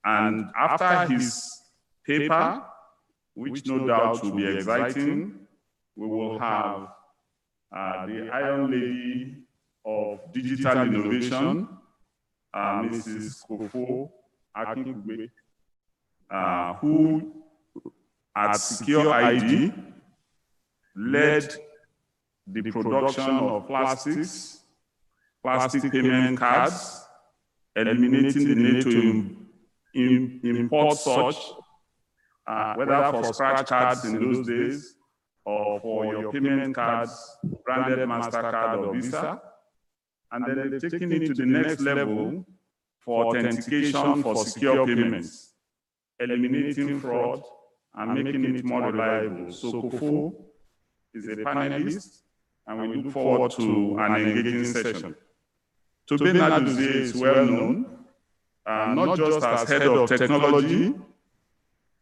And after his paper, which no doubt will be exciting, we will have the Iron Lady of Digital Innovation, Mrs. Kofo Akinkugbe, who at Secure ID led the production of plastic payment cards, eliminating the need to import such, whether for scratch cards in those days or for your payment cards, branded MasterCard or Visa. And then they've taken it to the next level for authentication for secure payments, eliminating fraud and making it more reliable. So Kofo is a panelist, and we look forward to an engaging session. Tobe Naduzie is well known, not just as head of technology,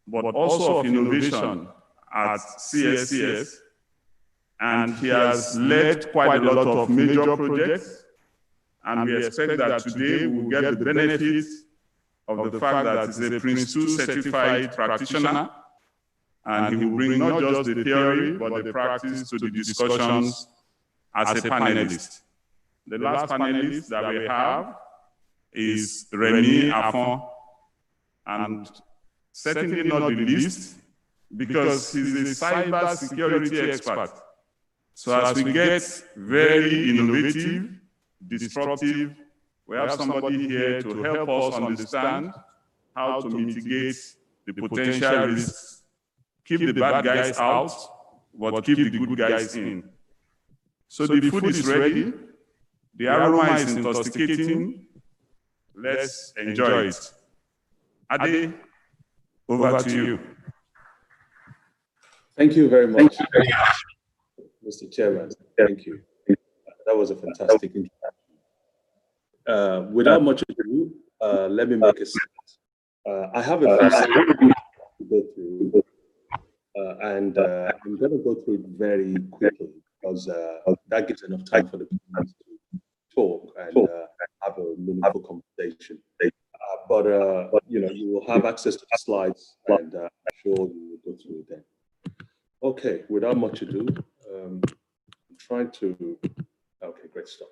but also of innovation at CSCS. And he has led quite a lot of major projects. And we expect that today we will get the benefits of the fact that he's a Prince 2 certified practitioner. And he will bring not just the theory, but the practice to the discussions as a panelist. The last panelist that we have is Remy Afon, and certainly not the least, because he's a cyber security expert. So as we get very innovative, disruptive, we have somebody here to help us understand how to mitigate the potential risks, keep the bad guys out, but keep the good guys in. So the food is ready, the aroma is intoxicating. Let's enjoy it. Ade, over to you. Thank you very much, Mr. Chairman. Thank you. That was a fantastic introduction. Without much ado, let me make a start. I have a few slides to go through, and I'm going to go through it very quickly because that gives enough time for the people to talk and have a meaningful conversation. But you know, you will have access to the slides, and I'm sure you will go through it then. Okay, without much ado, I'm trying to. Okay, great stuff.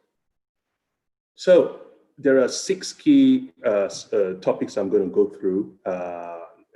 So there are 6 key topics I'm going to go through,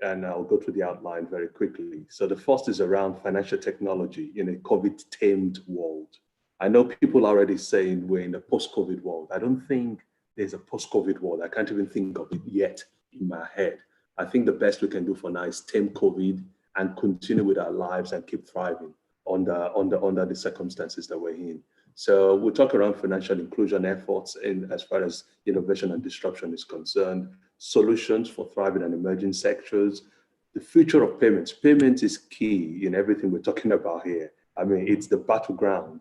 and I'll go through the outline very quickly. So the first is around financial technology in a COVID-tamed world. I know people are already saying we're in a post-COVID world. I don't think there's a post-COVID world. I can't even think of it yet in my head. I think the best we can do for now is tame COVID and continue with our lives and keep thriving under the circumstances that we're in. So we'll talk around financial inclusion efforts in as far as innovation and disruption is concerned, solutions for thriving and emerging sectors, the future of payments. Payments is key in everything we're talking about here. I mean, it's the battleground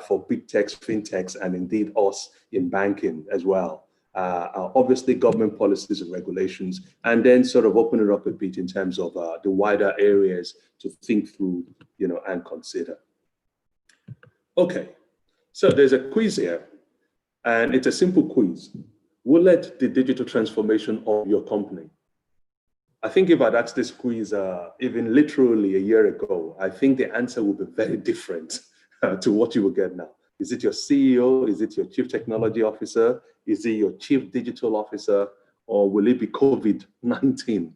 for big techs, fintechs, and indeed us in banking as well. Obviously, government policies and regulations, and then sort of open it up a bit in terms of the wider areas to think through, you know, and consider. Okay, so there's a quiz here, and it's a simple quiz. What led the digital transformation of your company? I think if I'd asked this quiz even literally a year ago, I think the answer would be very different to what you will get now. Is it your CEO? Is it your chief technology officer? Is it your chief digital officer? Or will it be COVID-19,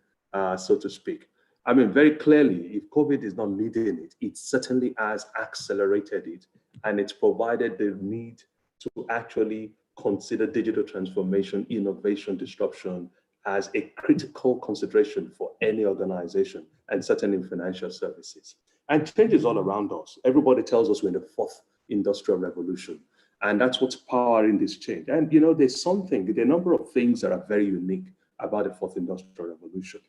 so to speak? I mean, very clearly, if COVID is not leading it, it certainly has accelerated it, and it's provided the need to actually consider digital transformation, innovation, disruption as a critical consideration for any organization, and certainly in financial services. And change is all around us. Everybody tells us we're in the 4th industrial revolution, and that's what's powering this change. And you know, there are a number of things that are very unique about the 4th industrial revolution,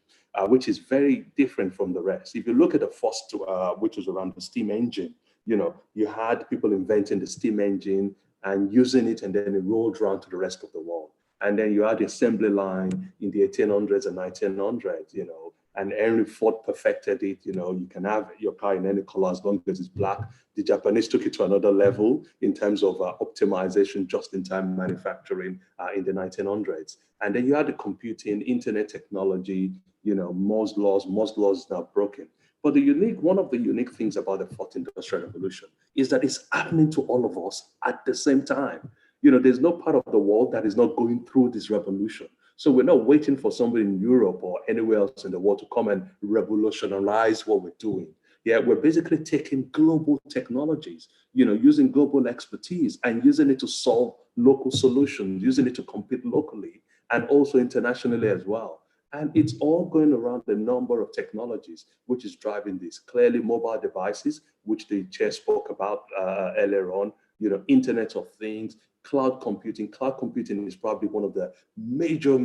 which is very different from the rest. If you look at the first, which was around the steam engine, you know, you had people inventing the steam engine and using it, and then it rolled around to the rest of the world. And then you had the assembly line in the 1800s and 1900s, you know, and Henry Ford perfected it. You know, you can have your car in any color as long as it's black. The Japanese took it to another level in terms of optimization, just-in-time manufacturing in the 1900s. And then you had the computing, internet technology, you know, Moore's laws is now broken. But one of the unique things about the fourth industrial revolution is that it's happening to all of us at the same time. You know, there's no part of the world that is not going through this revolution. So we're not waiting for somebody in Europe or anywhere else in the world to come and revolutionize what we're doing. Yeah, we're basically taking global technologies, you know, using global expertise and using it to solve local solutions, using it to compete locally and also internationally as well. And it's all going around the number of technologies, which is driving this. Clearly, mobile devices, which the chair spoke about earlier on, you know, Internet of Things, cloud computing. Cloud computing is probably one of the major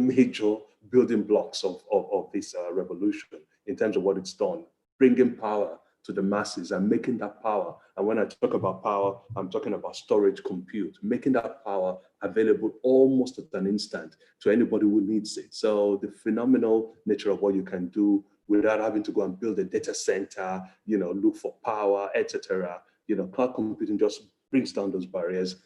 building blocks of this revolution in terms of what it's done, bringing power to the masses and making that power. And when I talk about power, I'm talking about storage compute, making that power available almost at an instant to anybody who needs it. So the phenomenal nature of what you can do without having to go and build a data center, you know, look for power, etc. You know, cloud computing just brings down those barriers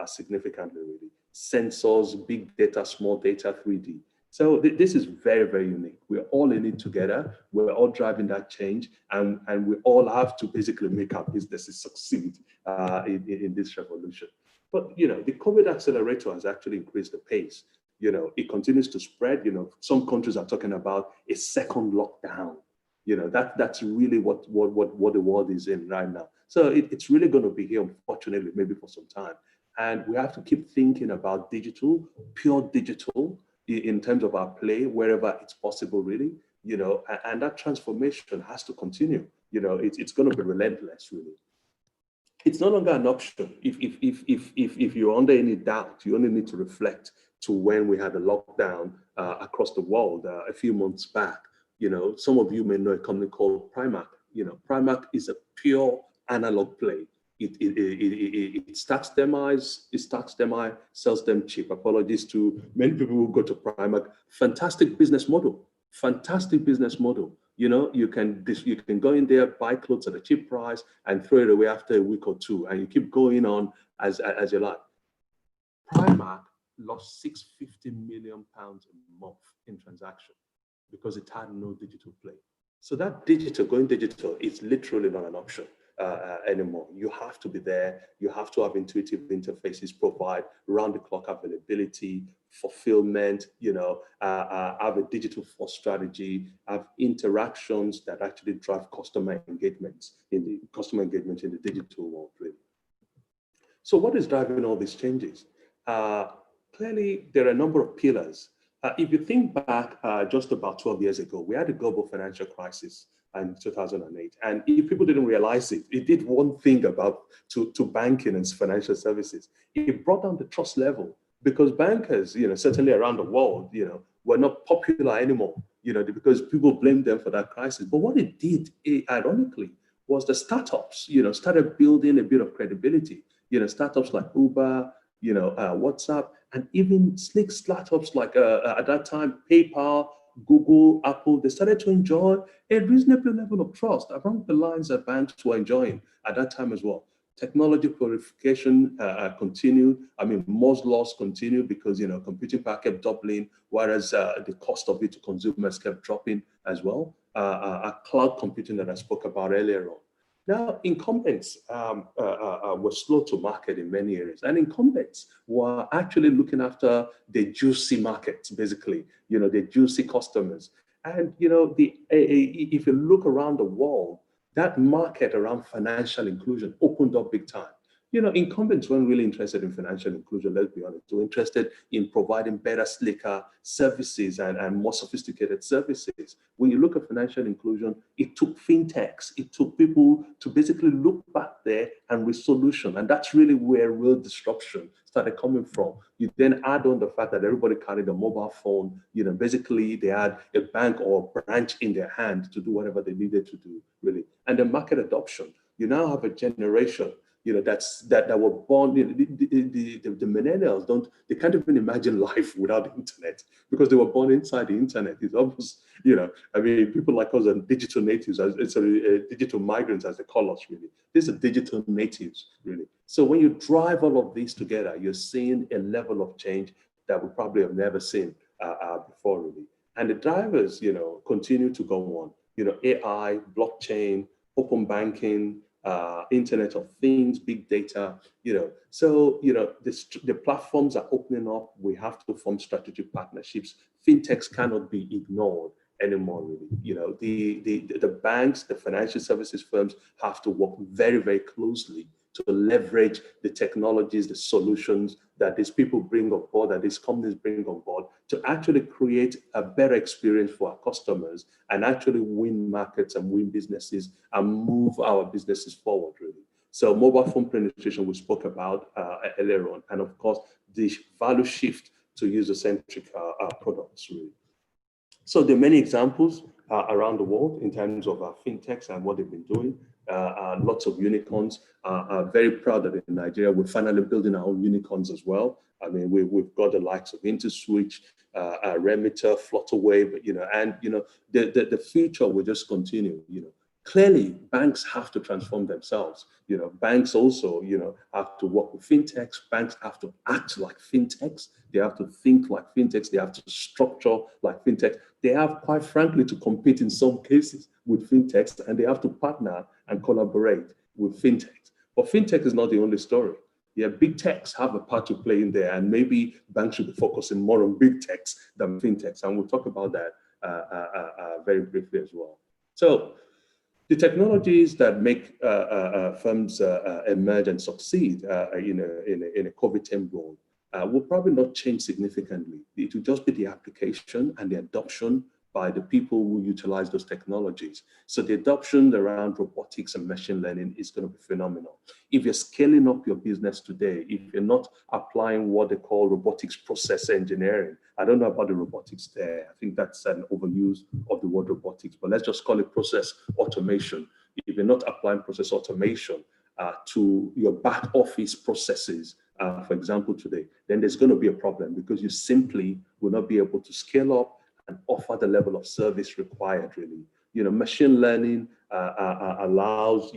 significantly, really. Sensors, big data, small data, 3D. So this is very, very unique. We're all in it together. We're all driving that change, and we all have to basically make our businesses succeed in this revolution. But, you know, the COVID accelerator has actually increased the pace. You know, it continues to spread. You know, some countries are talking about a second lockdown. You know, that's really what the world is in right now. So it's really going to be here, unfortunately, maybe for some time. And we have to keep thinking about digital, pure digital, in terms of our play, wherever it's possible, really, you know, and that transformation has to continue. You know, it's going to be relentless, really. It's no longer an option. If you're under any doubt, you only need to reflect to when we had a lockdown across the world a few months back. You know, some of you may know a company called Primark. You know, Primark is a pure analog play. It stacks them eyes, sells them cheap. Apologies to many people who go to Primark. Fantastic business model. You know, you can go in there, buy clothes at a cheap price, and throw it away after a week or two, and you keep going on as you like. Primark lost £650 million a month in transaction because it had no digital play. So that going digital is literally not an option anymore. You have to be there. You have to have intuitive interfaces, provide round-the-clock availability, fulfillment, you know, have a digital first strategy, have interactions that actually drive customer engagement in the digital world, really. So what is driving all these changes? Clearly, there are a number of pillars. If you think back just about 12 years ago, we had a global financial crisis in 2008. And if people didn't realize it, it did one thing to banking and financial services. It brought down the trust level because bankers, you know, certainly around the world, you know, were not popular anymore, you know, because people blamed them for that crisis. But what it did, ironically, was the startups, you know, started building a bit of credibility. You know, startups like Uber, you know, WhatsApp, and even slick startups like at that time, PayPal, Google, Apple, they started to enjoy a reasonable level of trust along the lines that banks were enjoying at that time as well. Technology proliferation continued. I mean, Moore's laws continued because, you know, computing power kept doubling, whereas the cost of it to consumers kept dropping as well. Cloud computing that I spoke about earlier on. Now, incumbents were slow to market in many areas, and incumbents were actually looking after the juicy markets, basically, you know, the juicy customers. And, you know, if you look around the world, that market around financial inclusion opened up big time. You know, incumbents weren't really interested in financial inclusion, let's be honest. They were interested in providing better, slicker services and more sophisticated services. When you look at financial inclusion, it took fintechs, it took people to basically look back there and with solution. And that's really where real disruption started coming from. You then add on the fact that everybody carried a mobile phone, you know, basically they had a bank or a branch in their hand to do whatever they needed to do, really. And the market adoption, you now have a generation that were born, the millennials they can't even imagine life without the internet because they were born inside the internet. It's almost, I mean, people like us are digital natives, digital migrants, as they call us, really. These are digital natives, really. So when you drive all of these together, you're seeing a level of change that we probably have never seen before, really. And the drivers, continue to go on. AI, blockchain, open banking, Internet of Things, big data, So, the platforms are opening up. We have to form strategic partnerships. Fintechs cannot be ignored anymore, really. The banks, the financial services firms have to work very, very closely to leverage the technologies, the solutions that these people bring on board, that these companies bring on board to actually create a better experience for our customers and actually win markets and win businesses and move our businesses forward, really. So mobile phone penetration we spoke about earlier on, and of course, the value shift to user-centric products, really. So there are many examples around the world in terms of fintechs and what they've been doing. Lots of unicorns. Very proud that in Nigeria, we're finally building our own unicorns as well. I mean, we've got the likes of InterSwitch, Remitter, Flutterwave, and the future will just continue. Clearly, banks have to transform themselves. Banks also, have to work with fintechs. Banks have to act like fintechs. They have to think like fintechs. They have to structure like fintechs. They have, quite frankly, to compete in some cases with fintechs, and they have to partner and collaborate with fintechs. But fintech is not the only story. Yeah, big techs have a part to play in there, and maybe banks should be focusing more on big techs than fintechs, and we'll talk about that very briefly as well. So, the technologies that make firms emerge and succeed in a COVID-10 world will probably not change significantly. It will just be the application and the adoption by the people who utilize those technologies. So the adoption around robotics and machine learning is going to be phenomenal. If you're scaling up your business today, if you're not applying what they call robotics process engineering, I don't know about the robotics there. I think that's an overuse of the word robotics, but let's just call it process automation. If you're not applying process automation to your back office processes, for example, today, then there's going to be a problem because you simply will not be able to scale up and offer the level of service required, really. Machine learning allows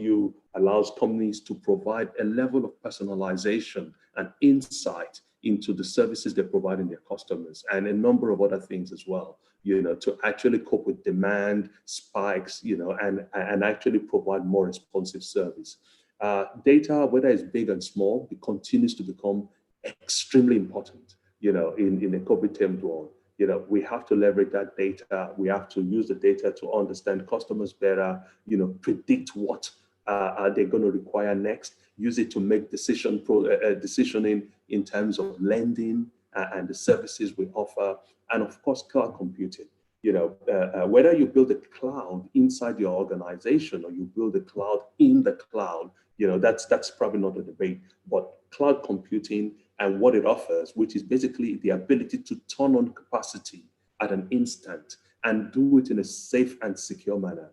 companies to provide a level of personalization and insight into the services they're providing their customers and a number of other things as well, to actually cope with demand spikes, and actually provide more responsive service. Data, whether it's big and small, it continues to become extremely important, in a COVID-10 world. We have to leverage that data. We have to use the data to understand customers better, predict what they're going to require next, use it to make decisioning in terms of lending and the services we offer, and of course, cloud computing. Whether you build a cloud inside your organization or you build a cloud in the cloud, that's probably not a debate, but cloud computing and what it offers, which is basically the ability to turn on capacity at an instant and do it in a safe and secure manner.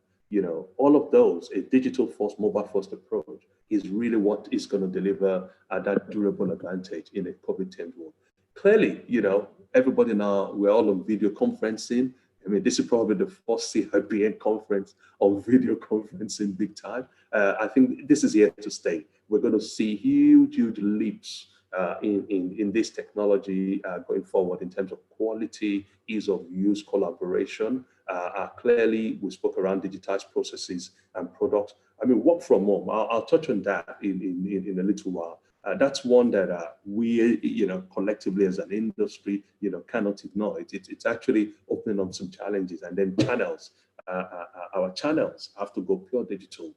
All of those, a digital first, mobile first approach is really what is going to deliver that durable advantage in a COVID-10 world. Clearly, everybody now, we're all on video conferencing. I mean, this is probably the first CIBN conference on video conferencing big time. I think this is here to stay. We're going to see huge leaps in this technology going forward in terms of quality, ease of use, collaboration. Clearly, we spoke around digitized processes and products. I mean, work from home. I'll touch on that in a little while. That's one that we, collectively as an industry, cannot ignore. It's actually opening up some challenges, and then channels. Our channels have to go pure digital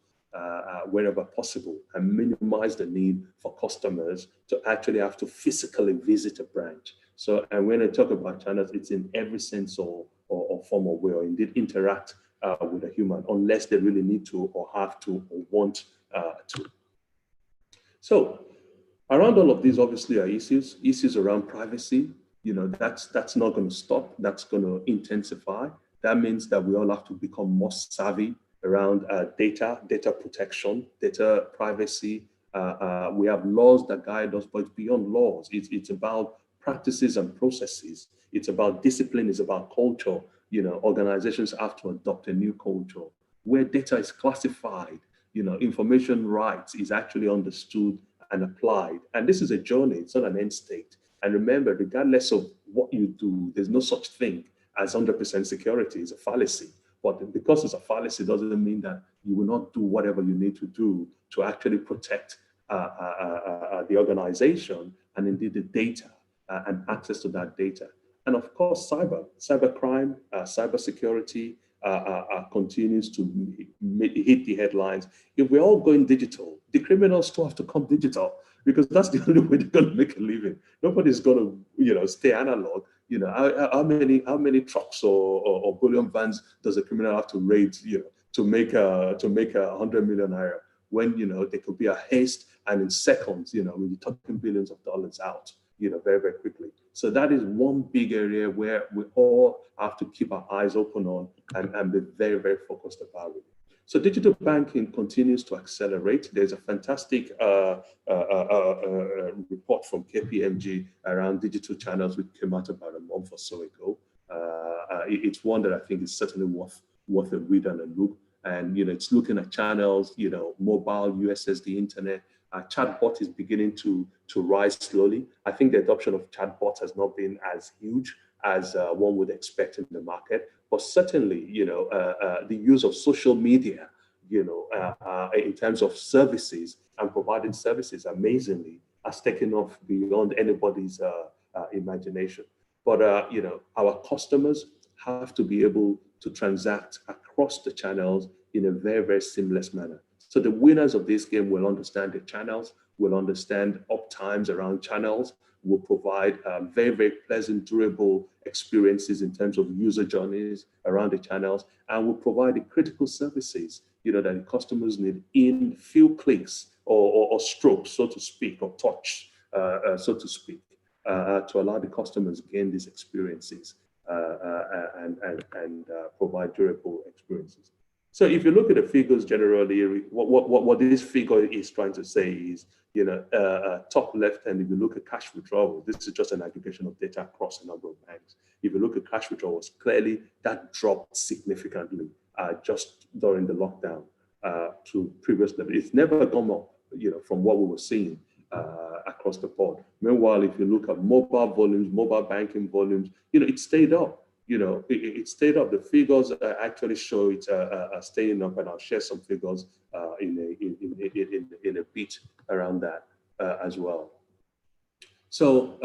wherever possible and minimize the need for customers to actually have to physically visit a branch. So, and when I talk about channels, it's in every sense or form of way, or indeed interact with a human, unless they really need to or have to or want to. So, around all of these, obviously, are issues around privacy. That's not going to stop. That's going to intensify. That means that we all have to become more savvy around data protection, data privacy, We have laws that guide us, but it's beyond laws. It's about practices and processes. It's about discipline. It's about culture. Organizations have to adopt a new culture where data is classified. Information rights is actually understood and applied. And this is a journey. It's not an end state. And remember, regardless of what you do, there's no such thing as 100% security. It's a fallacy. But because it's a fallacy doesn't mean that you will not do whatever you need to do to actually protect the organization and indeed the data and access to that data. And of course, cybercrime, cybersecurity continues to hit the headlines. If we're all going digital, the criminals still have to come digital because that's the only way they're going to make a living. Nobody's going to, stay analog. How many trucks or bullion vans does a criminal have to raid, to make 100 million naira when there could be a haste and in seconds, when you're talking billions of dollars out, very, very quickly. So that is one big area where we all have to keep our eyes open on and be very, very focused about it. So digital banking continues to accelerate. There's a fantastic report from KPMG around digital channels, which came out about a month or so ago. It's one that I think is certainly worth a read and a look. And it's looking at channels, mobile, USSD, internet. Chatbot is beginning to rise slowly. I think the adoption of chatbots has not been as huge as one would expect in the market, but certainly, the use of social media, in terms of services and providing services, amazingly, has taken off beyond anybody's imagination. But our customers have to be able to transact across the channels in a very, very seamless manner. So the winners of this game will understand the channels, will understand uptimes around channels, will provide very, very pleasant, durable experiences in terms of user journeys around the channels, and will provide the critical services, that the customers need in few clicks or strokes, so to speak, or touch, so to speak, to allow the customers gain these experiences and provide durable experiences. So if you look at the figures generally, what this figure is trying to say is, top left hand, if you look at cash withdrawal, this is just an aggregation of data across a number of banks. If you look at cash withdrawals, clearly that dropped significantly just during the lockdown to previous levels. It's never gone up, from what we were seeing across the board. Meanwhile, if you look at mobile volumes, mobile banking volumes, it stayed up. It stayed up. The figures actually show it staying up, and I'll share some figures in a bit around that as well. So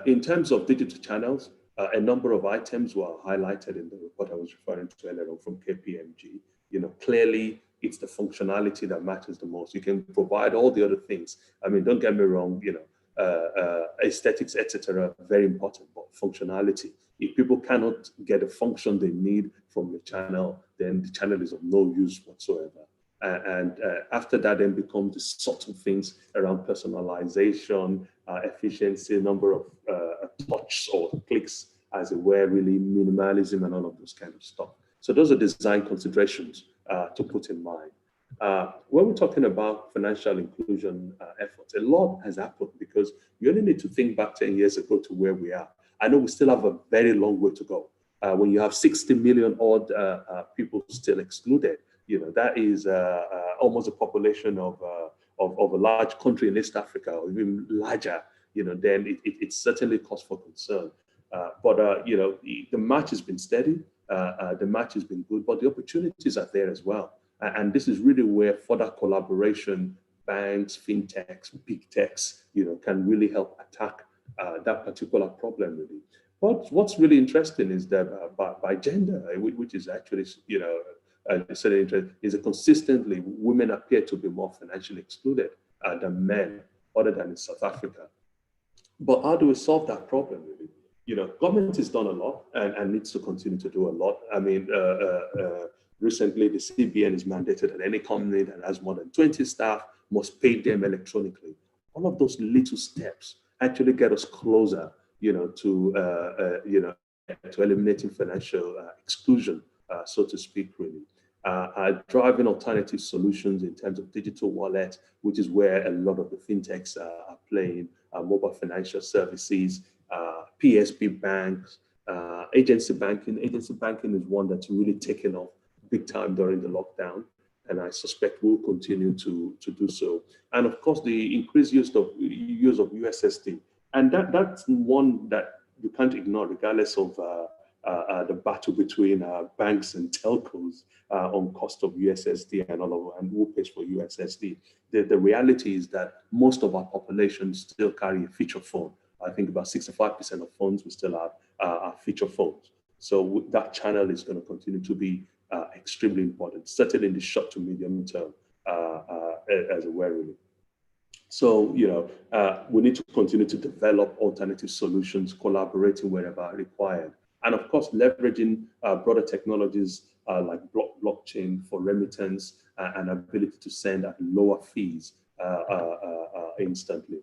in terms of digital channels, a number of items were highlighted in the report I was referring to earlier on from KPMG. Clearly it's the functionality that matters the most. You can provide all the other things. I mean, don't get me wrong, aesthetics, etc., very important, but functionality. If people cannot get the function they need from the channel, then the channel is of no use whatsoever. And after that, then become the subtle things around personalization, efficiency, number of touches or clicks, as it were, really minimalism and all of those kind of stuff. So those are design considerations to put in mind. When we're talking about financial inclusion efforts, a lot has happened because you only need to think back 10 years ago to where we are. I know we still have a very long way to go. When you have 60 million odd people still excluded, that is almost a population of a large country in East Africa, or even larger, then it's certainly cause for concern. But the match has been steady, the match has been good, but the opportunities are there as well. And this is really where further collaboration, banks, fintechs, big techs, can really help attack that particular problem, really. But what's really interesting is that by gender, which is actually, is that consistently women appear to be more financially excluded than men, other than in South Africa. But how do we solve that problem, really? Government has done a lot and needs to continue to do a lot. I mean, recently the CIBN is mandated that any company that has more than 20 staff must pay them electronically. All of those little steps actually get us closer, to eliminating financial exclusion, so to speak, really. driving alternative solutions in terms of digital wallet, which is where a lot of the fintechs are playing, mobile financial services, PSP banks, agency banking. Agency banking is one that's really taken off big time during the lockdown, and I suspect will continue to do so. And of course, the increased use of USSD, and that's one that you can't ignore, regardless of the battle between banks and telcos on cost of USSD and all of, and who pays for USSD. The reality is that most of our population still carry a feature phone. I think about 65% of phones we still have are feature phones. So that channel is going to continue to be extremely important, certainly in the short to medium term as well, really. So, we need to continue to develop alternative solutions, collaborating wherever required. And of course, leveraging broader technologies like blockchain for remittance and ability to send at lower fees instantly.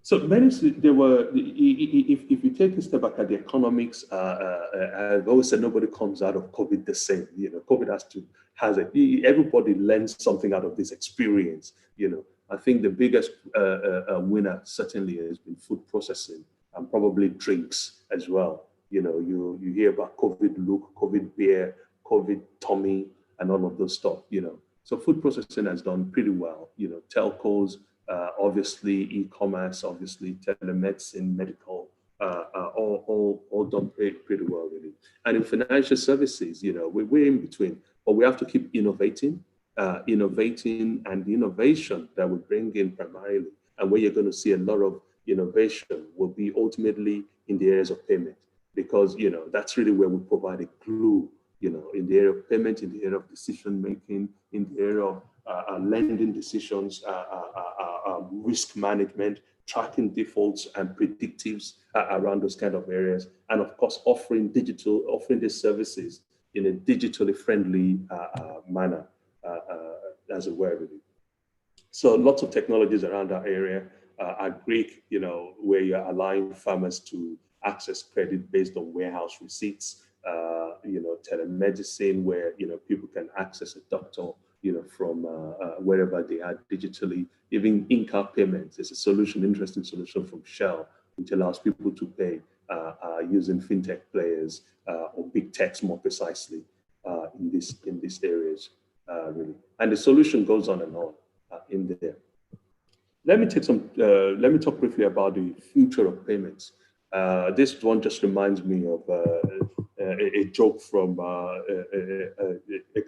So there were, if you take a step back at the economics, I've always said nobody comes out of COVID the same. COVID everybody learns something out of this experience. I think the biggest winner certainly has been food processing and probably drinks as well. You hear about COVID look, COVID beer, COVID tummy, and all of those stuff. So food processing has done pretty well. Telcos, obviously e-commerce, obviously telemedicine, medical, all done pretty well, really. And in financial services, we're in between, but we have to keep innovating, and the innovation that we bring in primarily, and where you're going to see a lot of innovation will be ultimately in the areas of payment, because that's really where we provide a glue, in the area of payment, in the area of decision making, in the area of lending decisions, risk management, tracking defaults and predictives around those kind of areas, and of course offering these services in a digitally friendly manner as well, really. So lots of technologies around that area. Agric, where you're allowing farmers to access credit based on warehouse receipts. Telemedicine, where people can access a doctor from wherever they are digitally. Even in-car payments is a solution, interesting solution from Shell, which allows people to pay using fintech players or big techs more precisely in these areas, really. And the solution goes on and on in there. Let me talk briefly about the future of payments. This one just reminds me of a joke from a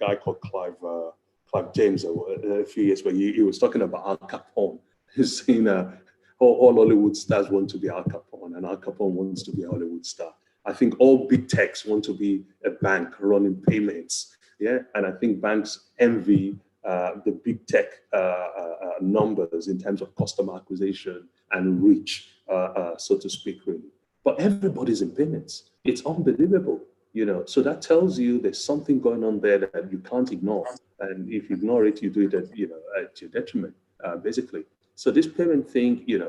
guy called Clive James a few years ago. He was talking about Al Capone. He's saying all Hollywood stars want to be Al Capone, and Al Capone wants to be a Hollywood star. I think all big techs want to be a bank running payments. Yeah, and I think banks envy the big tech numbers in terms of customer acquisition and reach, so to speak, really. But everybody's in payments. It's unbelievable, So that tells you there's something going on there that you can't ignore. And if you ignore it, you do it at your detriment, basically. So this payment thing, you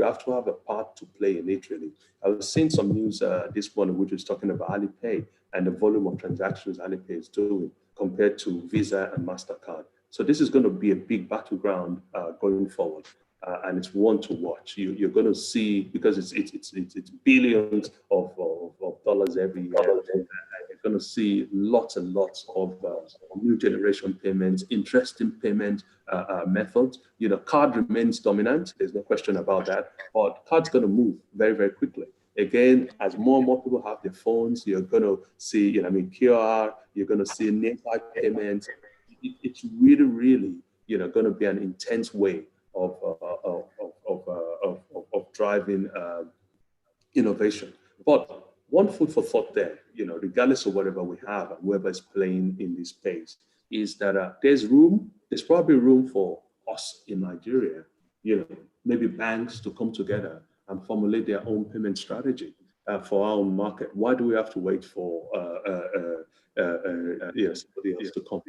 have to have a part to play in it, really. I was seeing some news this morning, which was talking about Alipay and the volume of transactions Alipay is doing compared to Visa and MasterCard. So this is going to be a big battleground going forward. And it's one to watch. You're going to see, because it's billions of dollars every year. You're going to see lots and lots of new generation payments, interesting payment methods. Card remains dominant. There's no question about that. But card's going to move very, very quickly. Again, as more and more people have their phones, you're going to see, QR. You're going to see nearby payments. It's really, really, going to be an intense way of driving innovation. But one food for thought there, regardless of whatever we have and whoever is playing in this space, is that there's probably room for us in Nigeria, maybe banks to come together and formulate their own payment strategy for our own market. Why do we have to wait for somebody else to come?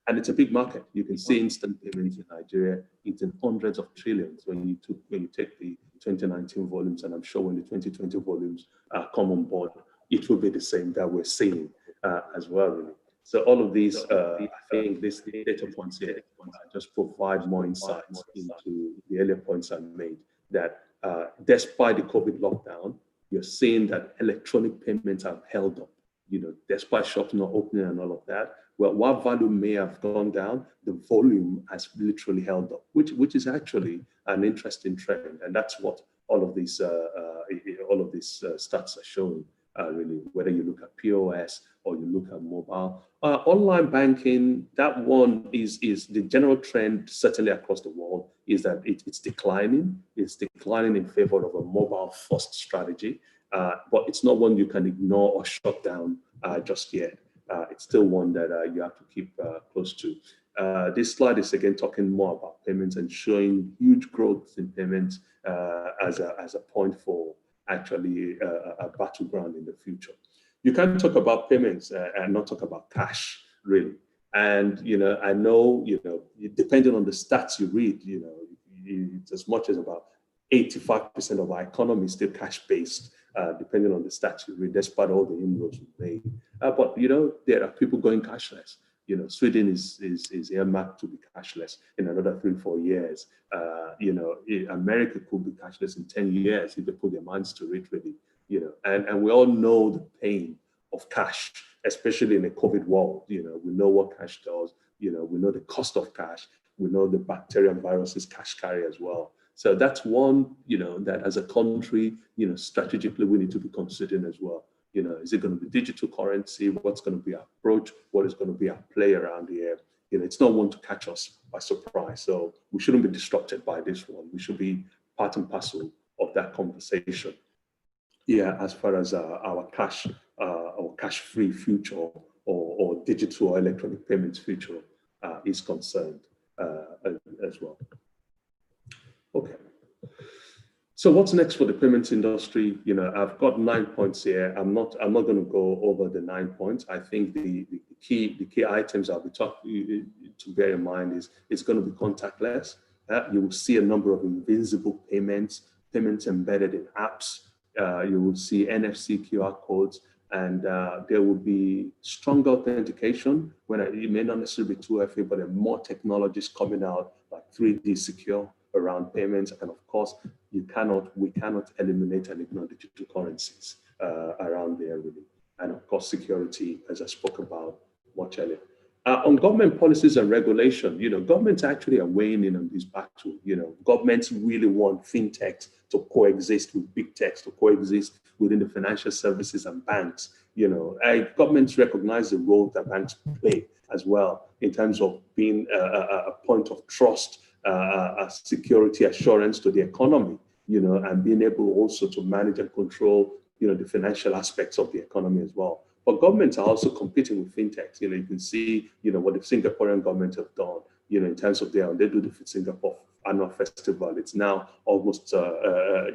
And it's a big market. You can see instant payments in Nigeria. It's in hundreds of trillions when you take the 2019 volumes, and I'm sure when the 2020 volumes come on board, it will be the same that we're seeing as well, really. So all of these, I think these data points here just provide more insights into the earlier points I made, that despite the COVID lockdown, you're seeing that electronic payments have held up, despite shops not opening and all of that. Well, while value may have gone down, the volume has literally held up, which is actually an interesting trend. And that's what all of these stats are showing, really, whether you look at POS or you look at mobile. Online banking, that one is the general trend, certainly across the world, is that it's declining. It's declining in favor of a mobile-first strategy, but it's not one you can ignore or shut down just yet. It's still one that you have to keep close to. This slide is again talking more about payments and showing huge growth in payments as a point for actually a battleground in the future. You can't talk about payments and not talk about cash, really. And I know depending on the stats you read, it's as much as about 85% of our economy is still cash-based, depending on the stats you read, despite all the inroads we've made. But there are people going cashless. Sweden is earmarked to be cashless in another 3-4 years. America could be cashless in 10 years if they put their minds to it, really. And we all know the pain of cash, especially in a COVID world. We know what cash does. We know the cost of cash. We know the bacteria and viruses cash carry as well. So that's one, that as a country, strategically we need to be considering as well. Is it going to be digital currency? What's going to be our approach? What is going to be our play around here? It's not one to catch us by surprise. So we shouldn't be disrupted by this one. We should be part and parcel of that conversation. Yeah, as far as our cash or cash-free future or digital or electronic payments future is concerned as well. Okay. So what's next for the payments industry? I've got 9 points here. I'm not going to go over the 9 points. I think the key items I'll be talking to bear in mind is it's going to be contactless. You will see a number of invisible payments embedded in apps. You will see NFC QR codes, and there will be stronger authentication. It may not necessarily be 2FA, but there are more technologies coming out, like 3D secure around payments. And of course, we cannot eliminate and ignore digital currencies around there, really. And of course, security, as I spoke about much earlier. On government policies and regulation, governments actually are weighing in on this battle. Governments really want fintechs to coexist with big techs, to coexist within the financial services and banks. Governments recognize the role that banks play as well in terms of being a point of trust, a security assurance to the economy, and being able also to manage and control, the financial aspects of the economy as well. But governments are also competing with fintechs. You can see, what the Singaporean government have done, in terms of they do the Singapore annual festival. It's now almost, a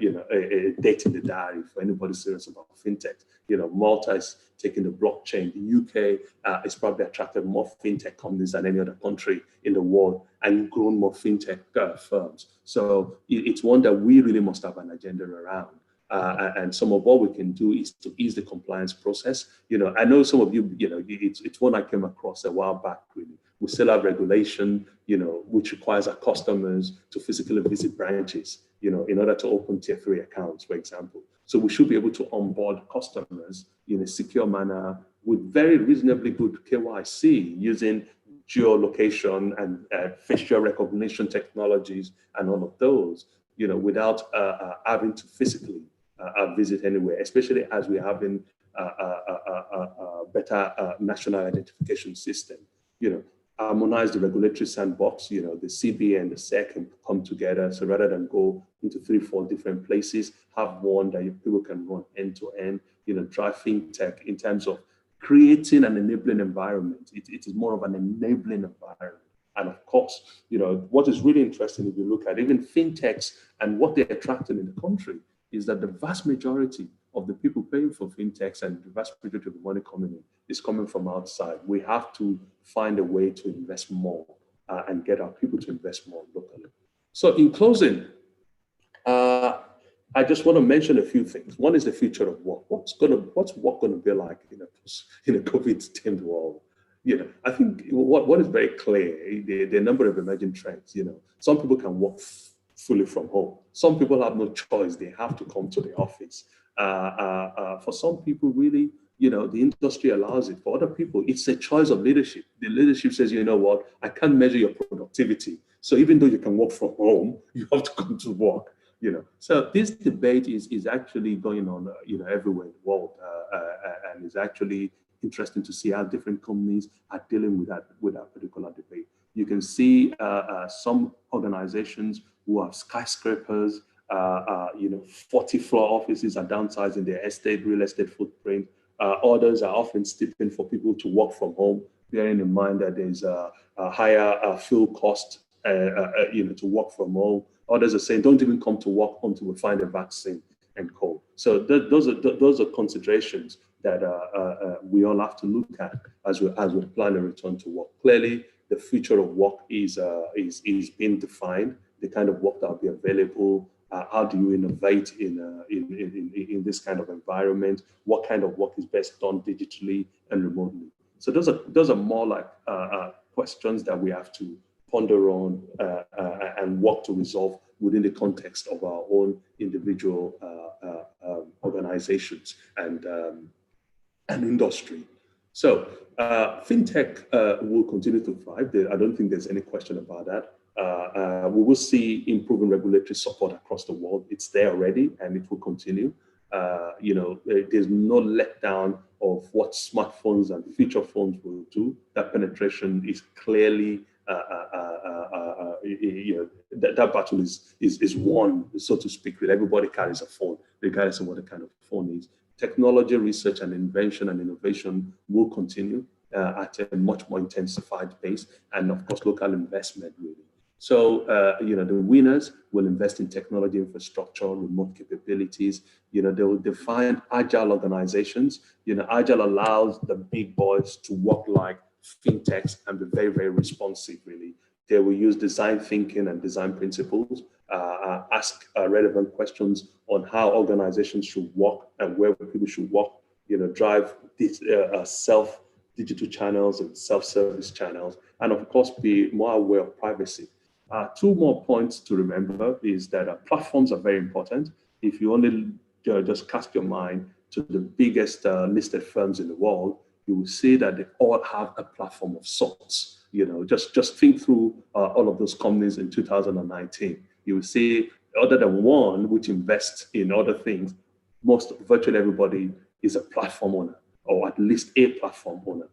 date in the diary for anybody serious about fintech. Malta is taking the blockchain. The UK is probably attracted more fintech companies than any other country in the world and grown more fintech firms. So it's one that we really must have an agenda around. And some of what we can do is to ease the compliance process. I know some of you, it's one I came across a while back, really. We still have regulation, which requires our customers to physically visit branches, in order to open tier 3 accounts, for example. So we should be able to onboard customers in a secure manner with very reasonably good KYC using geolocation and facial recognition technologies and all of those, without having to physically visit anywhere, especially as we're having a better national identification system. Harmonize the regulatory sandbox, the CIBN, the SEC can come together. So rather than go into 3-4 different places, have one that people can run end to end, drive fintech in terms of creating an enabling environment. It is more of an enabling environment. And of course, what is really interesting if you look at even fintechs and what they're attracting in the country is that the vast majority of the people paying for fintechs and the vast majority of the money coming in is coming from outside. We have to find a way to invest more and get our people to invest more locally. So in closing, I just want to mention a few things. One is the future of work. What's work going to be like in a COVID-tamed world? I think what is very clear, the number of emerging trends, some people can work fully from home. Some people have no choice. They have to come to the office. For some people, really, the industry allows it. For other people, it's a choice of leadership. The leadership says, you know what, I can't measure your productivity. So even though you can work from home, you have to come to work. So this debate is actually going on, everywhere in the world, and is actually interesting to see how different companies are dealing with that particular debate. You can see some organizations who have skyscrapers, 40-floor offices are downsizing their real estate footprint. Others are often stepping for people to work from home, bearing in mind that there's a higher fuel cost, to work from home. Others are saying, don't even come to work until we find a vaccine and co. So those are considerations that we all have to look at as we plan a return to work. Clearly, the future of work is being defined. The kind of work that will be available. How do you innovate in this kind of environment? What kind of work is best done digitally and remotely? So those are more like questions that we have to ponder on and work to resolve within the context of our own individual organizations and industry. So fintech will continue to thrive. I don't think there's any question about that. We will see improving regulatory support across the world. It's there already, and it will continue. There's no letdown of what smartphones and feature phones will do. That penetration is clearly, that battle is won, so to speak. With everybody carries a phone, regardless of what the kind of phone is. Technology research and invention and innovation will continue at a much more intensified pace, and of course, local investment really. So, the winners will invest in technology infrastructure, remote capabilities. They will define agile organizations. Agile allows the big boys to work like fintechs and be very, very responsive, really. They will use design thinking and design principles, ask relevant questions on how organizations should work and where people should work, drive this, digital channels and self-service channels, and of course, be more aware of privacy. Two more points to remember is that platforms are very important. If you only just cast your mind to the biggest listed firms in the world, you will see that they all have a platform of sorts. Just think through all of those companies in 2019. You will see, other than one which invests in other things, virtually everybody is a platform owner, or at least a platform owner.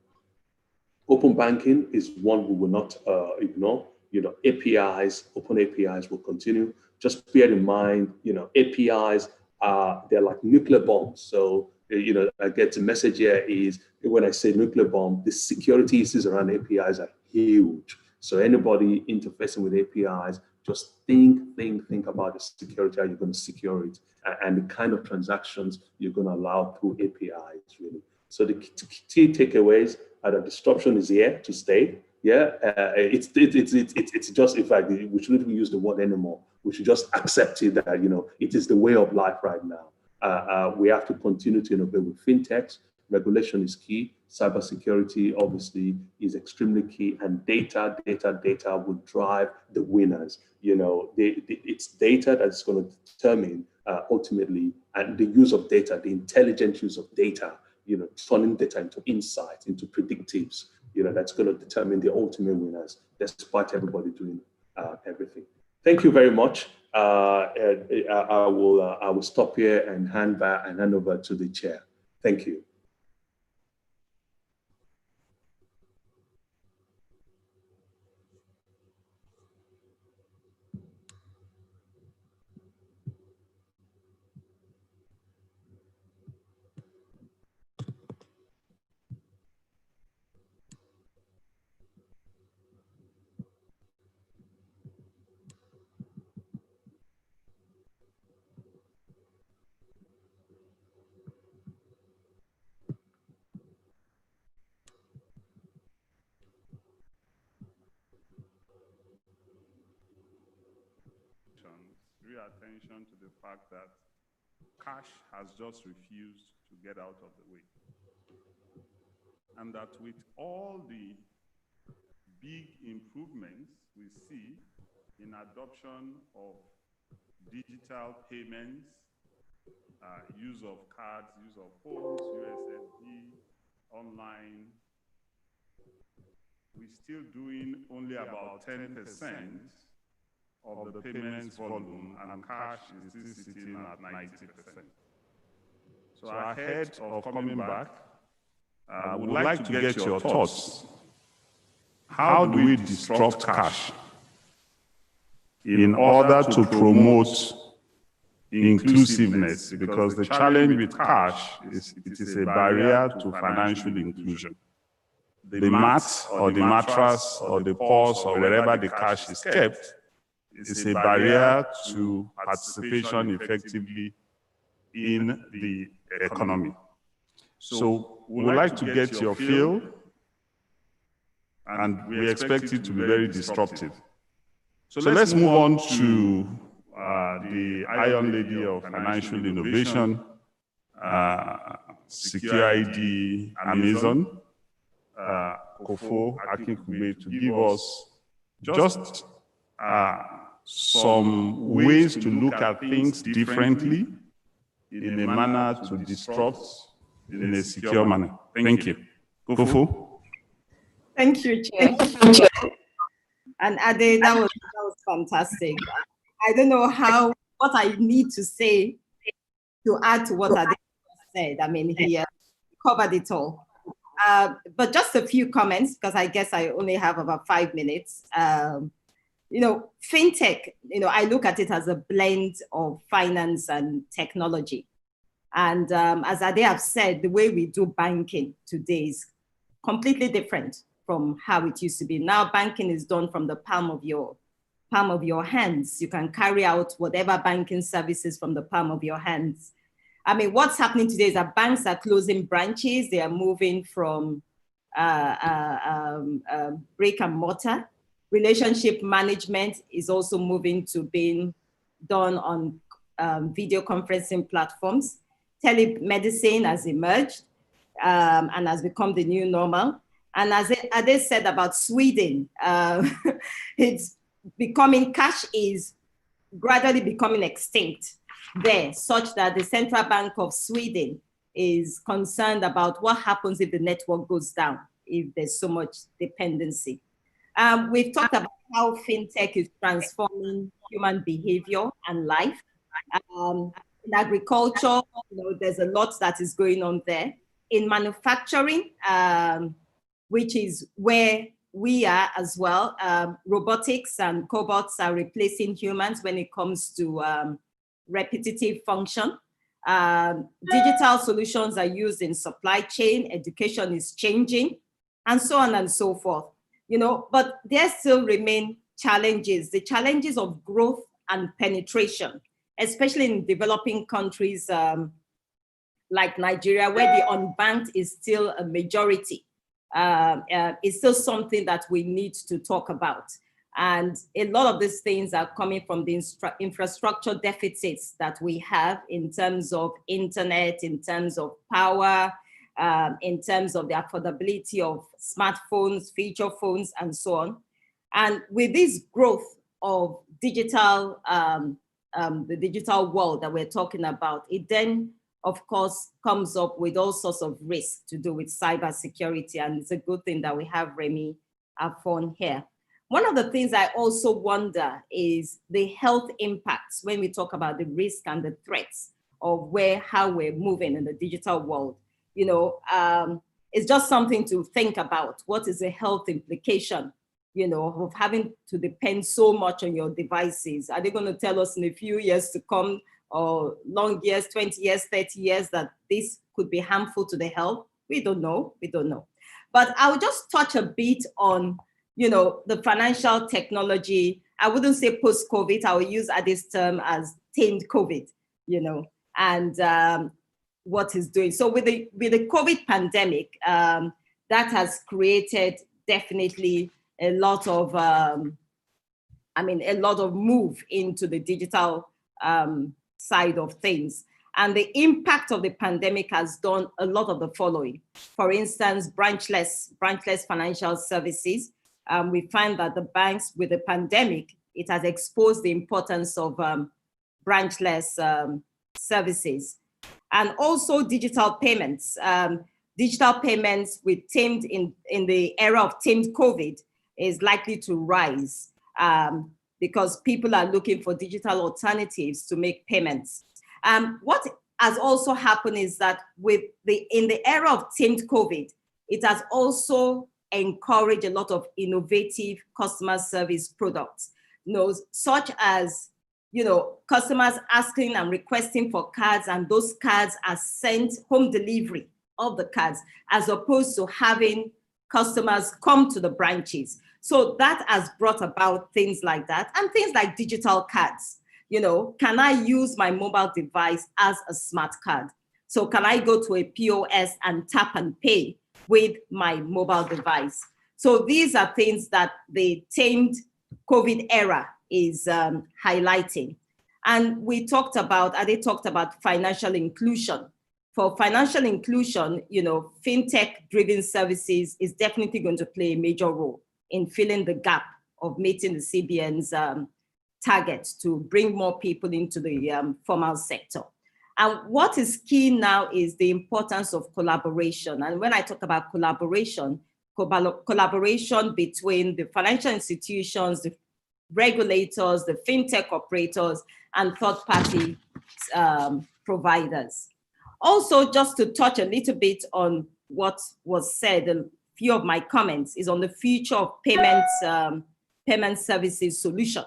Open banking is one we will not ignore. APIs, open APIs will continue. Just bear in mind, APIs they're like nuclear bombs. So, I get the message here is when I say nuclear bomb, the security issues around APIs are huge. So anybody interfacing with APIs, just think about the security, how you're going to secure it, and the kind of transactions you're going to allow through APIs, really. So the key takeaways are that disruption is here to stay. Yeah, it's just, in fact, we shouldn't even use the word anymore. We should just accept it that, it is the way of life right now. We have to continue to innovate with fintechs. Regulation is key. Cybersecurity, obviously, is extremely key. And data will drive the winners. It's data that's going to determine ultimately, and the use of data, the intelligent use of data, turning data into insights, into predictives, that's going to determine the ultimate winners, despite everybody doing everything. Thank you very much. I will stop here and hand over to the chair. Thank you. Real attention to the fact that cash has just refused to get out of the way. and that with all the big improvements we see in adoption of digital payments, use of cards, use of phones, USSD, online, we're still doing only about 10% of the payments volume, and cash is still sitting at 90%. So ahead of coming back, I would like to get your thoughts. How do we disrupt cash in order to promote inclusiveness? Because the challenge with cash is it is a barrier to financial inclusion. The mat or the mattress or the purse or wherever the cash is kept is a barrier to participation effectively in the economy. So we would like to get your feel, and we expect it to be very disruptive. So let's move on to the Iron Lady of Financial Innovation, Secure ID Amazon, Kofo Akinkugbe, to give us just some ways to look at things differently in a manner to disrupt in a secure manner. Thank you. Kofo? Thank you, Chair. And Ade, that was fantastic. I don't know what I need to say to add to what Ade said. I mean, he covered it all. But just a few comments, because I guess I only have about 5 minutes. Fintech, I look at it as a blend of finance and technology. And as Ade have said, the way we do banking today is completely different from how it used to be. Now banking is done from the palm of your hands. You can carry out whatever banking services from the palm of your hands. I mean, what's happening today is that banks are closing branches. They are moving from brick and mortar. Relationship management is also moving to being done on video conferencing platforms. Telemedicine has emerged and has become the new normal. And as Ade said about Sweden, it's becoming, cash is gradually becoming extinct there, such that the Central Bank of Sweden is concerned about what happens if the network goes down, if there's so much dependency. We've talked about how fintech is transforming human behavior and life. In agriculture, there's a lot that is going on there. In manufacturing, which is where we are as well, robotics and cobots are replacing humans when it comes to repetitive function. Digital solutions are used in supply chain, education is changing, and so on and so forth. But there still remain challenges, the challenges of growth and penetration, especially in developing countries like Nigeria, where the unbanked is still a majority. It's still something that we need to talk about. And a lot of these things are coming from the infrastructure deficits that we have in terms of internet, in terms of power, in terms of the affordability of smartphones, feature phones, and so on. And with this growth of digital, the digital world that we're talking about, it then, of course, comes up with all sorts of risks to do with cybersecurity. And it's a good thing that we have Remy Afon here. One of the things I also wonder is the health impacts when we talk about the risk and the threats of how we're moving in the digital world. It's just something to think about. What is the health implication, of having to depend so much on your devices? Are they going to tell us in a few years to come, or long years, 20 years, 30 years, that this could be harmful to the health? We don't know. But I will just touch a bit on, the financial technology. I wouldn't say post-COVID. I will use this term as tamed COVID, and what it's doing. So with the COVID pandemic, that has created definitely a lot of, a lot of move into the digital side of things. And the impact of the pandemic has done a lot of the following. For instance, branchless financial services. We find that the banks, with the pandemic, it has exposed the importance of branchless services. And also digital payments. Digital payments with tamed in the era of tamed COVID is likely to rise because people are looking for digital alternatives to make payments. What has also happened is that in the era of tamed COVID, it has also encouraged a lot of innovative customer service products, such as customers asking and requesting for cards, and those cards are sent home delivery of the cards, as opposed to having customers come to the branches. So that has brought about things like that, and things like digital cards. Can I use my mobile device as a smart card? So can I go to a POS and tap and pay with my mobile device? So these are things that the tamed COVID era is highlighting. And Ade talked about financial inclusion. For financial inclusion, fintech-driven services is definitely going to play a major role in filling the gap of meeting the CBN's target to bring more people into the formal sector. And what is key now is the importance of collaboration. And when I talk about collaboration between the financial institutions, the regulators, the fintech operators, and third-party providers. Also, just to touch a little bit on what was said, a few of my comments is on the future of payment services solution.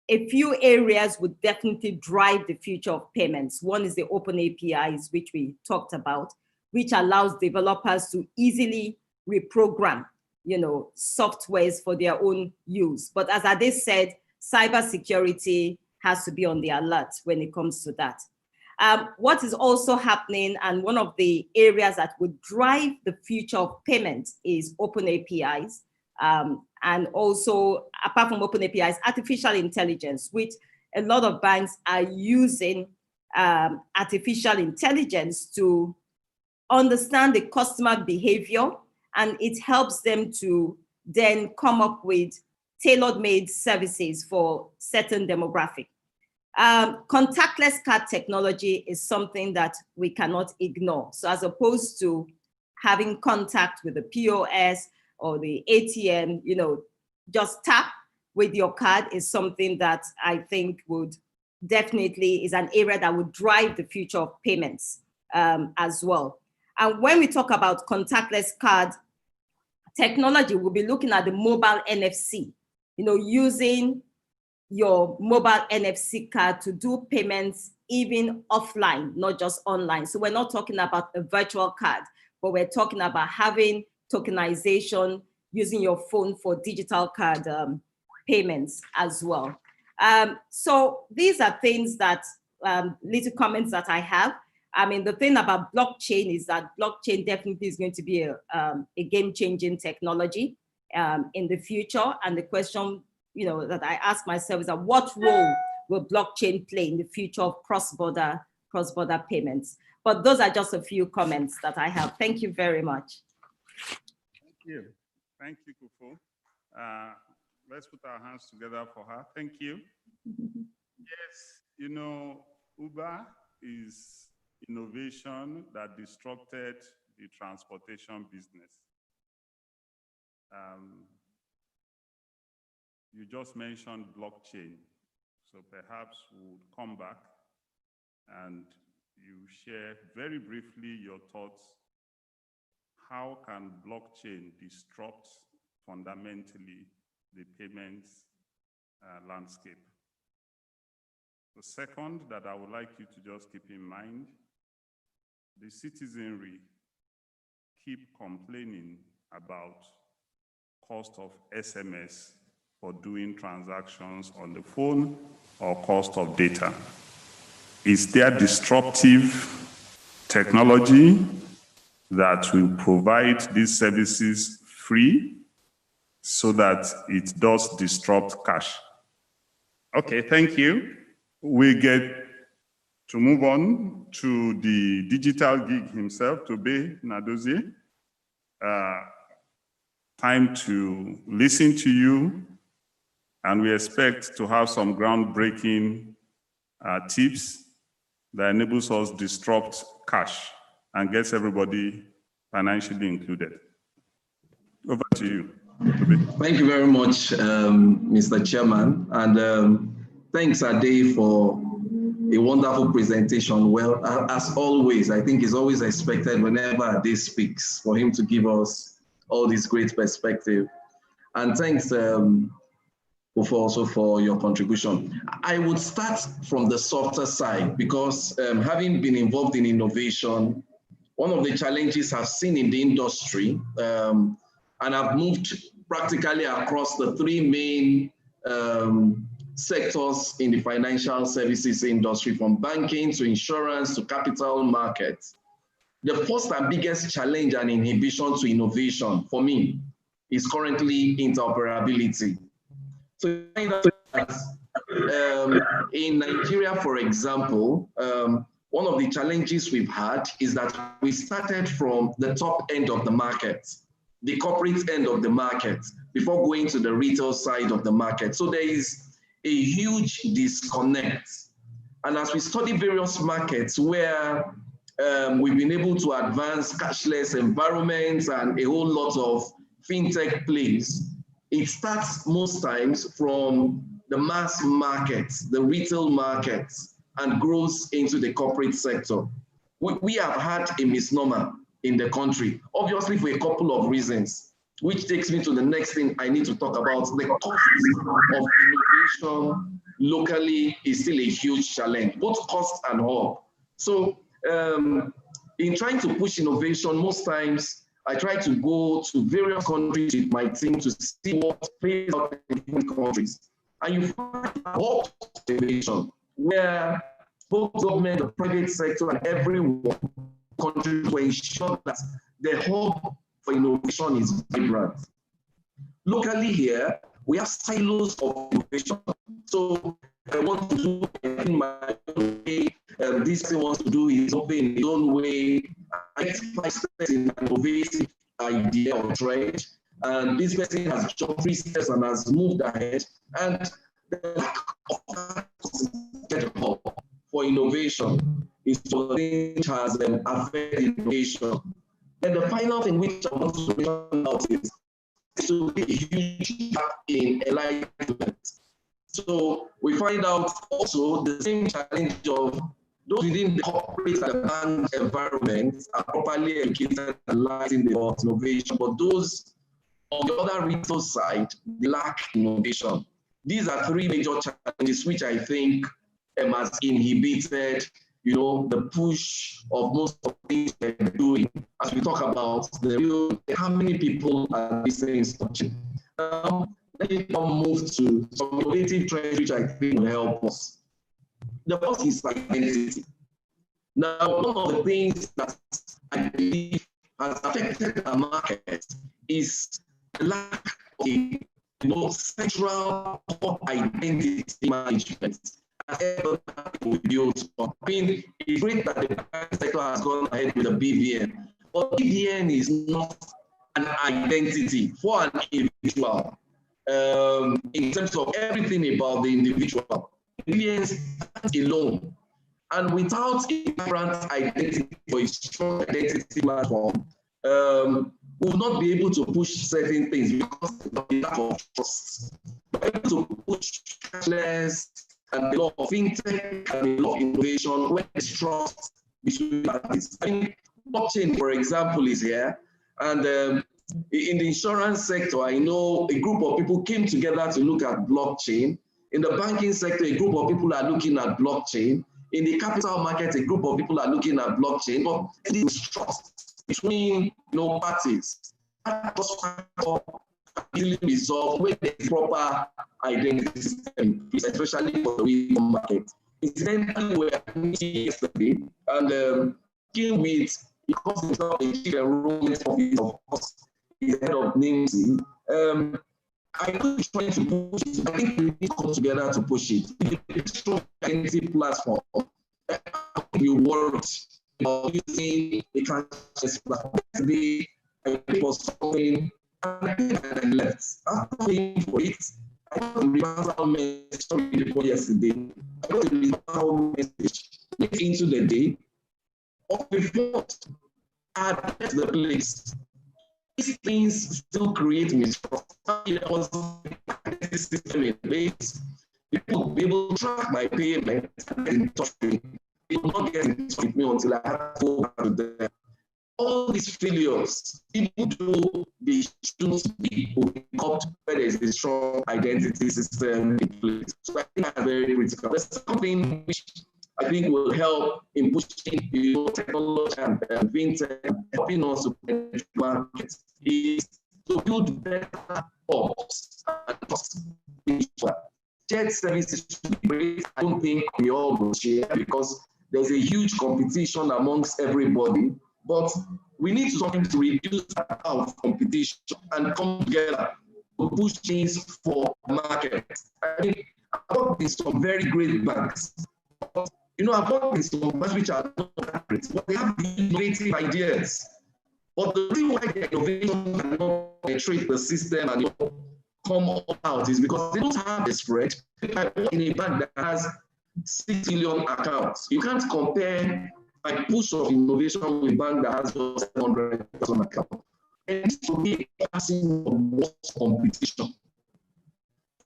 A few areas would definitely drive the future of payments. One is the open APIs, which we talked about, which allows developers to easily reprogram, softwares for their own use. But as Ade said, cybersecurity has to be on the alert when it comes to that. What is also happening, and one of the areas that would drive the future of payments, is open APIs. And also, apart from open APIs, artificial intelligence, which a lot of banks are using artificial intelligence to understand the customer behavior, and it helps them to then come up with tailor-made services for certain demographic. Contactless card technology is something that we cannot ignore. So as opposed to having contact with the POS or the ATM, just tap with your card is something that I think would definitely is an area that would drive the future of payments as well. And when we talk about contactless card technology, we'll be looking at the mobile NFC, using your mobile NFC card to do payments even offline, not just online. So we're not talking about a virtual card, but we're talking about having tokenization using your phone for digital card payments as well. So these are things that, little comments that I have. The thing about blockchain is that blockchain definitely is going to be a game-changing technology in the future. And the question, that I ask myself is that what role will blockchain play in the future of cross-border payments? But those are just a few comments that I have. Thank you very much. Thank you, Kufo. Let's put our hands together for her. Thank you. Yes, Uber is innovation that disrupted the transportation business. You just mentioned blockchain, so perhaps we'll come back and you share very briefly your thoughts. How can blockchain disrupt fundamentally the payments landscape? The second that I would like you to just keep in mind, the citizenry keep complaining about cost of SMS for doing transactions on the phone or cost of data. Is there disruptive technology that will provide these services free so that it does disrupt cash? Okay, thank you. we get to move on to the digital geek himself, Tobe Nadozie. Time to listen to you, and we expect to have some groundbreaking tips that enables us to disrupt cash and gets everybody financially included. Over to you, Tobe. Thank you very much, Mr. Chairman, and thanks, Ade, for a wonderful presentation. Well, as always, I think it's always expected whenever Ade speaks for him to give us all this great perspective. And thanks also for your contribution. I would start from the softer side because having been involved in innovation, one of the challenges I've seen in the industry, and I've moved practically across the three main sectors in the financial services industry, from banking to insurance to capital markets. The first and biggest challenge and inhibition to innovation for me is currently interoperability. So in Nigeria, for example, one of the challenges we've had is that we started from the top end of the market, the corporate end of the market, before going to the retail side of the market. So there is a huge disconnect. And as we study various markets where we've been able to advance cashless environments and a whole lot of fintech plays, it starts most times from the mass markets, the retail markets, and grows into the corporate sector. We have had a misnomer in the country, obviously for a couple of reasons, which takes me to the next thing I need to talk about. The cost of innovation locally is still a huge challenge, both cost and hub. So in trying to push innovation, most times I try to go to various countries with my team to see what plays out in different countries. And you find hub innovation where both government, the private sector, and everyone contribute to ensure that the hub for innovation is vibrant. Locally here, we have silos of innovation. So I want to do it in my own way. This person wants to do his own in his own way. I get my steps in an innovative idea or trend, and this person has jumped 3 steps and has moved ahead. And the lack of for innovation is something which has affected innovation. And the final thing which I want to mention out is to be a huge gap in enlightenment. So we find out also the same challenge of those within the corporate and bank environment are properly educated and lighting the innovation, but those on the other retail side, they lack innovation. These are 3 major challenges which I think has inhibited, the push of most of the things we're doing as we talk about how many people are listening to. Let me now move to some innovative trends which I think will help us. The first is identity. Now, one of the things that I believe has affected the market is the lack of a central identity management. Built on. I mean, it's great that the private sector has gone ahead with the BVN, but BVN is not an identity for an individual in terms of everything about the individual. BVN stands alone, and without a brand identity or a strong identity platform, we will not be able to push certain things because of the lack of trust. We're able to push cashless and a lot of fintech and a lot of innovation when there's trust between parties. I mean, blockchain, for example, is here. And in the insurance sector, I know a group of people came together to look at blockchain. In the banking sector, a group of people are looking at blockchain. In the capital market, a group of people are looking at blockchain. But there is trust between parties. That easily resolved with the proper identity system, especially for the retail market. Incidentally, we were meeting yesterday and dealing with because it's not a chief enrollment office, of course, the head of NIMSI. I know you're trying to push it. I think we need to come together to push it. It's a strong identity platform. You worked using a transaction platform. Yesterday, I paid for something and I left. After paying for it, I got a reversal message before yesterday. I got a reversal message into the day of before I left the place. These things still create mistrust. There was a system in place. People will be able to track my payment and in touch with me. They will not get in touch with me until I have to go back to them. All these failures, even though they shouldn't be, will be caught where there is a strong identity system in place. So I think that's very critical. There's something which I think will help in pushing technology and fintech, helping us to penetrate markets, is to build better hubs and trust. Shared services should be great. I don't think we all will share because there's a huge competition amongst everybody. But we need something to reduce that of competition and come together to push things for markets. I think I've worked in some very great banks. I've worked in some banks which are not great, but they have innovative ideas. But the reason why the innovation cannot penetrate the system and come out is because they don't have a spread. I work in a bank that has 6 million accounts. You can't compare a push of innovation with a bank that has just 700,000 accounts. And to me, passing of competition.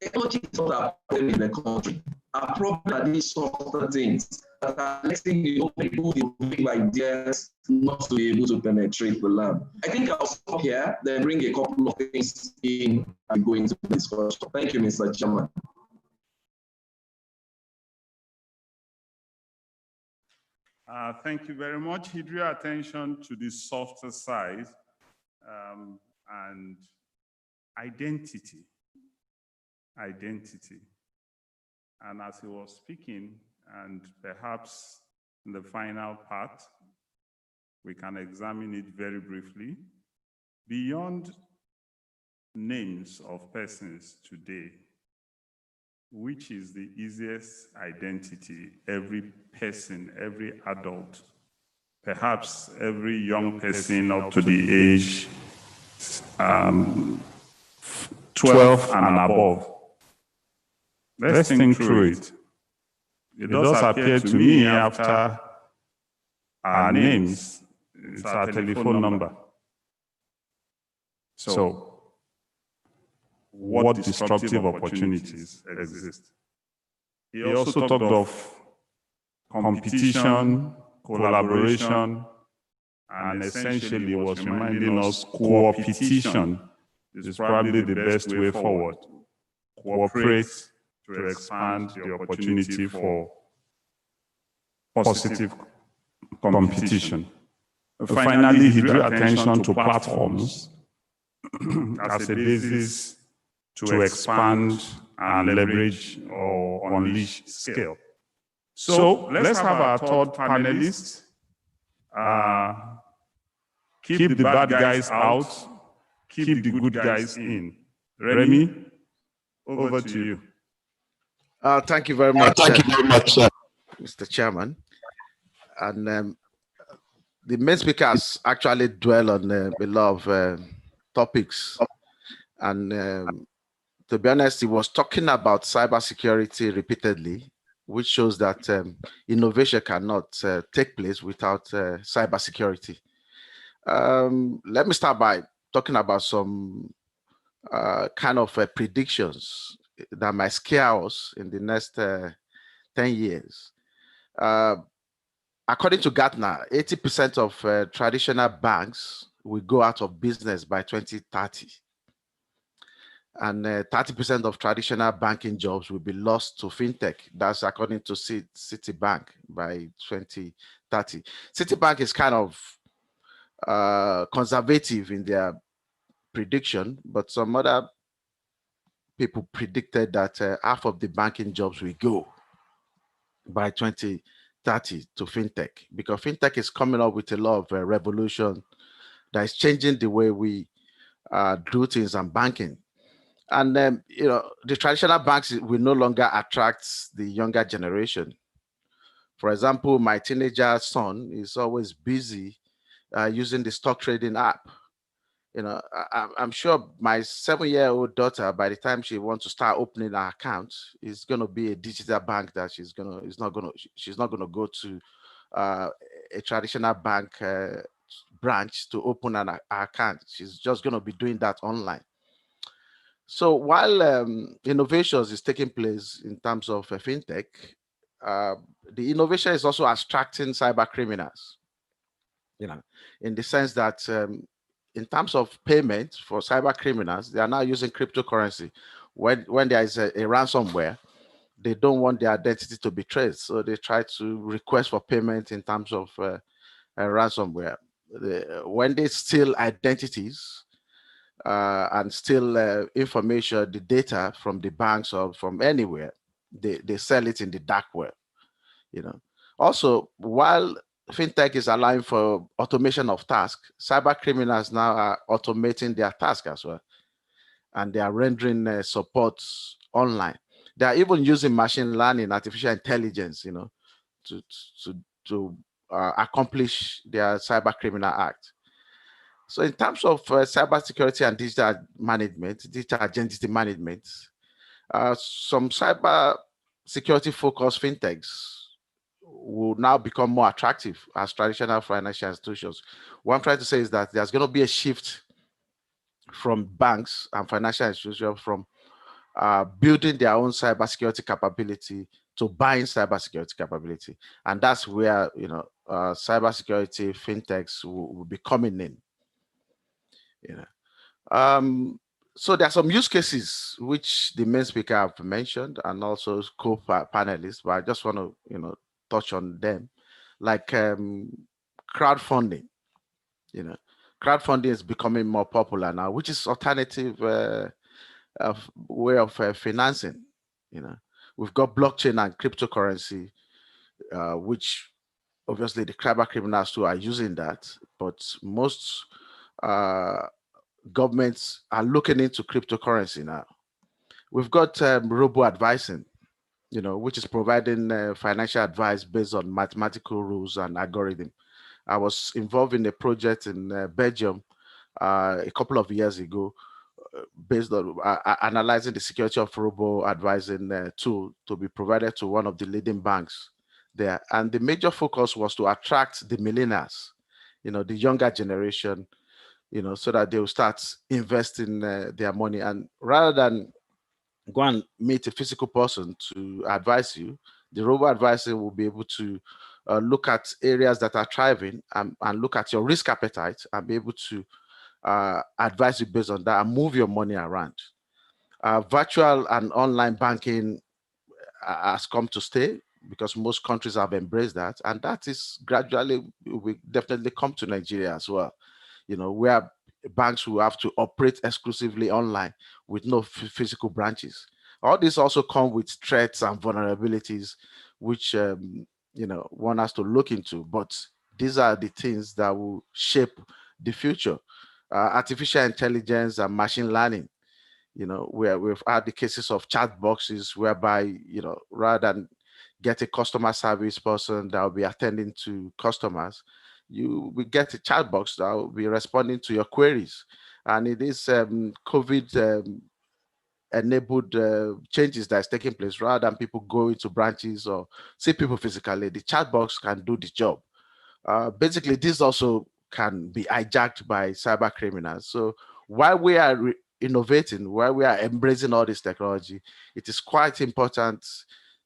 Technology is not a problem in the country. Our problem are these sort of things that are letting people with ideas not to be able to penetrate the lab. I think I'll stop here, then bring a couple of things in and go into the discussion. Thank you, Mr. Chairman. Thank you very much. He drew attention to the softer side and identity. And as he was speaking, and perhaps in the final part, we can examine it very briefly. Beyond names of persons today, which is the easiest identity every person, every adult, perhaps every young person up to the age 12 and above. Let's think through it. It does appear to me after our names, it's our telephone number. So, what disruptive opportunities exist? He also talked of competition, collaboration, and essentially was reminding us co-opetition is probably the best way forward. Cooperate to expand the opportunity for positive competition. Finally, he drew attention to platforms as a basis to expand and leverage or unleash scale. So let's have our third panelist. Keep the bad guys out, keep the good guys in. Remy, over to you. Thank you very much. Mr. Chairman. And the main speakers actually dwell on a lot of topics. And to be honest, he was talking about cybersecurity repeatedly, which shows that innovation cannot take place without cybersecurity. Let me start by talking about some kind of predictions that might scare us in the next 10 years. According to Gartner, 80% of traditional banks will go out of business by 2030. And 30% of traditional banking jobs will be lost to fintech. That's according to Citibank by 2030. Citibank is kind of conservative in their prediction, but some other people predicted that half of the banking jobs will go by 2030 to fintech, because fintech is coming up with a lot of revolution that is changing the way we do things in banking. And the traditional banks will no longer attract the younger generation. For example, my teenager son is always busy using the stock trading app. I'm sure my 7-year-old daughter, by the time she wants to start opening an account, is going to be a digital bank that she's not going to go to a traditional bank branch to open an account. She's just going to be doing that online. So while innovations is taking place in terms of fintech, the innovation is also attracting cyber criminals. In the sense that in terms of payment for cyber criminals, they are now using cryptocurrency. When there is a ransomware, they don't want their identity to be traced, so they try to request for payment in terms of a ransomware. When they steal identities and steal information, the data from the banks or from anywhere, they sell it in the dark web. Also, while fintech is allowing for automation of tasks, cyber criminals now are automating their tasks as well, and they are rendering support online. They are even using machine learning, artificial intelligence, to accomplish their cyber criminal act. So in terms of cyber security and digital management, digital identity management, some cyber security focused fintechs will now become more attractive as traditional financial institutions. What I'm trying to say is that there's going to be a shift from banks and financial institutions from building their own cybersecurity capability to buying cybersecurity capability, and that's where cybersecurity fintechs will be coming in. So there are some use cases which the main speaker have mentioned and also co-panelists, but I just want to touch on them, like crowdfunding. Crowdfunding is becoming more popular now, which is alternative way of financing. We've got blockchain and cryptocurrency, which obviously the cyber criminals too are using that, but most governments are looking into cryptocurrency now. We've got robo advising, which is providing financial advice based on mathematical rules and algorithm. I was involved in a project in Belgium a couple of years ago, based on analyzing the security of robo advising tool to be provided to one of the leading banks there. And the major focus was to attract the millennials, the younger generation, so that they will start investing their money. And rather than go and meet a physical person to advise you, the robo advisor will be able to look at areas that are thriving and look at your risk appetite and be able to advise you based on that and move your money around. Virtual and online banking has come to stay because most countries have embraced that, and that is gradually will definitely come to Nigeria as well. Where banks will have to operate exclusively online with no physical branches. All this also come with threats and vulnerabilities, which one has to look into. But these are the things that will shape the future. Artificial intelligence and machine learning. Where we've had the cases of chat boxes whereby rather than get a customer service person that will be attending to customers, you will get a chat box that will be responding to your queries. And it is COVID enabled changes that's taking place. Rather than people going to branches or see people physically, the chat box can do the job. Basically, this also can be hijacked by cyber criminals. So while we are innovating, while we are embracing all this technology, it is quite important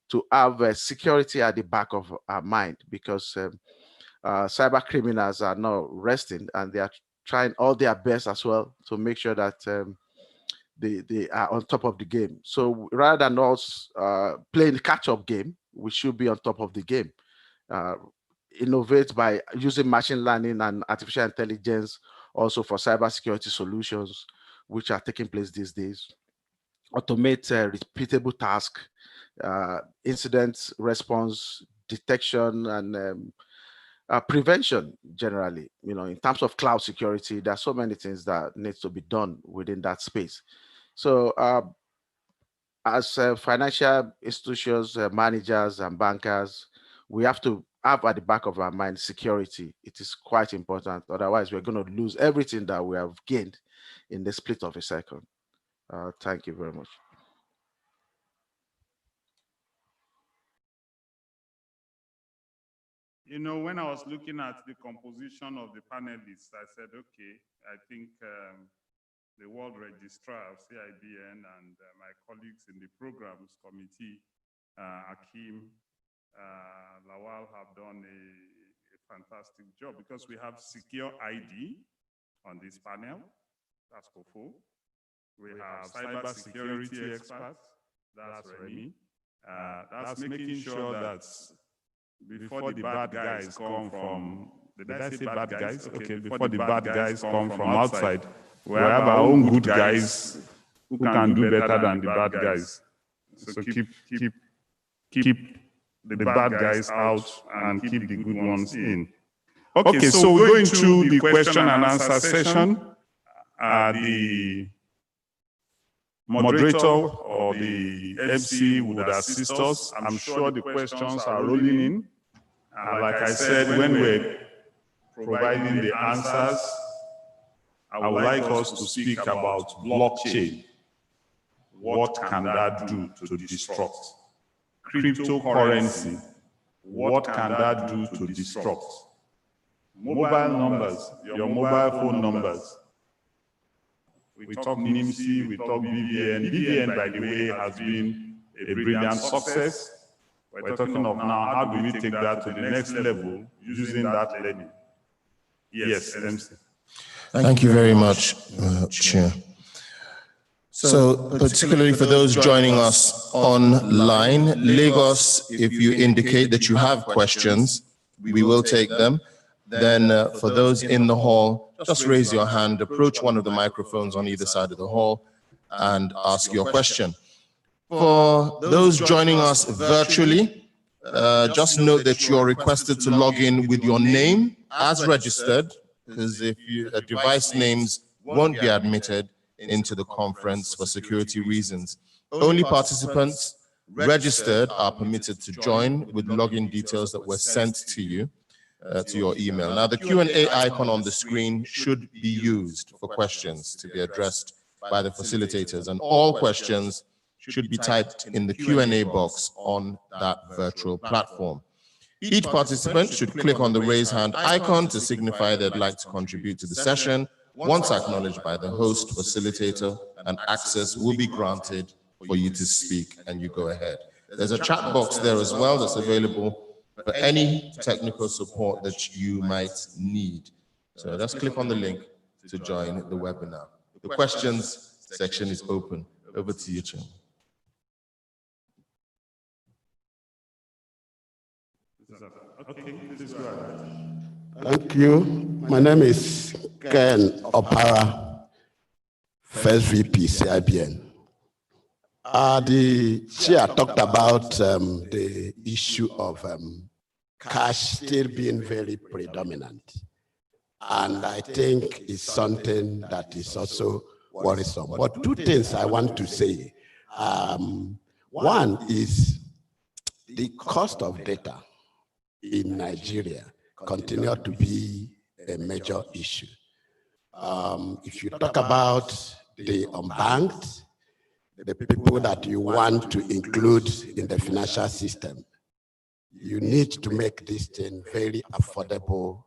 to have security at the back of our mind, because cyber criminals are not resting and they are trying all their best as well to make sure that they are on top of the game. So rather than us playing the catch-up game, we should be on top of the game. Innovate by using machine learning and artificial intelligence also for cybersecurity solutions, which are taking place these days. Automate repeatable tasks, incident response, detection, and prevention generally. In terms of cloud security, there are so many things that needs to be done within that space. So as financial institutions, managers and bankers, we have to have at the back of our mind security. It is quite important. Otherwise, we're going to lose everything that we have gained in the split of a second. Thank you very much. You know, when I was looking at the composition of the panelists, I said, okay, I think the World Registrar of CIBN and my colleagues in the Programs Committee, Akim, Lawal, have done a fantastic job because we have secure ID on this panel. That's Kofo. We have cyber security experts. That's Remy. That's making sure that before the bad guys come from, did I say bad guys? Okay, before the bad guys come from outside, we have our own good guys who can do better than the bad guys. So keep the bad guys out and keep the good ones in. Okay, so we're going through the question and answer session. The moderator or the MC would assist us. I'm sure the questions are rolling in. And like I said, when we're providing the answers, I would like us to speak about blockchain. What can that do to disrupt? Cryptocurrency. What can that do to disrupt? Mobile numbers, your mobile phone numbers. We talk NIMC, we talk BVN. BVN, by the way, has been a brilliant success. We're talking of now, how do we take that to the next level using that learning? Yes, MC. Thank you very much, Chair. So particularly for those joining us online, Lagos, if you indicate that you have questions, we will take them. Then for those in the hall, just raise your hand, approach one of the microphones on either side of the hall and ask your question. For those joining us virtually, just note that you're requested to log in with your name as registered, because if device names won't be admitted into the conference for security reasons. Only participants registered are permitted to join with login details that were sent to you. To your email. Now, the Q&A icon on the screen should be used for questions to be addressed by the facilitators, and all questions should be typed in the Q&A box on that virtual platform. Each participant should click on the raise hand icon to signify they'd like to contribute to the session. Once acknowledged by the host facilitator, an access will be granted for you to speak, and you go ahead. There's a chat box there as well that's available for any technical support that you might need. So just click on the link to join the webinar. The questions section is open. Over to you, Chair. Thank you. My name is Ken Opara, First VP, CIBN. The chair talked about the issue of cash still being very predominant. And I think it's something that is also worrisome. But two things I want to say. One is the cost of data in Nigeria continue to be a major issue. If you talk about the unbanked, the people that you want to include in the financial system, you need to make this thing very affordable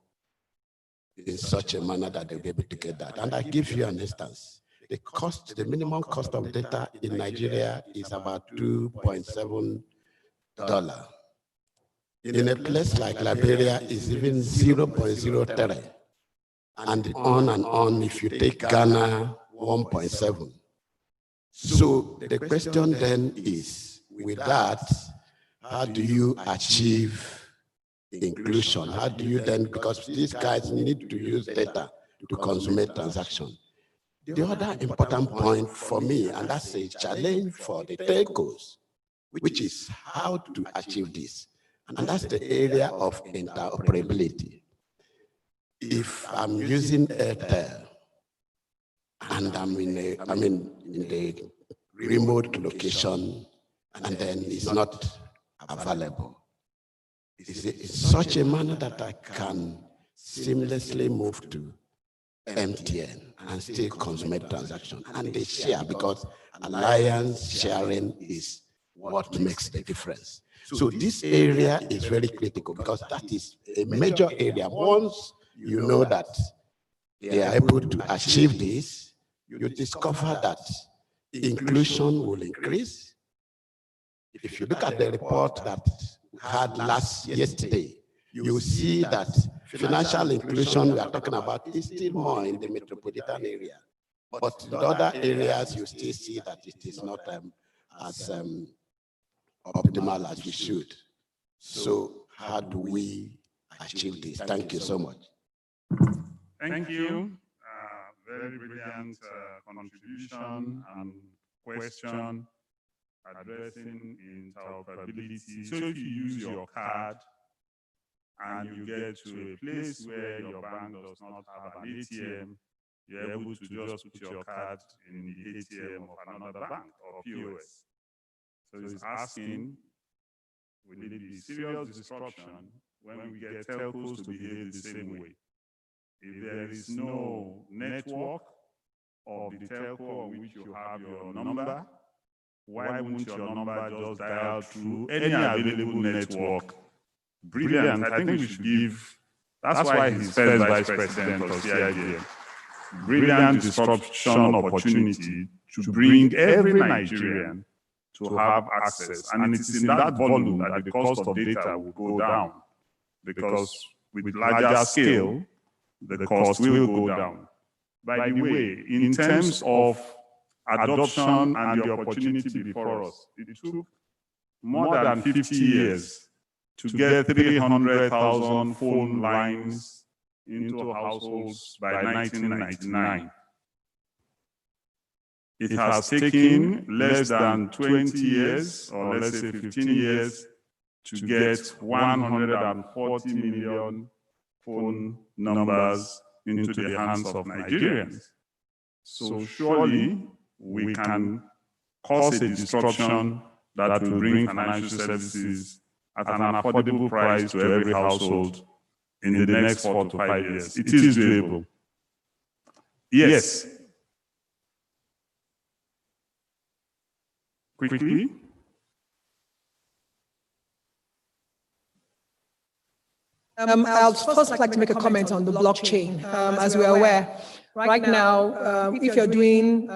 in such a manner that they'll be able to get that. And I give you an instance. The minimum cost of data in Nigeria is about $2.7. In a place like Liberia, is even 0.03. And on if you take Ghana, 1.7. So the question then is, with that, how do you achieve inclusion? How do you then, because these guys need to use data to consummate transactions. The other important point for me, and that's a challenge for the telcos, which is how to achieve this. And that's the area of interoperability. If I'm using Airtel and I'm in the remote location, and then it's not available. Is it in such a manner that I can seamlessly move to MTN and still consummate transaction? And they share, because alliance sharing is what makes the difference. So this area is very critical, because that is a major area. Once you know that they are able to achieve this, you discover that inclusion will increase. If you look at the report that we had yesterday, you see that financial inclusion we are talking about is still more in the metropolitan area. But in other areas, you still see that it is not as optimal as we should. So how do we achieve this? Thank you so much. Thank you. Very brilliant contribution and question addressing interoperability. So if you use your card and you get to a place where your bank does not have an ATM, you're able to just put your card in the ATM of another bank or POS. So it's asking, will it be serious disruption when we get telcos to behave the same way? If there is no network of the telco on which you have your number, why won't your number just dial through any available network? Brilliant. I think we should give, that's why he's first vice president of CIBN. Brilliant disruption opportunity to bring every Nigerian to have access. And it is in that volume that the cost of data will go down, because with larger scale, the cost will go down. By the way, in terms of adoption and the opportunity before us, it took more than 50 years to get 300,000 phone lines into households by 1999. It has taken less than 20 years, or let's say 15 years, to get 140 million phone numbers into the hands of Nigerians. So surely we can cause a disruption that will bring financial services at an affordable price to every household in the next 4 to 5 years. It is doable. Yes. Quickly. I'll first like to make a comment on the blockchain. As we are aware, right now, if you're doing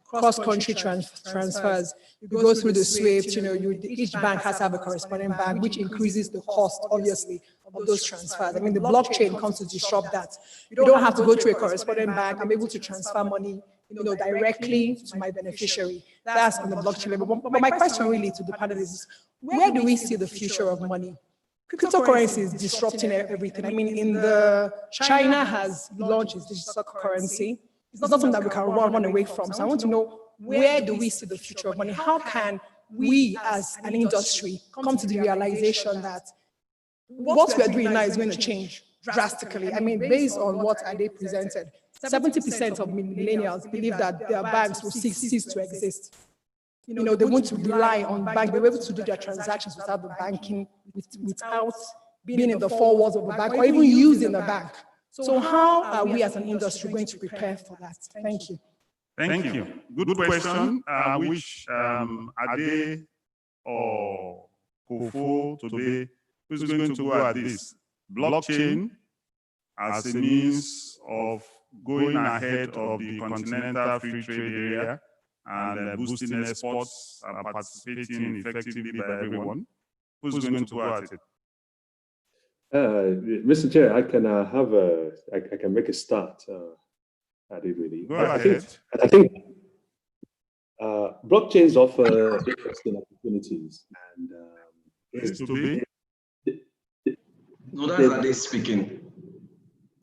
cross-country transfers, you go through the SWIFT, each bank has to have a corresponding bank, which increases the cost, obviously, of those transfers. I mean, the blockchain comes to disrupt that. You don't have to go through a corresponding bank. I'm able to transfer money, directly to my beneficiary. That's on the blockchain level. But my question really to the panel is, where do we see the future of money? Cryptocurrency is disrupting everything. I mean, China has launched its digital currency. It's not something that we can run away from. So I want to know, where do we see the future of money? How can we as an industry come to the realization that what we're doing now is going to change drastically? I mean, based on what Ade presented, 70% of millennials believe that their banks will cease to exist. They want to rely on banks. They're able to do their transactions without the banking, without being in the four walls of the bank, or even using the bank. So how are we as an industry going to prepare for that? Thank you. Thank you. Good question. I wish Ade or Kofo today, who's going to go at this? Blockchain as a means of going ahead of the continental free trade area and boosting exports and participating effectively by everyone. Who's going to go at it? Mr. Chair, I can make a start at it really. Go ahead. I think blockchains offer interesting opportunities, and no, that's Ade speaking.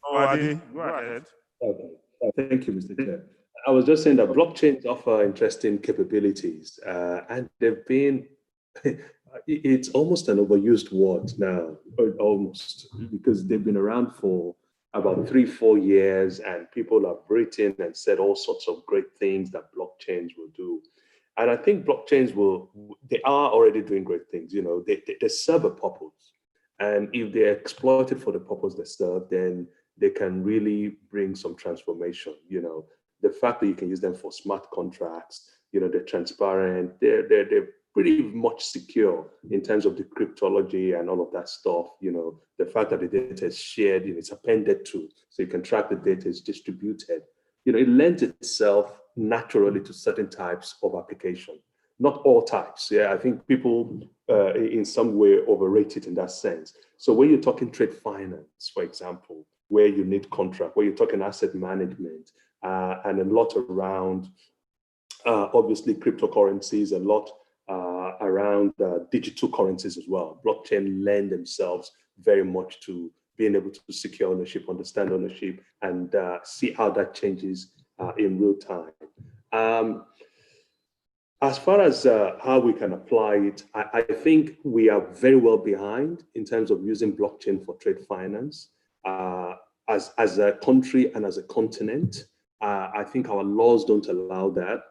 Oh, Ade, go ahead. Okay. Thank you, Mr. Chair. I was just saying that blockchains offer interesting capabilities, and they've been. It's almost an overused word now, almost, because they've been around for about 3-4 years, and people have written and said all sorts of great things that blockchains will do. And I think blockchains they are already doing great things. You know, they serve a purpose. And if they're exploited for the purpose they serve, then they can really bring some transformation. You know, the fact that you can use them for smart contracts, you know, they're transparent, they're pretty much secure in terms of the cryptology and all of that stuff. You know, the fact that the data is shared, you know, it's appended to, so you can track the data, is distributed. You know, it lends itself naturally to certain types of application. Not all types. Yeah, I think people in some way overrate it in that sense. So when you're talking trade finance, for example, where you need contract, where you're talking asset management, and a lot around, obviously, cryptocurrencies, a lot around digital currencies as well. Blockchain lend themselves very much to being able to secure ownership, understand ownership, and see how that changes in real time. As far as how we can apply it, I think we are very well behind in terms of using blockchain for trade finance. As a country and as a continent, I think our laws don't allow that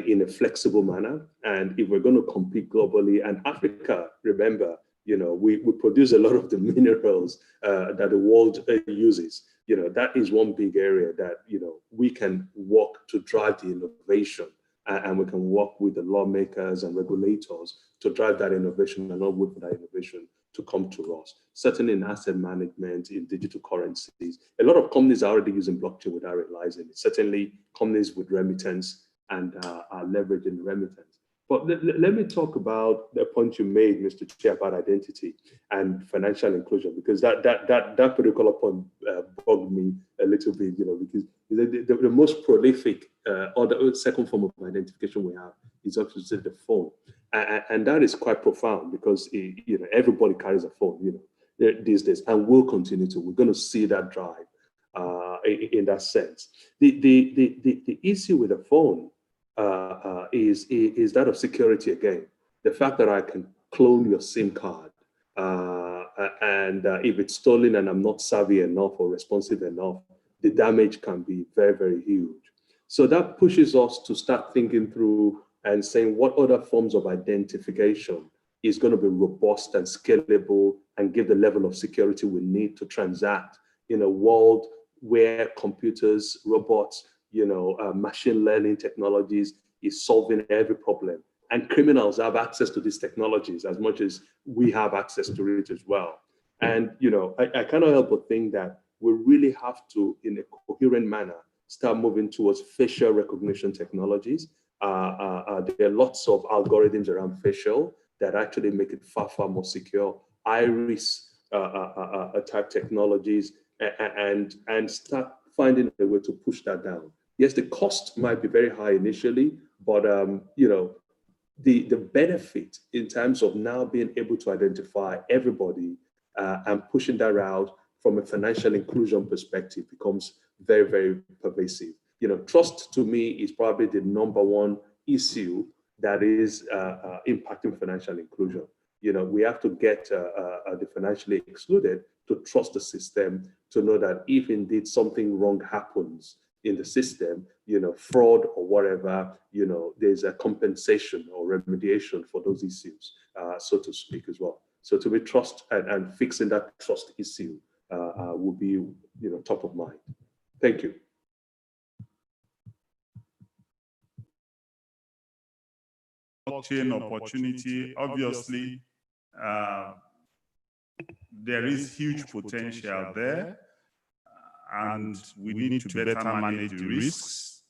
in a flexible manner. And if we're going to compete globally, and Africa, remember, you know, we produce a lot of the minerals that the world uses. You know, that is one big area that, you know, we can work to drive the innovation, and we can work with the lawmakers and regulators to drive that innovation and not wait for that innovation to come to us. Certainly in asset management, in digital currencies, a lot of companies are already using blockchain without realizing it. Certainly companies with remittance and are leveraging remittance. But let me talk about the point you made, Mr. Chair, about identity and financial inclusion, because that particular point bugged me a little bit, you know, because the most prolific or the second form of identification we have is obviously the phone. And that is quite profound because, you know, everybody carries a phone, you know, these days, and will continue to. We're going to see that drive in that sense. The issue with the phone is that of security again. The fact that I can clone your SIM card, and if it's stolen and I'm not savvy enough or responsive enough, the damage can be very, very huge. So that pushes us to start thinking through and saying what other forms of identification is going to be robust and scalable and give the level of security we need to transact in a world where computers, robots, you know, machine learning technologies is solving every problem. And criminals have access to these technologies as much as we have access to it as well. And, you know, I cannot help but think that we really have to, in a coherent manner, start moving towards facial recognition technologies. There are lots of algorithms around facial that actually make it far, far more secure. Iris type technologies, and start finding a way to push that down. Yes, the cost might be very high initially, but you know, the benefit in terms of now being able to identify everybody and pushing that out from a financial inclusion perspective becomes very, very pervasive. You know, trust to me is probably the number one issue that is impacting financial inclusion. You know, we have to get the financially excluded to trust the system, to know that if indeed something wrong happens in the system, you know, fraud or whatever, you know, there's a compensation or remediation for those issues, so to speak as well. So to be trust and fixing that trust issue will be, you know, top of mind. Thank you. Blockchain opportunity, obviously, there is huge potential there, and we need to better manage the risks.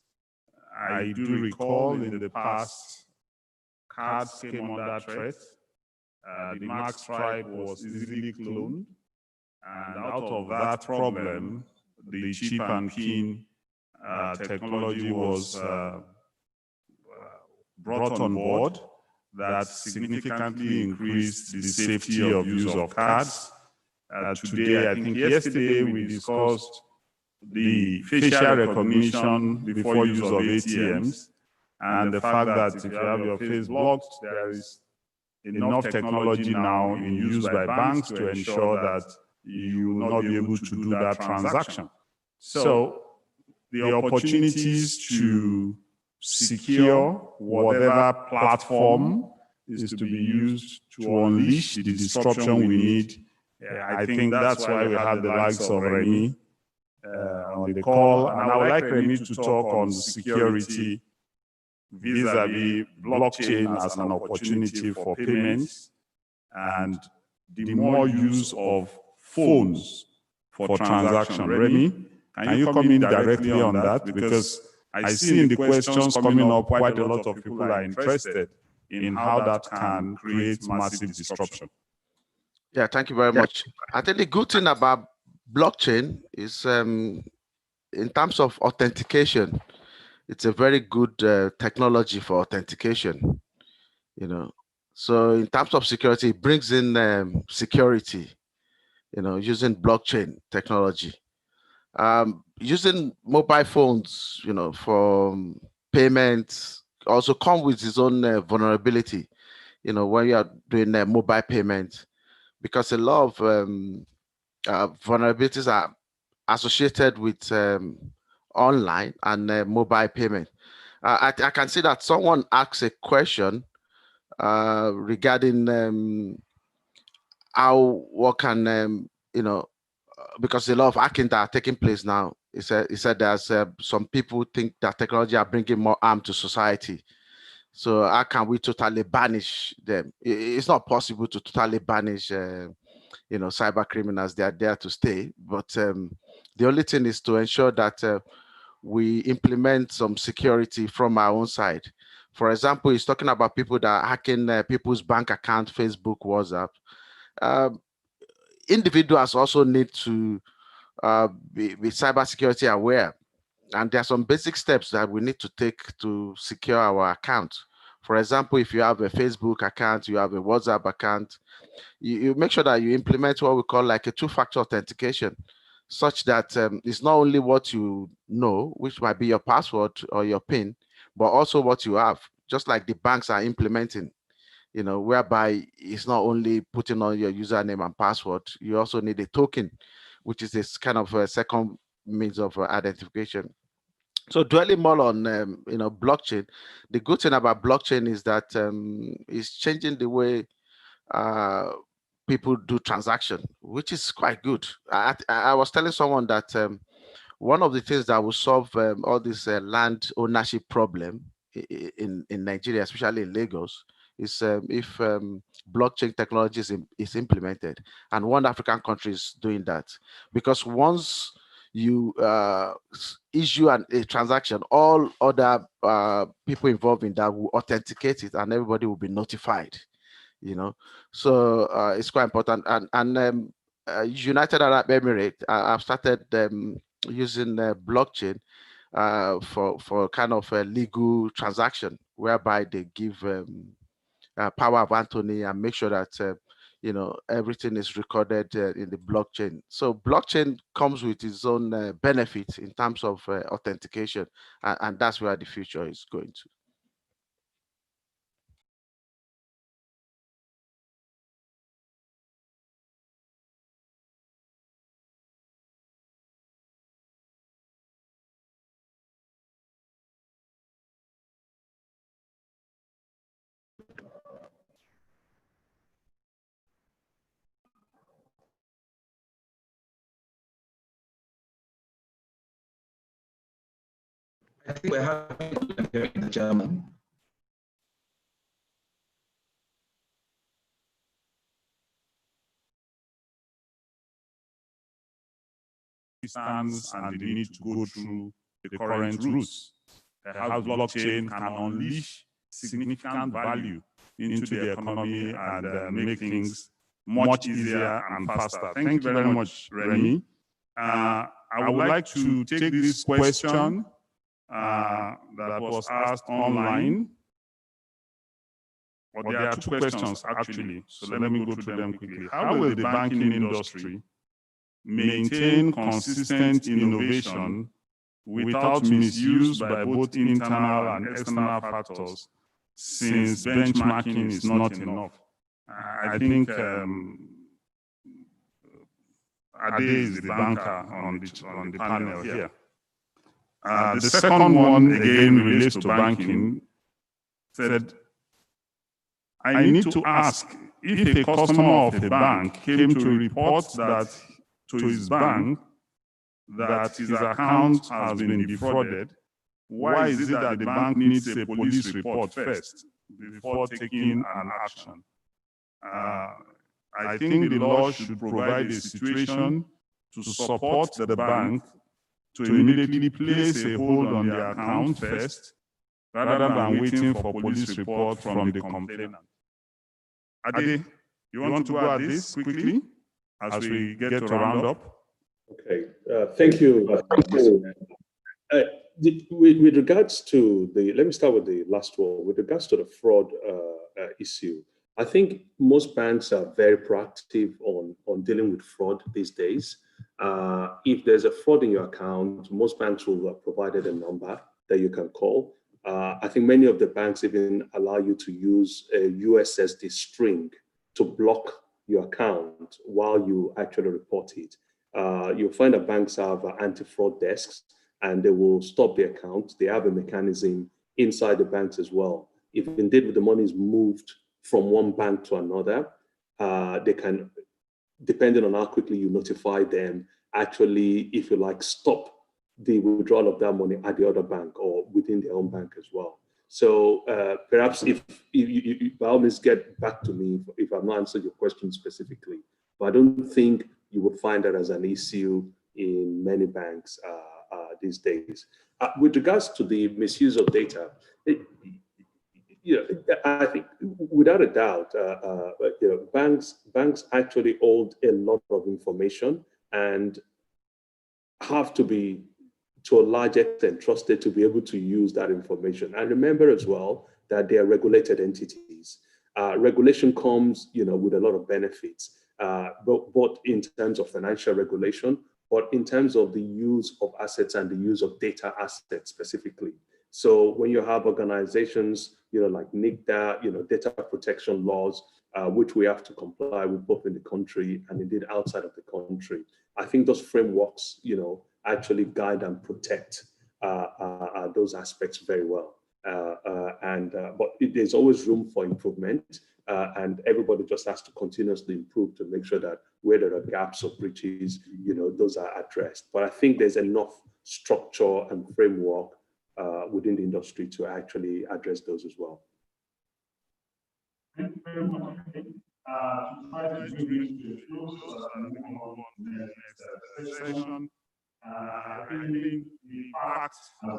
I do recall in the past, cards came under threat. The mark stripe was easily cloned, and out of that problem, the chip and pin technology was brought on board that significantly increased the safety of use of cards. Today, I think yesterday we discussed the facial recognition before use of ATMs, and the fact that if you have your face blocked, there is enough technology now in use by banks to ensure that you will not be able to do that transaction. So the opportunities to secure whatever platform is to be used to unleash the disruption we need. I think that's why we have the likes of Remy on the call, and I would like Remy to talk on security vis-a-vis blockchain as an opportunity for payments and the more use of phones for transaction. Remy, can you come in directly on that? Because I see in the questions coming up, quite a lot of people are interested in how that can create massive disruption. Yeah, thank you very much. I think the good thing about blockchain is in terms of authentication, it's a very good technology for authentication, you know. So in terms of security, it brings in security, you know, using blockchain technology. Using mobile phones, you know, for payments also come with its own vulnerability, you know, when you are doing mobile payments, because a lot of vulnerabilities are associated with online and mobile payment. I can see that someone asked a question regarding what can, you know, because a lot of hacking that are taking place now. He said there's some people think that technology are bringing more harm to society. So how can we totally banish them? It's not possible to totally banish, you know, cyber criminals. They are there to stay. But the only thing is to ensure that we implement some security from our own side. For example, he's talking about people that are hacking people's bank account, Facebook, WhatsApp. Individuals also need to be cybersecurity aware. And there are some basic steps that we need to take to secure our account. For example, if you have a Facebook account, you have a WhatsApp account, you make sure that you implement what we call like a two-factor authentication, such that it's not only what you know, which might be your password or your PIN, but also what you have, just like the banks are implementing, you know, whereby it's not only putting on your username and password, you also need a token, which is this kind of a second means of identification. So dwelling more on you know, blockchain, the good thing about blockchain is that it's changing the way people do transaction, which is quite good. I was telling someone that one of the things that will solve all this land ownership problem in Nigeria, especially in Lagos, is if blockchain technology is implemented, and one African country is doing that. Because once you issue a transaction, all other people involved in that will authenticate it, and everybody will be notified, you know. So it's quite important. And United Arab Emirates, I've started using blockchain for kind of a legal transaction, whereby they give power of attorney and make sure that you know, everything is recorded in the blockchain. So blockchain comes with its own benefits in terms of authentication, and that's where the future is going to. I think we're happy to hear the Chairman. Stands and the need to go through the current routes. How blockchain can unleash significant value into the economy and make things much easier and faster. Thank you very much, Remy. I would like to take this question that was asked online. But there are two questions actually, so let me go through them quickly. How will the banking industry maintain consistent innovation without misuse by both internal and external factors, since benchmarking is not enough? I think Ade is the banker on the panel here. The second one, again, relates to banking. Said, I need to ask if a customer of a bank came to report that to his bank that his account has been defrauded, why is it that the bank needs a police report first before taking an action? I think the law should provide a situation to support the bank to immediately place a hold on the account first, rather than waiting for police report from the complainant. Ade, you want to go at this quickly as we get to round up? Okay, thank you. With regards to let me start with the last one. With regards to the fraud issue, I think most banks are very proactive on dealing with fraud these days. If there's a fraud in your account, most banks will have provided a number that you can call. I think many of the banks even allow you to use a USSD string to block your account while you actually report it. You'll find that banks have anti-fraud desks, and they will stop the account. They have a mechanism inside the banks as well. If indeed the money is moved from one bank to another, they can, depending on how quickly you notify them, actually, if you like, stop the withdrawal of that money at the other bank or within their own bank as well. So perhaps if you by all means get back to me if I've not answered your question specifically, but I don't think you will find that as an issue in many banks these days. With regards to the misuse of data, I think without a doubt, banks actually hold a lot of information and have to be, to a large extent, trusted to be able to use that information. And remember as well that they are regulated entities. Regulation comes, with a lot of benefits, both in terms of financial regulation, but in terms of the use of assets and the use of data assets specifically. So when you have organizations, like NICDA, data protection laws, which we have to comply with both in the country and indeed outside of the country, I think those frameworks, actually guide and protect those aspects very well. But there's always room for improvement, and everybody just has to continuously improve to make sure that where there are gaps or breaches, those are addressed. But I think there's enough structure and framework within the industry to actually address those as well. Thank you very much. To try to bring this to a close so that we can move on to the next session. I think the fact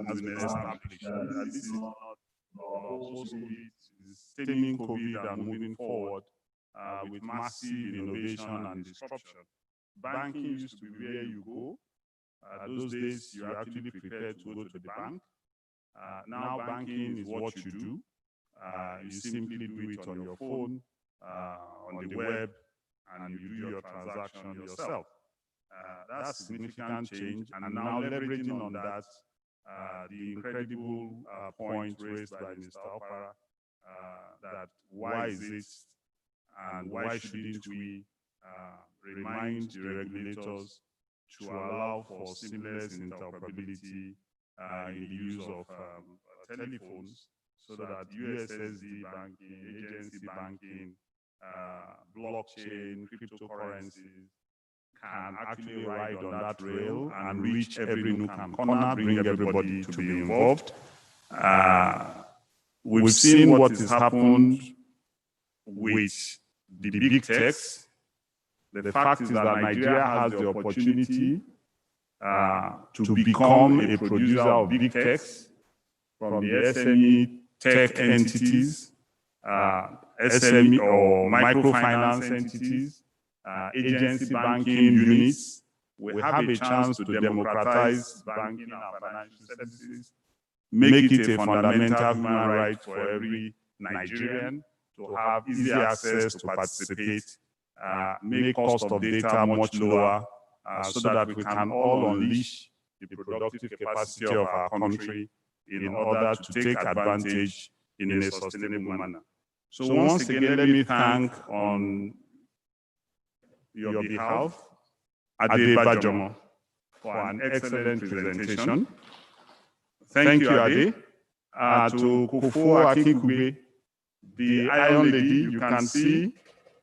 has been established that this is not post-COVID, it's stemming COVID and moving forward with massive innovation and disruption. Banking used to be where you go. Those days, you actually prepared to go to the bank. Now banking is what you do. You simply do it on your phone, on the web, and you do your transaction yourself. That's a significant change, and now leveraging on that, the incredible point raised by Mr. Opara, that why is it and why shouldn't we remind the regulators to allow for seamless interoperability in the use of telephones, so that USSD banking, agency banking, blockchain, cryptocurrencies can actually ride on that rail and reach every nook and corner, bring everybody to be involved. We've seen what has happened with the big techs. The fact is that Nigeria has the opportunity to become a producer of big techs, from the SME tech entities, SME or microfinance entities, agency banking units. We have a chance to democratize banking and financial services, make it a fundamental human right for every Nigerian to have easy access to participate, make cost of data much lower, so that we can all unleash the productive capacity of our country in order to take advantage in a sustainable manner. So once again, let me thank on your behalf Adebajomo for an excellent presentation. Thank you, Ade. To Kofo Akinkugbe, the Iron Lady, you can see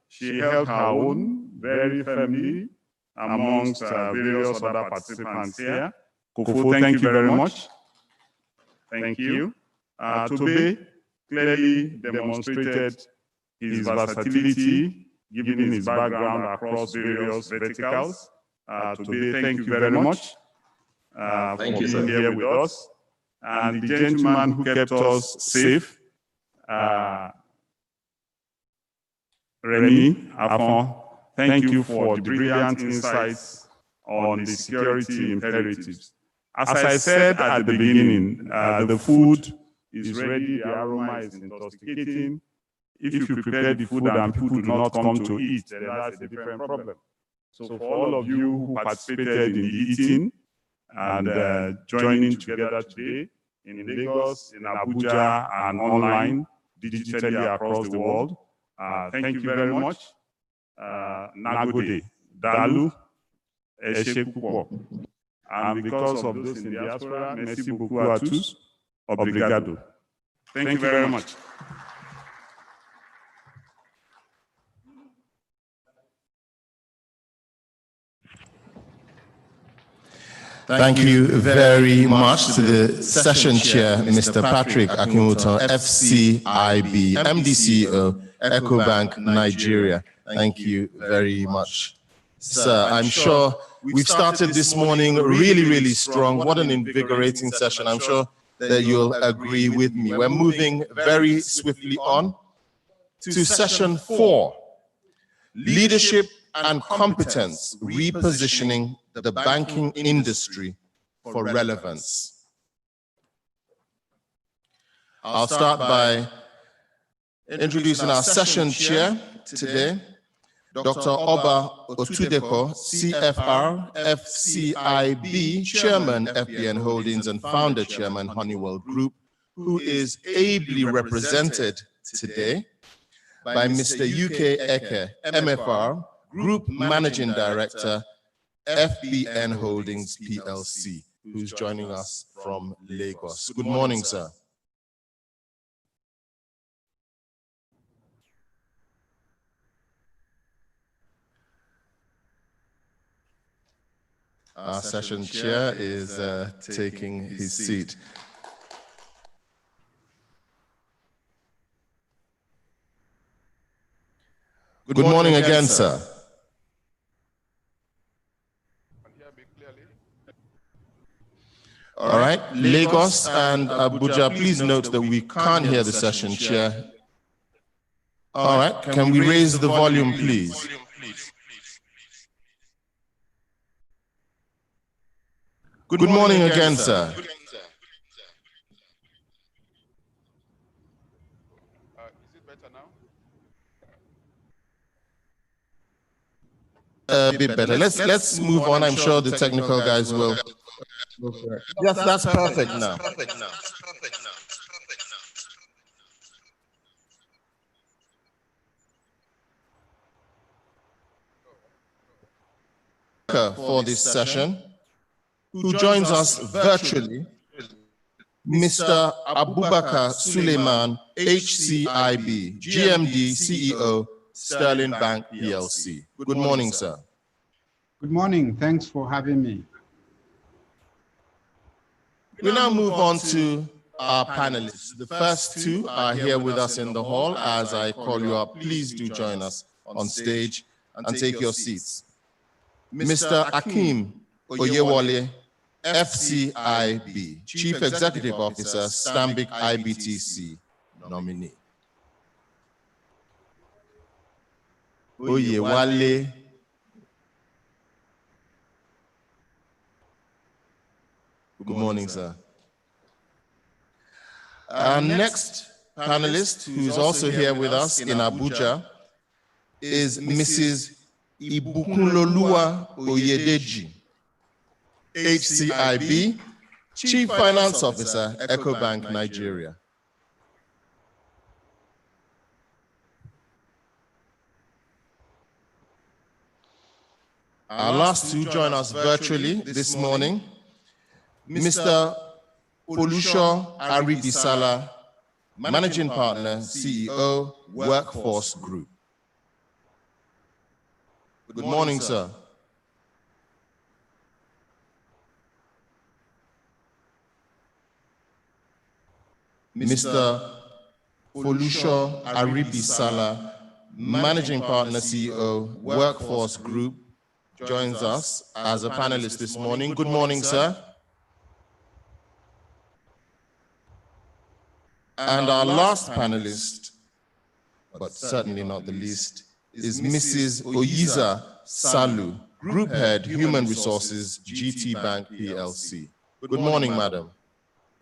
she held her own very firmly amongst various other participants here. Kofo, thank you very much. Thank you. Tobe clearly demonstrated his versatility, given his background across various verticals. Tobe, thank you very much for being here with us. And the gentleman who kept us safe, Remy Afon, thank you for the brilliant insights on the security imperatives. As I said at the beginning, the food is ready, the aroma is intoxicating. If you prepare the food and people do not come to eat, then that's a different problem. So for all of you who participated in the eating and joining together today in Lagos, in Abuja, and online, digitally across the world, thank you very much. Nagode, Dalu, Eshekupo. And because of those in diaspora, merci beaucoup à tous. Obrigado. Thank you very much. Thank you very much to the session chair, Mr. Patrick Akinwuton, FCIB, MD/CEO, EcoBank Nigeria. Thank you very much, sir. I'm sure we've started this morning really strong. What an invigorating session. I'm sure that you'll agree with me. We're moving very swiftly on to session 4, leadership and competence, repositioning the banking industry for relevance. I'll start by introducing our session chair today, Dr. Oba Otudeko, CFR, FCIB, Chairman, FBN Holdings, and Founder Chairman, Honeywell Group, who is ably represented today by Mr. UK Eke, MFR, Group Managing Director, FBN Holdings PLC, who's joining us from Lagos. Good morning, sir. Our session chair is taking his seat. Good morning again, sir. All right, Lagos and Abuja, please note that we can't hear the session chair. All right, can we raise the volume, please? Good morning again, sir. Is it better now? A bit better. Let's move on. I'm sure the technical guys will. Yes, that's perfect now. For this session, who joins us virtually, Mr. Abubakar Suleiman, HCIB, GMD, CEO, Sterling Bank PLC. Good morning, sir. Good morning. Thanks for having me. We now move on to our panelists. The first two are here with us in the hall. As I call you up, please do join us on stage and take your seats. Mr. Akeem Oyewole, FCIB, Chief Executive Officer, Stanbic IBTC nominee. Oyewale. Good morning, sir. Our next panelist, who is also here with us in Abuja, is Mrs. Ibukunlolua Oyedeji, HCIB, Chief Finance Officer, EcoBank Nigeria. Our last two join us virtually this morning. Mr. Folusho Aribisala, Managing Partner, CEO, Workforce Group. Good morning, sir. Mr. Folusho Aribisala, Managing Partner, CEO, Workforce Group, joins us as a panelist this morning. Good morning, sir. And our last panelist, but certainly not the least, is Mrs. Oyiza Salu, Group Head, Human Resources, GT Bank PLC. Good morning, madam.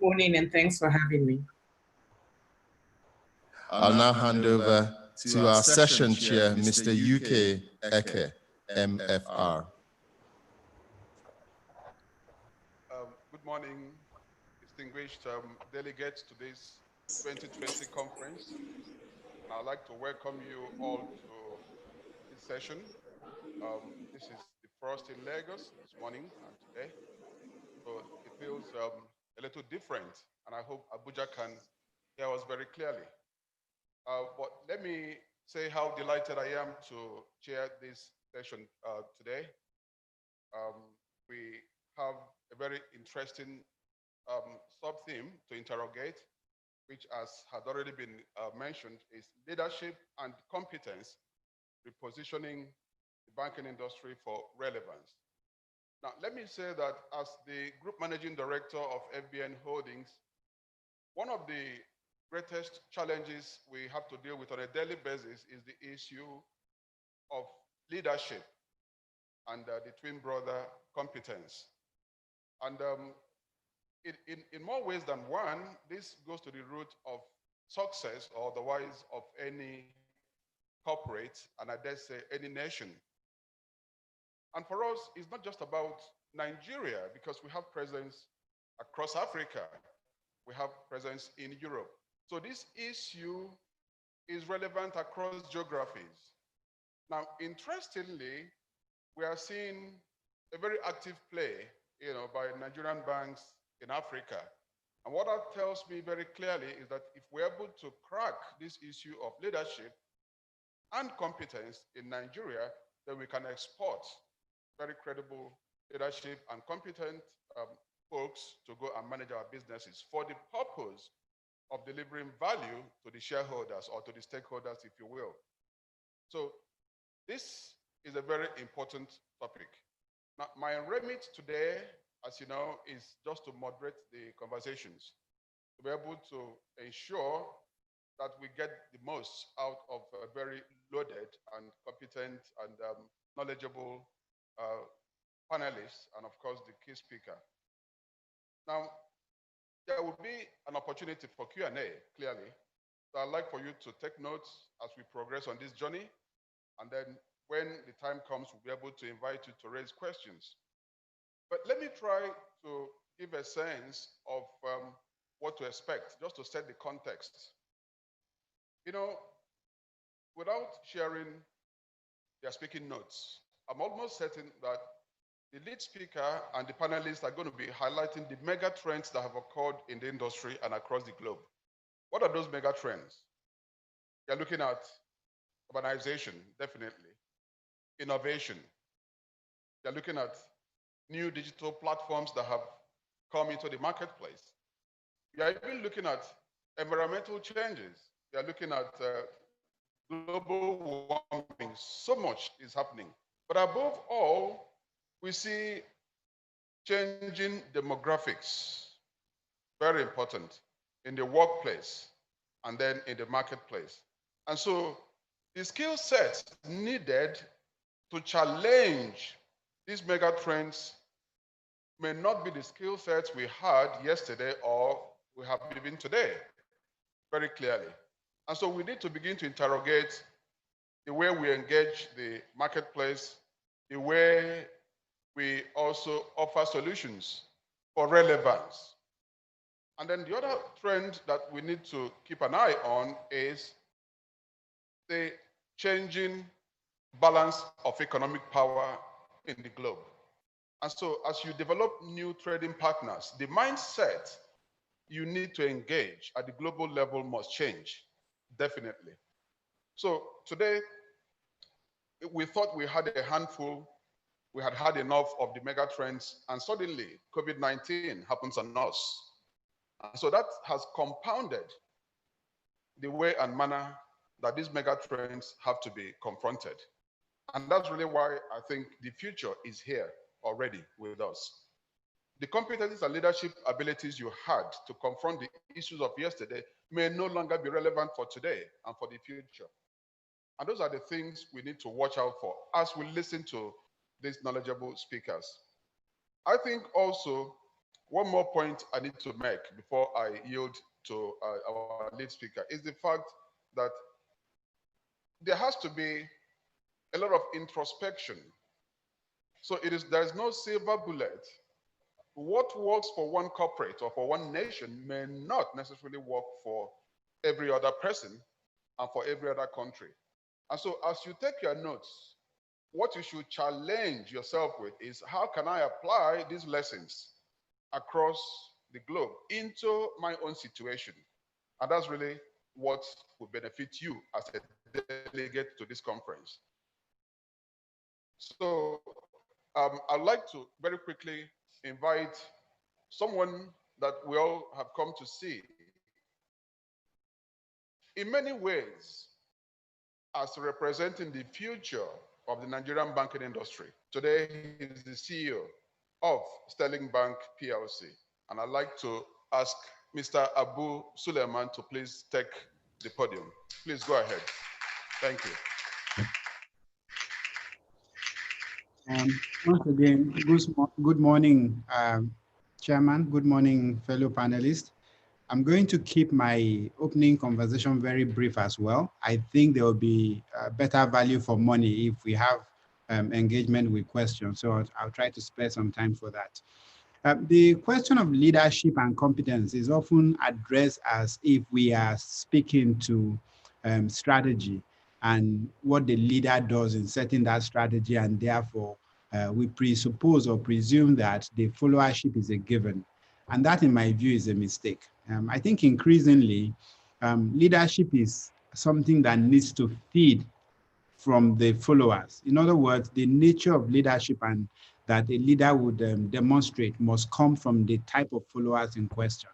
Good morning, and thanks for having me. I'll now hand over to our session chair, Mr. UK Eke, MFR. Good morning, distinguished delegates to this 2020 conference. I'd like to welcome you all to this session. This is the first in Lagos this morning and today, so it feels a little different, and I hope Abuja can hear us very clearly. But let me say how delighted I am to chair this session today. We have a very interesting sub-theme to interrogate, which, as had already been mentioned, is leadership and competence, repositioning the banking industry for relevance. Now, let me say that as the Group Managing Director of CIBN Holdings, one of the greatest challenges we have to deal with on a daily basis is the issue of leadership and the twin brother competence. And in more ways than one, this goes to the root of success or otherwise of any corporate, and I dare say any nation. And for us, it's not just about Nigeria, because we have presence across Africa. We have presence in Europe. So this issue is relevant across geographies. Now, interestingly, we are seeing a very active play, by Nigerian banks in Africa. And what that tells me very clearly is that if we're able to crack this issue of leadership and competence in Nigeria, then we can export very credible leadership and competent folks to go and manage our businesses for the purpose of delivering value to the shareholders or to the stakeholders, if you will. So this is a very important topic. Now, my remit today, as you know, is just to moderate the conversations, to be able to ensure that we get the most out of a very loaded and competent and knowledgeable panelists, and of course, the key speaker. Now, there will be an opportunity for Q&A, clearly. So I'd like for you to take notes as we progress on this journey. And then when the time comes, we'll be able to invite you to raise questions. But let me try to give a sense of what to expect, just to set the context. Without sharing their speaking notes, I'm almost certain that the lead speaker and the panelists are going to be highlighting the mega trends that have occurred in the industry and across the globe. What are those mega trends? You're looking at urbanization, definitely. Innovation. You're looking at new digital platforms that have come into the marketplace. You're even looking at environmental changes. You're looking at global warming. So much is happening. But above all, we see changing demographics, very important, in the workplace and then in the marketplace. And so the skill sets needed to challenge these mega trends may not be the skill sets we had yesterday or we have even today, very clearly. And so we need to begin to interrogate the way we engage the marketplace, the way we also offer solutions for relevance. And then the other trend that we need to keep an eye on is the changing balance of economic power in the globe. And so as you develop new trading partners, the mindset you need to engage at the global level must change, definitely. So today, we thought we had a handful, we had had enough of the mega trends, and suddenly COVID-19 happens on us. And so that has compounded the way and manner that these mega trends have to be confronted. And that's really why I think the future is here already with us. The competencies and leadership abilities you had to confront the issues of yesterday may no longer be relevant for today and for the future. And those are the things we need to watch out for as we listen to these knowledgeable speakers. I think also one more point I need to make before I yield to our lead speaker is the fact that there has to be a lot of introspection. So there is no silver bullet. What works for one corporate or for one nation may not necessarily work for every other person and for every other country. And so as you take your notes, what you should challenge yourself with is, how can I apply these lessons across the globe into my own situation? And that's really what will benefit you as a delegate to this conference. So I'd like to very quickly invite someone that we all have come to see. In many ways, as representing the future of the Nigerian banking industry. Today, he is the CEO of Sterling Bank PLC. And I'd like to ask Mr. Abu Suleiman to please take the podium. Please go ahead. Thank you. Once again, good morning, Chairman. Good morning, fellow panelists. I'm going to keep my opening conversation very brief as well. I think there will be better value for money if we have engagement with questions. So I'll try to spare some time for that. The question of leadership and competence is often addressed as if we are speaking to strategy and what the leader does in setting that strategy, and therefore we presuppose or presume that the followership is a given. And that, in my view, is a mistake. I think increasingly, leadership is something that needs to feed from the followers. In other words, the nature of leadership and that a leader would demonstrate must come from the type of followers in question.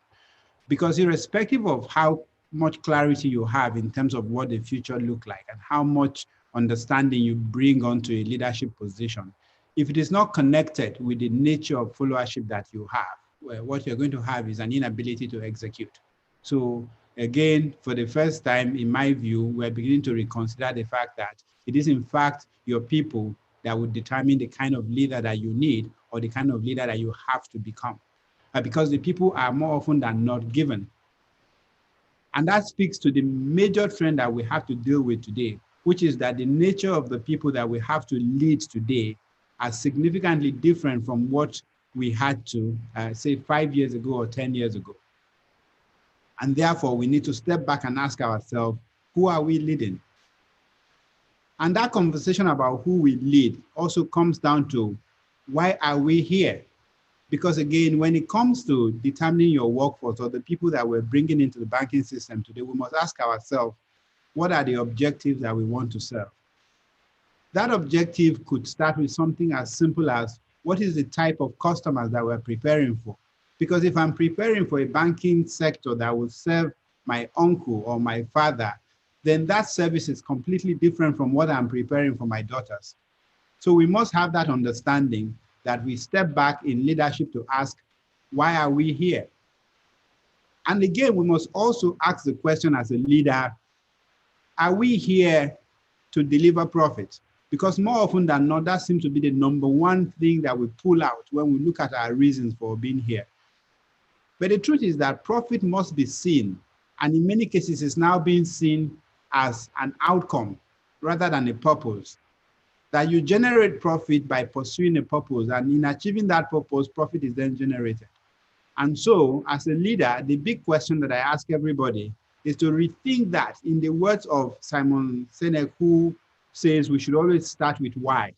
Because irrespective of how much clarity you have in terms of what the future looks like and how much understanding you bring onto a leadership position, if it is not connected with the nature of followership that you have, well, what you're going to have is an inability to execute. So again, for the first time, in my view, we're beginning to reconsider the fact that it is in fact your people that would determine the kind of leader that you need or the kind of leader that you have to become. Because the people are more often than not given. And that speaks to the major trend that we have to deal with today, which is that the nature of the people that we have to lead today are significantly different from what we had to say 5 years ago or 10 years ago. And therefore, we need to step back and ask ourselves, who are we leading? And that conversation about who we lead also comes down to, why are we here? Because again, when it comes to determining your workforce or the people that we're bringing into the banking system today, we must ask ourselves, what are the objectives that we want to serve? That objective could start with something as simple as, what is the type of customers that we're preparing for? Because if I'm preparing for a banking sector that will serve my uncle or my father, then that service is completely different from what I'm preparing for my daughters. So we must have that understanding that we step back in leadership to ask, why are we here? And again, we must also ask the question as a leader, are we here to deliver profit? Because more often than not, that seems to be the number one thing that we pull out when we look at our reasons for being here. But the truth is that profit must be seen, and in many cases it's now being seen as an outcome rather than a purpose. That you generate profit by pursuing a purpose, and in achieving that purpose, profit is then generated. And so, as a leader, the big question that I ask everybody is to rethink that, in the words of Simon Sinek, who says we should always start with why.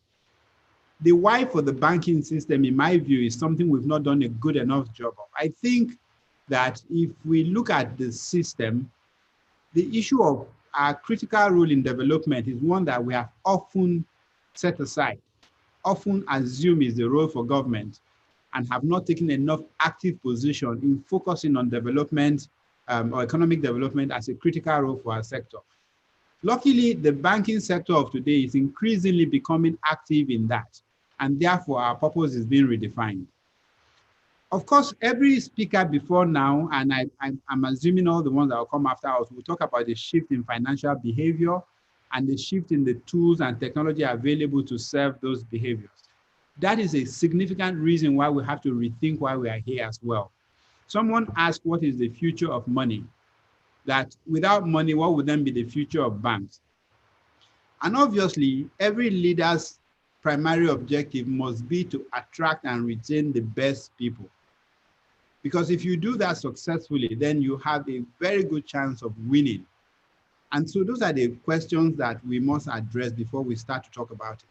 The why for the banking system, in my view, is something we've not done a good enough job of. I think that if we look at the system, the issue of our critical role in development is one that we have often set aside, often assume is the role for government, and have not taken enough active position in focusing on development or economic development as a critical role for our sector. Luckily, the banking sector of today is increasingly becoming active in that, and therefore our purpose is being redefined. Of course, every speaker before now, and I'm assuming all the ones that will come after us, will talk about the shift in financial behavior and the shift in the tools and technology available to serve those behaviors. That is a significant reason why we have to rethink why we are here as well. Someone asked, what is the future of money? That without money, what would then be the future of banks? And obviously, every leader's primary objective must be to attract and retain the best people. Because if you do that successfully, then you have a very good chance of winning. And so those are the questions that we must address before we start to talk about it.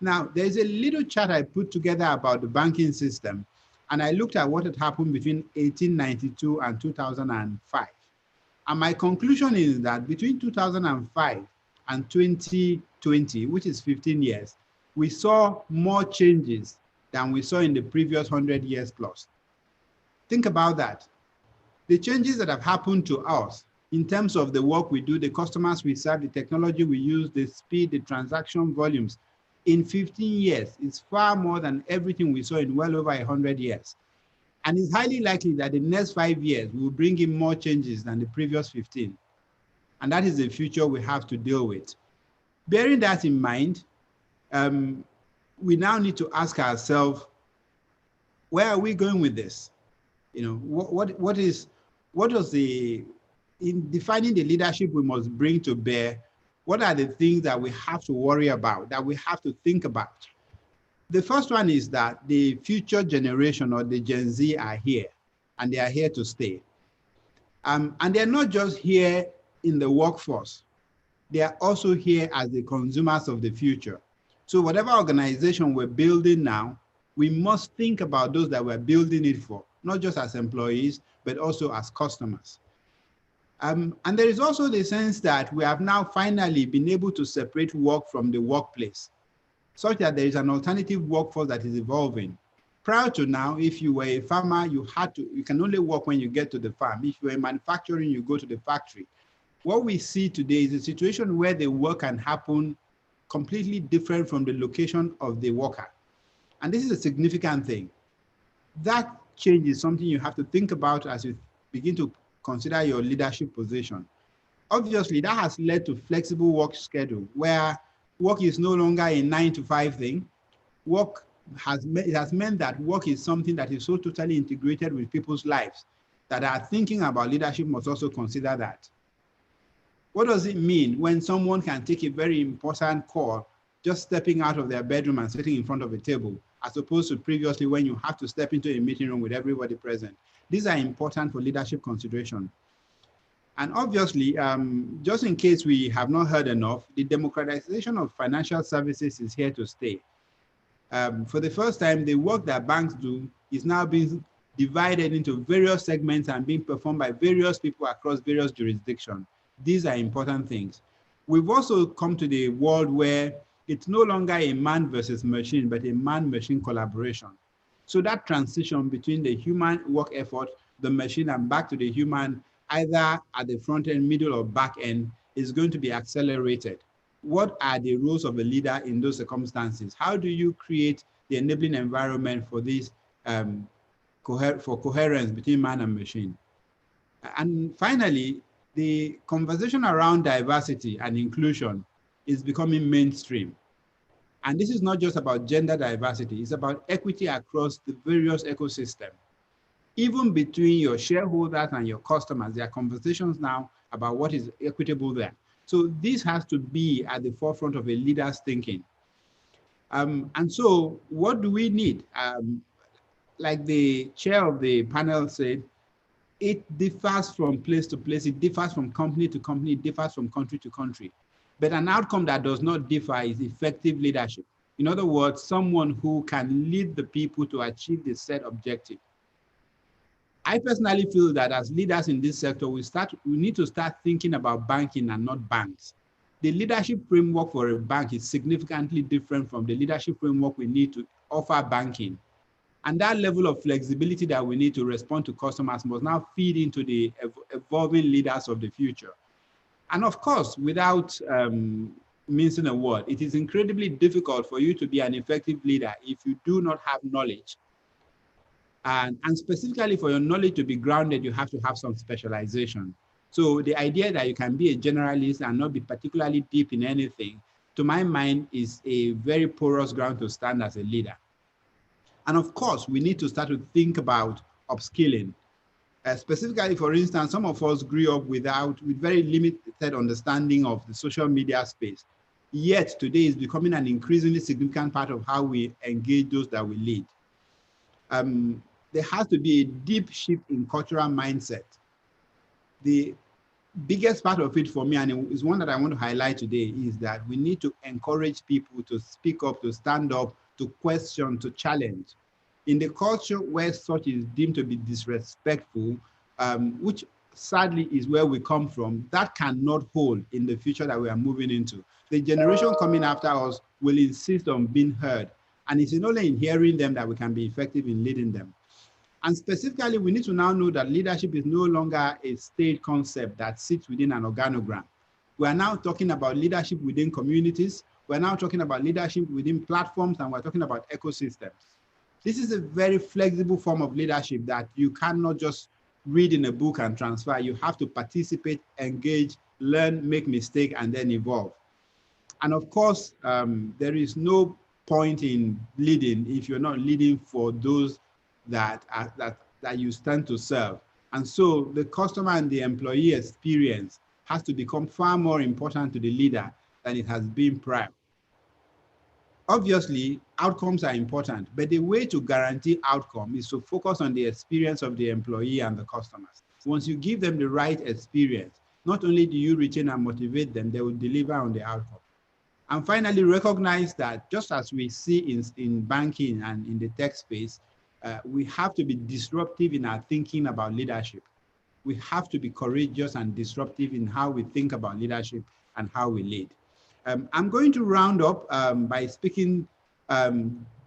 Now, there's a little chart I put together about the banking system, and I looked at what had happened between 1892 and 2005. And my conclusion is that between 2005 and 2020, which is 15 years, we saw more changes than we saw in the previous 100 years plus. Think about that. The changes that have happened to us in terms of the work we do, the customers we serve, the technology we use, the speed, the transaction volumes, in 15 years is far more than everything we saw in well over 100 years. And it's highly likely that the next 5 years will bring in more changes than the previous 15. And that is the future we have to deal with. Bearing that in mind, we now need to ask ourselves, where are we going with this? You know, what is the, in defining the leadership we must bring to bear, what are the things that we have to worry about, that we have to think about? The first one is that the future generation or the Gen Z are here, and they are here to stay. And they're not just here in the workforce, they are also here as the consumers of the future. So whatever organization we're building now, we must think about those that we're building it for, not just as employees, but also as customers. And there is also the sense that we have now finally been able to separate work from the workplace, such that there is an alternative workforce that is evolving. Prior to now, if you were a farmer, you can only work when you get to the farm. If you were manufacturing, you go to the factory. What we see today is a situation where the work can happen completely different from the location of the worker. And this is a significant thing. That change is something you have to think about as you begin to consider your leadership position. Obviously, that has led to flexible work schedule, where work is no longer a 9-to-5 thing. It has meant that work is something that is so totally integrated with people's lives that are thinking about leadership must also consider that. What does it mean when someone can take a very important call just stepping out of their bedroom and sitting in front of a table, as opposed to previously when you have to step into a meeting room with everybody present? These are important for leadership consideration. And obviously, just in case we have not heard enough, the democratization of financial services is here to stay. For the first time, the work that banks do is now being divided into various segments and being performed by various people across various jurisdictions. These are important things. We've also come to the world where it's no longer a man versus machine, but a man-machine collaboration. So that transition between the human work effort, the machine, and back to the human, either at the front end, middle, or back end, is going to be accelerated. What are the roles of a leader in those circumstances? How do you create the enabling environment for this, for coherence between man and machine? And finally, the conversation around diversity and inclusion is becoming mainstream. And this is not just about gender diversity, it's about equity across the various ecosystems. Even between your shareholders and your customers, there are conversations now about what is equitable there. So this has to be at the forefront of a leader's thinking. And so what do we need? Like the chair of the panel said, it differs from place to place, it differs from company to company, it differs from country to country. But an outcome that does not differ is effective leadership. In other words, someone who can lead the people to achieve the set objective. I personally feel that as leaders in this sector, we need to start thinking about banking and not banks. The leadership framework for a bank is significantly different from the leadership framework we need to offer banking. And that level of flexibility that we need to respond to customers must now feed into the evolving leaders of the future. And of course, without mincing a word, it is incredibly difficult for you to be an effective leader if you do not have knowledge. And specifically for your knowledge to be grounded, you have to have some specialization. So the idea that you can be a generalist and not be particularly deep in anything, to my mind, is a very porous ground to stand as a leader. And of course, we need to start to think about upskilling. Specifically, for instance, some of us grew up with very limited understanding of the social media space. Yet today is becoming an increasingly significant part of how we engage those that we lead. There has to be a deep shift in cultural mindset. The biggest part of it for me, and it is one that I want to highlight today, is that we need to encourage people to speak up, to stand up, to question, to challenge. In the culture where such is deemed to be disrespectful, which sadly is where we come from, that cannot hold in the future that we are moving into. The generation coming after us will insist on being heard. And it's not only in hearing them that we can be effective in leading them. And specifically, we need to now know that leadership is no longer a state concept that sits within an organogram. We are now talking about leadership within communities. We're now talking about leadership within platforms, and we're talking about ecosystems. This is a very flexible form of leadership that you cannot just read in a book and transfer. You have to participate, engage, learn, make mistakes, and then evolve. And of course, there is no point in leading if you're not leading for those that you stand to serve. And so the customer and the employee experience has to become far more important to the leader than it has been prior. Obviously, outcomes are important, but the way to guarantee outcome is to focus on the experience of the employee and the customers. Once you give them the right experience, not only do you retain and motivate them, they will deliver on the outcome. And finally, recognize that just as we see in banking and in the tech space, we have to be disruptive in our thinking about leadership. We have to be courageous and disruptive in how we think about leadership and how we lead. I'm going to round up by speaking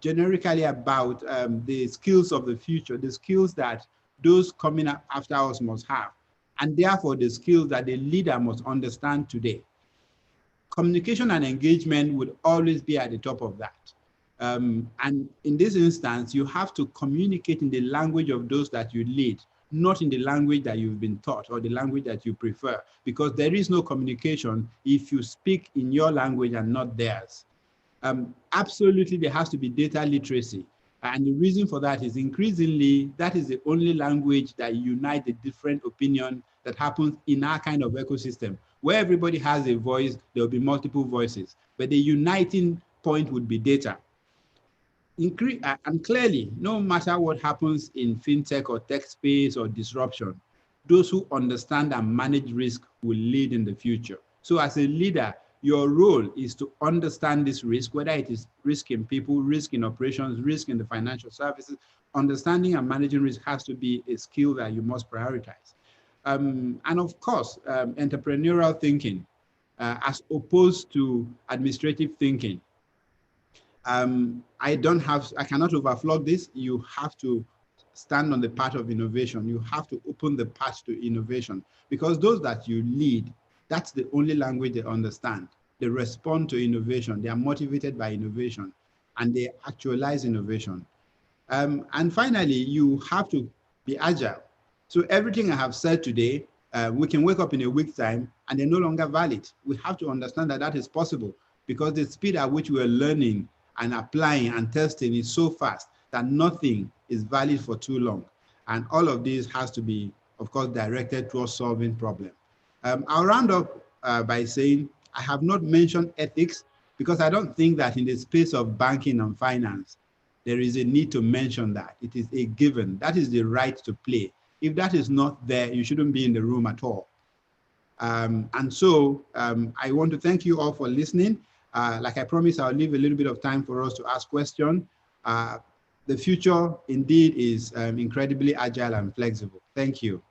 generically about the skills of the future, the skills that those coming up after us must have, and therefore the skills that the leader must understand today. Communication and engagement would always be at the top of that. And in this instance, you have to communicate in the language of those that you lead, not in the language that you've been taught or the language that you prefer, because there is no communication if you speak in your language and not theirs. Absolutely, there has to be data literacy. And the reason for that is increasingly, that is the only language that unites the different opinion that happens in our kind of ecosystem. Where everybody has a voice, there will be multiple voices, but the uniting point would be data. And clearly, no matter what happens in fintech or tech space or disruption, those who understand and manage risk will lead in the future. So as a leader, your role is to understand this risk, whether it is risk in people, risk in operations, risk in the financial services. Understanding and managing risk has to be a skill that you must prioritize. And of course, entrepreneurial thinking, as opposed to administrative thinking. I cannot overflog this. You have to stand on the path of innovation. You have to open the path to innovation, because those that you lead, that's the only language they understand. They respond to innovation. They are motivated by innovation, and they actualize innovation. And finally, you have to be agile. So everything I have said today, we can wake up in a week's time and they're no longer valid. We have to understand that that is possible, because the speed at which we are learning and applying and testing is so fast that nothing is valid for too long. And all of this has to be, of course, directed towards solving problems. I'll round up by saying I have not mentioned ethics, because I don't think that in the space of banking and finance, there is a need to mention that. It is a given. That is the right to play. If that is not there, you shouldn't be in the room at all. And so I want to thank you all for listening. Like I promised, I'll leave a little bit of time for us to ask questions. The future indeed is incredibly agile and flexible. Thank you.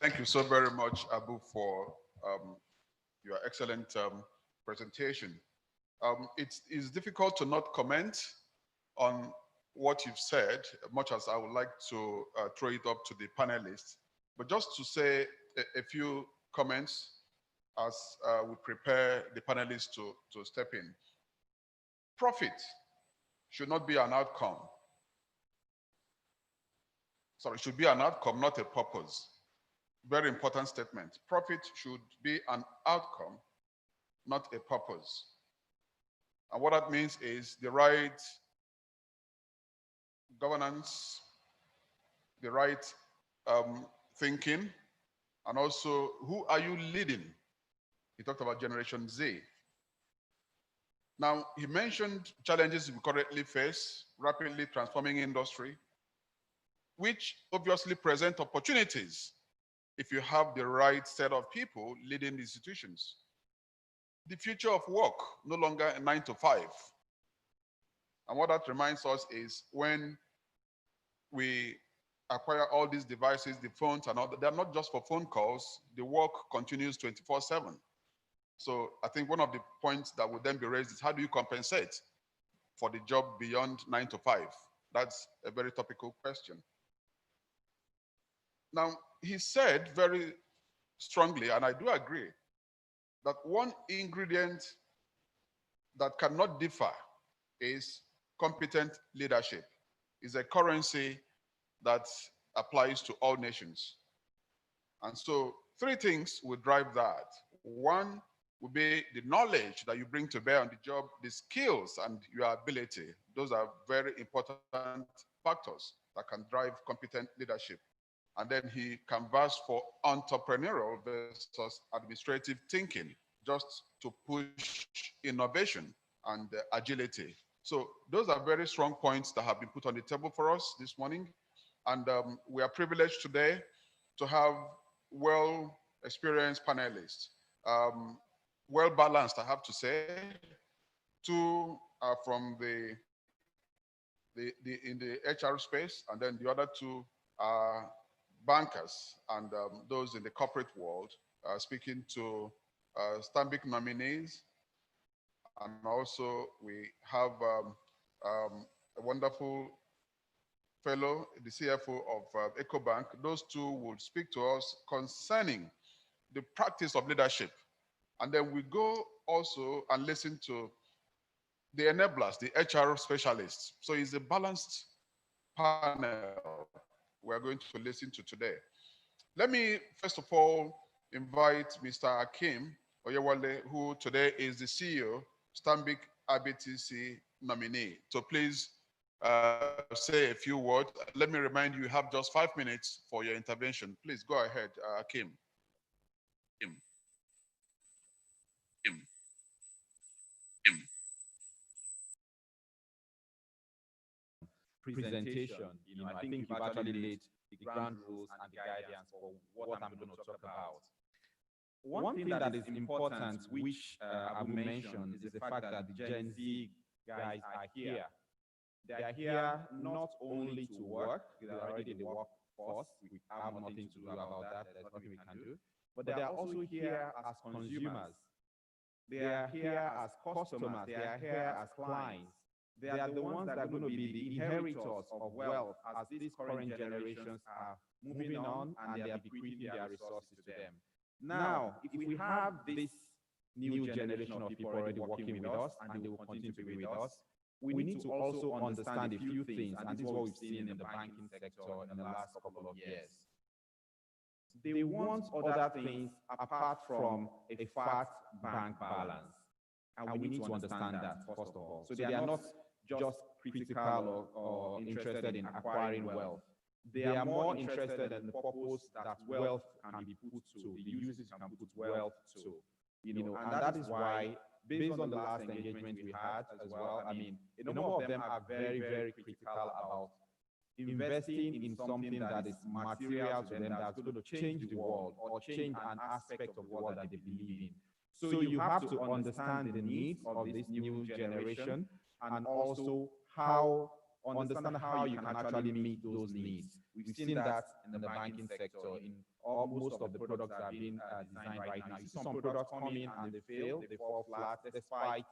Thank you so very much, Abu, for your excellent presentation. It is difficult to not comment on what you've said, much as I would like to throw it up to the panelists. But just to say a few comments as we prepare the panelists to step in. Profit should not be an outcome. Sorry, it should be an outcome, not a purpose. Very important statement. Profit should be an outcome, not a purpose. And what that means is the right governance, the right thinking, and also who are you leading? He talked about Generation Z. Now, he mentioned challenges we currently face, rapidly transforming industry, which obviously present opportunities if you have the right set of people leading the institutions. The future of work, no longer a 9 to 5. And what that reminds us is when we acquire all these devices, the phones and all that, they're not just for phone calls, the work continues 24/7. So I think one of the points that would then be raised is how do you compensate for the job beyond 9 to 5? That's a very topical question. Now, he said very strongly, and I do agree, that one ingredient that cannot differ is competent leadership. It's a currency that applies to all nations. And so 3 things will drive that. One will be the knowledge that you bring to bear on the job, the skills and your ability. Those are very important factors that can drive competent leadership. And then he canvassed for entrepreneurial versus administrative thinking, just to push innovation and agility. So those are very strong points that have been put on the table for us this morning. And we are privileged today to have well-experienced panelists, well-balanced, I have to say. 2 are from in the HR space, and then the other 2 are bankers and those in the corporate world, speaking to Stanbic nominees. And also we have a wonderful fellow, the CFO of EcoBank. Those 2 will speak to us concerning the practice of leadership. And then we go also and listen to the enablers, the HR specialists. So it's a balanced panel we're going to listen to today. Let me, first of all, invite Mr. Akim Oyewale, who today is the CEO, Stanbic IBTC nominee. So please say a few words. Let me remind you, you have just 5 minutes for your intervention. Please go ahead, Akim. Presentation, I think you've actually laid the ground rules and the guidance for what I'm going to talk about. One thing that is important, which I will mention, is the fact that the Gen Z guys are here. They are here not only to work, they are already in the workforce. We have nothing to do about that. There's nothing we can do. But they are also here as consumers. They are here as customers. They are here as clients. They are the ones that are going to be the inheritors of wealth as these current generations are moving on and they are bequeathing their resources to them. Now, if we have this new generation of people already working with us and they will continue to be with us, we need to also understand a few things, and this is what we've seen in the banking sector in the last couple of years. They want other things apart from a fat bank balance. And we need to understand that, first of all. So they are not just critical or interested in acquiring wealth. They are more interested in the purpose that wealth can be put to, the uses you can put wealth to. And that is why, based on the last engagement we had as well, a number of them are very, very critical about investing in something that is material to them, that's going to change the world or change an aspect of the world that they believe in. So you have to understand the needs of this new generation, and also understand how you can actually meet those needs. We've seen that in the banking sector. In most of the products that are being designed right now, you see some products come in and they fail, they fall flat despite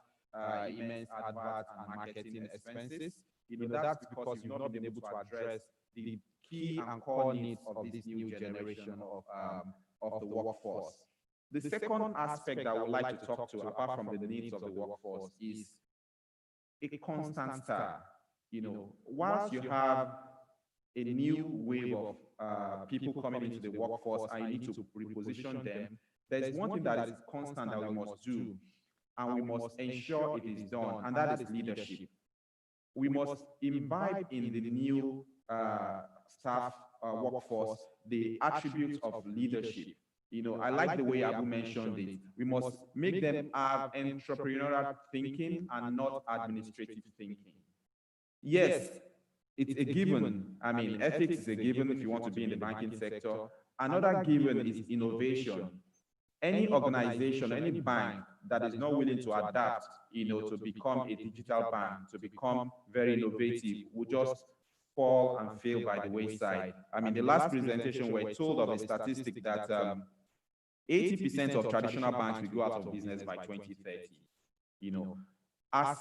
immense adverts and marketing expenses. That's because you've not been able to address the key and core needs of this new generation of the workforce. The second aspect that I would like to talk to, apart from the needs of the workforce, is a constant star. Whilst you have a new wave of people coming into the workforce and you need to reposition them, there's one thing that is constant that we must do, and we must ensure it is done, and that is leadership. We must imbibe in the new staff workforce the attributes of leadership. I like the way Abu mentioned it. We must make them have entrepreneurial thinking and not administrative thinking. Yes, it's a given. I mean, ethics is a given if you want to be in the banking sector. Another given is innovation. Any organization, any bank that is not willing to adapt, to become a digital bank, to become very innovative, will just fall and fail by the wayside. I mean, the last presentation, we're told of a statistic that 80% of traditional banks will go out of business by 2030. As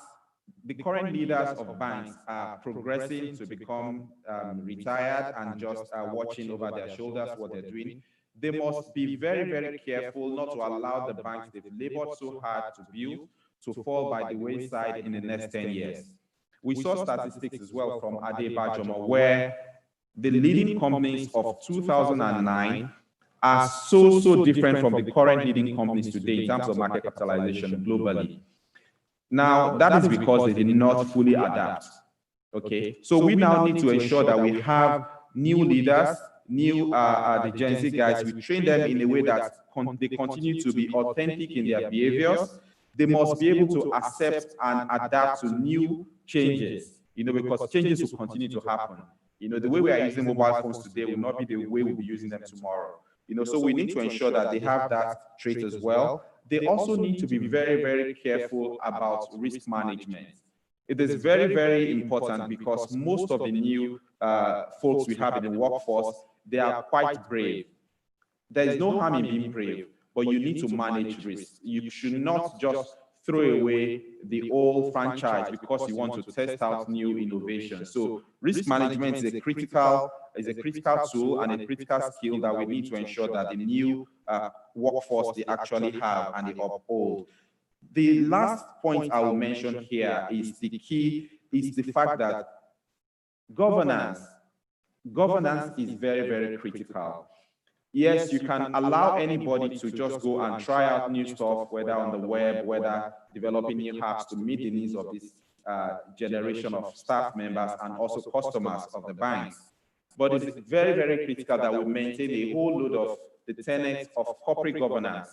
the current leaders of banks are progressing to become retired and just watching over their shoulders what they're doing, they must be very, very careful not to allow the banks they've labored so hard to build to fall by the wayside in the next 10 years. We saw statistics as well from Ade Bajomo, where the leading companies of 2009 are so different from the current leading companies today in terms of market capitalization globally. Now, that is because they did not fully adapt. Okay, so we now need to ensure that we have new leaders, the Gen Z guys. We train them in a way that they continue to be authentic in their behaviors. They must be able to accept and adapt to new changes, because changes will continue to happen. The way we are using mobile phones today will not be the way we'll be using them tomorrow. So we need to ensure that they have that trait as well. They also need to be very, very careful about risk management. It is very, very important because most of the new folks we have in the workforce, they are quite brave. There is no harm in being brave, but you need to manage risk. You should not just throw away the old franchise because you want to test out new innovations. So risk management is a critical tool and a critical skill that we need to ensure that the new workforce they actually have and they uphold. The last point I will mention here is the fact that governance is very, very critical. Yes, you can allow anybody to just go and try out new stuff, whether on the web, whether developing new apps to meet the needs of this generation of staff members and also customers of the banks. But it's very, very critical that we maintain a whole load of the tenets of corporate governance.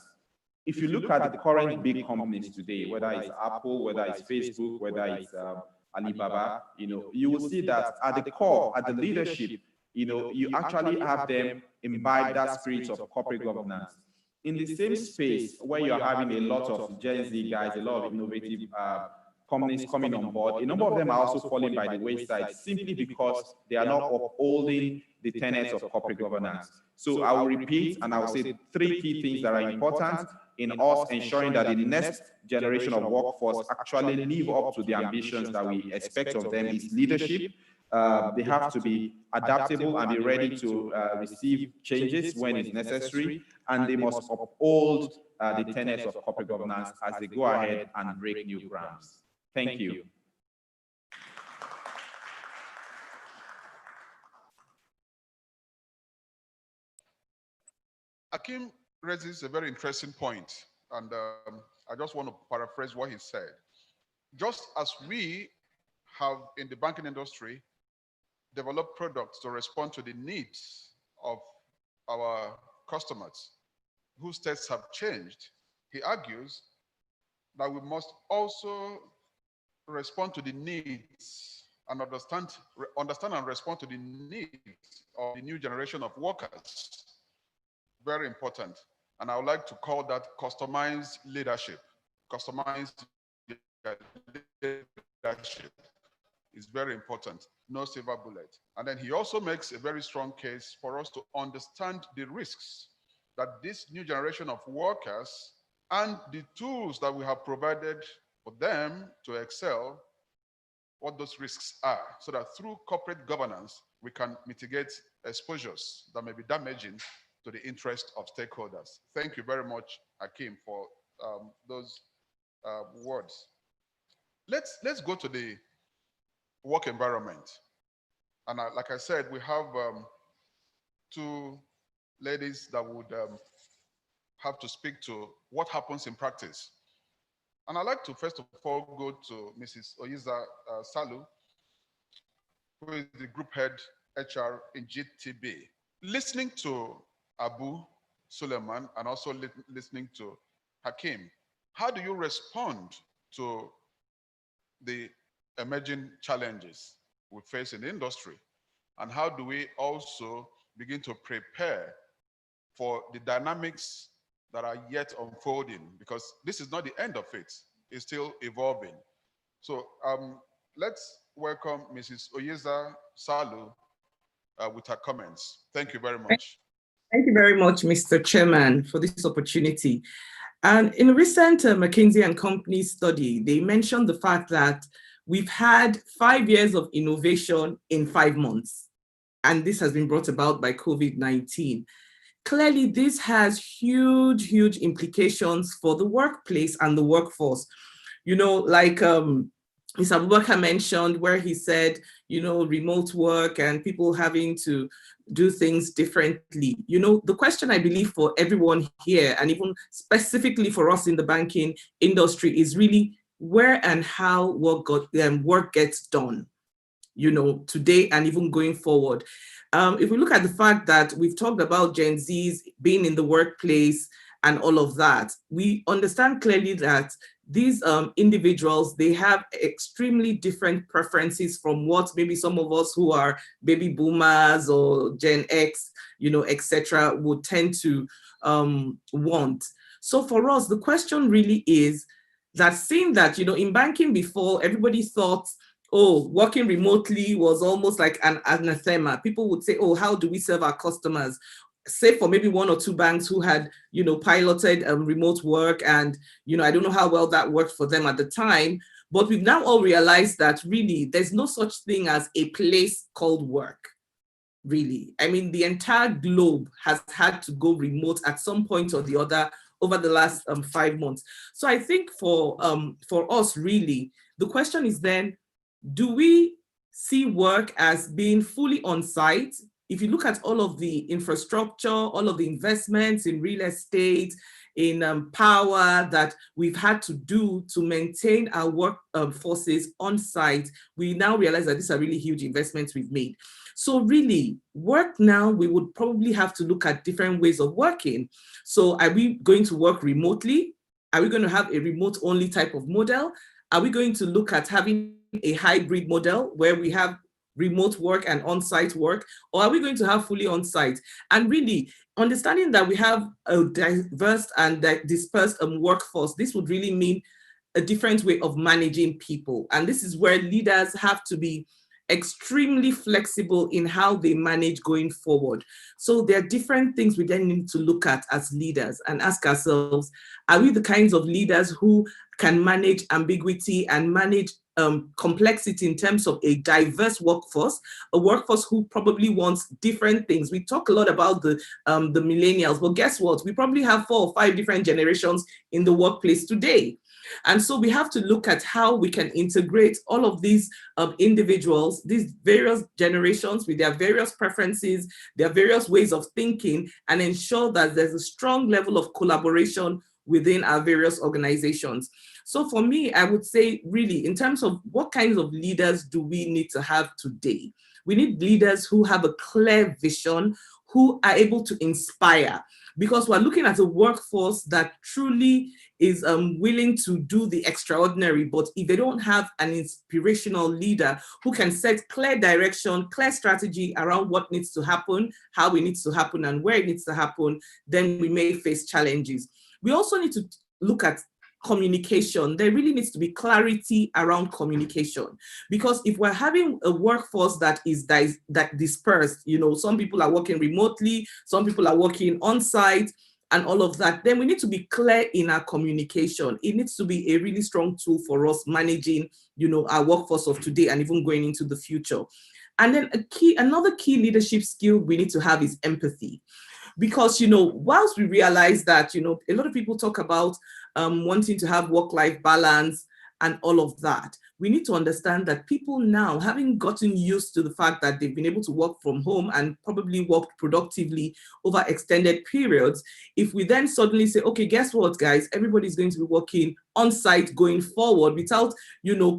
If you look at the current big companies today, whether it's Apple, whether it's Facebook, whether it's Alibaba, you will see that at the core, at the leadership, you actually have them imbibe that spirit of corporate governance. In the same space where you're having a lot of Gen Z guys, a lot of innovative companies coming on board, a number of them are also falling by the wayside simply because they are not upholding the tenets of corporate governance. So I will repeat and I will say 3 key things that are important in us ensuring that the next generation of workforce actually live up to the ambitions that we expect of them is leadership. They have to be adaptable and be ready to receive changes when it's necessary, and they must uphold the tenets of corporate governance as they go ahead and break new grounds. Thank you. Akim raises a very interesting point, and I just want to paraphrase what he said. Just as we have in the banking industry developed products to respond to the needs of our customers whose tastes have changed, he argues that we must also respond to the needs and understand and respond to the needs of the new generation of workers. Very important. And I would like to call that customized leadership. Customized leadership is very important. No silver bullet. And then he also makes a very strong case for us to understand the risks that this new generation of workers and the tools that we have provided for them to excel, what those risks are, so that through corporate governance, we can mitigate exposures that may be damaging to the interest of stakeholders. Thank you very much, Hakeem, for those words. Let's go to the work environment. And like I said, we have two ladies that would have to speak to what happens in practice. And I'd like to first of all go to Mrs. Oyiza Salu, who is the group head HR in GTB. Listening to Abu Suleiman and also listening to Hakeem, how do you respond to the emerging challenges we face in the industry? And how do we also begin to prepare for the dynamics that are yet unfolding? Because this is not the end of it, it's still evolving. So let's welcome Mrs. Oyiza Salu with her comments. Thank you very much. Thank you very much, Mr. Chairman, for this opportunity. And in a recent McKinsey & Company study, they mentioned the fact that we've had 5 years of innovation in 5 months. And this has been brought about by COVID-19. Clearly, this has huge, huge implications for the workplace and the workforce. You know, like Mr. Abubakar mentioned, where he said, you know, remote work and people having to do things differently. You know, the question I believe for everyone here, and even specifically for us in the banking industry, is really where and how work gets done, you know, today and even going forward. If we look at the fact that we've talked about Gen Zs being in the workplace and all of that, we understand clearly that these individuals, they have extremely different preferences from what maybe some of us who are baby boomers or Gen X, you know, etc., would tend to want. So for us, the question really is that, seeing that, you know, in banking before, everybody thought, oh, working remotely was almost like an anathema. People would say, oh, how do we serve our customers? Say for maybe 1 or 2 banks who had, you know, piloted remote work, and, you know, I don't know how well that worked for them at the time, but we've now all realized that really there's no such thing as a place called work, really. I mean, the entire globe has had to go remote at some point or the other over the last 5 months. So I think for us, really, the question is then, do we see work as being fully on site? If you look at all of the infrastructure, all of the investments in real estate, in power that we've had to do to maintain our work forces on site, we now realize that these are really huge investments we've made. So really, work now, we would probably have to look at different ways of working. So are we going to work remotely? Are we going to have a remote only type of model? Are we going to look at having a hybrid model where we have remote work and on-site work, or are we going to have fully on-site? And really, understanding that we have a diverse and dispersed workforce, this would really mean a different way of managing people. And this is where leaders have to be extremely flexible in how they manage going forward. So there are different things we then need to look at as leaders and ask ourselves, are we the kinds of leaders who can manage ambiguity and manage complexity in terms of a diverse workforce, a workforce who probably wants different things? We talk a lot about the millennials, but guess what? We probably have 4 or 5 different generations in the workplace today. And so we have to look at how we can integrate all of these individuals, these various generations with their various preferences, their various ways of thinking, and ensure that there's a strong level of collaboration within our various organizations. So for me, I would say really, in terms of what kinds of leaders do we need to have today? We need leaders who have a clear vision, who are able to inspire, because we're looking at a workforce that truly is willing to do the extraordinary, but if they don't have an inspirational leader who can set clear direction, clear strategy around what needs to happen, how it needs to happen, and where it needs to happen, then we may face challenges. We also need to look at communication. There really needs to be clarity around communication, because if we're having a workforce that is dispersed, some people are working remotely, some people are working on site, and all of that, then we need to be clear in our communication. It needs to be a really strong tool for us managing, our workforce of today and even going into the future. And then another key leadership skill we need to have is empathy. Because, whilst we realize that, a lot of people talk about wanting to have work-life balance and all of that, we need to understand that people now, having gotten used to the fact that they've been able to work from home and probably worked productively over extended periods, if we then suddenly say, okay, guess what, guys, everybody's going to be working on site going forward without,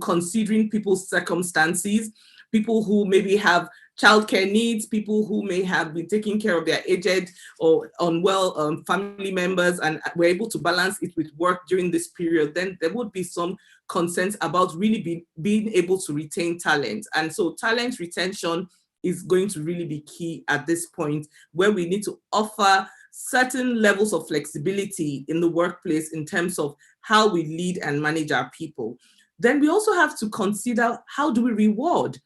considering people's circumstances, people who maybe have childcare needs, people who may have been taking care of their aged or unwell family members, and were able to balance it with work during this period, then there would be some concerns about really being able to retain talent. And so talent retention is going to really be key at this point, where we need to offer certain levels of flexibility in the workplace in terms of how we lead and manage our people. Then we also have to consider, how do we reward?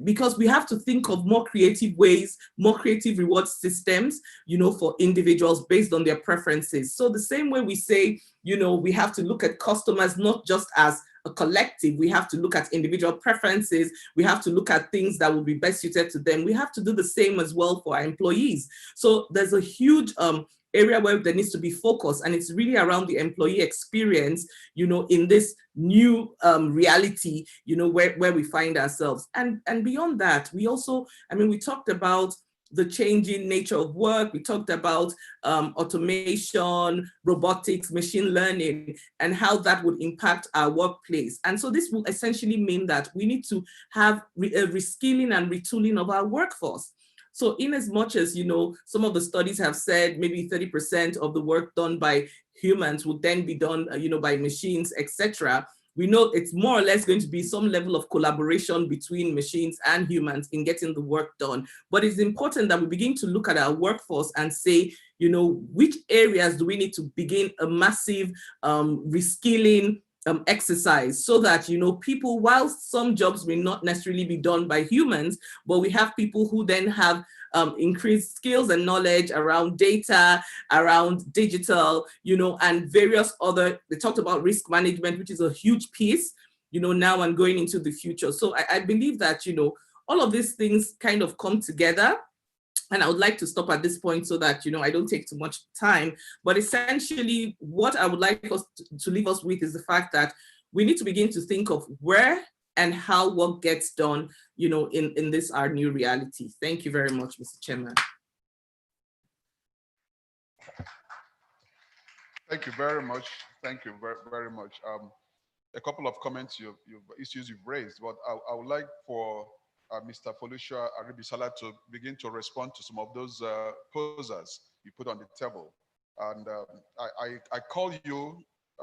Because we have to think of more creative ways, more creative reward systems, for individuals based on their preferences. So the same way we say, we have to look at customers not just as a collective, we have to look at individual preferences, we have to look at things that will be best suited to them. We have to do the same as well for our employees. So there's a huge area where there needs to be focus, and it's really around the employee experience, in this new reality, where we find ourselves. And beyond that, we also, we talked about the changing nature of work. We talked about automation, robotics, machine learning, and how that would impact our workplace. And so this will essentially mean that we need to have a reskilling and retooling of our workforce. So in as much as, some of the studies have said maybe 30% of the work done by humans would then be done, by machines, etc., we know it's more or less going to be some level of collaboration between machines and humans in getting the work done. But it's important that we begin to look at our workforce and say, which areas do we need to begin a massive reskilling exercise, so that, people, while some jobs may not necessarily be done by humans, but we have people who then have increased skills and knowledge around data, around digital, and various other, they talked about risk management, which is a huge piece, now and going into the future. So I believe that, all of these things kind of come together. And I would like to stop at this point so that, I don't take too much time. But essentially, what I would like us to leave us with is the fact that we need to begin to think of where and how work gets done, in this, our new reality. Thank you very much, Mr. Chairman. Thank you very much. Thank you very, very much. A couple of comments, issues you've raised, but I would like for Mr. Folusha Aribisala to begin to respond to some of those posers you put on the table. And I call you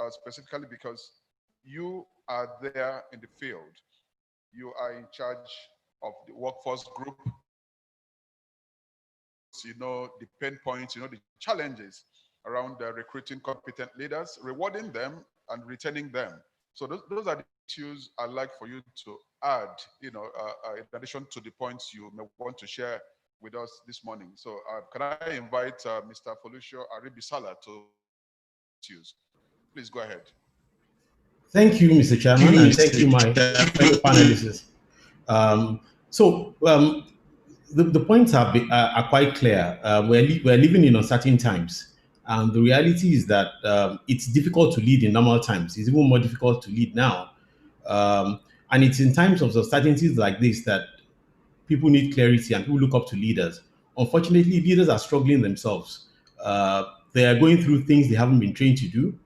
specifically because you are there in the field. You are in charge of the workforce group. The pain points, the challenges around recruiting competent leaders, rewarding them and retaining them. So those are the issues I'd like for you to add, in addition to the points you may want to share with us this morning. So can I invite Mr. Folusha Aribisala to use? Please go ahead. Thank you, Mr. Chairman, and thank you, my fellow panelists. The points are quite clear. We're living in uncertain times. And the reality is that it's difficult to lead in normal times. It's even more difficult to lead now. And it's in times of uncertainties like this that people need clarity and people look up to leaders. Unfortunately, leaders are struggling themselves. They are going through things they haven't been trained to do.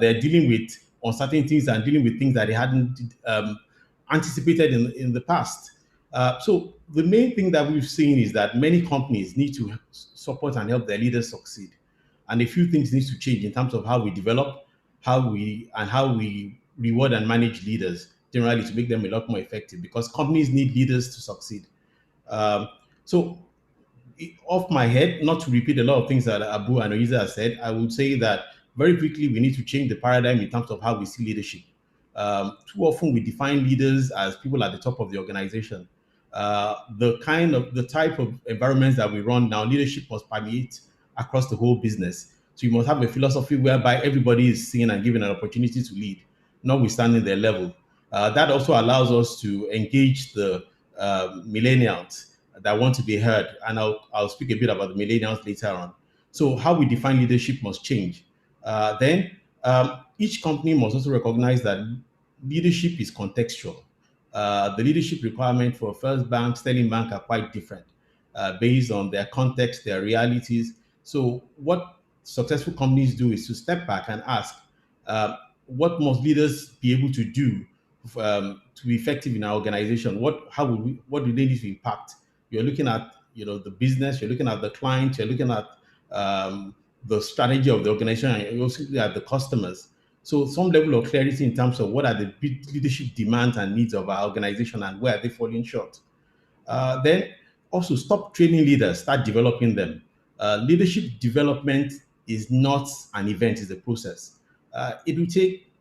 They're dealing with uncertainties and dealing with things that they hadn't anticipated in the past. So the main thing that we've seen is that many companies need to support and help their leaders succeed. And a few things need to change in terms of how we develop, how we reward and manage leaders generally to make them a lot more effective, because companies need leaders to succeed. Um, so off my head, not to repeat a lot of things that Abu and Oiza have said, I would say that very quickly we need to change the paradigm in terms of how we see leadership. Too often we define leaders as people at the top of the organization. The type of environments that we run now, leadership must permeate across the whole business. So you must have a philosophy whereby everybody is seen and given an opportunity to lead, notwithstanding their level. That also allows us to engage the millennials that want to be heard. And I'll speak a bit about the millennials later on. So how we define leadership must change. Then each company must also recognize that leadership is contextual. The leadership requirement for First Bank, Sterling Bank are quite different based on their context, their realities. So what successful companies do is to step back and ask, what must leaders be able to do to be effective in our organization? What do they need to impact? You're looking at the business, you're looking at the client, you're looking at the strategy of the organization, and you're also looking at the customers. So some level of clarity in terms of what are the leadership demands and needs of our organization and where are they falling short. Then also stop training leaders, start developing them. Leadership development is not an event, it's a process. It will take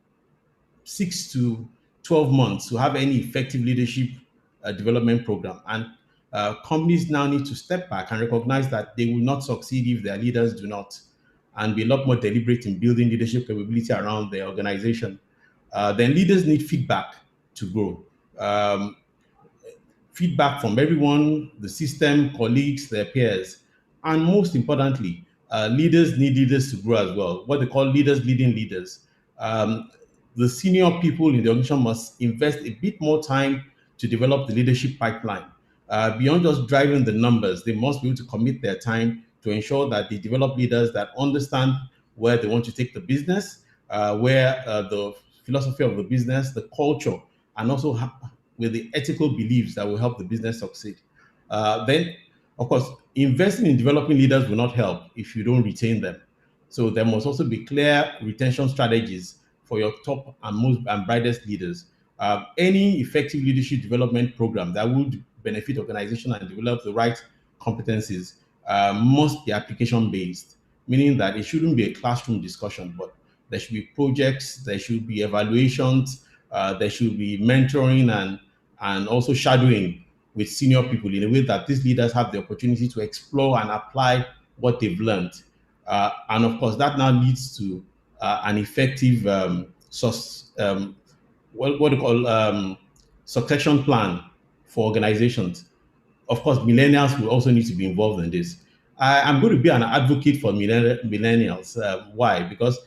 6 to 12 months to have any effective leadership development program. And companies now need to step back and recognize that they will not succeed if their leaders do not, and be a lot more deliberate in building leadership capability around their organization. Then leaders need feedback to grow. Feedback from everyone, the system, colleagues, their peers. And most importantly, leaders need leaders to grow as well, what they call leaders leading leaders. The senior people in the organization must invest a bit more time to develop the leadership pipeline. Beyond just driving the numbers, they must be able to commit their time to ensure that they develop leaders that understand where they want to take the business, where the philosophy of the business, the culture, and also with the ethical beliefs that will help the business succeed. Then, of course, investing in developing leaders will not help if you don't retain them. So there must also be clear retention strategies for your top and most and brightest leaders. Any effective leadership development program that would benefit organization and develop the right competencies must be application based, meaning that it shouldn't be a classroom discussion, but there should be projects, there should be evaluations, there should be mentoring and also shadowing with senior people in a way that these leaders have the opportunity to explore and apply what they've learned. And of course, that now leads to an effective what do you call succession plan for organizations. Of course, millennials will also need to be involved in this. I'm going to be an advocate for millennials. Why? Because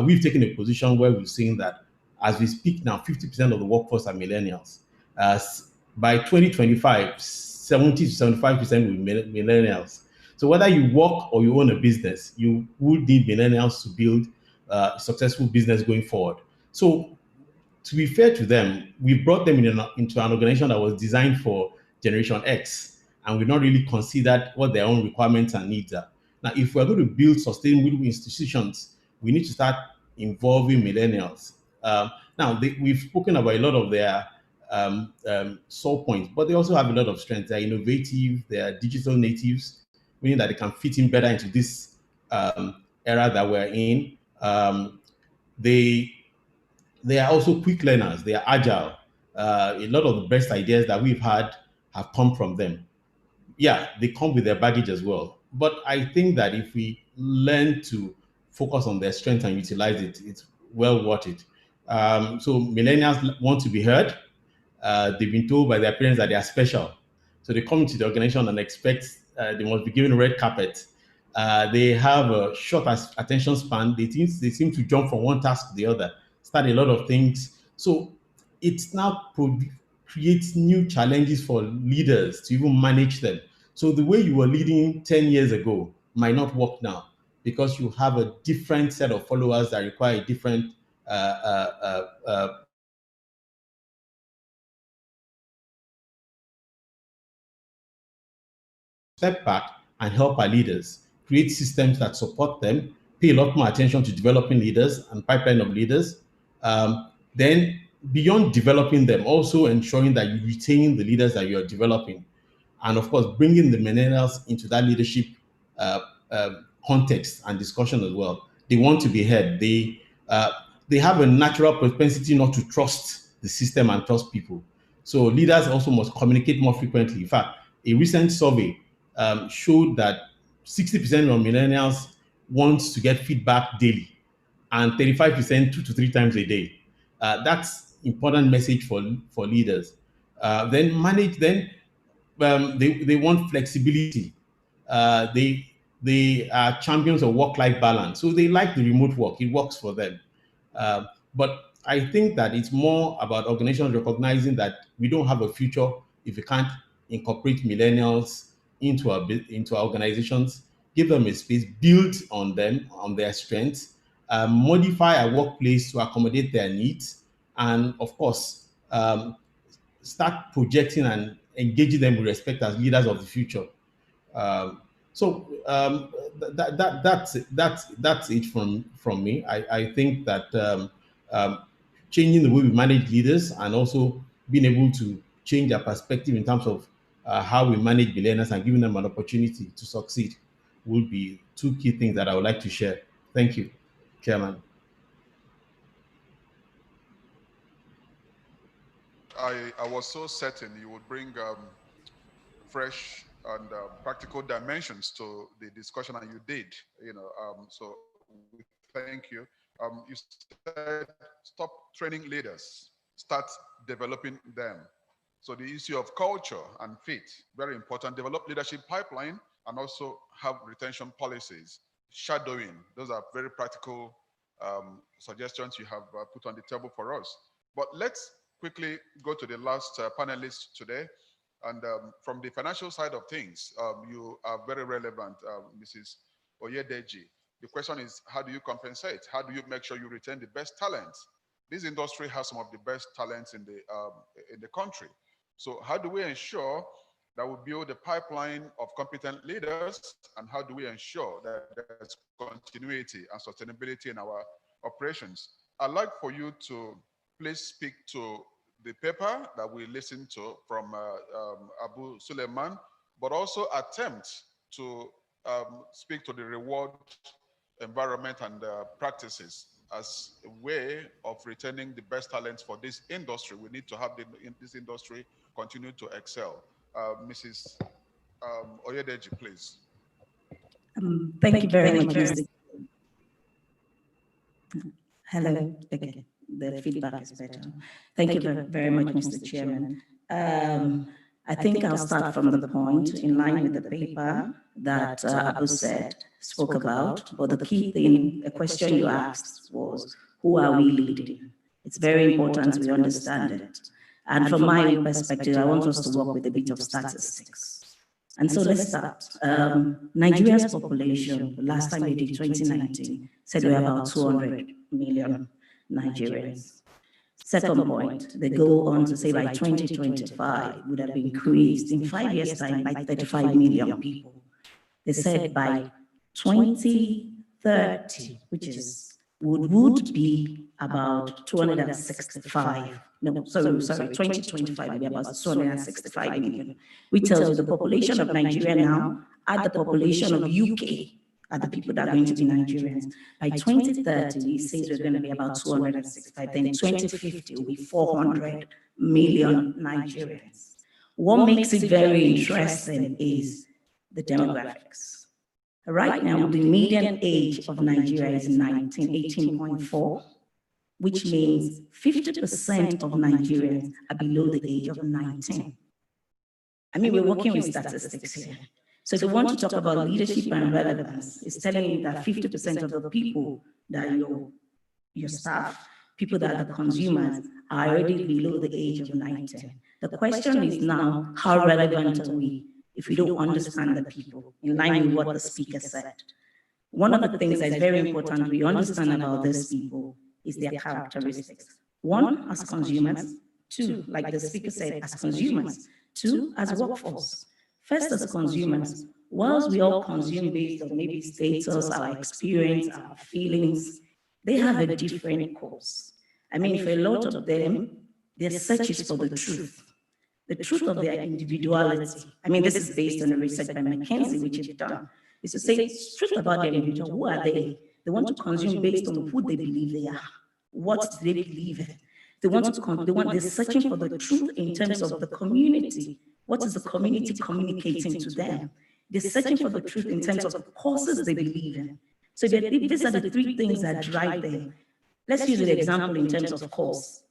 we've taken a position where we've seen that as we speak now, 50% of the workforce are millennials. By 2025, 70 to 75% will be millennials. So whether you work or you own a business, you would need millennials to build a successful business going forward. So to be fair to them, we brought them into an organization that was designed for Generation X, and we've not really considered what their own requirements and needs are. Now, if we're going to build sustainable institutions, we need to start involving millennials. We've spoken about a lot of their sore points, but they also have a lot of strengths. They're innovative, they're digital natives, meaning that they can fit in better into this era that we're in. They are also quick learners. They are agile. A lot of the best ideas that we've had have come from them. Yeah, they come with their baggage as well. But I think that if we learn to focus on their strength and utilize it, it's well worth it. So millennials want to be heard. They've been told by their parents that they are special. So they come into the organization and expect they must be given red carpet. They have a short attention span. They seem to jump from one task to the other, start a lot of things. So it now creates new challenges for leaders to even manage them. So the way you were leading 10 years ago might not work now because you have a different set of followers that require a different step back and help our leaders, create systems that support them, pay a lot more attention to developing leaders and pipeline of leaders. Then beyond developing them, also ensuring that you retain the leaders that you're developing. And of course, bringing the millennials into that leadership context and discussion as well. They want to be heard. They have a natural propensity not to trust the system and trust people. So leaders also must communicate more frequently. In fact, a recent survey showed that 60% of millennials want to get feedback daily, and 35% 2 to 3 times a day. That's important message for leaders. Then manage. Then they want flexibility. They are champions of work-life balance, so they like the remote work. It works for them. But I think that it's more about organizations recognizing that we don't have a future if we can't incorporate millennials into our organizations, give them a space, build on them, on their strengths, modify our workplace to accommodate their needs, and of course, start projecting and engaging them with respect as leaders of the future. That's it from me. I think that changing the way we manage leaders and also being able to change their perspective in terms of how we manage millennials and giving them an opportunity to succeed will be two key things that I would like to share. Thank you, Chairman. I was so certain you would bring fresh and practical dimensions to the discussion, and you did. So we thank you. You said stop training leaders, start developing them. So the issue of culture and fit, very important. Develop leadership pipeline and also have retention policies. Shadowing, those are very practical suggestions you have put on the table for us. But let's quickly go to the last panelist today. And from the financial side of things, you are very relevant, Mrs. Oyedeji. The question is, how do you compensate? How do you make sure you retain the best talents? This industry has some of the best talents in the country. So how do we ensure that we build a pipeline of competent leaders, and how do we ensure that there's continuity and sustainability in our operations? I'd like for you to please speak to the paper that we listened to from Abu Suleiman, but also attempt to speak to the reward environment and practices as a way of retaining the best talents for this industry. We need to have this industry continue to excel. Mrs. Oyedeji, please. Thank you very much, Mr. Hello. Okay. The feedback is better. Thank you very much, Mr. Chairman. I think I'll start from the point in line with the paper that Abu spoke about, but the key thing, the question you asked was, who are we leading? It's very important we understand it. And from my perspective, I want us to work with a bit of statistics. And so let's start. Nigeria's population, the last time we did 2019, said we're about 200 million Nigerians. Second point, they go on to say by 2025 would have increased in 5 years' time by 35 million people. They said by 2030, which is would be about 265. No, sorry, 2025 will be about 265 million. Which tells you the population of Nigeria now, at the population of UK, are the people that are going to be Nigerians. By 2030, it says we're going to be about 265. Then 2050 will be 400 million Nigerians. What makes it very interesting is the demographics. Right now, the median age of Nigeria is 18.4, which means 50% of Nigerians are below the age of 19. I mean, we're working with statistics here. So if you want to talk about leadership and relevance, it's telling you that 50% of the people that are your staff, people that are the consumers, are already below the age of 19. The question is now, how relevant are we if we don't understand the people, in line with what the speaker said? One of the things that is very important we understand about these people is their characteristics. One, as consumers. Two, like the speaker said, as consumers. Two, as workforce. First, as consumers, whilst we all consume based on maybe status, our experience, our feelings, they have a different cause. I mean, for a lot of them, their search is for the truth of their individuality. I mean, this is based on a research by McKinsey, which is done, is to say truth about their individual. Who are they? They want to consume based on who they believe they are. What do they believe in? They're searching for the truth in terms of the community. What is the community communicating to them? They're searching for the truth in terms of the causes they believe in. So these are the three things that drive them. Let's use an example in terms of cause.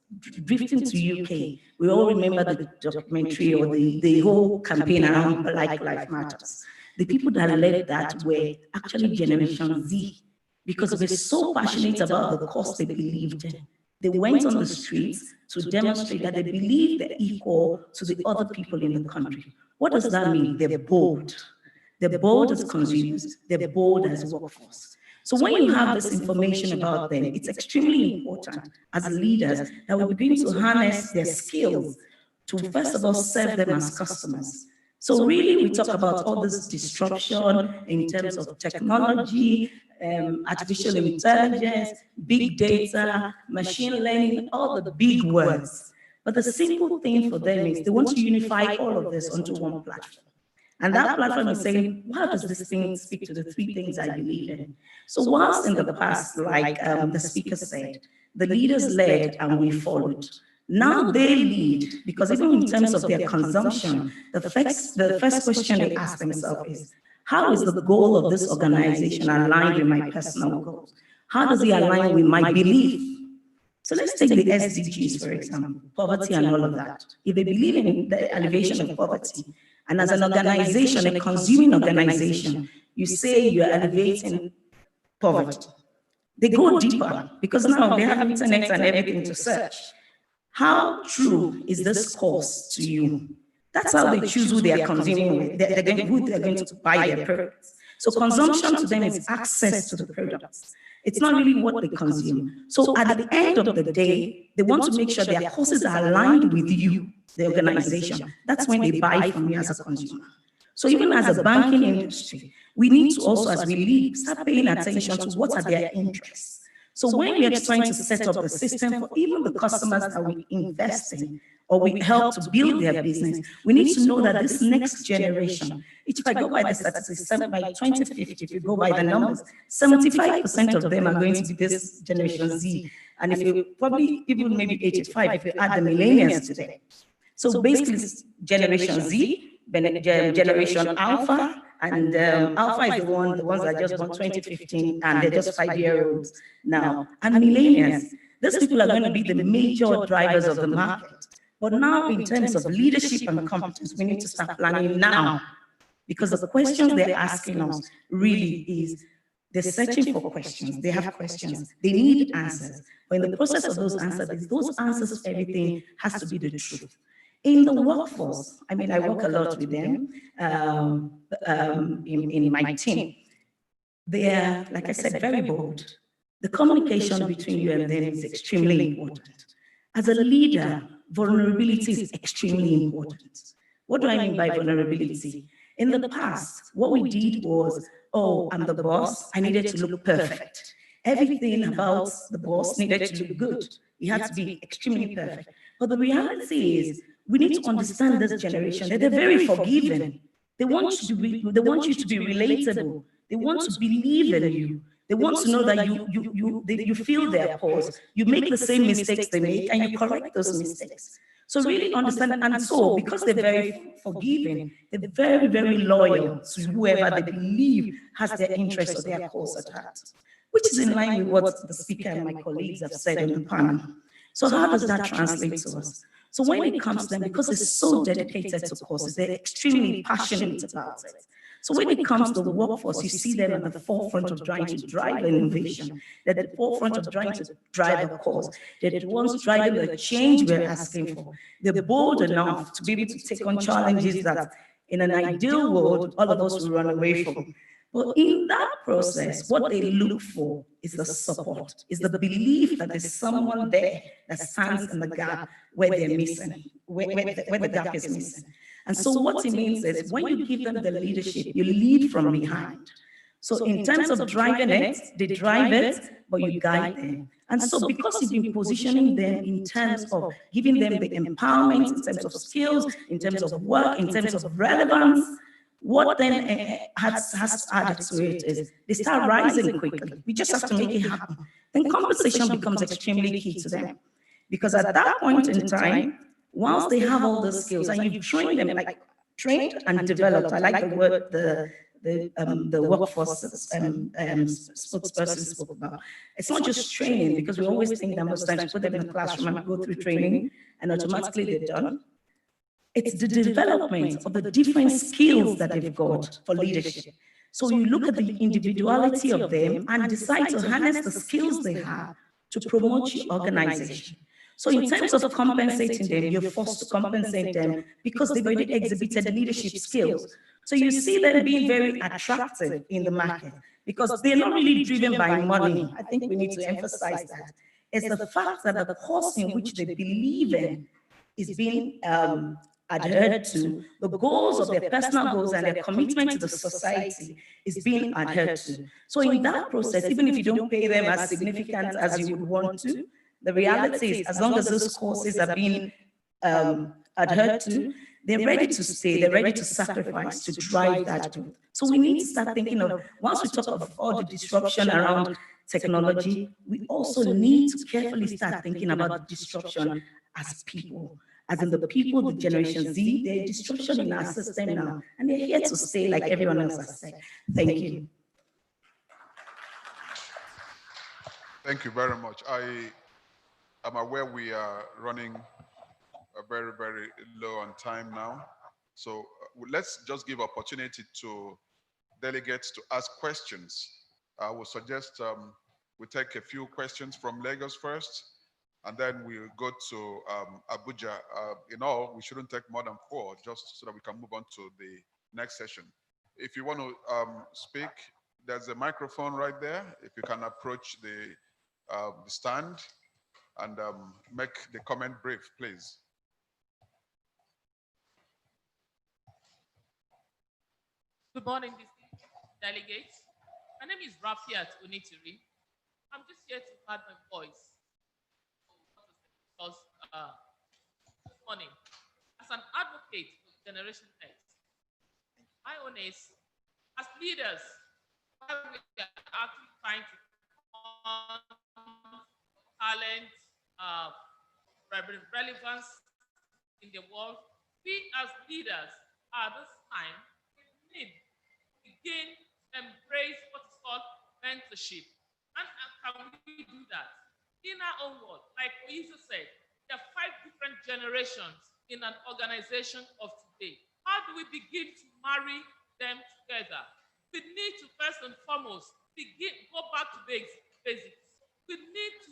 Drifting to UK, we all remember the documentary or the whole campaign around Black Lives Matters. The people that led that were actually Generation Z, because we're so passionate about the cause they believed in. They went on the streets to demonstrate that they believe they're equal to the other people in the country. What does that mean? They're bold. They're bold as consumers. They're bold as workforce. So when you have this information about them, it's extremely important as leaders that we begin to harness their skills to, first of all, serve them as customers. So really, we talk about all this disruption in terms of technology, artificial intelligence, big data, machine learning, all the big words. But the simple thing for them is they want to unify all of this onto one platform. And that platform is saying, how does this thing speak to the three things I believe in? So whilst in the past, like the speaker said, the leaders led and we followed. Now they lead, because even in terms of their consumption, the first question they ask themselves is, how is the goal of this organization aligned with my personal goals? How does it align with my belief? So let's take the SDGs, for example, poverty and all of that. If they believe in the elevation of poverty, and as an organization, a consuming organization, you say you're elevating poverty, they go deeper because now they have internet and everything to search. How true is this cause to you? That's how they choose who they are consuming with, who they're going to buy their products. So consumption to them is access to the products. It's not really what they consume. So at the end of the day, they want to make sure their causes are aligned with you, the organization. That's when they buy from you as a consumer. So even as a banking industry, we need to also, as we lead, start paying attention to what are their interests. So when we are trying to set up the system for even the customers that we invest in, or we help to build their business, we need to know that this next generation, if I go by the statistics, by 2050, if you go by the numbers, 75% of them are going to be this Generation Z. And if you probably even maybe 85, if you add the millennials today. So basically, Generation Z, Generation Alpha, and Alpha is the ones that just born 2015, and they're just 5-year-olds now. And millennials, these people are going to be the major drivers of the market. But now, in terms of leadership and competence, we need to start planning now, because the questions they're asking us really is, they're searching for questions, they have questions, they need answers. But in the process of those answers, everything has to be the truth. In the workforce, I mean, I work a lot with them in my team. They are, like I said, very bold. The communication between you and them is extremely important. As a leader, vulnerability is extremely important. What do I mean by vulnerability? In the past, what we did was, oh, I'm the boss, I needed to look perfect. Everything about the boss needed to look good. It had to be extremely perfect. But the reality is, we need to understand this generation, that they're very forgiving. They want you to be relatable. They want to believe in you. They want to know that you feel their pulse. You make the same mistakes they make, and you correct those mistakes. So really understand, and so because they're very forgiving, they're very, very loyal to whoever they believe has their interests or their cause at heart, which is in line with what the speaker and my colleagues have said in the panel. So how does that translate to us? So when it comes to them, because they're so dedicated to causes, they're extremely passionate about it. So when it comes to the workforce, you see them at the forefront of trying to drive innovation. They're at the forefront of trying to drive a cause. They're the ones driving the change we're asking for. They're bold enough to be able to take on challenges that in an ideal world, all of us will run away from. But in that process, what they look for is the support, is the belief that there's someone there that stands in the gap where they're missing, where the gap is missing. And so what it means is when you give them the leadership, you lead from behind. So in terms of driving it, they drive it, but you guide them. And so because you've been positioning them in terms of giving them the empowerment, in terms of skills, in terms of work, in terms of relevance, what then has added to it is they start rising quickly. We just have to make it happen. Then compensation becomes extremely key to them. Because at that point in time, once they have all the skills and you've trained them, like trained and developed, I like the word the workforce spokesperson spoke about. It's not just training, because we always think that most times put them in the classroom and go through training and automatically they're done. It's the development of the different skills that they've got for leadership. So you look at the individuality of them and decide to harness the skills they have to promote your organization. So in terms of compensating them, you're forced to compensate them because they've already exhibited leadership skills. So you see them being very attractive in the market because they're not really driven by money. I think we need to emphasize that. It's the fact that the cause in which they believe in is being adhered to, the goals of their personal goals and their commitment to the society is being adhered to. So in that process, even if you don't pay them as significant as you would want to, the reality is, as long as those courses are being adhered to, they're ready to stay, they're ready to sacrifice to drive that growth. So we need to start thinking of, once we talk of all the disruption around technology, we also need to carefully start thinking about disruption as people, as in the people, the Generation Z, they're disruption in our system now, and they're here to stay like everyone else has said. Thank you. Thank you very much. I'm aware we are running very, very low on time now. So let's just give opportunity to delegates to ask questions. I would suggest we take a few questions from Lagos first, and then we'll go to Abuja. In all, we shouldn't take more than 4, just so that we can move on to the next session. If you want to speak, there's a microphone right there. If you can approach the stand and make the comment brief, please. Good morning, distinguished delegates. My name is Rafiat Unitiri. I'm just here to add my voice. Because this morning, as an advocate for Generation X, my own is, as leaders, we are actually trying to talent, relevance in the world. We as leaders at this time need to begin to embrace what is called mentorship. And can we do that? In our own world, like Oyizo said, there are 5 different generations in an organization of today. How do we begin to marry them together? We need to first and foremost go back to basics. We need to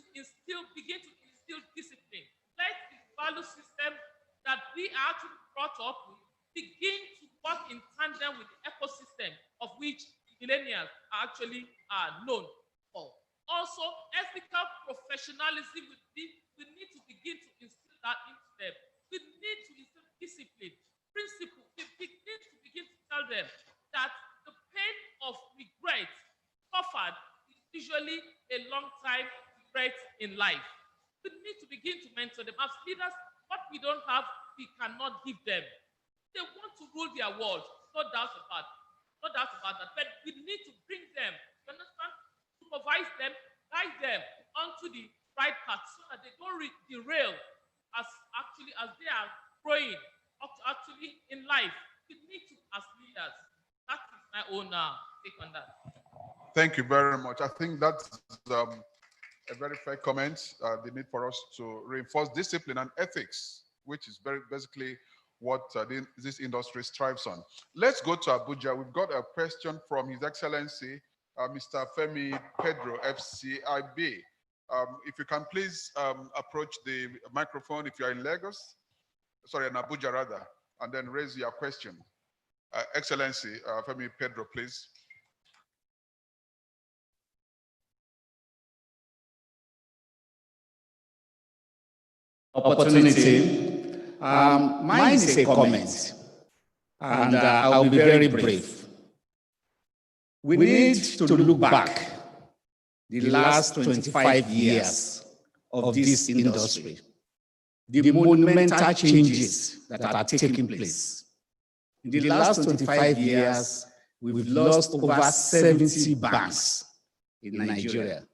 begin to instill discipline. Let the value system that we are actually brought up with begin to work in tandem with the ecosystem of which millennials are actually known for. Also, ethical professionalism, we need to begin to instill that into them. We need to instill discipline, principle. We need to begin to tell them that the pain of regret suffered is usually a long time regret in life. We need to begin to mentor them. As leaders, what we don't have, we cannot give them. They want to rule their world, no doubt about that. But we need to bring them, you understand, supervise them, guide them onto the right path so that they don't derail as they are growing actually in life. We need to, as leaders. That is my own take on that. Thank you very much. I think that's a very fair comment. The need for us to reinforce discipline and ethics, which is basically what this industry strives on. Let's go to Abuja. We've got a question from His Excellency, Mr. Femi Pedro, FCIB. If you can please approach the microphone if you're in Lagos, sorry, in Abuja rather, and then raise your question. Excellency, Femi Pedro, please. Opportunity. Mine is a comment. and I'll be very brief. We need to look back the last 25 years of this industry, the monumental changes that are taking place. In the last 25 years, we've lost over 70 banks in Nigeria.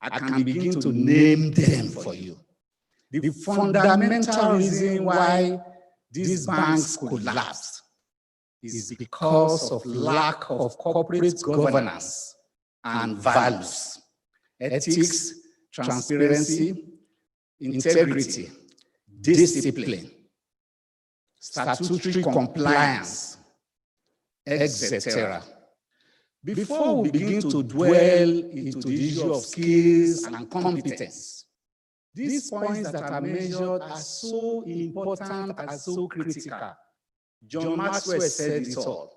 I can begin to name them for you. The fundamental reason why these banks collapsed is because of lack of corporate governance and values, ethics, transparency, integrity, discipline, statutory compliance, etc. Before we begin to dwell into the issue of skills and competence, these points that are measured are so important and so critical. John Maxwell said it all.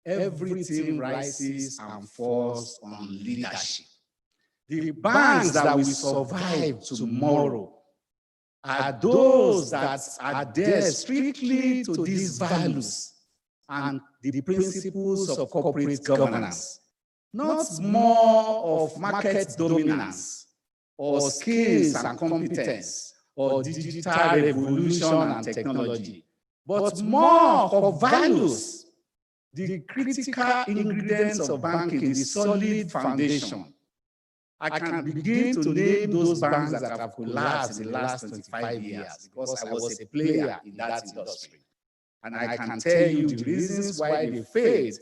Everything rises and falls on leadership. The banks that will survive tomorrow are those that adhere strictly to these values and the principles of corporate governance, not more of market dominance or skills and competence or digital revolution and technology, but more of values, the critical ingredients of banking, the solid foundation. I can begin to name those banks that have collapsed in the last 25 years because I was a player in that industry. And I can tell you the reasons why they failed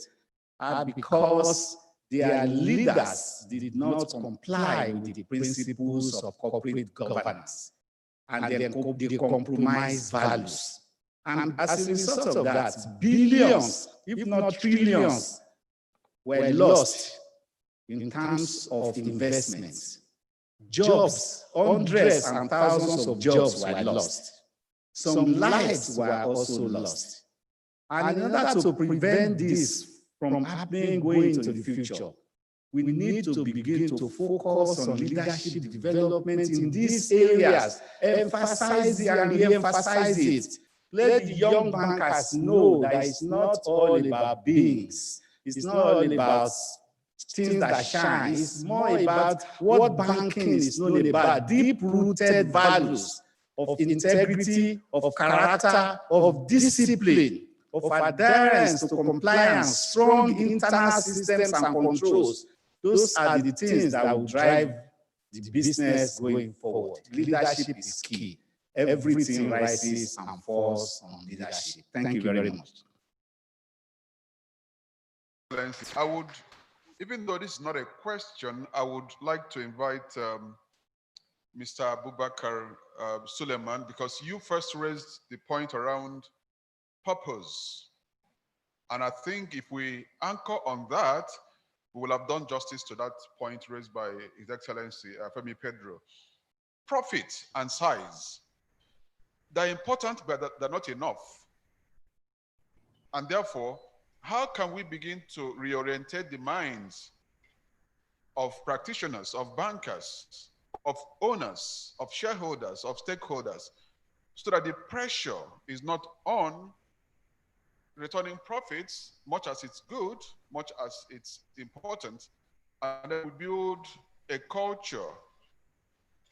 are because their leaders did not comply with the principles of corporate governance and they compromised values. And as a result of that, billions, if not trillions, were lost in terms of investments. Jobs, hundreds and thousands of jobs were lost. Some lives were also lost. And in order to prevent this from happening going into the future, we need to begin to focus on leadership development in these areas, emphasize it and re-emphasize it. Let the young bankers know that it's not all about beings. It's not all about things that shine. It's more about what banking is known about, deep-rooted values of integrity, of character, of discipline, of adherence to compliance, strong internal systems and controls. Those are the things that will drive the business going forward. Leadership is key. Everything rises and falls on leadership. Thank you very much. I would, even though this is not a question, I would like to invite Mr. Abubakar Suleiman, because you first raised the point around purpose. And I think if we anchor on that, we will have done justice to that point raised by His Excellency Femi Pedro. Profit and size, they're important, but they're not enough. And therefore, how can we begin to reorientate the minds of practitioners, of bankers, of owners, of shareholders, of stakeholders, so that the pressure is not on returning profits, much as it's good, much as it's important, and then we build a culture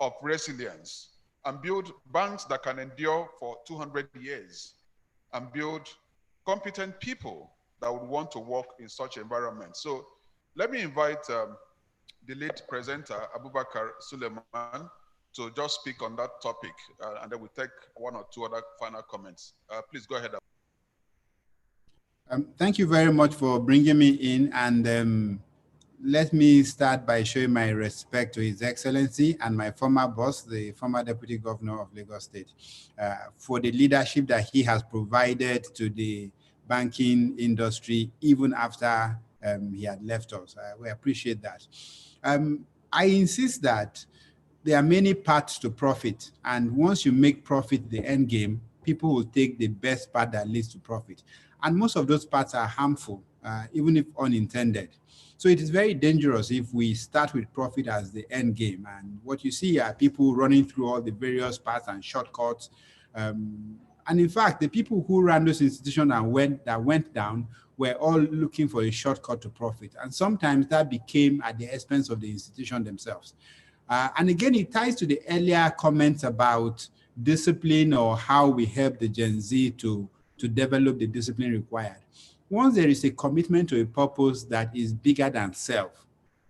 of resilience and build banks that can endure for 200 years and build competent people that would want to work in such environment. So let me invite the lead presenter, Abubakar Suleiman, to just speak on that topic, and then we'll take one or two other final comments. Please go ahead. Thank you very much for bringing me in, and let me start by showing my respect to His Excellency and my former boss, the former Deputy Governor of Lagos State, for the leadership that he has provided to the banking industry even after he had left us. We appreciate that. I insist that there are many paths to profit, and once you make profit the end game, people will take the best path that leads to profit. And most of those paths are harmful, even if unintended. So it is very dangerous if we start with profit as the end game. And what you see are people running through all the various paths and shortcuts, And in fact, the people who ran those institutions that went down were all looking for a shortcut to profit. And sometimes that became at the expense of the institution themselves. And again, it ties to the earlier comments about discipline or how we help the Gen Z to develop the discipline required. Once there is a commitment to a purpose that is bigger than self,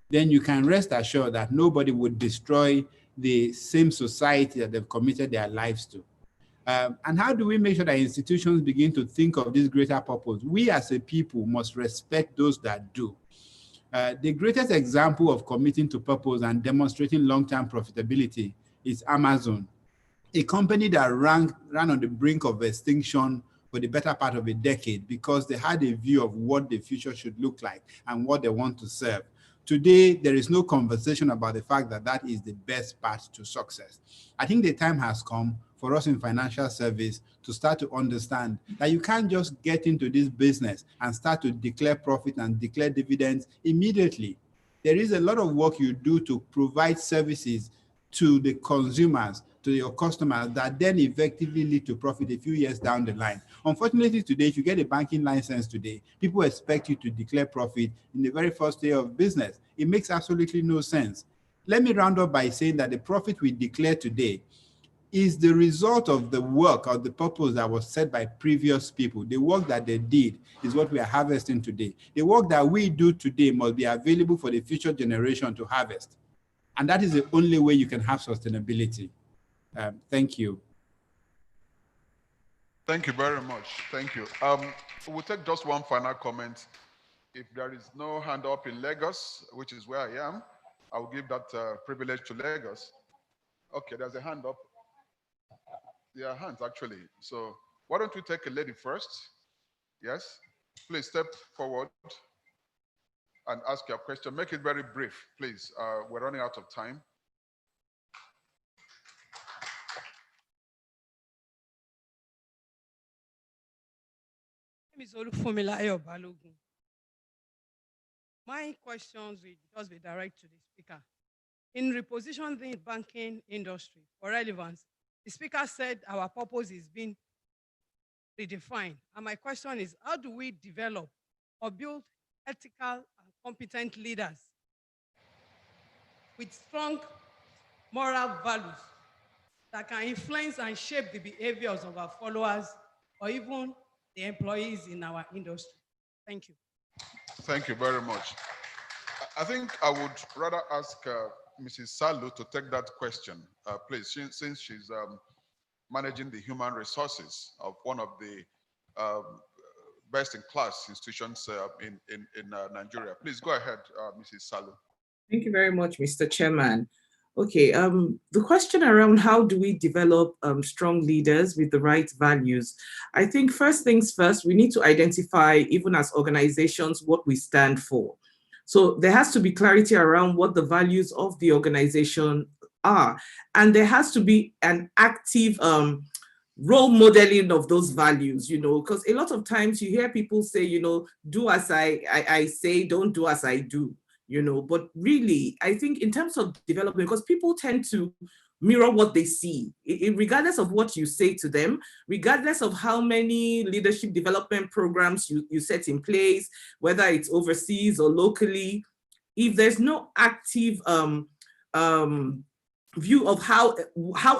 then you can rest assured that nobody would destroy the same society that they've committed their lives to. And how do we make sure that institutions begin to think of this greater purpose? We as a people must respect those that do. The greatest example of committing to purpose and demonstrating long-term profitability is Amazon, a company that ran on the brink of extinction for the better part of a decade because they had a view of what the future should look like and what they want to serve. Today, there is no conversation about the fact that that is the best path to success. I think the time has come for us in financial service to start to understand that you can't just get into this business and start to declare profit and declare dividends immediately. There is a lot of work you do to provide services to the consumers, to your customers, that then effectively lead to profit a few years down the line. Unfortunately, today, if you get a banking license today, people expect you to declare profit in the very first day of business. It makes absolutely no sense. Let me round up by saying that the profit we declare today is the result of the work or the purpose that was set by previous people. The work that they did is what we are harvesting today. The work that we do today must be available for the future generation to harvest. And that is the only way you can have sustainability. Thank you. Thank you very much. Thank you. We'll take just one final comment. If there is no hand up in Lagos, which is where I am, I will give that privilege to Lagos. Okay, there's a hand up. There are hands, actually. So why don't we take a lady first? Yes? Please step forward and ask your question. Make it very brief, please. We're running out of time. My questions will just be direct to the speaker. In repositioning the banking industry for relevance, the speaker said our purpose is being redefined. And my question is, how do we develop or build ethical and competent leaders with strong moral values that can influence and shape the behaviors of our followers or even the employees in our industry? Thank you. Thank you very much. I think I would rather ask Mrs. Salu to take that question, please, since she's managing the human resources of one of the best-in-class institutions in Nigeria. Please go ahead, Mrs. Salu. Thank you very much, Mr. Chairman. Okay, the question around how do we develop strong leaders with the right values? I think first things first, we need to identify, even as organizations, what we stand for. So there has to be clarity around what the values of the organization are. And there has to be an active role modeling of those values, because a lot of times you hear people say, do as I say, don't do as I do. But really, I think in terms of development, because people tend to mirror what they see, regardless of what you say to them, regardless of how many leadership development programs you set in place, whether it's overseas or locally, if there's no active view of how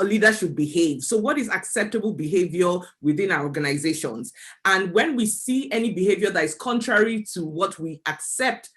a leader should behave. So what is acceptable behavior within our organizations? And when we see any behavior that is contrary to what we accept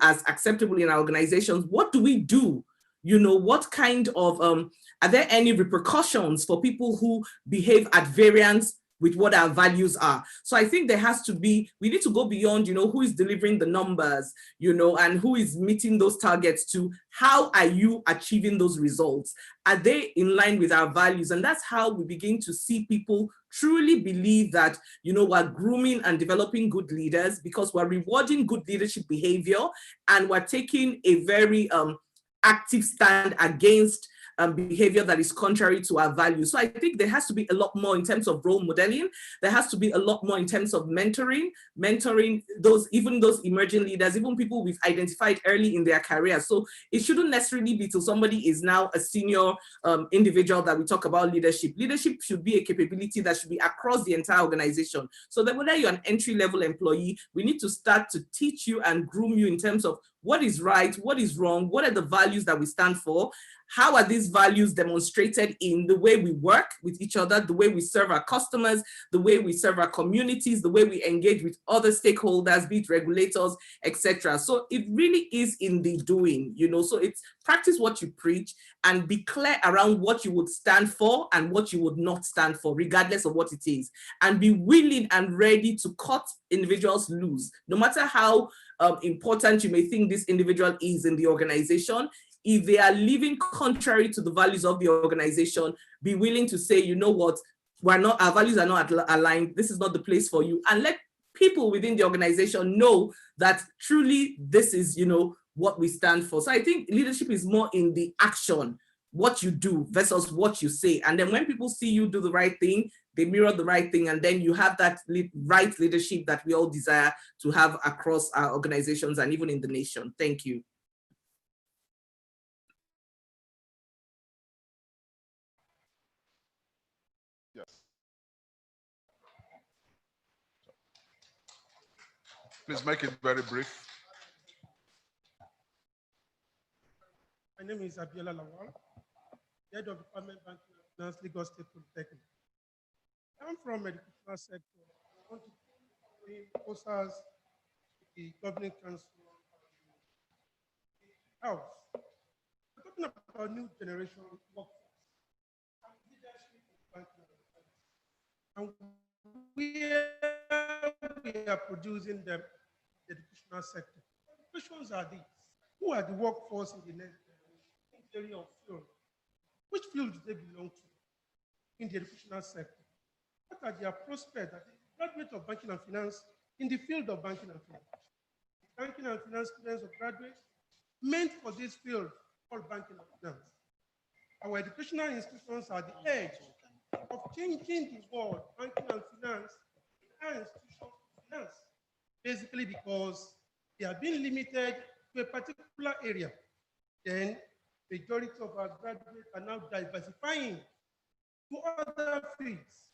as acceptable in our organizations, what do we do? What kind of, are there any repercussions for people who behave at variance with what our values are? So I think there has to be, we need to go beyond, who is delivering the numbers, and who is meeting those targets to how are you achieving those results? Are they in line with our values? And that's how we begin to see people truly believe that, we're grooming and developing good leaders because we're rewarding good leadership behavior and we're taking a very active stand against behavior that is contrary to our values. So I think there has to be a lot more in terms of role modeling. There has to be a lot more in terms of mentoring those emerging leaders, even people we've identified early in their career. So it shouldn't necessarily be till somebody is now a senior individual that we talk about leadership. Leadership should be a capability that should be across the entire organization. So that whether you're an entry-level employee, we need to start to teach you and groom you in terms of what is right, what is wrong, what are the values that we stand for, how are these values demonstrated in the way we work with each other, the way we serve our customers, the way we serve our communities, the way we engage with other stakeholders, be it regulators, etc. So it really is in the doing, so it's practice what you preach and be clear around what you would stand for and what you would not stand for, regardless of what it is, and be willing and ready to cut individuals loose, no matter how important you may think this individual is in the organization. If they are living contrary to the values of the organization, be willing to say, you know what, our values are not aligned, this is not the place for you, and let people within the organization know that truly this is, what we stand for. So I think leadership is more in the action, what you do versus what you say. And then when people see you do the right thing, they mirror the right thing, and then you have that right leadership that we all desire to have across our organizations and even in the nation. Thank you. Yes. Please make it very brief. My name is Abiola Lawal, Head of Department Banking and Finance, Lagos State Polytechnic. I'm from the educational sector. I want to bring proposals to the Governing Council House. We're talking about new generation workforce and leadership in banking and where we are producing them in the educational sector. The questions are these: who are the workforce in the next generation in the area of field? Which field do they belong to in the educational sector? What are their prospects as a graduate of banking and finance in the field of banking and finance? The banking and finance students or graduates meant for this field called banking and finance. Our educational institutions are the edge of changing the world, banking and finance, our institutions of finance, basically because they are being limited to a particular area. Then majority of our graduates are now diversifying to other fields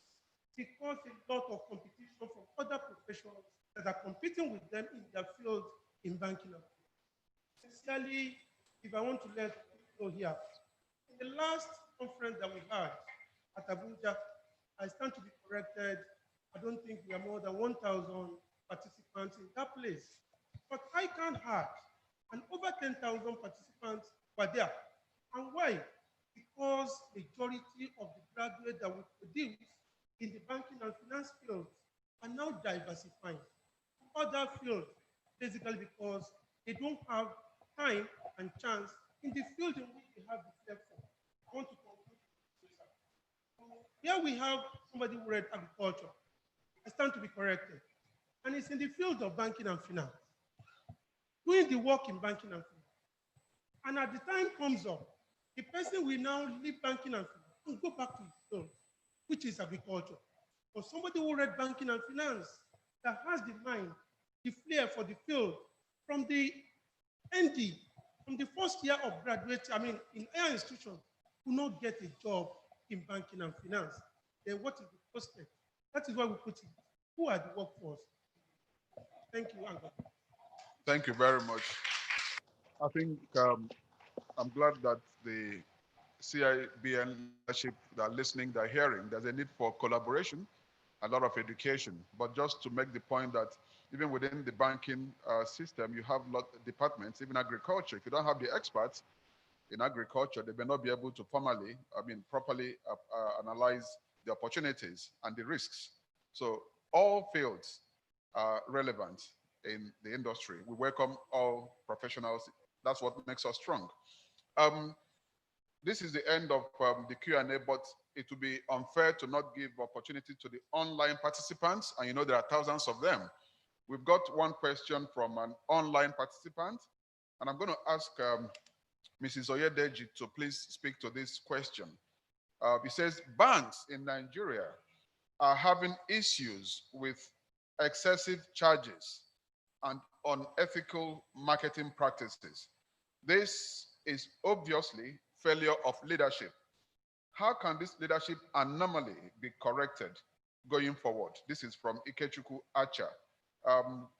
because a lot of competition from other professionals that are competing with them in their field in banking. Sincerely, if I want to let people know here, in the last conference that we had at Abuja, I stand to be corrected. I don't think we are more than 1,000 participants in that place. But I can't have, and over 10,000 participants were there. And why? Because majority of the graduates that we produce in the banking and finance field are now diversifying to other fields, basically because they don't have time and chance in the field in which they have the for. I want to conclude. Here we have somebody who read agriculture. I stand to be corrected. And it's in the field of banking and finance, doing the work in banking and finance. And at the time comes up, the person will now leave banking and finance and go back to his field, which is agriculture. For somebody who read banking and finance, that has the mind, the flair for the field, from the ND, from the first year of graduate, in our institution, will not get a job in banking and finance. Then what is the prospect? That is why we put it. Who are the workforce? Thank you, Ango. Thank you very much. I think I'm glad that the CIBN leadership that are listening, they're hearing. There's a need for collaboration, a lot of education. But just to make the point that even within the banking system, you have a lot of departments, even agriculture. If you don't have the experts in agriculture, they may not be able to properly analyze the opportunities and the risks. So all fields are relevant in the industry. We welcome all professionals. That's what makes us strong. This is the end of the Q&A, but it would be unfair to not give opportunity to the online participants, and you know there are thousands of them. We've got one question from an online participant, and I'm going to ask Mrs. Oyedeji to please speak to this question. He says, banks in Nigeria are having issues with excessive charges and unethical marketing practices. This is obviously failure of leadership. How can this leadership anomaly be corrected going forward? This is from Ikechukwu Acha.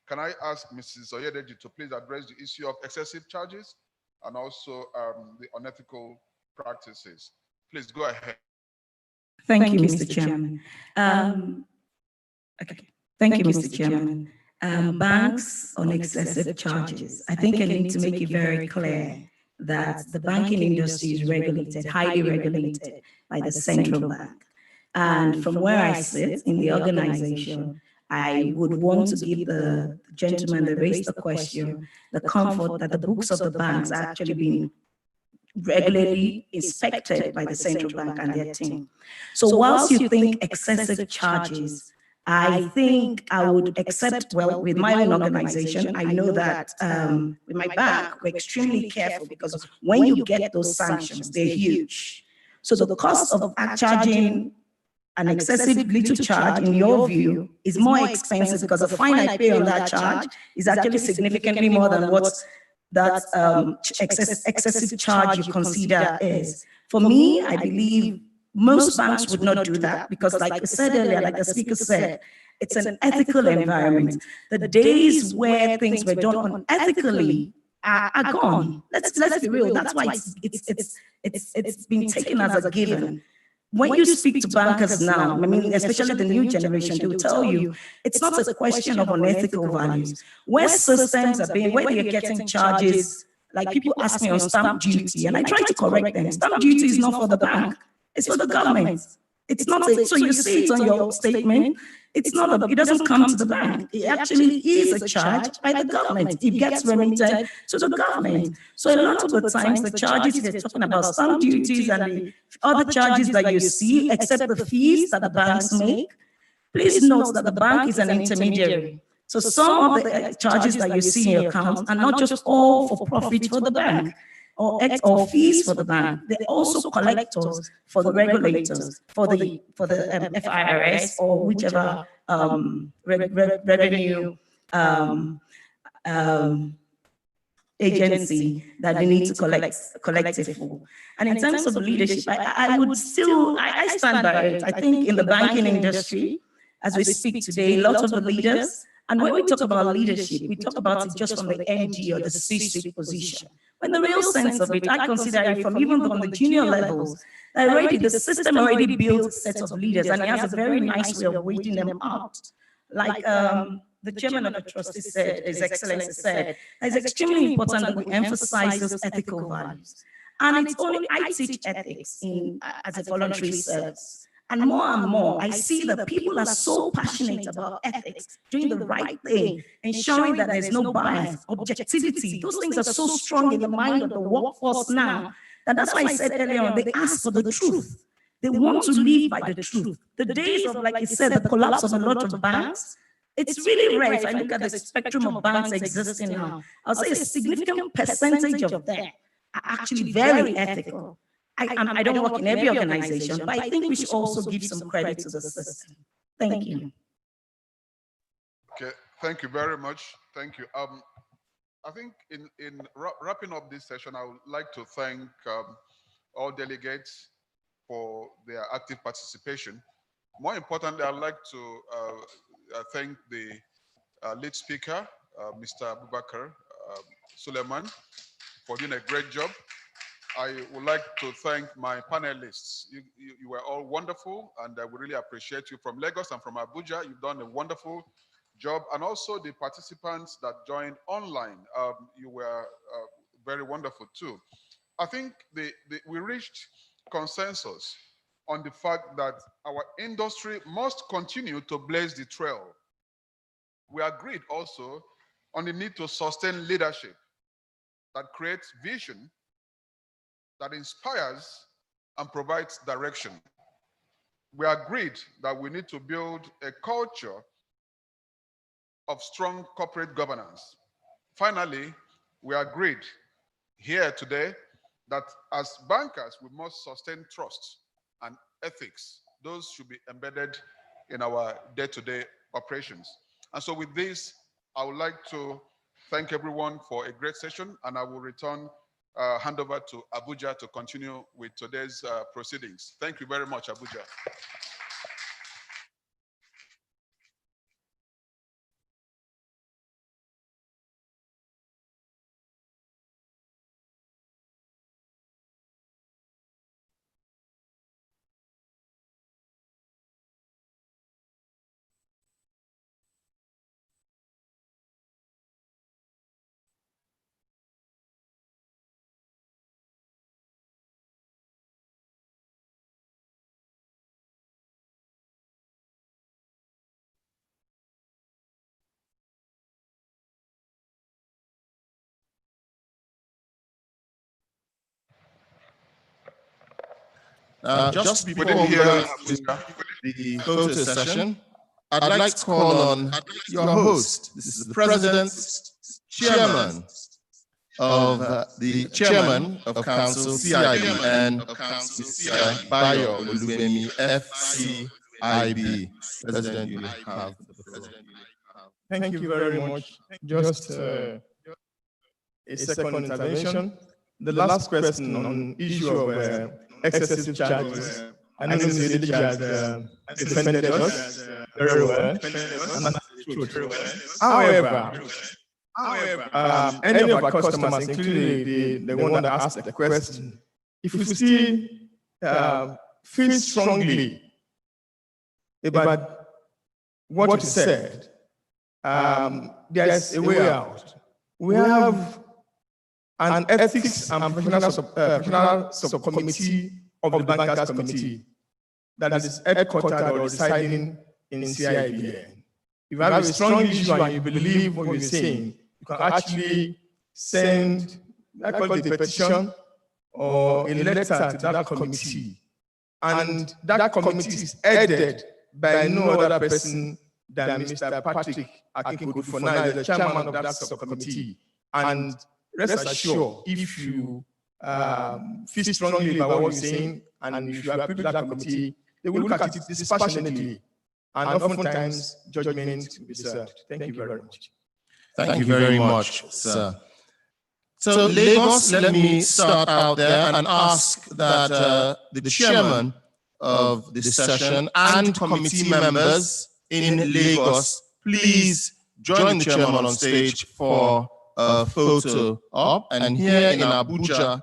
Can I ask Mrs. Oyedeji to please address the issue of excessive charges and also the unethical practices? Please go ahead. Thank you, Mr. Chairman. Okay. Thank you, Mr. Chairman. Banks on excessive charges. I think I need to make it very clear that the banking industry is regulated, highly regulated by the central bank. And from where I sit in the organization, I would want to give the gentleman that raised the question the comfort that the books of the banks are actually being regularly inspected by the central bank and their team. So whilst you think excessive charges, I think I would accept, well, with my own organization, I know that with my bank, we're extremely careful because when you get those sanctions, they're huge. So the cost of charging an excessive little charge, in your view, is more expensive because the fine I pay on that charge is actually significantly more than what that excessive charge you consider is. For me, I believe most banks would not do that because, like I said earlier, like the speaker said, it's an ethical environment. The days where things were done unethically are gone. Let's be real. That's why it's been taken as a given. When you speak to bankers now, I mean, especially the new generation, they will tell you it's not a question of unethical values. Where systems are being, where you're getting charges, like people ask me on stamp duty, and I try to correct them. Stamp duty is not for the bank, it's for the government. It's not, so you see it on your statement, it's not, it doesn't come to the bank. It actually is a charge by the government. It gets remitted to the government. So a lot of the times, the charges we're talking about, stamp duties and the other charges that you see, except the fees that the banks make, please note that the bank is an intermediary. So some of the charges that you see in your accounts are not just all for profit for the bank or fees for the bank. They're also collectors for the regulators, for the FIRS or whichever revenue agency that they need to collect it for. And in terms of leadership, I would still, I stand by it. I think in the banking industry, as we speak today, a lot of the leaders, and when we talk about leadership, we talk about it just from the MD or the C-suite position. When the real sense of it, I consider it from even on the junior levels, already the system already built a set of leaders, and it has a very nice way of weeding them out. Like the chairman of the trustee said, His Excellency said, it's extremely important that we emphasize those ethical values. And it's only, I teach ethics as a voluntary service. And more, I see that people are so passionate about ethics, doing the right thing, ensuring that there's no bias, objectivity. Those things are so strong in the mind of the workforce now. And that's why I said earlier on, they ask for the truth. They want to live by the truth. The days of, like I said, the collapse of a lot of banks, it's really rare. If I look at the spectrum of banks existing now, I'll say a significant percentage of them are actually very ethical. I don't work in every organization, but I think we should also give some credit to the system. Thank you. Okay, thank you very much. Thank you. I think in wrapping up this session, I would like to thank all delegates for their active participation. More importantly, I'd like to thank the lead speaker, Mr. Abubakar Suleiman, for doing a great job. I would like to thank my panelists. You were all wonderful, and I would really appreciate you from Lagos and from Abuja. You've done a wonderful job, and also the participants that joined online. You were very wonderful too. I think we reached consensus on the fact that our industry must continue to blaze the trail. We agreed also on the need to sustain leadership that creates vision, that inspires and provides direction. We agreed that we need to build a culture of strong corporate governance. Finally, we agreed here today that as bankers, we must sustain trust and ethics. Those should be embedded in our day-to-day operations. And so with this, I would like to thank everyone for a great session, and I will return hand over to Abuja to continue with today's proceedings. Thank you very much, Abuja. Just before we go to the photo session, I'd like to call on your host. This is the President, Chairman of the Chairman of Council CIBN, Mr. Bayo Olubemi, FCIB. President, you have the floor. Thank you very much. Just a second intervention. The last question on issue of excessive charges. I know Mr. Ediji has defended us very well, and that's the truth. However, any of our customers, including the one that asked the question, if we still feel strongly about what is said, there is a way out. We have an ethics and professional subcommittee of the Bankers Committee that is headquartered or residing in CIBN. If you have a strong issue and you believe what you're saying, you can actually send, I call it a petition or a letter to that committee. And that committee is headed by no other person than Mr. Patrick Akinkudu, for now is the chairman of that subcommittee. And rest assured, if you feel strongly about what you're saying, and if you appeal to that committee, they will look at it dispassionately, and oftentimes judgment will be served. Thank you very much. Thank you very much, sir. So Lagos, let me start out there and ask that the chairman of this session and committee members in Lagos, please join the chairman on stage for a photo op. And here in Abuja,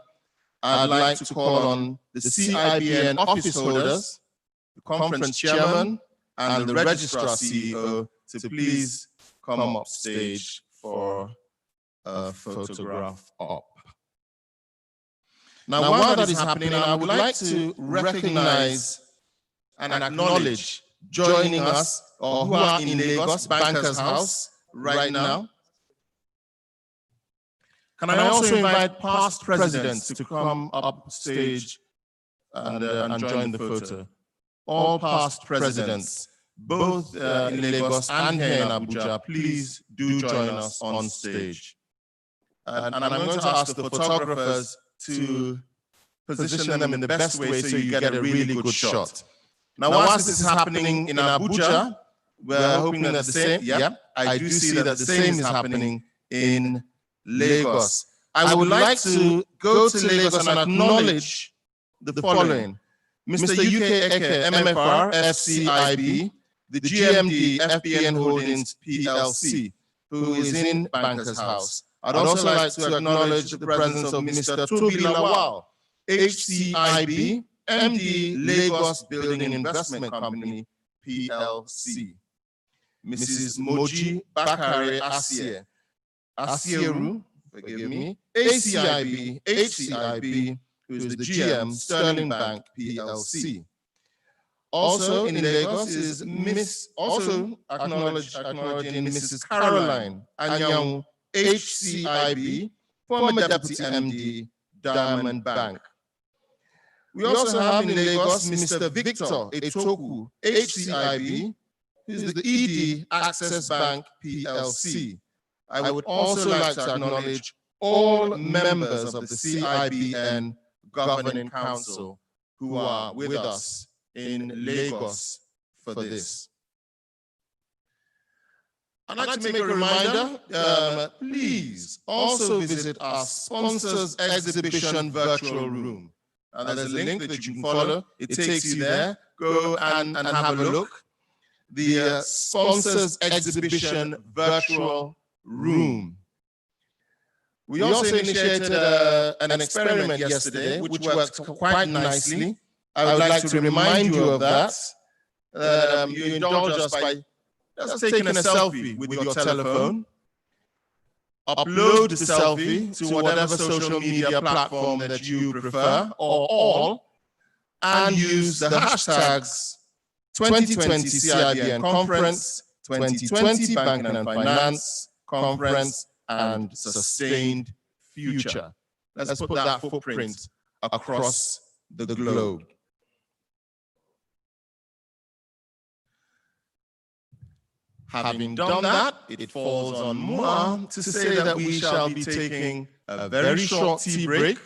I'd like to call on the CIBN office holders, the conference chairman, and the registrar CEO to please come up stage for a photograph op. Now, while that is happening, I would like to recognize and acknowledge joining us, or who are in Lagos Bankers House right now. Can I also invite past presidents to come up stage and join the photo? All past presidents, both in Lagos and here in Abuja, please do join us on stage. And I'm going to ask the photographers to position them in the best way so you get a really good shot. Now, whilst this is happening in Abuja, we're hoping that the same, I do see that the same is happening in Lagos. I would like to go to Lagos and acknowledge the following. Mr. UK Eke, MFR, FCIB, the GMD, FBN Holdings, PLC, who is in Bankers House. I'd also like to acknowledge the presence of Mr. Toby Lawal, HCIB, MD, Lagos Building and Investment Company, PLC. Mrs. Moji Bakare Asieru, forgive me, ACIB, HCIB, who is the GM, Sterling Bank, PLC. Also in Lagos is acknowledging Mrs. Caroline Anyang, HCIB, former Deputy MD, Diamond Bank. We also have in Lagos Mr. Victor Etoku, HCIB, who is the ED, Access Bank, PLC. I would also like to acknowledge all members of the CIBN Governing Council who are with us in Lagos for this. I'd like to make a reminder, please also visit our sponsors exhibition virtual room. There's a link that you can follow. It takes you there. Go and have a look. The sponsors exhibition virtual room. We also initiated an experiment yesterday, which worked quite nicely. I would like to remind you of that. You indulge us by just taking a selfie with your telephone. Upload the selfie to whatever social media platform that you prefer or all, and use the hashtags 2020 CIBN Conference, 2020 Banking and Finance Conference, and Sustained Future. Let's put that footprint across the globe. Having done that, it falls on moi to say that we shall be taking a very short tea break,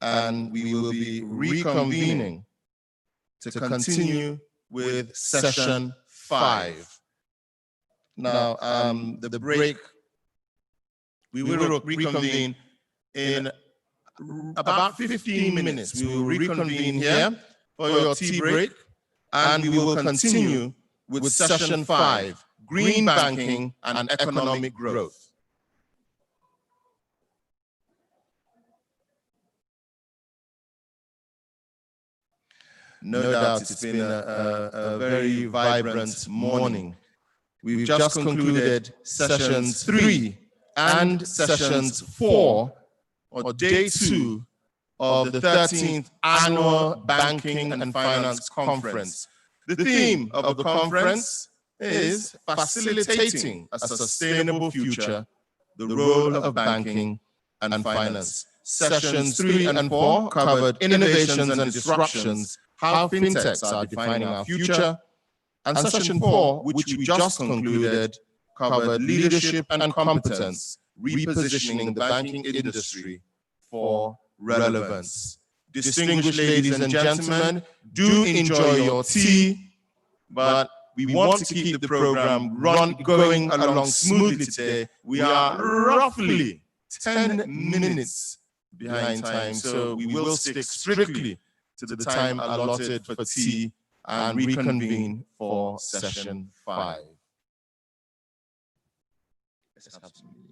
and we will be reconvening to continue with session 5. Now, the break, we will reconvene in about 15 minutes. We will reconvene here for your tea break, and we will continue with session 5, green banking and economic growth. No doubt it's been a very vibrant morning. We've just concluded sessions 3 and sessions 4, or day 2, of the 13th Annual Banking and Finance Conference. The theme of the conference is Facilitating a Sustainable Future, the Role of Banking and Finance. Sessions 3 and 4 covered innovations and disruptions, how fintechs are defining our future, and session 4, which we just concluded, covered leadership and competence, repositioning the banking industry for relevance. Distinguished ladies and gentlemen, do enjoy your tea, but we want to keep the program going along smoothly today. We are roughly 10 minutes behind time, so we will stick strictly to the time allotted for tea and reconvene for session 5. Let's have some music.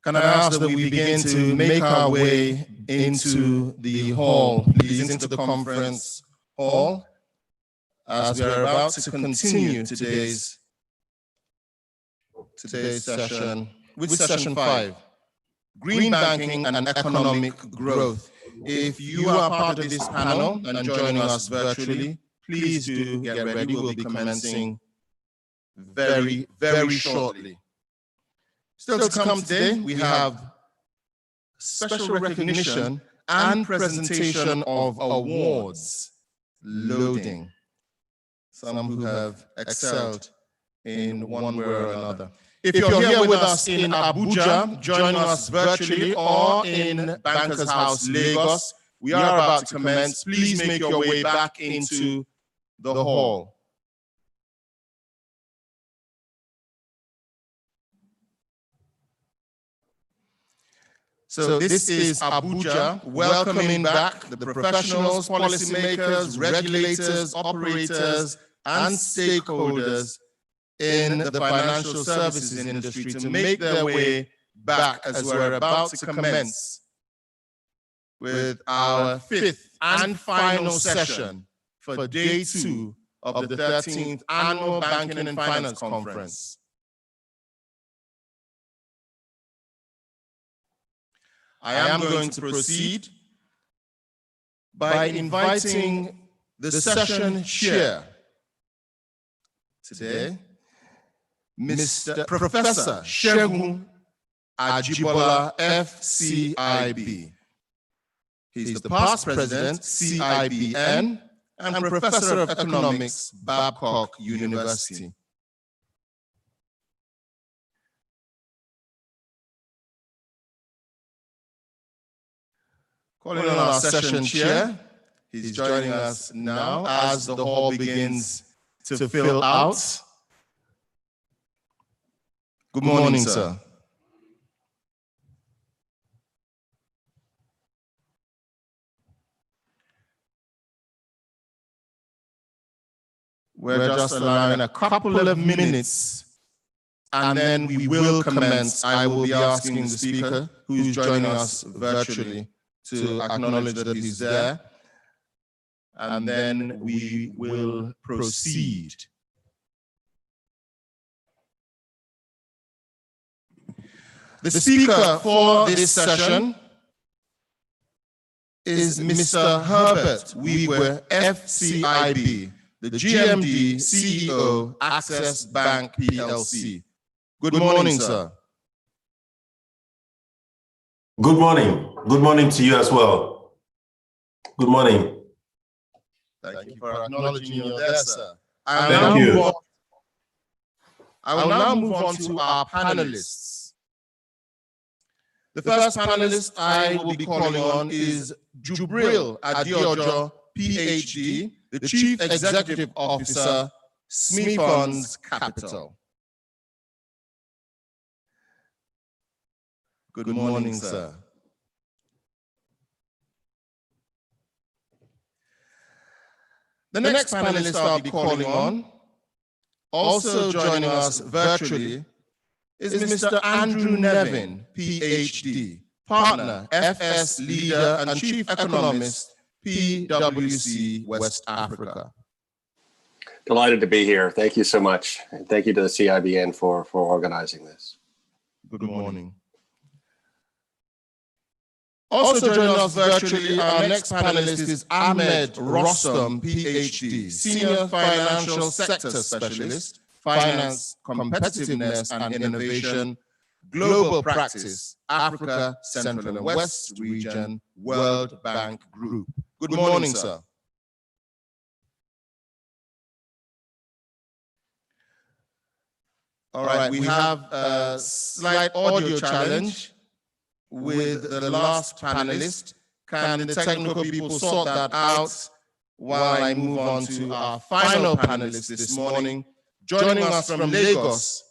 Can I ask that we begin to make our way into the hall, please, into the conference hall, as we are about to continue today's session with session 5, Green Banking and Economic Growth. If you are part of this panel and joining us virtually, please do get ready. We'll be commencing very, very shortly. Still to come today, we have special recognition and presentation of awards, loading. Some who have excelled in one way or another. If you're here with us in Abuja, joining us virtually, or in Bankers House, Lagos, we are about to commence. Please make your way back into the hall. So this is Abuja, welcoming back the professionals, policymakers, regulators, operators, and stakeholders in the financial services industry to make their way back as we're about to commence with our 5th and final session for day 2 of the 13th Annual Banking and Finance Conference. I am going to proceed by inviting the session chair today, Mr. Professor Segun Ajibola, FCIB. He's the past president, CIBN, and professor of economics, Babcock University. Calling on our session chair, he's joining us now as the hall begins to fill out. Good morning, sir. We're just allowing a couple of minutes, and then we will commence. I will be asking the speaker, who's joining us virtually, to acknowledge that he's there, and then we will proceed. The speaker for this session is Mr. Herbert Wigwe, FCIB, the GMD CEO, Access Bank PLC. Good morning, sir. Good morning. Good morning to you as well. Good morning. Thank you for acknowledging you're there, sir. Thank you. I will now move on to our panelists. The first panelist I will be calling on is Jubril Adeojo, PhD, the Chief Executive Officer, SME Funds Capital. Good morning, sir. The next panelist I'll be calling on, also joining us virtually, is Mr. Andrew Nevin, PhD, Partner, FS Leader and Chief Economist, PwC West Africa. Delighted to be here. Thank you so much. And thank you to the CIBN for organizing this. Good morning. Also joining us virtually, our next panelist is Ahmed Rostam, PhD, Senior Financial Sector Specialist, Finance, Competitiveness and Innovation, Global Practice, Africa, Central and West Region, World Bank Group. Good morning, sir. All right, we have a slight audio challenge with the last panelist. Can the technical people sort that out while I move on to our final panelist this morning? Joining us from Lagos,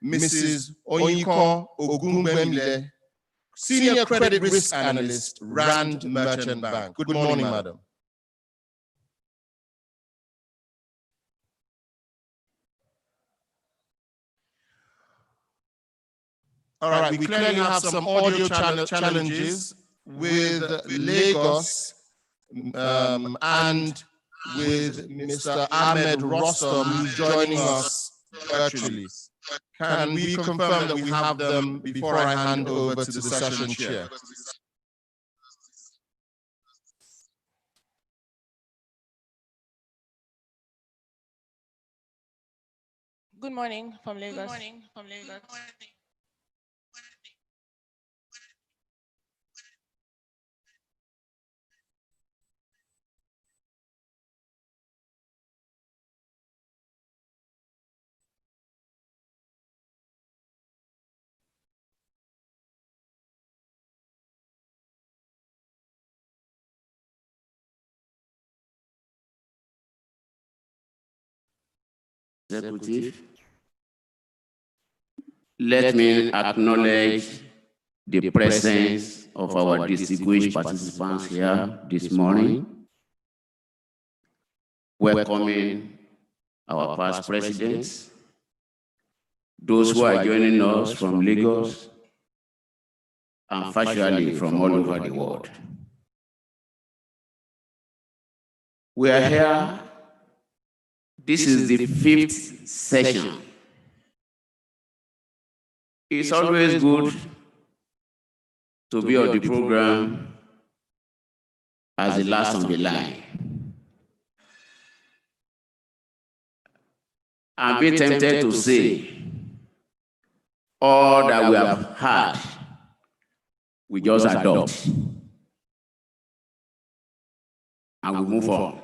Mrs. Oyinkan Ogungbemile, Senior Credit Risk Analyst, Rand Merchant Bank. Good morning, madam. All right, we clearly have some audio challenges with Lagos and with Mr. Ahmed Rostam, who's joining us virtually. Can we confirm that we have them before I hand over to the session chair? Good morning from Lagos. Good morning from Lagos. Executive. Let me acknowledge the presence of our distinguished participants here this morning, welcoming our past presidents, those who are joining us from Lagos, and virtually from all over the world. We are here. This is the 5th session. It's always good to be on the program as the last on the line. I'm being tempted to say all that we have had, we just adopt and we move on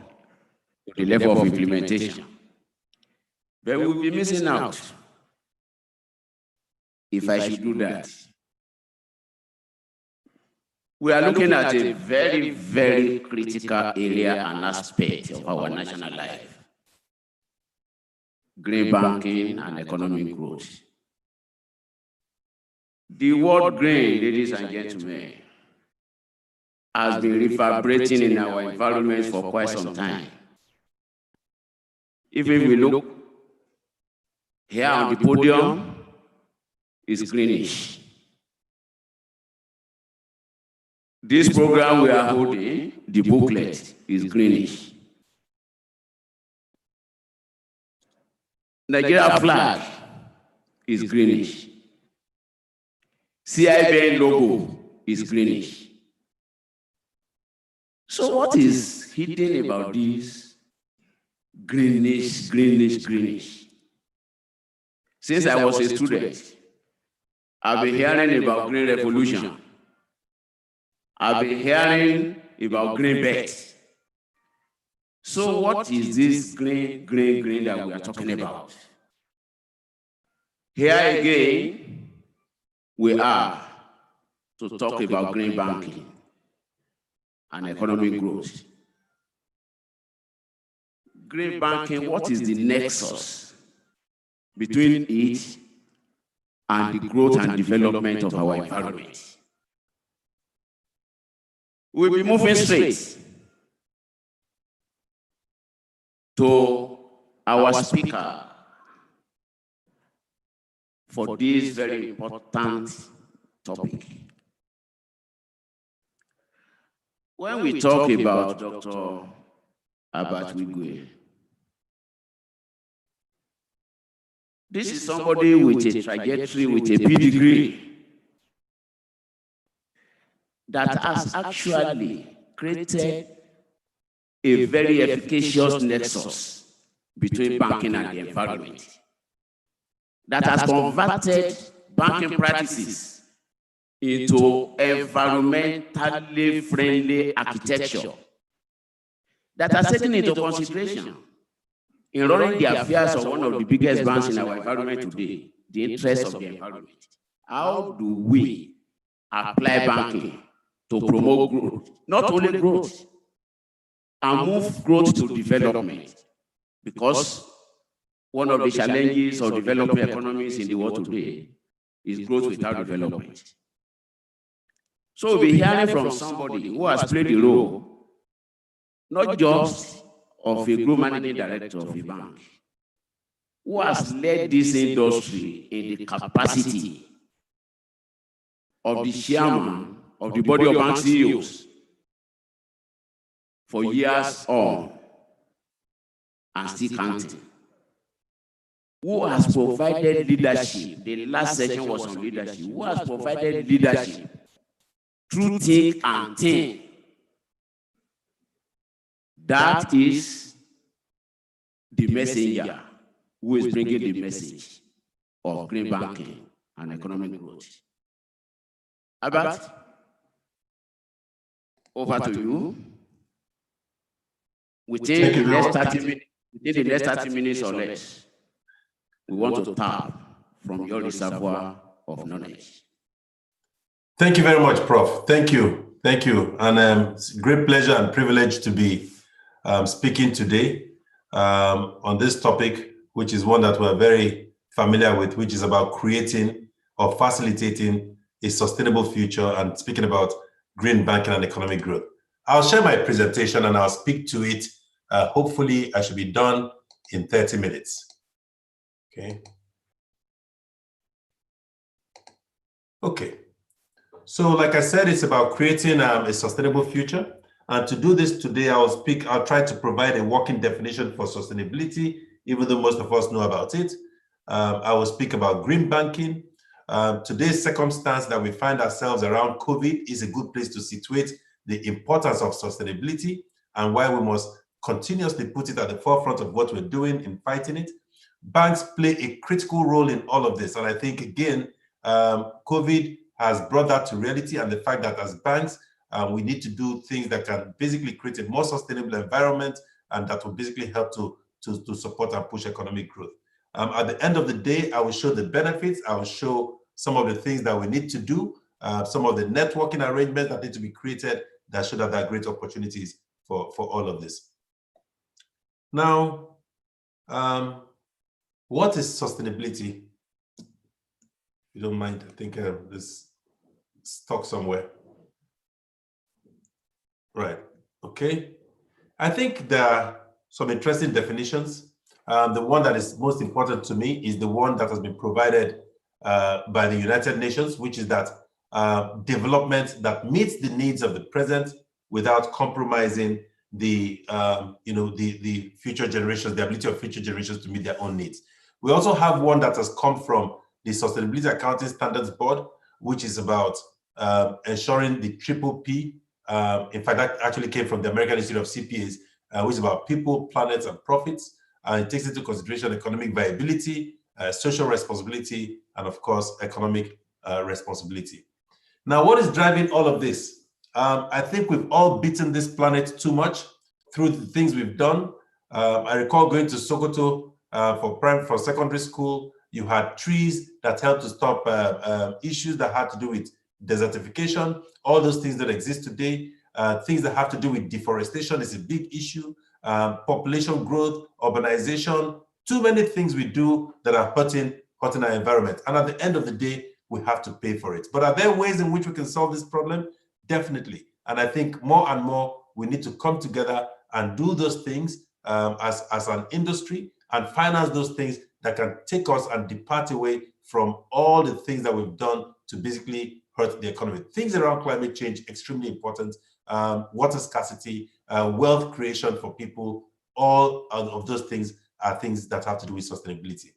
to the level of implementation. But we will be missing out if I should do that. We are looking at a very, very critical area and aspect of our national life: green banking and economic growth. The word green, ladies and gentlemen, has been reverberating in our environment for quite some time. Even if we look here on the podium, it's greenish. This program we are holding, the booklet, is greenish. Nigeria flag is greenish. CIBN logo is greenish. So what is hidden about this greenish, greenish, greenish? Since I was a student, I've been hearing about green revolution. I've been hearing about green belt. So what is this green, green, green that we are talking about? Here again, we are to talk about green banking and economic growth. Green banking, what is the nexus between it and the growth and development of our environment? We'll be moving straight to our speaker for this very important topic. When we talk about Dr. Abat Wigwe, this is somebody with a trajectory, with a pedigree, that has actually created a very efficacious nexus between banking and the environment, that has converted banking practices into environmentally friendly architecture, that has taken into consideration in running the affairs of one of the biggest banks in our environment today, the interests of the environment. How do we apply banking to promote growth, not only growth, and move growth to development? Because one of the challenges of developing economies in the world today is growth without development. So we'll be hearing from somebody who has played the role, not just of a group managing director of a bank, who has led this industry in the capacity of the chairman of the body of bank CEOs for years on and still counting. Who has provided leadership? The last session was on leadership. Who has provided leadership through thick and thin? That is the messenger who is bringing the message of green banking and economic growth. Albert, over to you. Within the next 30 minutes or less, we want to tap from your reservoir of knowledge. Thank you very much, Prof. Thank you. Thank you. And it's a great pleasure and privilege to be speaking today on this topic, which is one that we're very familiar with, which is about creating or facilitating a sustainable future and speaking about green banking and economic growth. I'll share my presentation and I'll speak to it. Hopefully, I should be done in 30 minutes. Okay. Okay. So like I said, it's about creating a sustainable future. And to do this today, I'll try to provide a working definition for sustainability, even though most of us know about it. I will speak about green banking. Today's circumstance that we find ourselves around COVID is a good place to situate the importance of sustainability and why we must continuously put it at the forefront of what we're doing in fighting it. Banks play a critical role in all of this. And I think, again, COVID has brought that to reality, and the fact that as banks, we need to do things that can basically create a more sustainable environment and that will basically help to support and push economic growth. At the end of the day, I will show the benefits. I will show some of the things that we need to do, some of the networking arrangements that need to be created that should have that great opportunities for all of this. Now, what is sustainability? If you don't mind, I think this stuck somewhere. Right, okay. I think there are some interesting definitions. The one that is most important to me is the one that has been provided by the United Nations, which is that development that meets the needs of the present without compromising the future generations, the ability of future generations to meet their own needs. We also have one that has come from the Sustainability Accounting Standards Board, which is about ensuring the triple P. In fact, that actually came from the American Institute of CPAs, which is about people, planets, and profits. It takes into consideration economic viability, social responsibility, and of course, economic responsibility. Now, what is driving all of this? I think we've all beaten this planet too much through the things we've done. I recall going to Sokoto for secondary school. You had trees that helped to stop issues that had to do with desertification. All those things that exist today, things that have to do with deforestation is a big issue. Population growth, urbanization, too many things we do that are hurting our environment. And at the end of the day, we have to pay for it. But are there ways in which we can solve this problem? Definitely. And I think more and more, we need to come together and do those things as an industry and finance those things that can take us and depart away from all the things that we've done to basically hurt the economy. Things around climate change, extremely important. Water scarcity, wealth creation for people, all of those things are things that have to do with sustainability.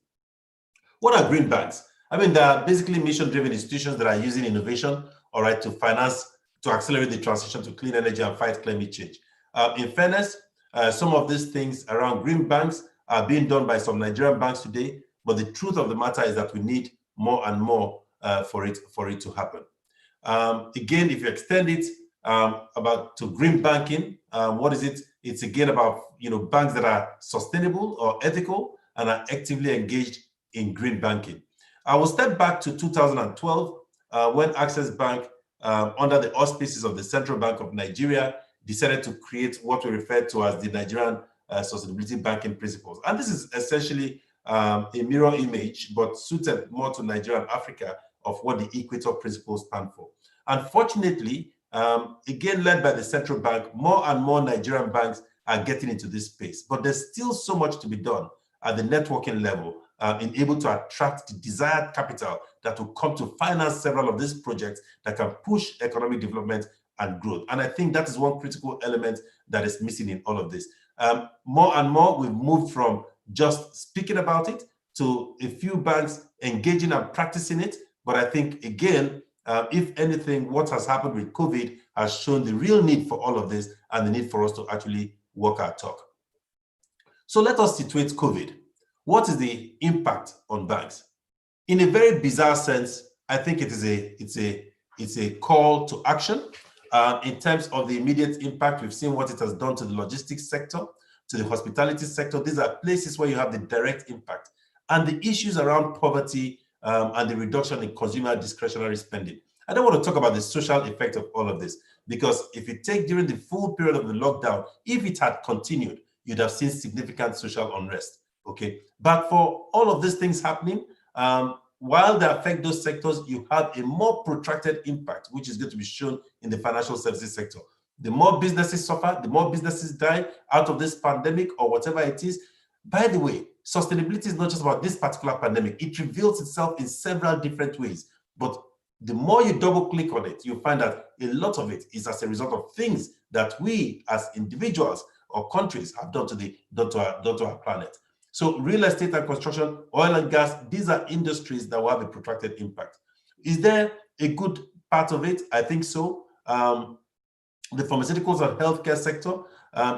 What are green banks? I mean, they're basically mission-driven institutions that are using innovation, all right, to finance, to accelerate the transition to clean energy and fight climate change. In fairness, some of these things around green banks are being done by some Nigerian banks today, but the truth of the matter is that we need more and more for it to happen. Again, if you extend it to green banking, what is it? It's again about banks that are sustainable or ethical and are actively engaged in green banking. I will step back to 2012 when Access Bank, under the auspices of the Central Bank of Nigeria, decided to create what we refer to as the Nigerian Sustainability Banking Principles. And this is essentially a mirror image, but suited more to Nigeria and Africa, of what the Equator Principles stand for. Unfortunately, again, led by the Central Bank, more and more Nigerian banks are getting into this space. But there's still so much to be done at the networking level, in able to attract the desired capital that will come to finance several of these projects that can push economic development and growth. And I think that is one critical element that is missing in all of this. More and more, we've moved from just speaking about it to a few banks engaging and practicing it. But I think, again, if anything, what has happened with COVID has shown the real need for all of this and the need for us to actually walk our talk. So let us situate COVID. What is the impact on banks? In a very bizarre sense, I think it's a call to action. In terms of the immediate impact, we've seen what it has done to the logistics sector, to the hospitality sector. These are places where you have the direct impact. And the issues around poverty and the reduction in consumer discretionary spending. I don't want to talk about the social effect of all of this, because if you take during the full period of the lockdown, if it had continued, you'd have seen significant social unrest, okay? But for all of these things happening, while they affect those sectors, you have a more protracted impact, which is going to be shown in the financial services sector. The more businesses suffer, the more businesses die out of this pandemic or whatever it is. By the way, sustainability is not just about this particular pandemic. It reveals itself in several different ways. But the more you double click on it, you find that a lot of it is as a result of things that we as individuals or countries have done to our planet. So real estate and construction, oil and gas, these are industries that will have a protracted impact. Is there a good part of it? I think so. The pharmaceuticals and healthcare sector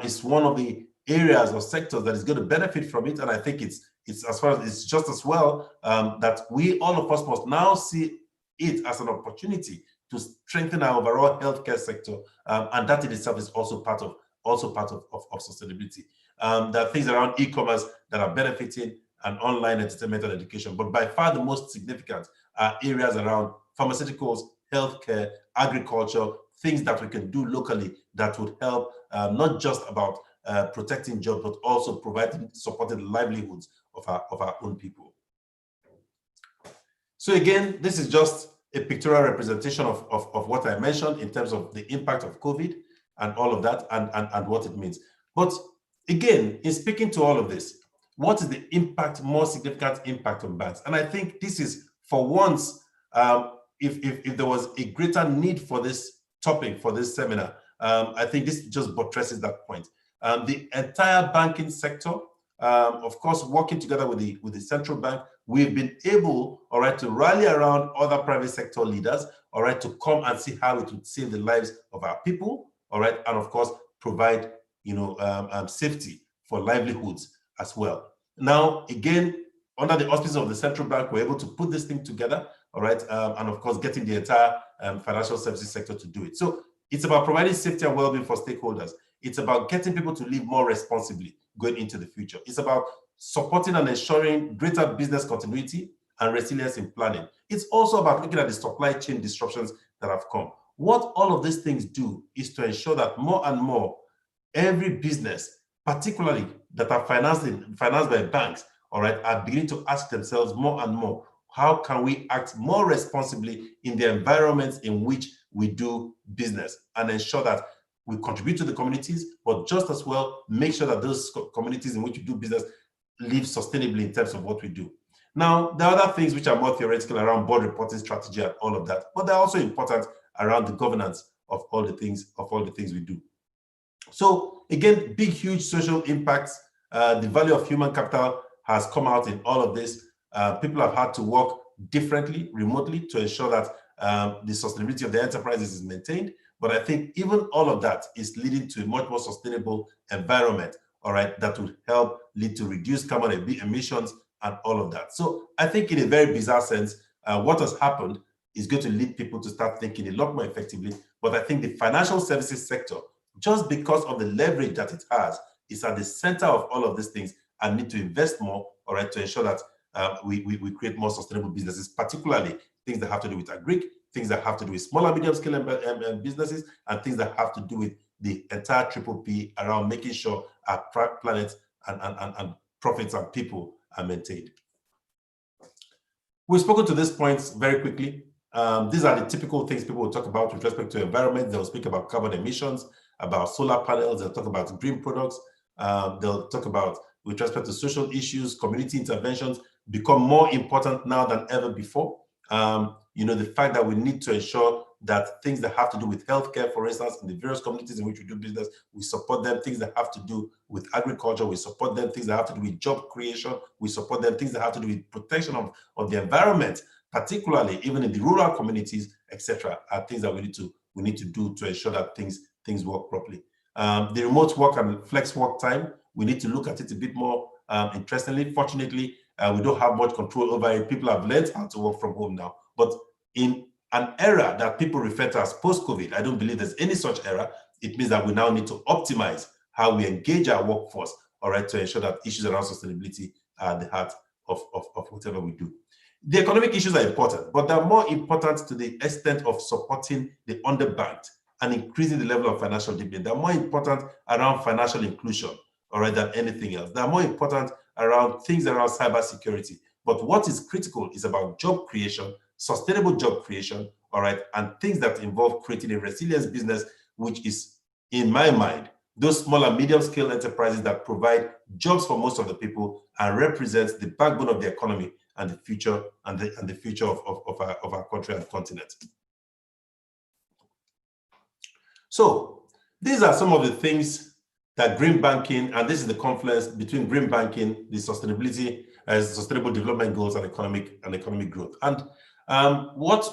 is one of the areas or sectors that is going to benefit from it. And I think it's as far as it's just as well that we, all of us, must now see it as an opportunity to strengthen our overall healthcare sector. And that in itself is also part of sustainability. There are things around e-commerce that are benefiting and online entertainment and education. But by far the most significant are areas around pharmaceuticals, healthcare, agriculture, things that we can do locally that would help not just about protecting jobs, but also providing, supporting the livelihoods of our own people. So again, this is just a pictorial representation of what I mentioned in terms of the impact of COVID and all of that and what it means. But again, in speaking to all of this, what is the impact, more significant impact on banks? And I think this is, for once, if there was a greater need for this topic, for this seminar, I think this just buttresses that point. The entire banking sector, of course, working together with the central bank, we've been able, all right, to rally around other private sector leaders, all right, to come and see how it would save the lives of our people, all right, and of course, provide, safety for livelihoods as well. Now, again, under the auspices of the central bank, we're able to put this thing together, all right, and of course, getting the entire financial services sector to do it. So it's about providing safety and well-being for stakeholders. It's about getting people to live more responsibly going into the future. It's about supporting and ensuring greater business continuity and resilience in planning. It's also about looking at the supply chain disruptions that have come. What all of these things do is to ensure that more and more, every business, particularly that are financed by banks, all right, are beginning to ask themselves more and more, how can we act more responsibly in the environments in which we do business and ensure that we contribute to the communities, but just as well, make sure that those communities in which we do business live sustainably in terms of what we do. Now, there are other things which are more theoretical around board reporting strategy and all of that, but they're also important around the governance of all the things we do. So again, big, huge social impacts. The value of human capital has come out in all of this. People have had to work differently, remotely, to ensure that the sustainability of the enterprises is maintained. But I think even all of that is leading to a much more sustainable environment, all right, that will help lead to reduced carbon emissions and all of that. So I think in a very bizarre sense, what has happened is going to lead people to start thinking a lot more effectively. But I think the financial services sector, just because of the leverage that it has, is at the center of all of these things and need to invest more, all right, to ensure that we create more sustainable businesses, particularly things that have to do with agric, things that have to do with small and medium scale businesses, and things that have to do with the entire P around making sure our planet and profits and people are maintained. We've spoken to these points very quickly. These are the typical things people will talk about with respect to environment. They'll speak about carbon emissions, about solar panels, they'll talk about green products, they'll talk about with respect to social issues, community interventions. become more important now than ever before. The fact that we need to ensure that things that have to do with healthcare, for instance, in the various communities in which we do business, we support them. Things that have to do with agriculture, we support them. Things that have to do with job creation, we support them. Things that have to do with protection of the environment, particularly even in the rural communities, etc., are things that we need to do to ensure that things work properly. The remote work and flex work time, we need to look at it a bit more interestingly. Fortunately, we don't have much control over it. People have learned how to work from home now. But in an era that people refer to as post-COVID, I don't believe there's any such era. It means that we now need to optimize how we engage our workforce, all right, to ensure that issues around sustainability are at the heart of whatever we do. The economic issues are important, but they're more important to the extent of supporting the underbanked and increasing the level of financial dignity. They're more important around financial inclusion, all right, than anything else. They're more important around things around cybersecurity. But what is critical is about job creation, sustainable job creation, all right, and things that involve creating a resilience business, which is, in my mind, those small and medium-scale enterprises that provide jobs for most of the people and represents the backbone of the economy and the future the future of our country and continent. So these are some of the things that green banking, and this is the confluence between green banking, the sustainability, sustainable development goals, and economic growth. And what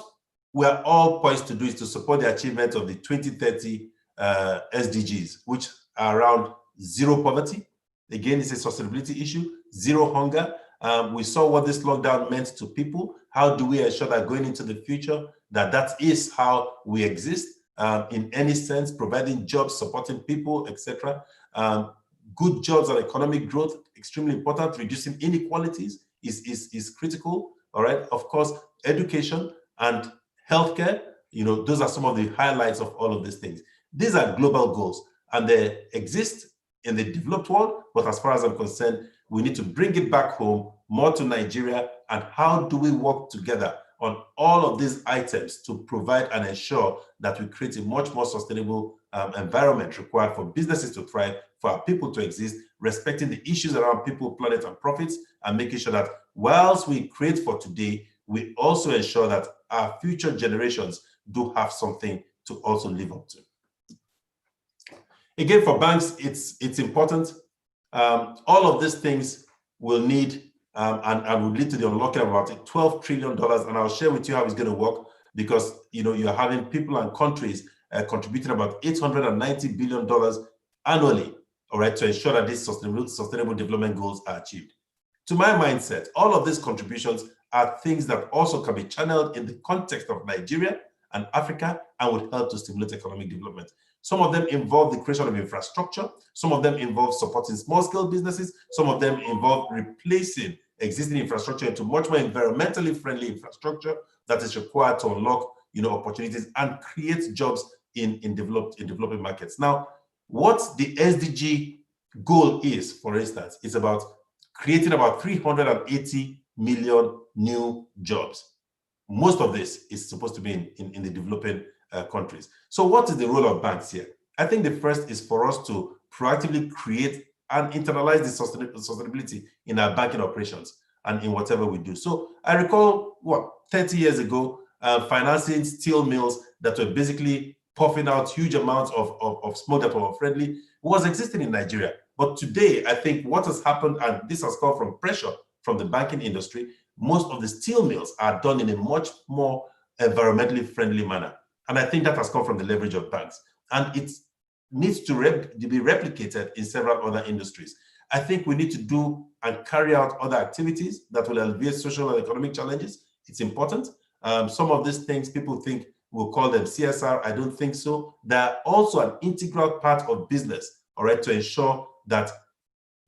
we're all poised to do is to support the achievement of the 2030 SDGs, which are around zero poverty. Again, it's a sustainability issue, zero hunger. We saw what this lockdown meant to people. How do we ensure that going into the future, that is how we exist in any sense, providing jobs, supporting people, etc. Good jobs and economic growth, extremely important. Reducing inequalities is critical, all right? Of course, education and healthcare, those are some of the highlights of all of these things. These are global goals, and they exist in the developed world, but as far as I'm concerned, we need to bring it back home, more to Nigeria, and how do we work together on all of these items to provide and ensure that we create a much more sustainable environment required for businesses to thrive, for our people to exist, respecting the issues around people, planet, and profits, and making sure that whilst we create for today, we also ensure that our future generations do have something to also live up to. Again, for banks, it's important. All of these things will need and will lead to the unlocking of about $12 trillion. And I'll share with you how it's going to work, because you're having people and countries contributing about $890 billion annually, all right, to ensure that these sustainable development goals are achieved. To my mindset, all of these contributions are things that also can be channeled in the context of Nigeria and Africa and would help to stimulate economic development. Some of them involve the creation of infrastructure. Some of them involve supporting small-scale businesses. Some of them involve replacing existing infrastructure into much more environmentally friendly infrastructure that is required to unlock, opportunities and create jobs in developing markets. Now, what the SDG goal is, for instance, is about creating about 380 million new jobs. Most of this is supposed to be in the developing countries. So what is the role of banks here? I think the first is for us to proactively create and internalize the sustainability in our banking operations and in whatever we do. So I recall, 30 years ago, financing steel mills that were basically puffing out huge amounts of smoke that were unfriendly was existing in Nigeria. But today, I think what has happened, and this has come from pressure from the banking industry, most of the steel mills are done in a much more environmentally friendly manner. And I think that has come from the leverage of banks. And it needs to be replicated in several other industries. I think we need to do and carry out other activities that will alleviate social and economic challenges. It's important. Some of these things people think we'll call them CSR. I don't think so. They're also an integral part of business, all right, to ensure that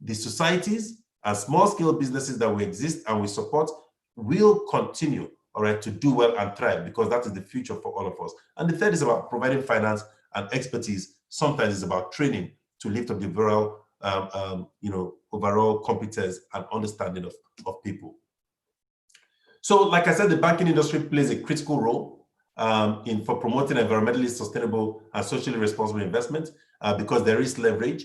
the societies and small-scale businesses that we exist and we support will continue, all right, to do well and thrive, because that is the future for all of us. And the third is about providing finance and expertise. Sometimes it's about training to lift up the overall competence and understanding of people. So, like I said, the banking industry plays a critical role for promoting environmentally sustainable and socially responsible investment because there is leverage.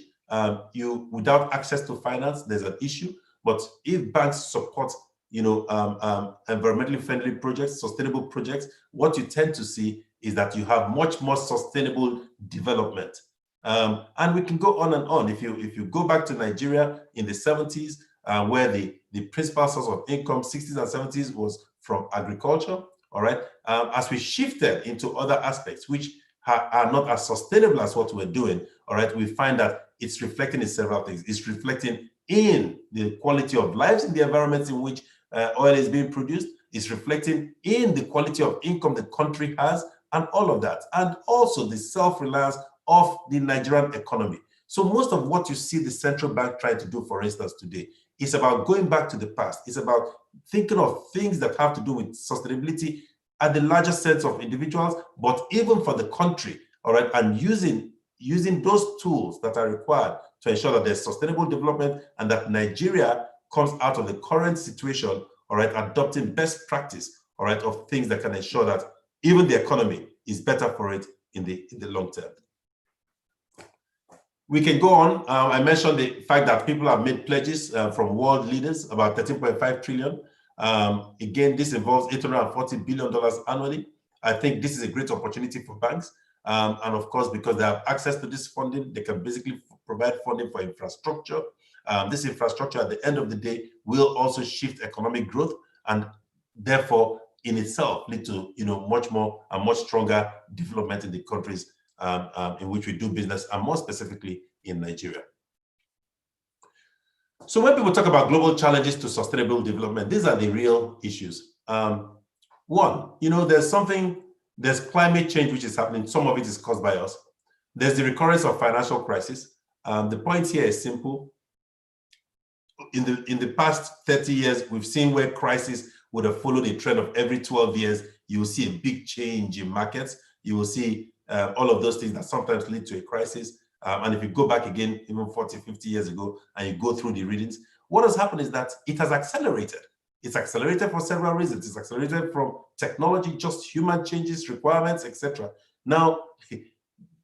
Without access to finance, there's an issue. But if banks support, environmentally friendly projects, sustainable projects, what you tend to see is that you have much more sustainable development. And we can go on and on. If you go back to Nigeria in the 70s, where the principal source of income, 60s and 70s, was from agriculture, all right? As we shifted into other aspects, which are not as sustainable as what we're doing, all right, we find that it's reflecting in several things. It's reflecting in the quality of lives in the environments in which oil is being produced. It's reflecting in the quality of income the country has, and all of that. And also the self-reliance of the Nigerian economy. So most of what you see the central bank trying to do, for instance, today, is about going back to the past. It's about thinking of things that have to do with sustainability at the larger sense of individuals, but even for the country, all right, and using those tools that are required to ensure that there's sustainable development and that Nigeria comes out of the current situation, all right, adopting best practice, all right, of things that can ensure that even the economy is better for it in the long term. We can go on. I mentioned the fact that people have made pledges from world leaders, about 13.5 trillion. Again, this involves $840 billion annually. I think this is a great opportunity for banks. And of course, because they have access to this funding, they can basically provide funding for infrastructure. This infrastructure, at the end of the day, will also shift economic growth and therefore in itself lead to much more and much stronger development in the countries in which we do business, and more specifically in Nigeria. So when people talk about global challenges to sustainable development, these are the real issues. One, there's climate change which is happening. Some of it is caused by us. There's the recurrence of financial crisis. The point here is simple. In the past 30 years, we've seen where crisis would have followed a trend of every 12 years. You will see a big change in markets. You will see all of those things that sometimes lead to a crisis. And if you go back again, even 40, 50 years ago, and you go through the readings, what has happened is that it has accelerated. It's accelerated for several reasons. It's accelerated from technology, just human changes, requirements, etc. Now,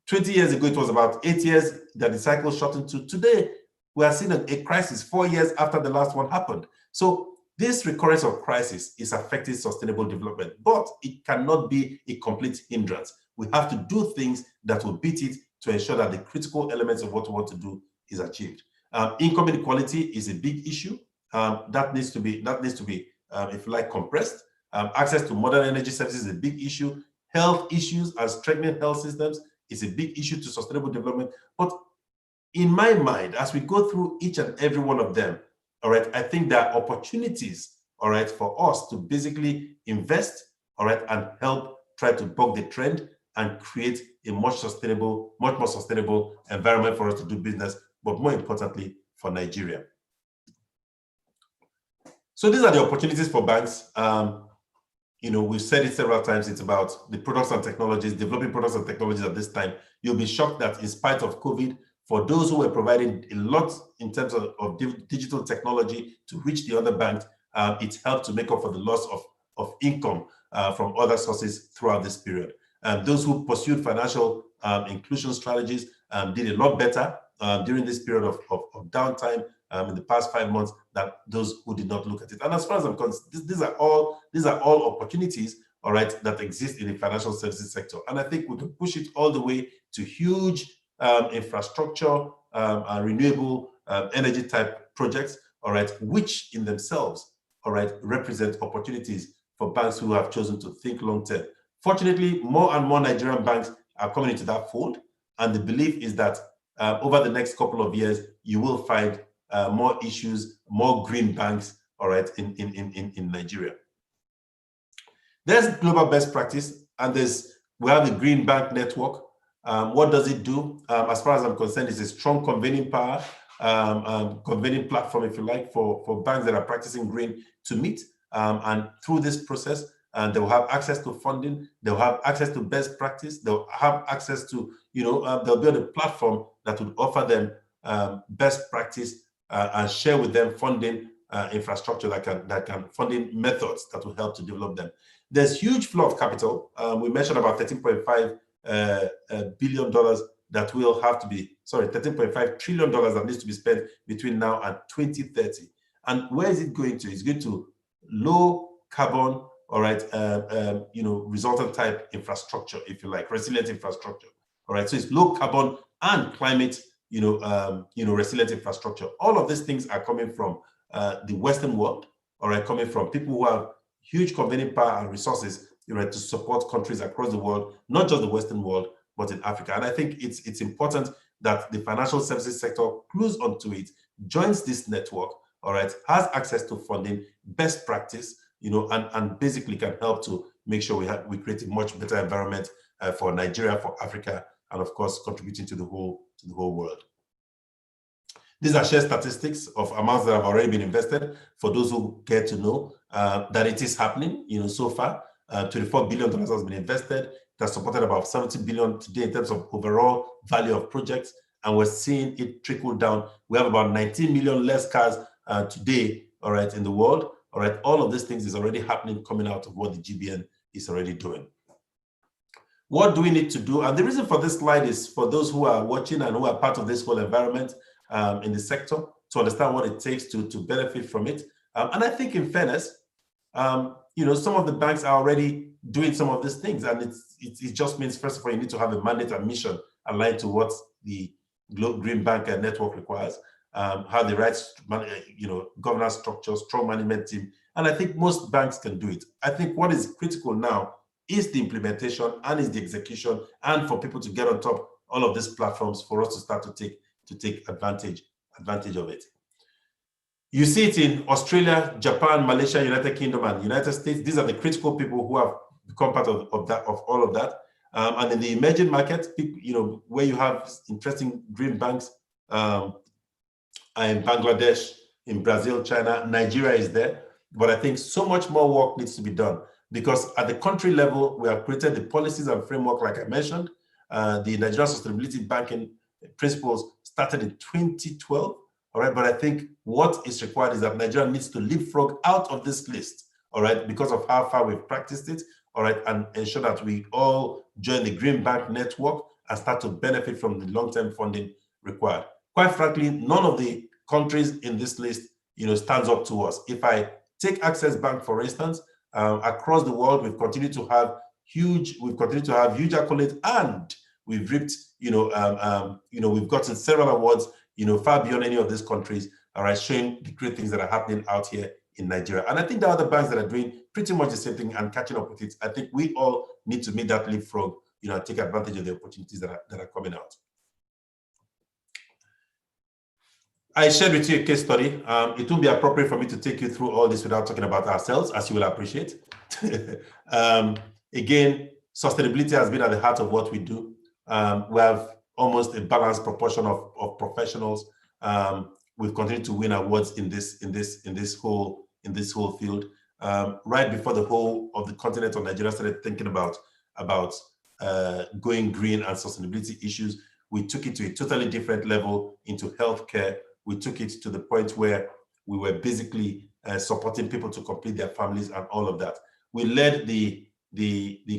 20 years ago, it was about 8 years that the cycle shortened to. Today, we are seeing a crisis 4 years after the last one happened. So this recurrence of crisis is affecting sustainable development, but it cannot be a complete hindrance. We have to do things that will beat it to ensure that the critical elements of what we want to do is achieved. Income inequality is a big issue that needs to be, if you like, compressed. Access to modern energy services is a big issue. Health issues and strengthening health systems is a big issue to sustainable development. But in my mind, as we go through each and every one of them, all right, I think there are opportunities, all right, for us to basically invest, all right, and help try to buck the trend and create a much more sustainable environment for us to do business, but more importantly, for Nigeria. So these are the opportunities for banks. We've said it several times, it's about the products and technologies, developing products and technologies at this time. You'll be shocked that in spite of COVID, for those who were providing a lot in terms of digital technology to reach the other banks, it helped to make up for the loss of income from other sources throughout this period. Those who pursued financial inclusion strategies did a lot better during this period of downtime in the past 5 months than those who did not look at it. And as far as I'm concerned, these are all opportunities, all right, that exist in the financial services sector. And I think we can push it all the way to huge infrastructure and renewable energy type projects, all right, which in themselves, all right, represent opportunities for banks who have chosen to think long term. Fortunately, more and more Nigerian banks are coming into that fold, and the belief is that over the next couple of years, you will find more issues, more green banks, all right, in Nigeria. There's global best practice, and we have the Green Bank Network. What does it do? As far as I'm concerned, it's a strong convening power, convening platform, if you like, for banks that are practicing green to meet. And through this process, they will have access to funding, they'll have access to best practice, they'll have access to, they'll build a platform that would offer them best practice and share with them funding infrastructure that can funding methods that will help to develop them. There's huge flow of capital. We mentioned about $13.5 billion that will have to be, $13.5 trillion that needs to be spent between now and 2030. And where is it going to? It's going to low carbon, all right, resultant type infrastructure, if you like, resilient infrastructure. All right, so it's low carbon and climate, resilient infrastructure. All of these things are coming from the Western world, all right, coming from people who have huge convening power and resources, to support countries across the world, not just the Western world, but in Africa. And I think it's important that the financial services sector clues onto it, joins this network, all right, has access to funding, best practice, and basically can help to make sure we create a much better environment for Nigeria, for Africa, and of course, contributing to the whole world. These are share statistics of amounts that have already been invested for those who care to know that it is happening. So far, $24 billion has been invested. It has supported about 70 billion today in terms of overall value of projects, and we're seeing it trickle down. We have about 19 million less cars today, all right, in the world. All right, all of these things is already happening, coming out of what the GBN is already doing. What do we need to do? And the reason for this slide is for those who are watching and who are part of this whole environment in the sector to understand what it takes to benefit from it. And I think, in fairness, some of the banks are already doing some of these things, and it just means, first of all, you need to have a mandate and mission aligned to what the Green Bank Network requires. Have the right, governance structure, strong management team, and I think most banks can do it. I think what is critical now is the implementation and is the execution, and for people to get on top all of these platforms for us to start to take advantage of it. You see it in Australia, Japan, Malaysia, United Kingdom, and United States. These are the critical people who have become part of all of that. And in the emerging markets, where you have interesting green banks, in Bangladesh, in Brazil, China, Nigeria is there. But I think so much more work needs to be done, because at the country level, we have created the policies and framework, like I mentioned. The Nigerian Sustainability Banking Principles started in 2012, all right? But I think what is required is that Nigeria needs to leapfrog out of this list, all right, because of how far we've practiced it, all right, and ensure that we all join the Green Bank Network and start to benefit from the long-term funding required. Quite frankly, none of the countries in this list, stands up to us. If I take Access Bank, for instance, across the world, we've continued to have huge accolades, and we've reaped, we've gotten several awards, far beyond any of these countries, all right, showing the great things that are happening out here in Nigeria. And I think there are other banks that are doing pretty much the same thing and catching up with it. I think we all need to make that leapfrog, and take advantage of the opportunities that are coming out. I shared with you a case study. It won't be appropriate for me to take you through all this without talking about ourselves, as you will appreciate. Again, sustainability has been at the heart of what we do. We have almost a balanced proportion of professionals. We've continued to win awards in this whole field. Right before the whole of the continent of Nigeria started thinking about going green and sustainability issues, we took it to a totally different level into healthcare. We took it to the point where we were basically supporting people to complete their families and all of that. We led the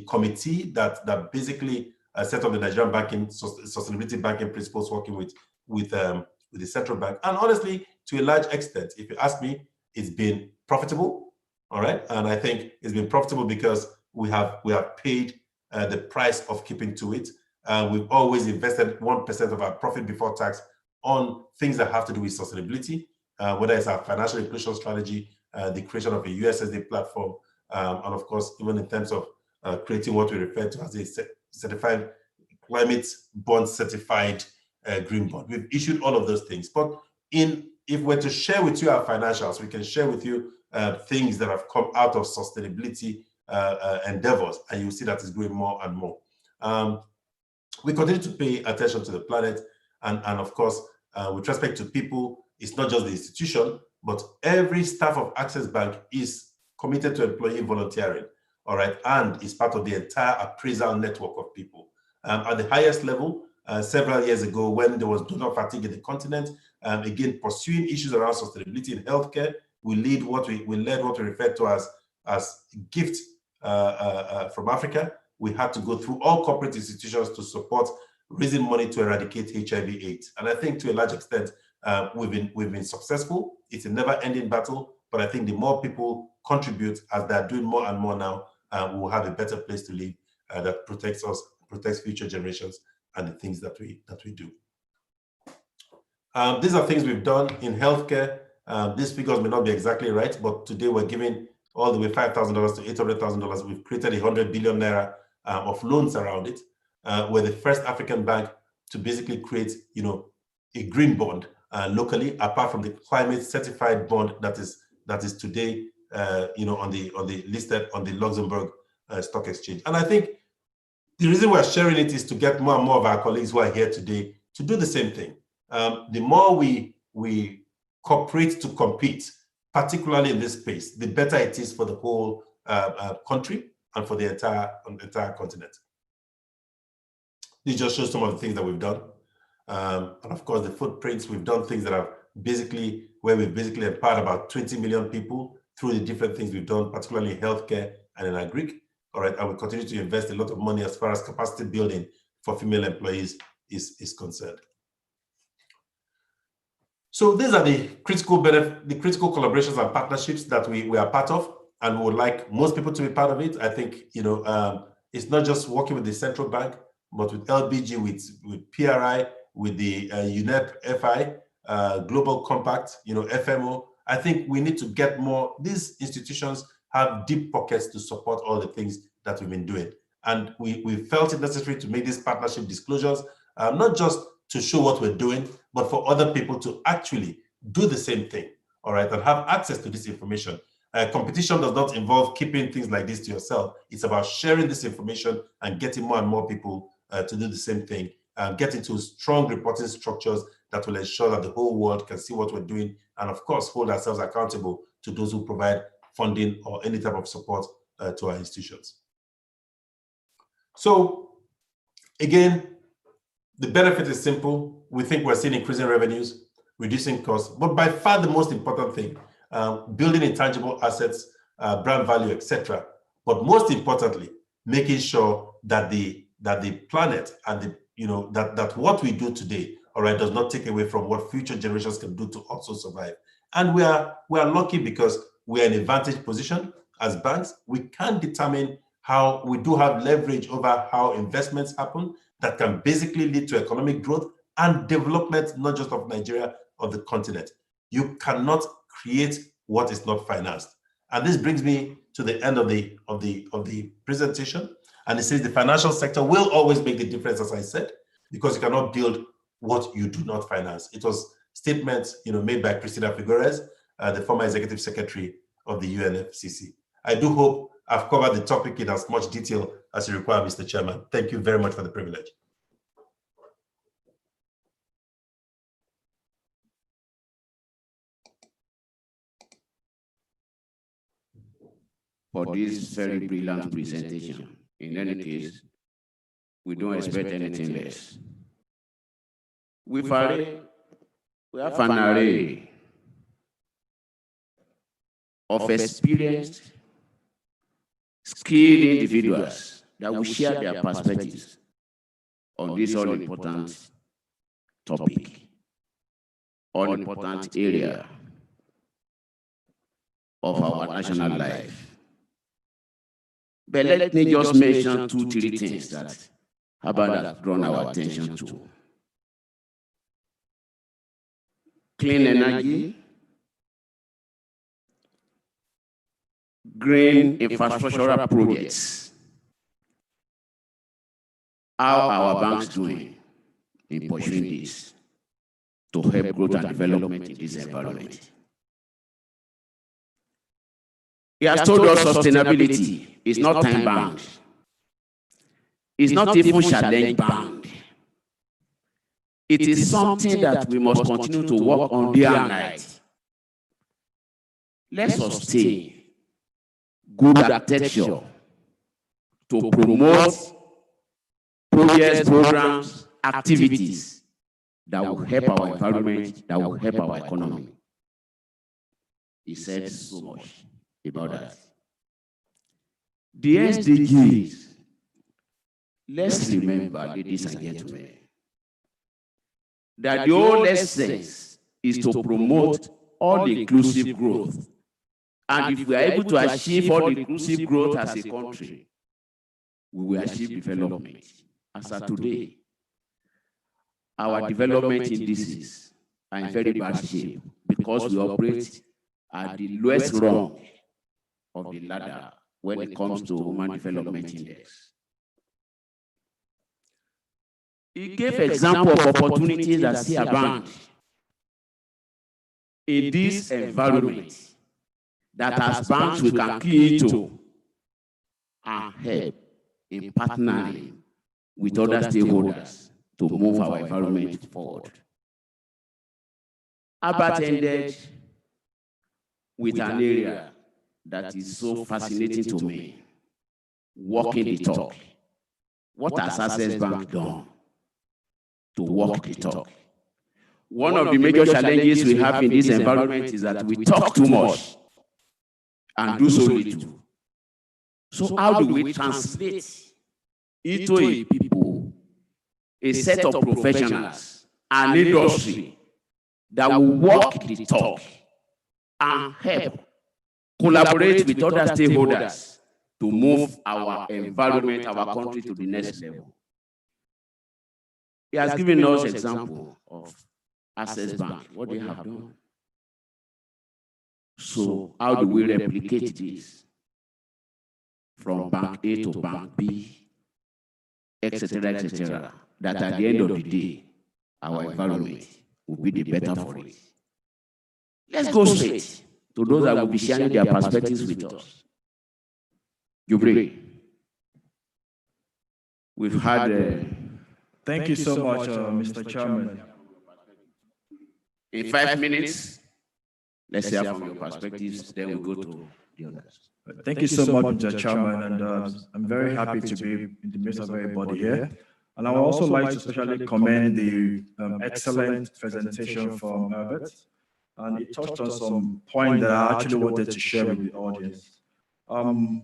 committee that basically set up the Nigerian Sustainability Banking Principles, working with the central bank. And honestly, to a large extent, if you ask me, it's been profitable, all right? And I think it's been profitable because we have paid the price of keeping to it. We've always invested 1% of our profit before tax on things that have to do with sustainability, whether it's our financial inclusion strategy, the creation of a USSD platform, and of course, even in terms of creating what we refer to as a certified climate bond certified green bond. We've issued all of those things. But if we're to share with you our financials, we can share with you things that have come out of sustainability endeavors, and you'll see that it's growing more and more. We continue to pay attention to the planet, and of course, with respect to people, it's not just the institution, but every staff of Access Bank is committed to employee volunteering, all right, and is part of the entire appraisal network of people. At the highest level, several years ago, when there was donor fatigue in the continent, again, pursuing issues around sustainability in healthcare, we led what we refer to as gift from Africa. We had to go through all corporate institutions to support raising money to eradicate HIV/AIDS. And I think to a large extent, we've been successful. It's a never-ending battle, But I think the more people contribute, as they're doing more and more now, we will have a better place to live that protects us, protects future generations, and the things that we do. These are things we've done in healthcare. These figures may not be exactly right, but today we're giving all the way $5,000 to $800,000. We've created 100 billion naira of loans around it. We're the first African bank to basically create, a green bond locally, apart from the climate certified bond that is today, on the listed on the Luxembourg Stock Exchange. And I think the reason we're sharing it is to get more and more of our colleagues who are here today to do the same thing. The more we cooperate to compete, particularly in this space, the better it is for the whole country and for the entire continent. This just shows some of the things that we've done. And of course, the footprints, we've done things that where we've basically empowered about 20 million people through the different things we've done, particularly in healthcare and in agri. All right, and we continue to invest a lot of money as far as capacity building for female employees is concerned. So these are the critical critical collaborations and partnerships that we are part of, and we would like most people to be part of it. I think it's not just working with the central bank, but with LBG, with PRI, with the UNEP FI, Global Compact, FMO. I think we need to get more. These institutions have deep pockets to support all the things that we've been doing, and we felt it necessary to make these partnership disclosures, not just to show what we're doing, but for other people to actually do the same thing, all right, and have access to this information. Competition does not involve keeping things like this to yourself. It's about sharing this information and getting more and more people to do the same thing, get into strong reporting structures that will ensure that the whole world can see what we're doing, and of course, hold ourselves accountable to those who provide funding or any type of support to our institutions. So again, the benefit is simple. We think we're seeing increasing revenues, reducing costs, but by far the most important thing, building intangible assets, brand value, etc. But most importantly, making sure that the planet and that what we do today, all right, does not take away from what future generations can do to also survive. And we are lucky because we are in a vantage position as banks. We can determine how we do have leverage over how investments happen that can basically lead to economic growth and development, not just of Nigeria, of the continent. You cannot create what is not financed. And this brings me to the end of the presentation. And it says the financial sector will always make the difference, as I said, because you cannot build what you do not finance. It was statements made by Christina Figueres, the former executive secretary of the UNFCCC. I do hope I've covered the topic in as much detail as you require, Mr. Chairman. Thank you very much for the privilege. For this very brilliant presentation. In any case, we don't expect anything less. We have an array of experienced, skilled individuals that will share their perspectives on this all-important topic, all-important area of our national life. But let me just mention 2-3 things that have drawn our attention to. Clean energy, green infrastructural projects. How are our banks doing in pursuing this to help growth and development in this environment? He has told us sustainability is not time-bound. It's not even challenge-bound. It is something that we must continue to work on day and night. Let's sustain good architecture to promote projects, programs, activities that will help our environment, that will help our economy. He said so much about that. The SDGs, let's remember, ladies and gentlemen, that the whole essence is to promote all-inclusive growth And if we are able to achieve all inclusive growth as a country, we will achieve development. As of today, our development indices are in very bad shape because we operate at the lowest rung of the ladder when it comes to Human Development Index. He gave example of opportunities that still abound in this environment that as banks we can key into and help in partnering with other stakeholders to move our environment forward. Albert ended with an area that is so fascinating to me, walking the talk. What has Access Bank done to walk the talk? One of the major challenges we have in this environment is that we talk too much and do so little. So how do we translate into a people, a set of professionals, an industry that will walk the talk and help collaborate with other stakeholders to move our environment, our country to the next level? He has given us an example of Access Bank, what they have done. So how do we replicate this from Bank A to Bank B, etc., that at the end of the day, our environment will be the better for it? Let's go straight to those that will be sharing their perspectives with us. Jubril, we've had... Thank you so much, Mr. Chairman. In 5 minutes, let's hear from your perspectives, then we'll go to the others. Thank you so much, Mr. Chairman, and I'm very happy to be in the midst of everybody here. And I would also like to especially commend the excellent presentation from Herbert. And it touched on some point that I actually wanted to share with the audience.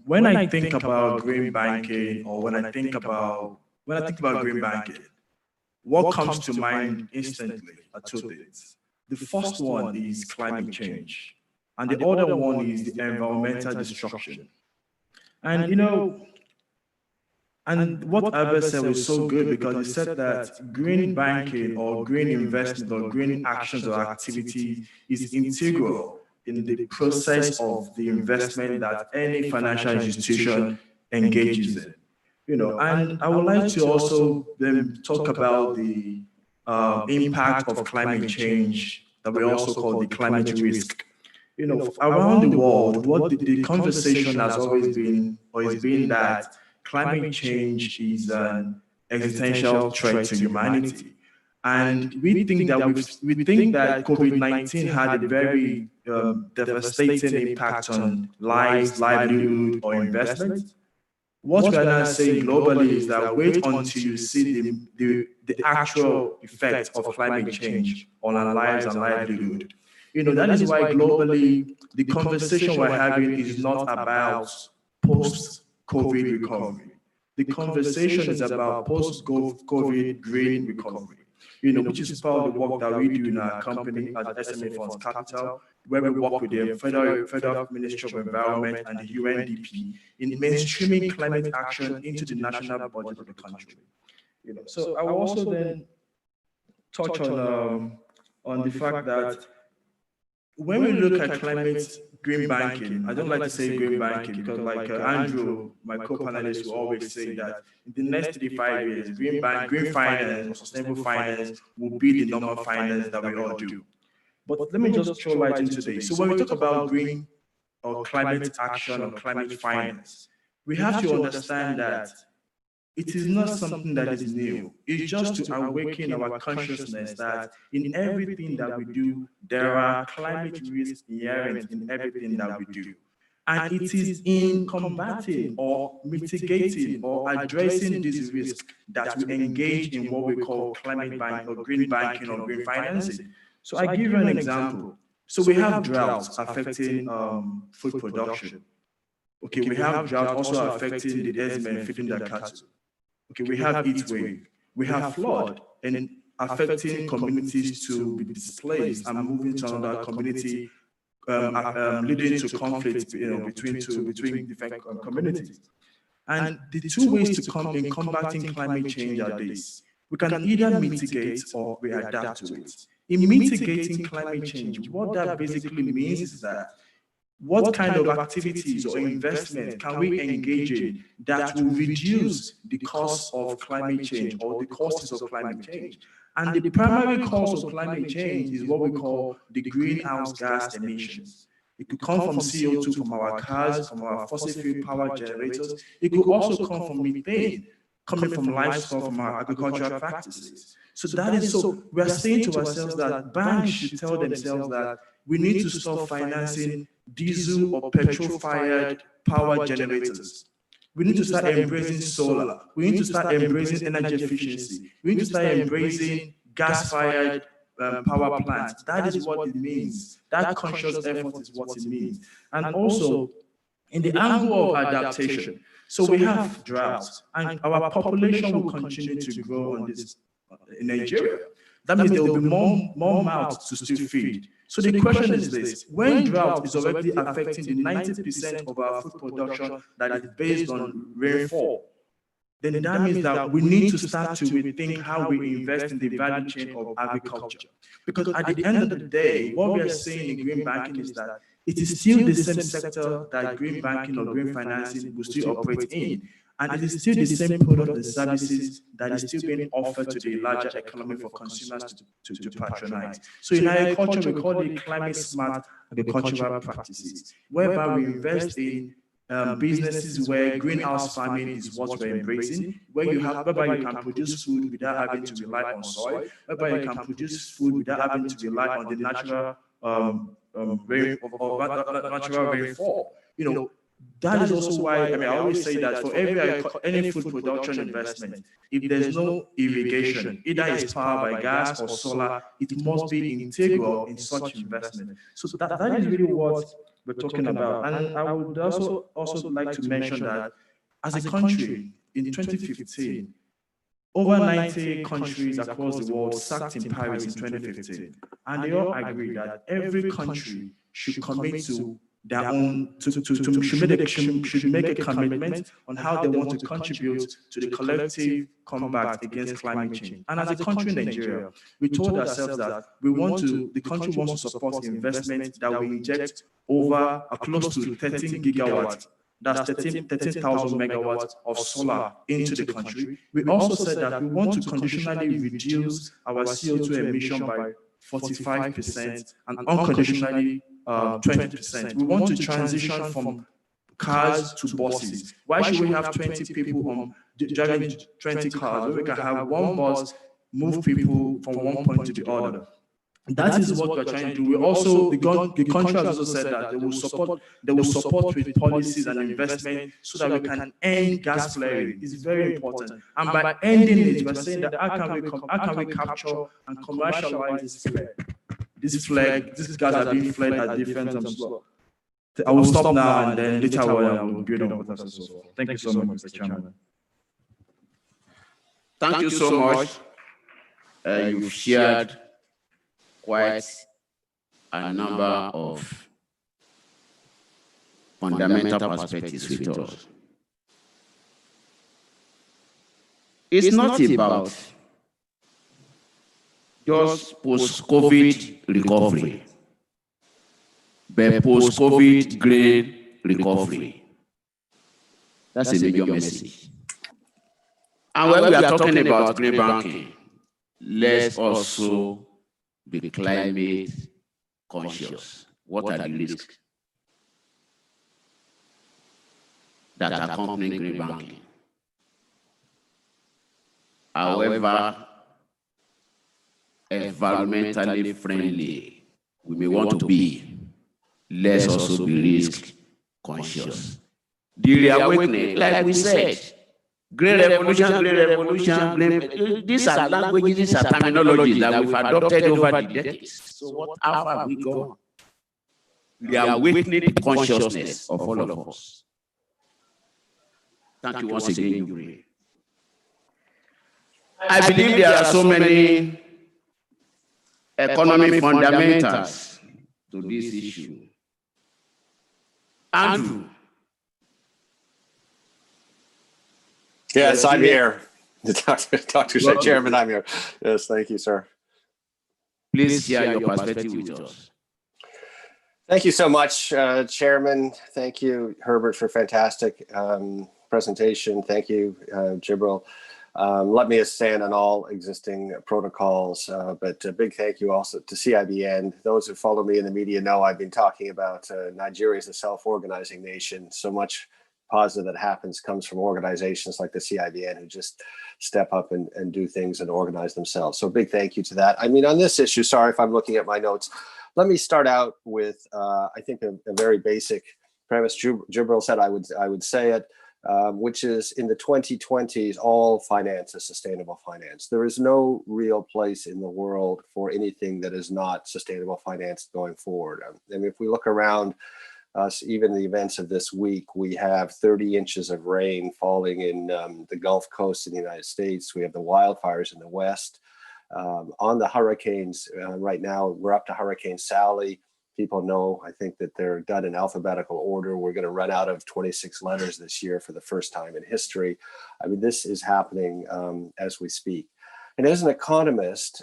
When I think about green banking, or when I think about green banking, what comes to mind instantly are two things. The first one is climate change, and the other one is the environmental destruction. And you know, and what Albert said was so good, because he said that green banking or green investment or green actions or activity is integral in the process of the investment that any financial institution engages in. You know, and I would like to also then talk about the impact of climate change that we also call the climate risk. You know, around the world, what the conversation has always been, or is being, that climate change is an existential threat to humanity. And we think that COVID-19 had a very devastating impact on lives, livelihood, or investment. What we are now saying globally is that wait until you see the actual effect of climate change on our lives and livelihood. You know, that is why globally, the conversation we're having is not about post-COVID recovery. The conversation is about post-COVID green recovery, you know, which is part of the work that we do in our company at SMA Funds Capital, where we work with the Federal Ministry of Environment and the UNDP in mainstreaming climate action into the national budget of the country. You know, so I will also then touch on the fact that when we look at climate green banking, I don't like to say green banking because, like Andrew, my co-panelist, will always say that in the next 3 to 5 years, green finance or sustainable finance will be the normal finance that we all do. But let me just throw light into this. So when we talk about green or climate action or climate finance, we have to understand that it is not something that is new. It's just to awaken our consciousness that in everything that we do, there are climate risks inherent in everything that we do. And it is in combating or mitigating or addressing these risks that we engage in what we call climate banking or green banking or green financing. So I give you an example. So we have droughts affecting food production. Okay, we have drought also affecting the herdsmen feeding their cattle. Okay, we have heat wave. We have flood and affecting communities to be displaced and moving to another community leading to conflict, between different communities. And the two ways to come in combating climate change are these. We can either mitigate or we adapt to it. In mitigating climate change, what that basically means is that what kind of activities or investment can we engage in that will reduce the cost of climate change or the costs of climate change? And the primary cause of climate change is what we call the greenhouse gas emissions. It could come from CO2 from our cars, from our fossil fuel power generators. It could also come from methane, coming from livestock, from our agricultural practices. So we are saying to ourselves that banks should tell themselves that we need to stop financing diesel or petrol-fired power generators. We need to start embracing solar. We need to start embracing energy efficiency. We need to start embracing gas-fired power plants. That is what it means. That conscious effort is what it means. And also, in the angle of adaptation, so we have droughts, and our population will continue to grow on this in Nigeria. That means there will be more mouths to still feed. So the question is this: when drought is already affecting the 90% of our food production that is based on rainfall, then that means that we need to start to rethink how we invest in the value chain of agriculture. Because at the end of the day, what we are saying in green banking is that it is still the same sector that green banking or green financing will still operate in. And it is still the same product and services that is still being offered to the larger economy for consumers to patronize. So in agriculture, we call it climate smart agricultural practices, whereby we invest in businesses where greenhouse farming is what we're embracing, whereby you can produce food without having to rely on soil, whereby you can produce food without having to rely on the natural rainfall. That is also why, I always say that for any food production investment, if there's no irrigation, either it's powered by gas or solar, it must be integral in such investment. So that is really what we're talking about. And I would also like to mention that as a country, in 2015, over 90 countries across the world sat in Paris in 2015. And they all agree that every country should commit to their own, should make a commitment on how they want to contribute to the collective combat against climate change. And as a country, Nigeria, we told ourselves that the country wants to support investment that will inject over close to 13 gigawatts, that's 13,000 megawatts of solar into the country. We also said that we want to conditionally reduce our CO2 emission by 45% and unconditionally 20%. We want to transition from cars to buses. Why should we have 20 people driving 20 cars? We can have one bus move people from one point to the other. That is what we're trying to do. We also, the country has also said that they will support with policies and investment so that we can end gas flaring. It's very important. And by ending it, we're saying that how can we capture and commercialize this flag? These guys are being flagged at different times. I will stop now and then later I will build on with us and so forth. Thank you so much, Mr. Chairman. Thank you so much. You've shared quite a number of fundamental perspectives with us. It's not about just post-COVID recovery, but post-COVID green recovery. That's a major message. And when we are talking about green banking, let's also be climate conscious. What are the risks that accompany green banking? However environmentally friendly we may want to be, let's also be risk conscious. The reawakening, like we said, green revolution, these are languages, these are terminologies that we've adopted over the decades. So how far have we gone? Reawakening the consciousness of all of us. Thank you once again, Yuri. I believe there are so many economic fundamentals to this issue. Andrew. Yes, I'm here. Dr. Chairman, I'm here. Yes, thank you, sir. Please share your perspective with us. Thank you so much, Chairman. Thank you, Herbert, for fantastic presentation. Thank you, Jibril. Let me stand on all existing protocols, but a big thank you also to CIBN. Those who follow me in the media know I've been talking about Nigeria as a self-organizing nation. So much positive that happens comes from organizations like the CIBN who just step up and do things and organize themselves. So big thank you to that. I mean, on this issue, sorry if I'm looking at my notes, let me start out with, I think, a very basic premise. Jibril said I would say it, which is in the 2020s, all finance is sustainable finance. There is no real place in the world for anything that is not sustainable finance going forward. And if we look around us, even the events of this week, we have 30 inches of rain falling in the Gulf Coast in the United States. We have the wildfires in the West. On the hurricanes, right now, we're up to Hurricane Sally. People know, I think, that they're done in alphabetical order. We're going to run out of 26 letters this year for the first time in history. I mean, this is happening as we speak. And as an economist,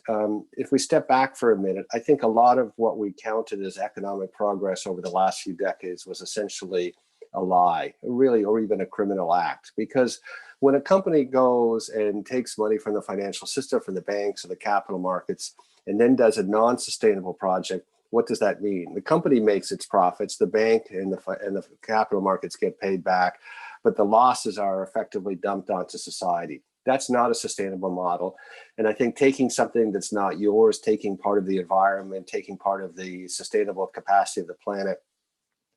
if we step back for a minute, I think a lot of what we counted as economic progress over the last few decades was essentially a lie, really, or even a criminal act. Because when a company goes and takes money from the financial system, from the banks or the capital markets, and then does a non-sustainable project, what does that mean? The company makes its profits, the bank and the capital markets get paid back, but the losses are effectively dumped onto society. That's not a sustainable model. And I think taking something that's not yours, taking part of the environment, taking part of the sustainable capacity of the planet,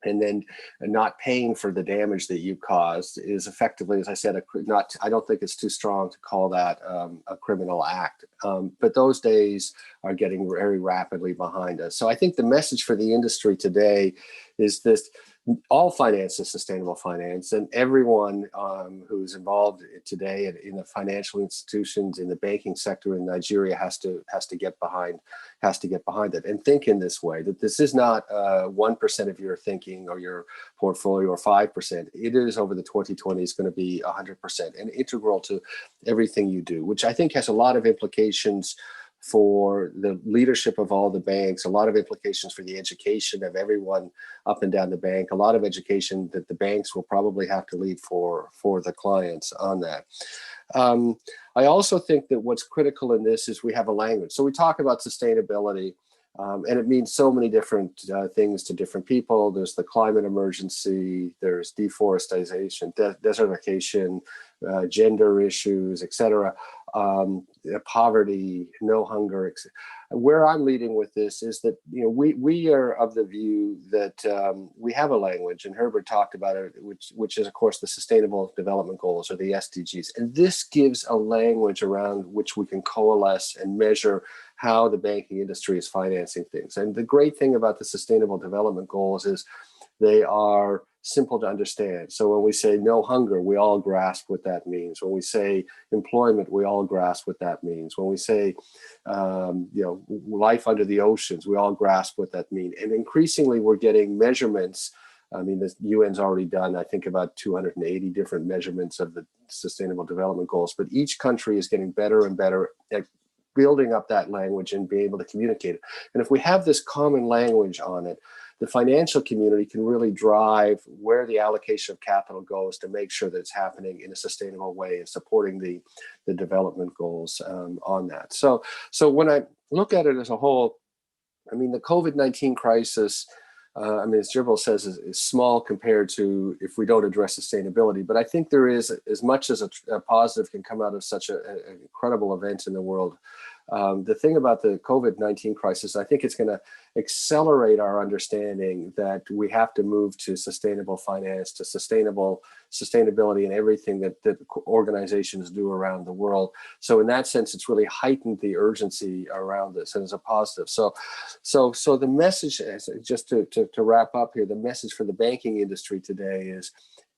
and then not paying for the damage that you caused is effectively, as I said, I don't think it's too strong to call that a criminal act. But those days are getting very rapidly behind us. So I think the message for the industry today is this: all finance is sustainable finance, and everyone who's involved today in the financial institutions, in the banking sector in Nigeria has to get behind it and think in this way, that this is not 1% of your thinking or your portfolio or 5%. It is, over the 2020s, going to be 100% and integral to everything you do, which I think has a lot of implications for the leadership of all the banks, a lot of implications for the education of everyone up and down the bank, a lot of education that the banks will probably have to lead for the clients on that. I also think that what's critical in this is we have a language. So we talk about sustainability, and it means so many different things to different people. There's the climate emergency, there's deforestation, desertification, gender issues, etc. Poverty, no hunger. Where I'm leading with this is that we are of the view that we have a language, and Herbert talked about it, which is of course the Sustainable Development Goals, or the SDGs, and this gives a language around which we can coalesce and measure how the banking industry is financing things. And the great thing about the Sustainable Development Goals is they are simple to understand. So when we say no hunger, we all grasp what that means. When we say employment, we all grasp what that means. When we say, life under the oceans, we all grasp what that means. And increasingly, we're getting measurements. I mean, the UN's already done, I think, about 280 different measurements of the Sustainable Development Goals. But each country is getting better and better at building up that language and being able to communicate it. And if we have this common language on it, the financial community can really drive where the allocation of capital goes to make sure that it's happening in a sustainable way and supporting the development goals on that. So when I look at it as a whole, I mean, the COVID-19 crisis, as Jibril says, is small compared to if we don't address sustainability. But I think there is, as much as a positive can come out of such an incredible event in the world. The thing about the COVID-19 crisis, I think it's going to accelerate our understanding that we have to move to sustainable finance, to sustainability in everything that organizations do around the world. So in that sense, it's really heightened the urgency around this, and it's a positive. So the message, just to wrap up here, the message for the banking industry today is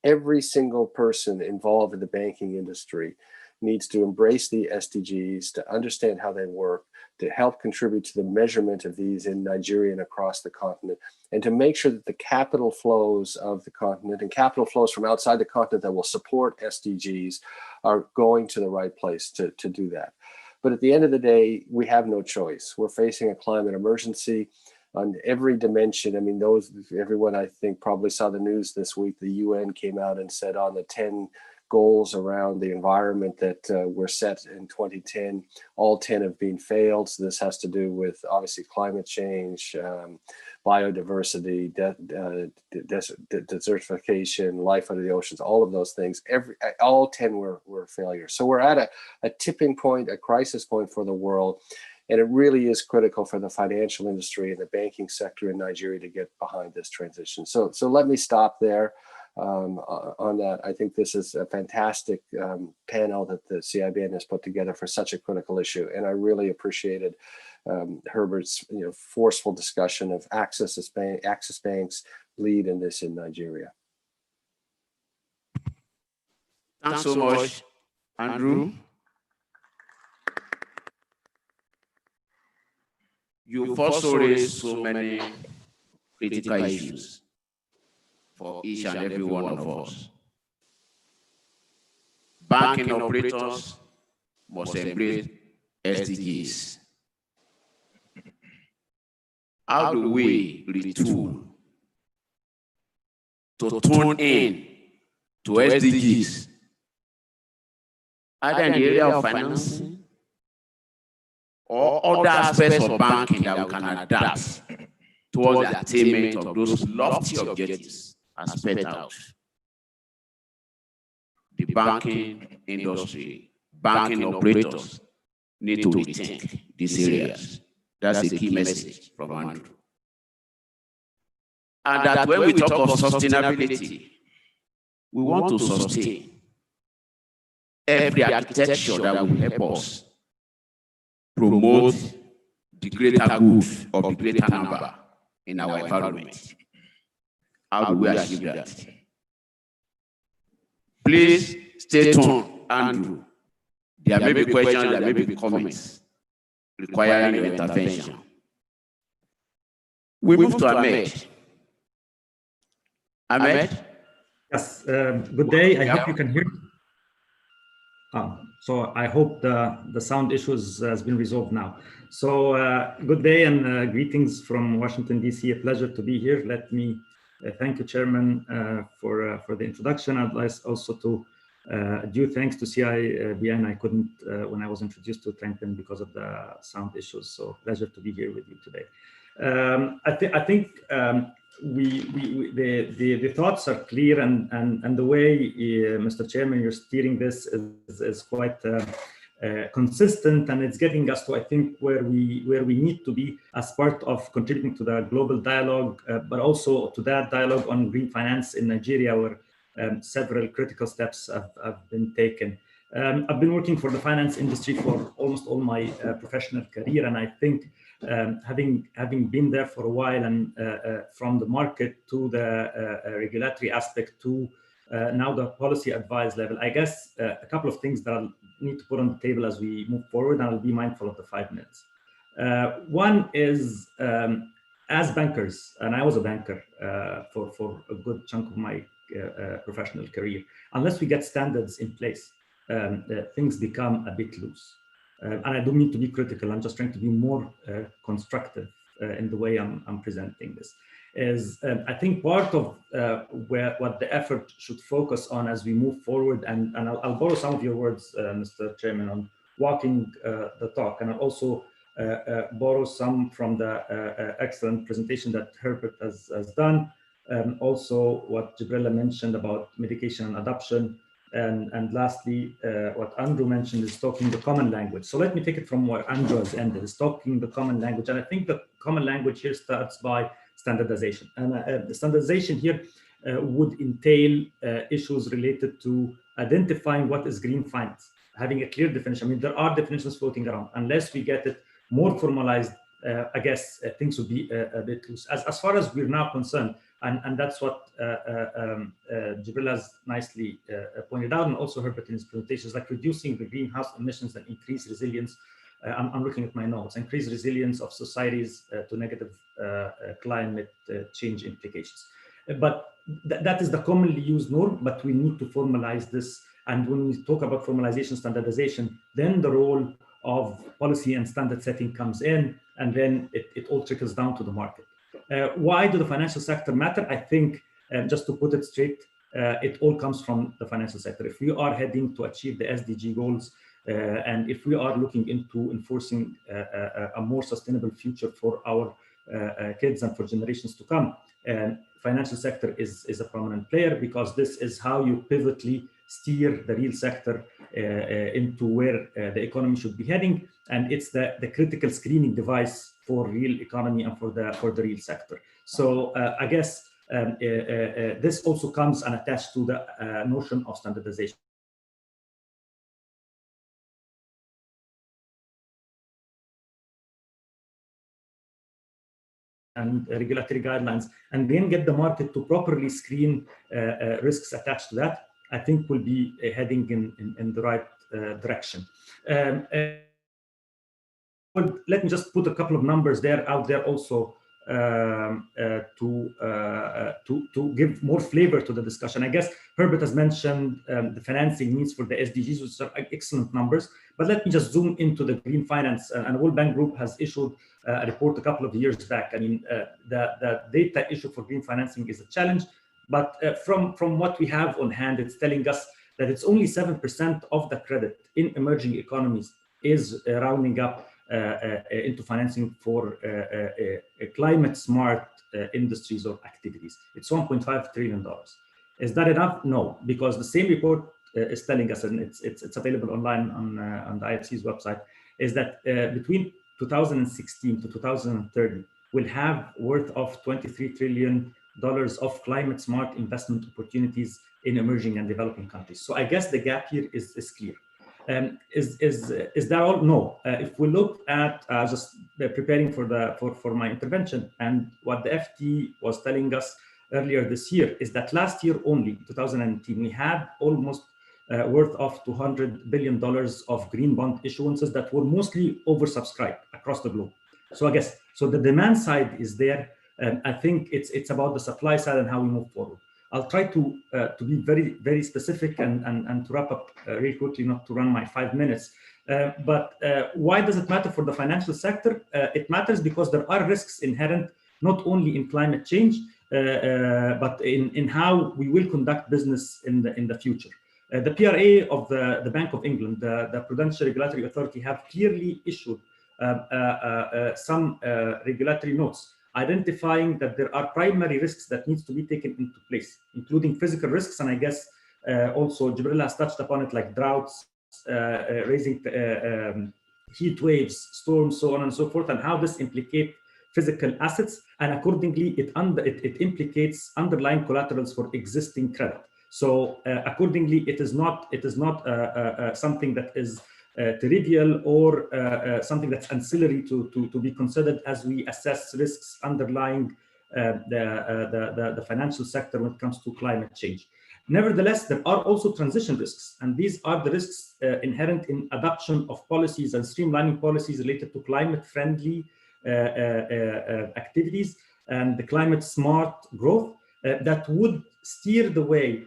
every single person involved in the banking industry needs to embrace the SDGs, to understand how they work, to help contribute to the measurement of these in Nigeria and across the continent, and to make sure that the capital flows of the continent and capital flows from outside the continent that will support SDGs are going to the right place to do that. But at the end of the day, we have no choice. We're facing a climate emergency on every dimension. I mean, everyone I think probably saw the news this week. The UN came out and said on the 10 goals around the environment that were set in 2010, all 10 have been failed. So this has to do with obviously climate change, biodiversity, desertification, life under the oceans, all of those things. All 10 were failures. So we're at a tipping point, a crisis point for the world. And it really is critical for the financial industry and the banking sector in Nigeria to get behind this transition. So let me stop there. On that, I think this is a fantastic panel that the CIBN has put together for such a critical issue, and I really appreciated Herbert's forceful discussion of Axis Bank's lead in this in Nigeria. Thanks so much, Andrew. You've also raised so many critical issues for each and every one of us. Banking operators must embrace SDGs. How do we retool to tune in to SDGs, either in the area of financing or other aspects of banking that we can adapt towards the attainment of those lofty objectives as spelled out? The banking industry, banking operators need to rethink these areas. That's a key message from Andrew. And that when we talk of sustainability, we want to sustain every architecture that will help us promote the greater good of the greater number in our environment. How do we achieve that? Please stay tuned, Andrew. There may be questions, there may be comments requiring your intervention. We move to Ahmed. Ahmed? Yes, good day. I hope you can hear me. So I hope the sound issues has been resolved now. So good day and greetings from Washington, D.C. A pleasure to be here. Let me thank you, Chairman, for the introduction. I'd like also to due thanks to CIBN. I couldn't, when I was introduced, to thank them because of the sound issues. So pleasure to be here with you today. I think the thoughts are clear, and the way, Mr. Chairman, you're steering this is quite consistent, and it's getting us to, I think, where we need to be as part of contributing to the global dialogue, but also to that dialogue on green finance in Nigeria, where several critical steps have been taken. I've been working for the finance industry for almost all my professional career, and I think having been there for a while, and from the market to the regulatory aspect to now the policy advice level, I guess a couple of things that I'll need to put on the table as we move forward, and I'll be mindful of the 5 minutes. One is, as bankers, and I was a banker for a good chunk of my professional career, unless we get standards in place, things become a bit loose. And I don't mean to be critical, I'm just trying to be more constructive in the way I'm presenting this. I think part of what the effort should focus on as we move forward, and I'll borrow some of your words, Mr. Chairman, on walking the talk, and I'll also borrow some from the excellent presentation that Herbert has done. Also what Gibrilla mentioned about medication and adoption. And lastly, what Andrew mentioned is talking the common language. So let me take it from where Andrew has ended, is talking the common language. And I think the common language here starts by standardization. And the standardization here would entail issues related to identifying what is green finance, having a clear definition. I mean, there are definitions floating around. Unless we get it more formalized, I guess things would be a bit loose. As far as we're now concerned, And that's what Jibril has nicely pointed out, and also Herbert in his presentations, like reducing the greenhouse emissions and increase resilience. I'm looking at my notes. Increase resilience of societies to negative climate change implications. But that is the commonly used norm, but we need to formalize this. And when we talk about formalization, standardization, then the role of policy and standard setting comes in, and then it all trickles down to the market. Why do the financial sector matter? I think, just to put it straight, it all comes from the financial sector. If we are heading to achieve the SDG goals, and if we are looking into enforcing a more sustainable future for our kids and for generations to come, financial sector is a prominent player, because this is how you pivotally steer the real sector into where the economy should be heading, and it's the critical screening device for real economy and for the real sector. So I guess this also comes and attached to the notion of standardization and regulatory guidelines, and then get the market to properly screen risks attached to that. I think we'll be heading in the right direction. Let me just put a couple of numbers out there also to give more flavor to the discussion. I guess Herbert has mentioned the financing needs for the SDGs, which are excellent numbers. But let me just zoom into the green finance. And the World Bank Group has issued a report a couple of years back. I mean, the data issue for green financing is a challenge. But from what we have on hand, it's telling us that it's only 7% of the credit in emerging economies is rounding up into financing for climate smart industries or activities. It's $1.5 trillion. Is that enough? No, because the same report is telling us, and it's available online on the IFC's website, is that between 2016 to 2030, we'll have worth of $23 trillion of climate smart investment opportunities in emerging and developing countries. So I guess the gap here is clear. Is that all? No. If we look at just preparing for my intervention, and what the FT was telling us earlier this year is that last year only, 2019, we had almost worth of $200 billion of green bond issuances that were mostly oversubscribed across the globe. So I guess, so the demand side is there. I think it's about the supply side and how we move forward. I'll try to be very, very specific and to wrap up really quickly, not to run my 5 minutes. But why does it matter for the financial sector? It matters because there are risks inherent, not only in climate change, but in how we will conduct business in the future. The PRA of the Bank of England, the Prudential Regulatory Authority, have clearly issued some regulatory notes identifying that there are primary risks that needs to be taken into place, including physical risks. And I guess also Jibril has touched upon it, like droughts, raising heat waves, storms, so on and so forth, and how this implicates physical assets. And accordingly, it implicates underlying collaterals for existing credit. So accordingly, it is not something that is trivial or something that's ancillary to be considered as we assess risks underlying the financial sector when it comes to climate change. Nevertheless, there are also transition risks, and these are the risks inherent in adoption of policies and streamlining policies related to climate-friendly activities and the climate-smart growth that would steer the way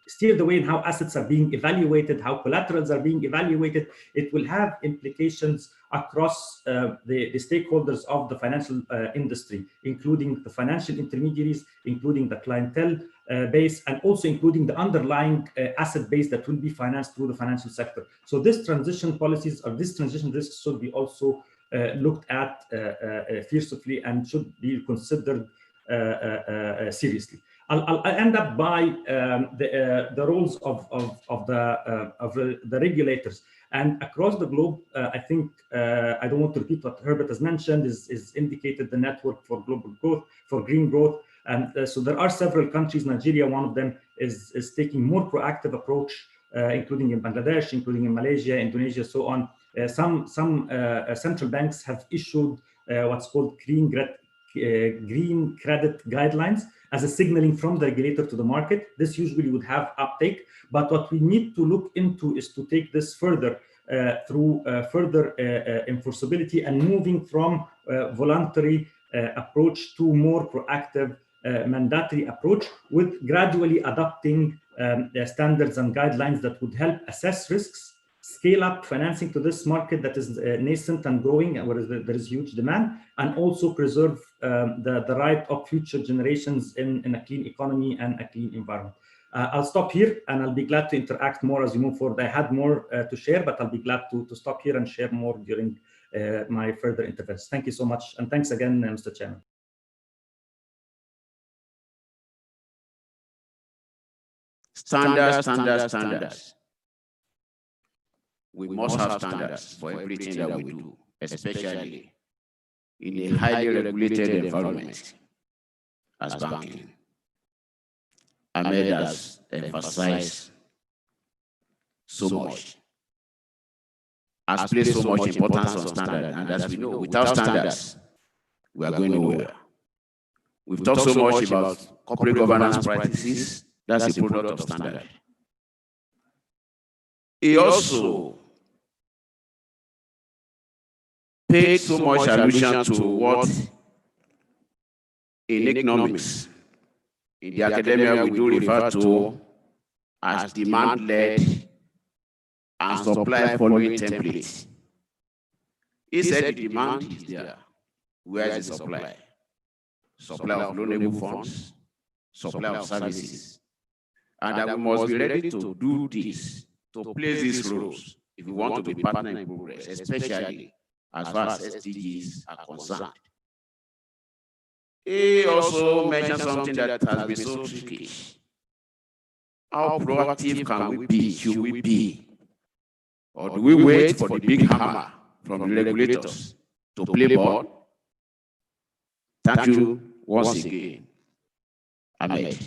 steer the way in how assets are being evaluated, how collaterals are being evaluated. It will have implications across the stakeholders of the financial industry, including the financial intermediaries, including the clientele base, and also including the underlying asset base that will be financed through the financial sector. So this transition policies or this transition risks should be also looked at fiercely and should be considered seriously. I'll end up by the roles of the regulators. And across the globe, I think, I don't want to repeat what Herbert has mentioned, is indicated the network for global growth, for green growth. And so there are several countries, Nigeria, one of them, is taking more proactive approach, including in Bangladesh, including in Malaysia, Indonesia, so on. Some central banks have issued what's called green credit guidelines as a signaling from the regulator to the market. This usually would have uptake, but what we need to look into is to take this further through further enforceability and moving from voluntary approach to more proactive mandatory approach, with gradually adopting standards and guidelines that would help assess risks, scale up financing to this market that is nascent and growing, and where there is huge demand, and also preserve the right of future generations in a clean economy and a clean environment. I'll stop here, and I'll be glad to interact more as we move forward. I had more to share, but I'll be glad to stop here and share more during my further interventions. Thank you so much, and thanks again, Mr. Chairman. Standards. We must have standards for everything that we do, especially in a highly regulated environment as banking. Ahmed has emphasized so much, has placed so much importance on standards, and as we know, without standards, we are going nowhere. We've talked so much about corporate governance practices. That's a product of standard. He also paid so much allusion to what in economics, in the academia, we do refer to as demand-led and supply-following templates. He said the demand is there. Where is the supply? Supply of loanable funds, supply of services. And that we must be ready to do this, to play these roles, if we want to be partner in progress, especially as far as SDGs are concerned. He also mentioned something that has been so tricky. How proactive can we be, should we be? Or do we wait for the big hammer from the regulators to play ball? Thank you once again, Ahmed.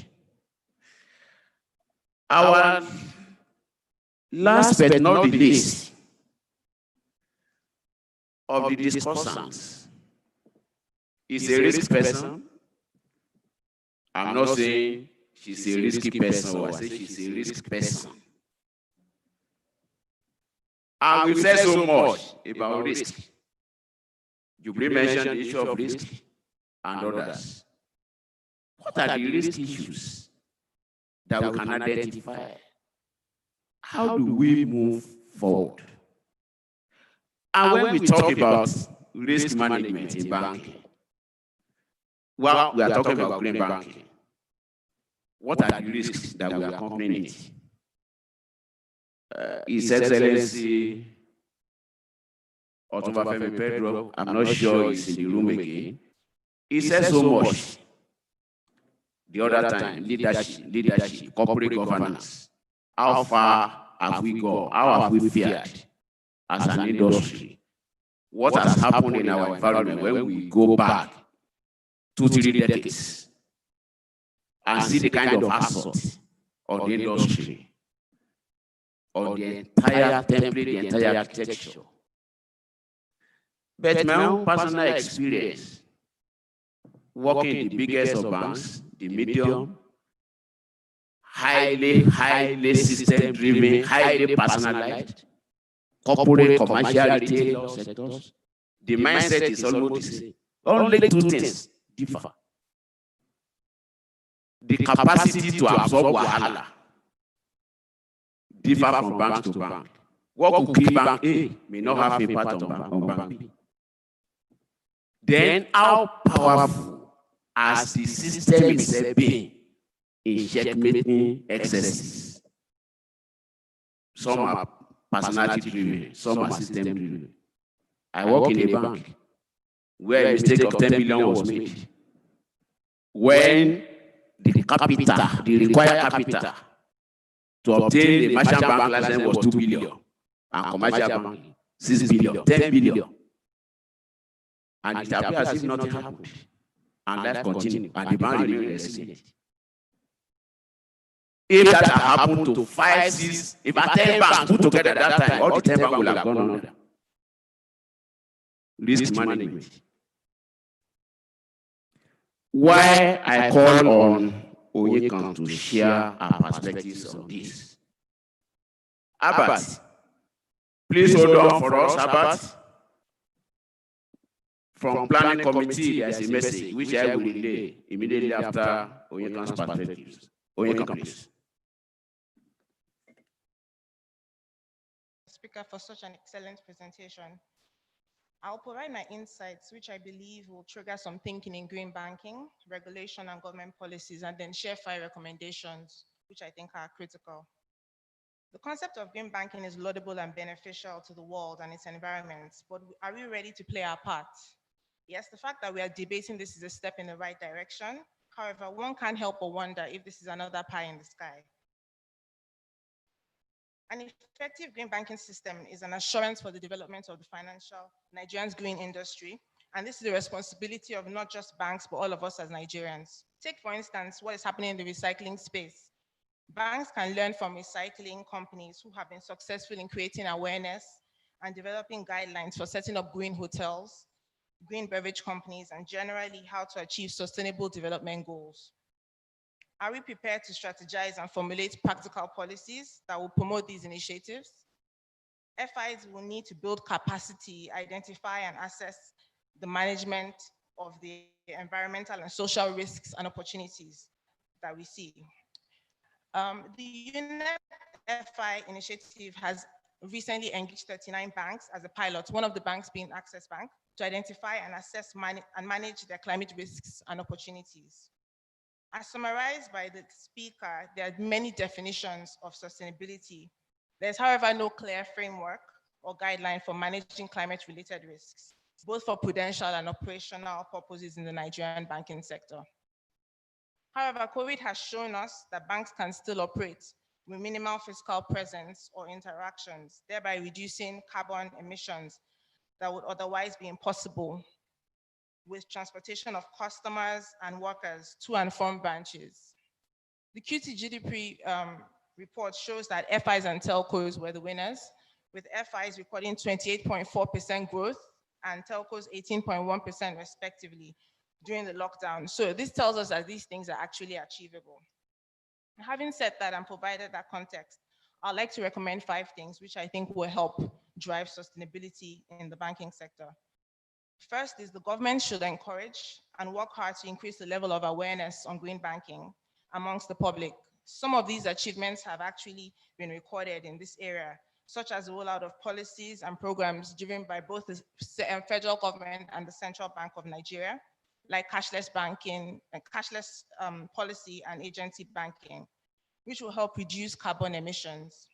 Our last but not the least of the discussants is a risk person. I'm not saying she's a risky person, or I say she's a risk person. And we've said so much about risk. You mentioned the issue of risk and others. What are the risk issues that we can identify? How do we move forward? And when we talk about risk management in banking, well, we are talking about green banking. What are the risks that we are accompanying it? His Excellency Otobafemi Pedro, I'm not sure he's in the room again. He said so much the other time, leadership, corporate governance. How far have we gone? How have we fared as an industry? What has happened in our environment when we go back 2-3 decades and see the kind of assault on the industry, on the entire template, the entire architecture? But my own personal experience, working in the biggest of banks, the medium, highly system-driven, highly personalized, corporate, commercial, retail sectors, the mindset is almost the same. Only two things differ. The capacity to absorb wahala differ from bank to bank. What could kill bank A may not have a part on bank B. Then how powerful has the system itself been in checkmating excesses? Some are personality driven, some are system driven. I work in a bank where a mistake of 10 million was made. When the capital, the required capital to obtain the merchant bank license was 2 billion, and commercial bank 6 billion, 10 billion. And it appears as if nothing happened. And life continued, and the bank remained resilient. If that had happened to 5, 6, about 10 banks put together at that time, all the 10 banks will have gone under. Risk management why I call on Onyekan to share our perspectives on this. Abbott, please hold on for us, Abbott. From planning committee, there's a message which I will relay immediately after Onyekan's perspectives. Onyekan, please. Speaker, for such an excellent presentation. I'll provide my insights, which I believe will trigger some thinking in green banking, regulation, and government policies, and then share 5 recommendations, which I think are critical. The concept of green banking is laudable and beneficial to the world and its environment, but are we ready to play our part? Yes, the fact that we are debating this is a step in the right direction. However, one can't help but wonder if this is another pie in the sky. An effective green banking system is an assurance for the development of the Nigerian's green industry, and this is the responsibility of not just banks, but all of us as Nigerians. Take, for instance, what is happening in the recycling space. Banks can learn from recycling companies who have been successful in creating awareness and developing guidelines for setting up green hotels, green beverage companies, and generally how to achieve sustainable development goals. Are we prepared to strategize and formulate practical policies that will promote these initiatives? FIs will need to build capacity, identify and assess the management of the environmental and social risks and opportunities that we see. The UNEP FI initiative has recently engaged 39 banks as a pilot, one of the banks being Access Bank, to identify and assess and manage their climate risks and opportunities. As summarized by the speaker, there are many definitions of sustainability. There's, however, no clear framework or guideline for managing climate-related risks, both for prudential and operational purposes in the Nigerian banking sector. However, COVID has shown us that banks can still operate with minimal fiscal presence or interactions, thereby reducing carbon emissions that would otherwise be impossible with transportation of customers and workers to and from branches. The QT GDP report shows that FIs and telcos were the winners, with FIs recording 28.4% growth and telcos 18.1% respectively during the lockdown. So this tells us that these things are actually achievable. Having said that and provided that context, I'd like to recommend 5 things which I think will help drive sustainability in the banking sector. First is the government should encourage and work hard to increase the level of awareness on green banking amongst the public. Some of these achievements have actually been recorded in this area, such as the rollout of policies and programs driven by both the federal government and the Central Bank of Nigeria, like cashless banking, cashless policy and agency banking, which will help reduce carbon emissions.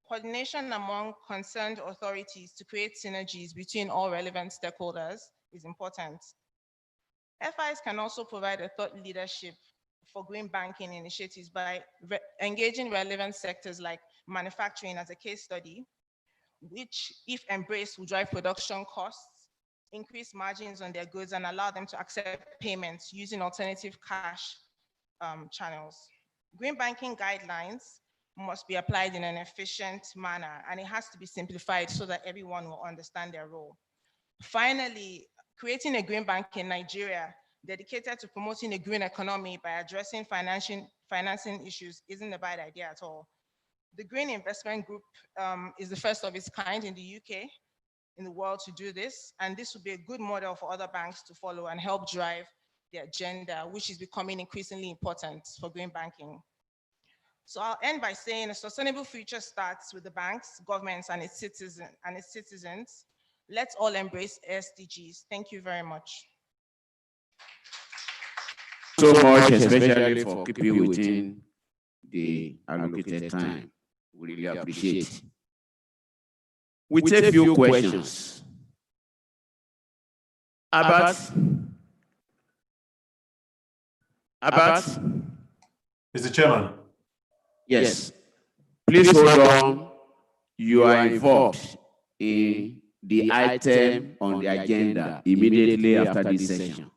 Coordination among concerned authorities to create synergies between all relevant stakeholders is important. FIs can also provide a thought leadership for green banking initiatives by engaging relevant sectors like manufacturing as a case study, which, if embraced, will drive production costs, increase margins on their goods, and allow them to accept payments using alternative cash channels. Green banking guidelines must be applied in an efficient manner, and it has to be simplified so that everyone will understand their role. Finally, creating a green bank in Nigeria dedicated to promoting a green economy by addressing financing issues isn't a bad idea at all. The Green Investment Group is the first of its kind in the UK, in the world, to do this, and this would be a good model for other banks to follow and help drive the agenda, which is becoming increasingly important for green banking. So I'll end by saying a sustainable future starts with the banks, governments, and its citizens. Let's all embrace SDGs. Thank you very much. So much, especially for keeping within the allocated time. We really appreciate it. We take a few questions. Abbott? Mr. Chairman. Yes. Please hold on. You are involved in the item on the agenda immediately after this session.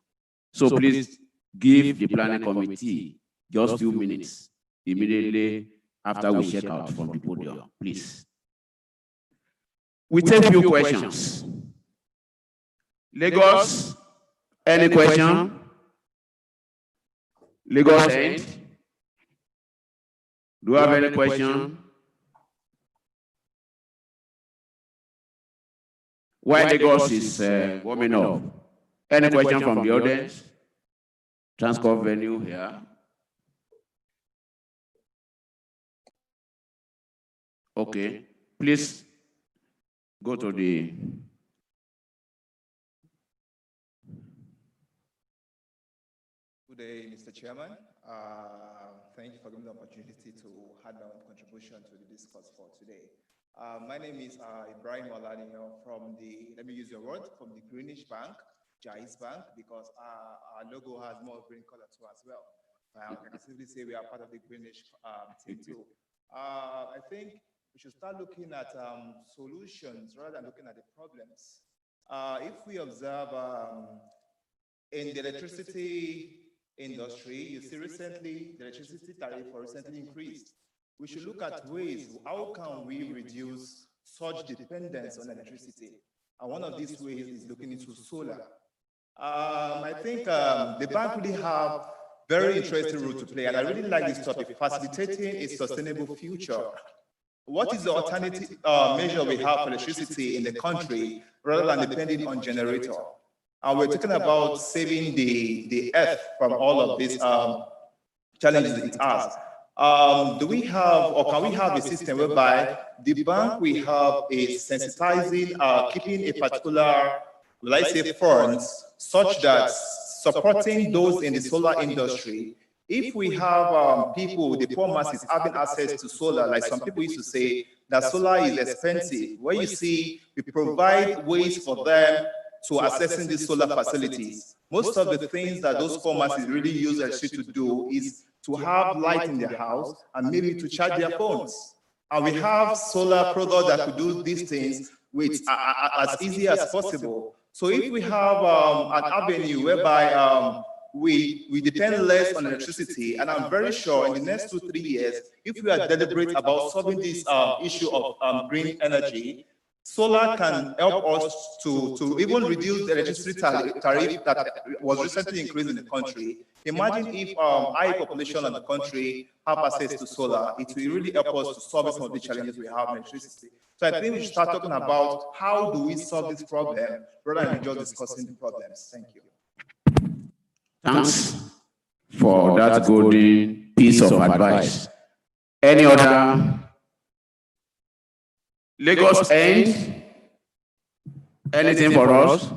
So please give the planning committee just a few minutes immediately after we check out from the podium, please. We take a few questions. Lagos, any question? Lagos end. Do you have any question? Why Lagos is warming up? Any question from the audience? Transcorp venue here. Okay, please go to the. Good day, Mr. Chairman. Thank you for giving me the opportunity to add my own contribution to the discourse for today. My name is Ibrahim Oladino from the, let me use your word, from the Greenish Bank, Jais Bank, because our logo has more green color too as well. I can simply say we are part of the Greenish team too. I think we should start looking at solutions rather than looking at the problems. If we observe in the electricity industry, you see recently the electricity tariff recently increased. We should look at ways, how can we reduce such dependence on electricity? And one of these ways is looking into solar. I think the bank really have very interesting role to play, and I really like this topic, facilitating a sustainable future. What is the alternative measure we have for electricity in the country rather than depending on generator? And we're talking about saving the earth from all of these challenges it has. Do we have, or can we have a system whereby the bank we have is sensitizing, keeping a particular, will I say, funds such that supporting those in the solar industry? If we have people, the poor masses, having access to solar, like some people used to say that solar is expensive, where you see we provide ways for them to accessing these solar facilities. Most of the things that those poor masses really use electricity to do is to have light in their house and maybe to charge their phones. And we have solar products that could do these things with as easy as possible. So if we have an avenue whereby we depend less on electricity, and I'm very sure in the next 2-3 years, if we are deliberate about solving this issue of green energy, solar can help us to even reduce the electricity tariff that was recently increased in the country. Imagine if high population of the country have access to solar, it will really help us to solve some of the challenges we have in electricity. So I think we should start talking about how do we solve this problem rather than just discussing the problems. Thank you. Thanks for that golden piece of advice. Any other? Lagos end? Anything for us?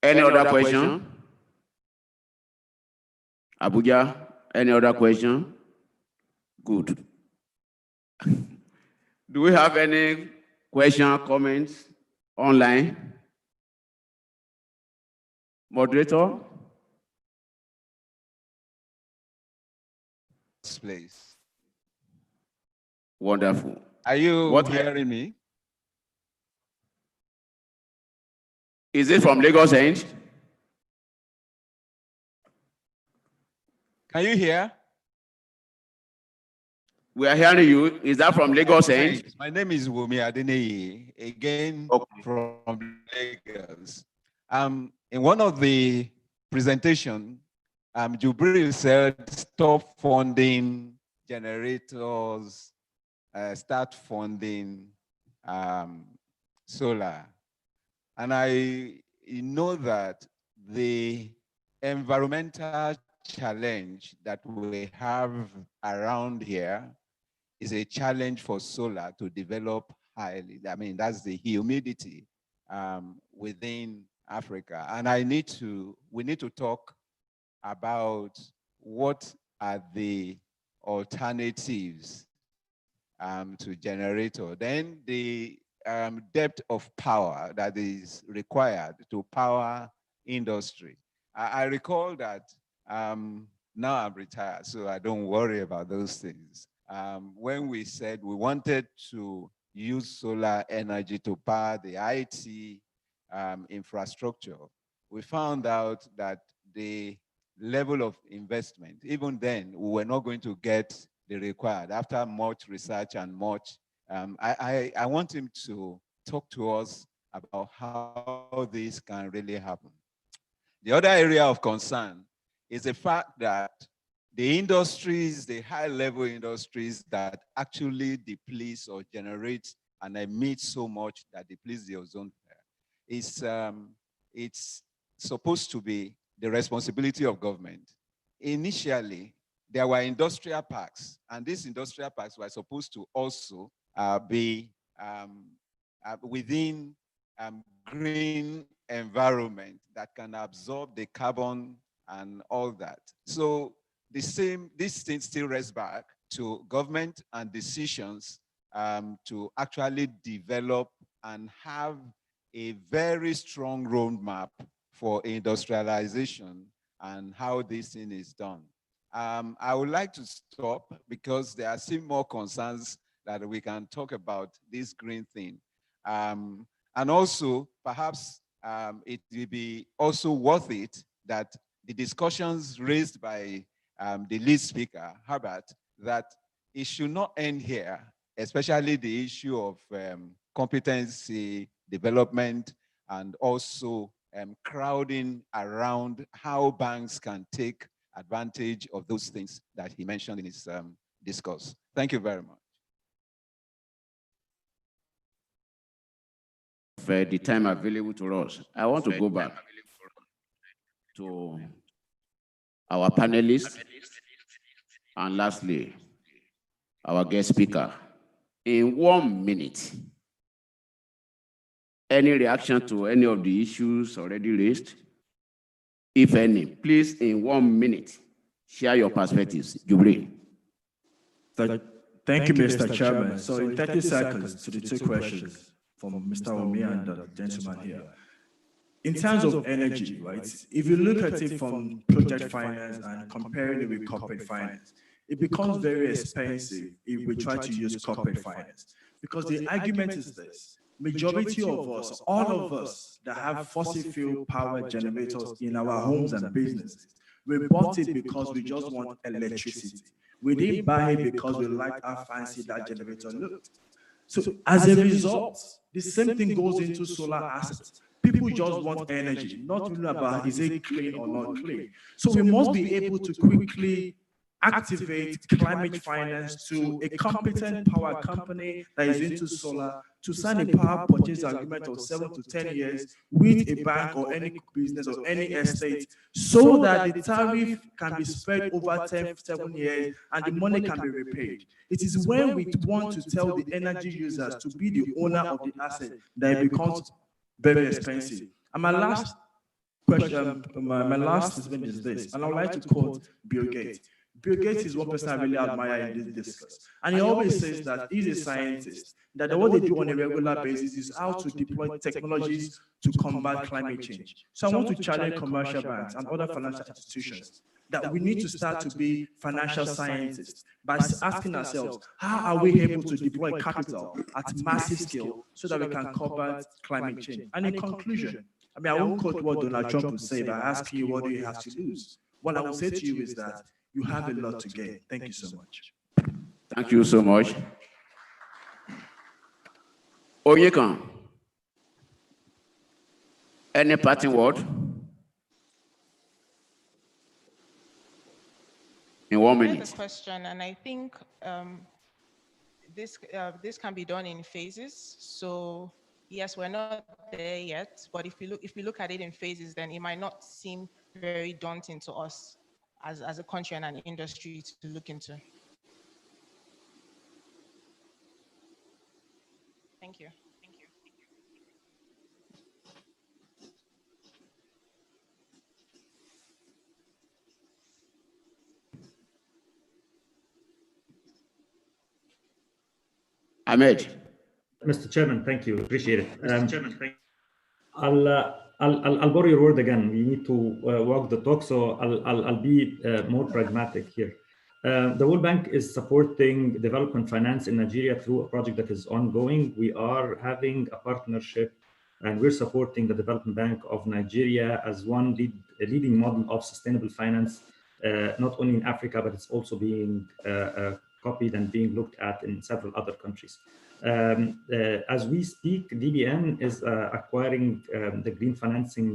Any other question? Abuja, any other question? Good. Do we have any question, comments online? Moderator? Please. Wonderful. Are you hearing me? Is it from Lagos end? Can you hear? We are hearing you. Is that from Lagos end? My name is Wumi Adeneye, again from Lagos. In one of the presentation, Jubril said stop funding generators, start funding solar. And I know that the environmental challenge that we have around here is a challenge for solar to develop highly. I mean, that's the humidity within Africa. And we need to talk about what are the alternatives to generator. Then the depth of power that is required to power industry. I recall that now I'm retired, so I don't worry about those things. When we said we wanted to use solar energy to power the IT infrastructure, we found out that the level of investment, even then, we were not going to get the required. After much research and much, I want him to talk to us about how this can really happen. The other area of concern is the fact that the industries, the high-level industries that actually deplete or generate and emit so much that depletes the ozone layer, it's supposed to be the responsibility of government. Initially, there were industrial parks, and these industrial parks were supposed to also be within green environment that can absorb the carbon and all that. So this thing still rests back to government and decisions to actually develop and have a very strong roadmap for industrialization and how this thing is done. I would like to stop because there are still more concerns that we can talk about this green thing. And also, perhaps it will be also worth it that the discussions raised by the lead speaker, Herbert, that it should not end here, especially the issue of competency development and also crowding around how banks can take advantage of those things that he mentioned in his discourse. Thank you very much. For the time available to us, I want to go back to our panelists and lastly, our guest speaker. In 1 minute, any reaction to any of the issues already raised? If any, please, in 1 minute, share your perspectives. Jubilee. Thank you, Mr. Chairman. So in 30 seconds to the two questions from Mr. Omi and the gentleman here. In terms of energy, right, if you look at it from project finance and comparing it with corporate finance, it becomes very expensive if we try to use corporate finance. Because the argument is this: majority of us, all of us that have fossil fuel power generators in our homes and businesses, we bought it because we just want electricity. We didn't buy it because we like how fancy that generator looked. So as a result, the same thing goes into solar assets. People just want energy, not really about is it clean or not clean. So we must be able to quickly activate climate finance to a competent power company that is into solar to sign a power purchase agreement of 7 to 10 years with a bank or any business or any estate, so that the tariff can be spread over 7 years and the money can be repaid. It is when we want to tell the energy users to be the owner of the asset that it becomes very expensive. And my last question, my last statement is this, and I would like to quote Bill Gates. Bill Gates is one person I really admire in this discourse. And he always says that he's a scientist, that what they do on a regular basis is how to deploy technologies to combat climate change. So I want to challenge commercial banks and other financial institutions that we need to start to be financial scientists by asking ourselves, how are we able to deploy capital at massive scale so that we can combat climate change? And in conclusion, I mean, I won't quote what Donald Trump would say by asking you what do you have to lose. What I will say to you is that you have a lot to gain. Thank you so much. Thank you so much. Oyeka, any parting word? In 1 minute. That's a question, and I think this can be done in phases. So yes, we're not there yet, but if we look at it in phases, then it might not seem very daunting to us as a country and an industry to look into. Thank you. Ahmed. Mr. Chairman, thank you. Appreciate it. Mr. Chairman, thank you. I'll borrow your word again. We need to walk the talk, so I'll be more pragmatic here. The World Bank is supporting development finance in Nigeria through a project that is ongoing. We are having a partnership, and we're supporting the Development Bank of Nigeria as one leading model of sustainable finance, not only in Africa, but it's also being copied and being looked at in several other countries. As we speak, DBN is acquiring the green financing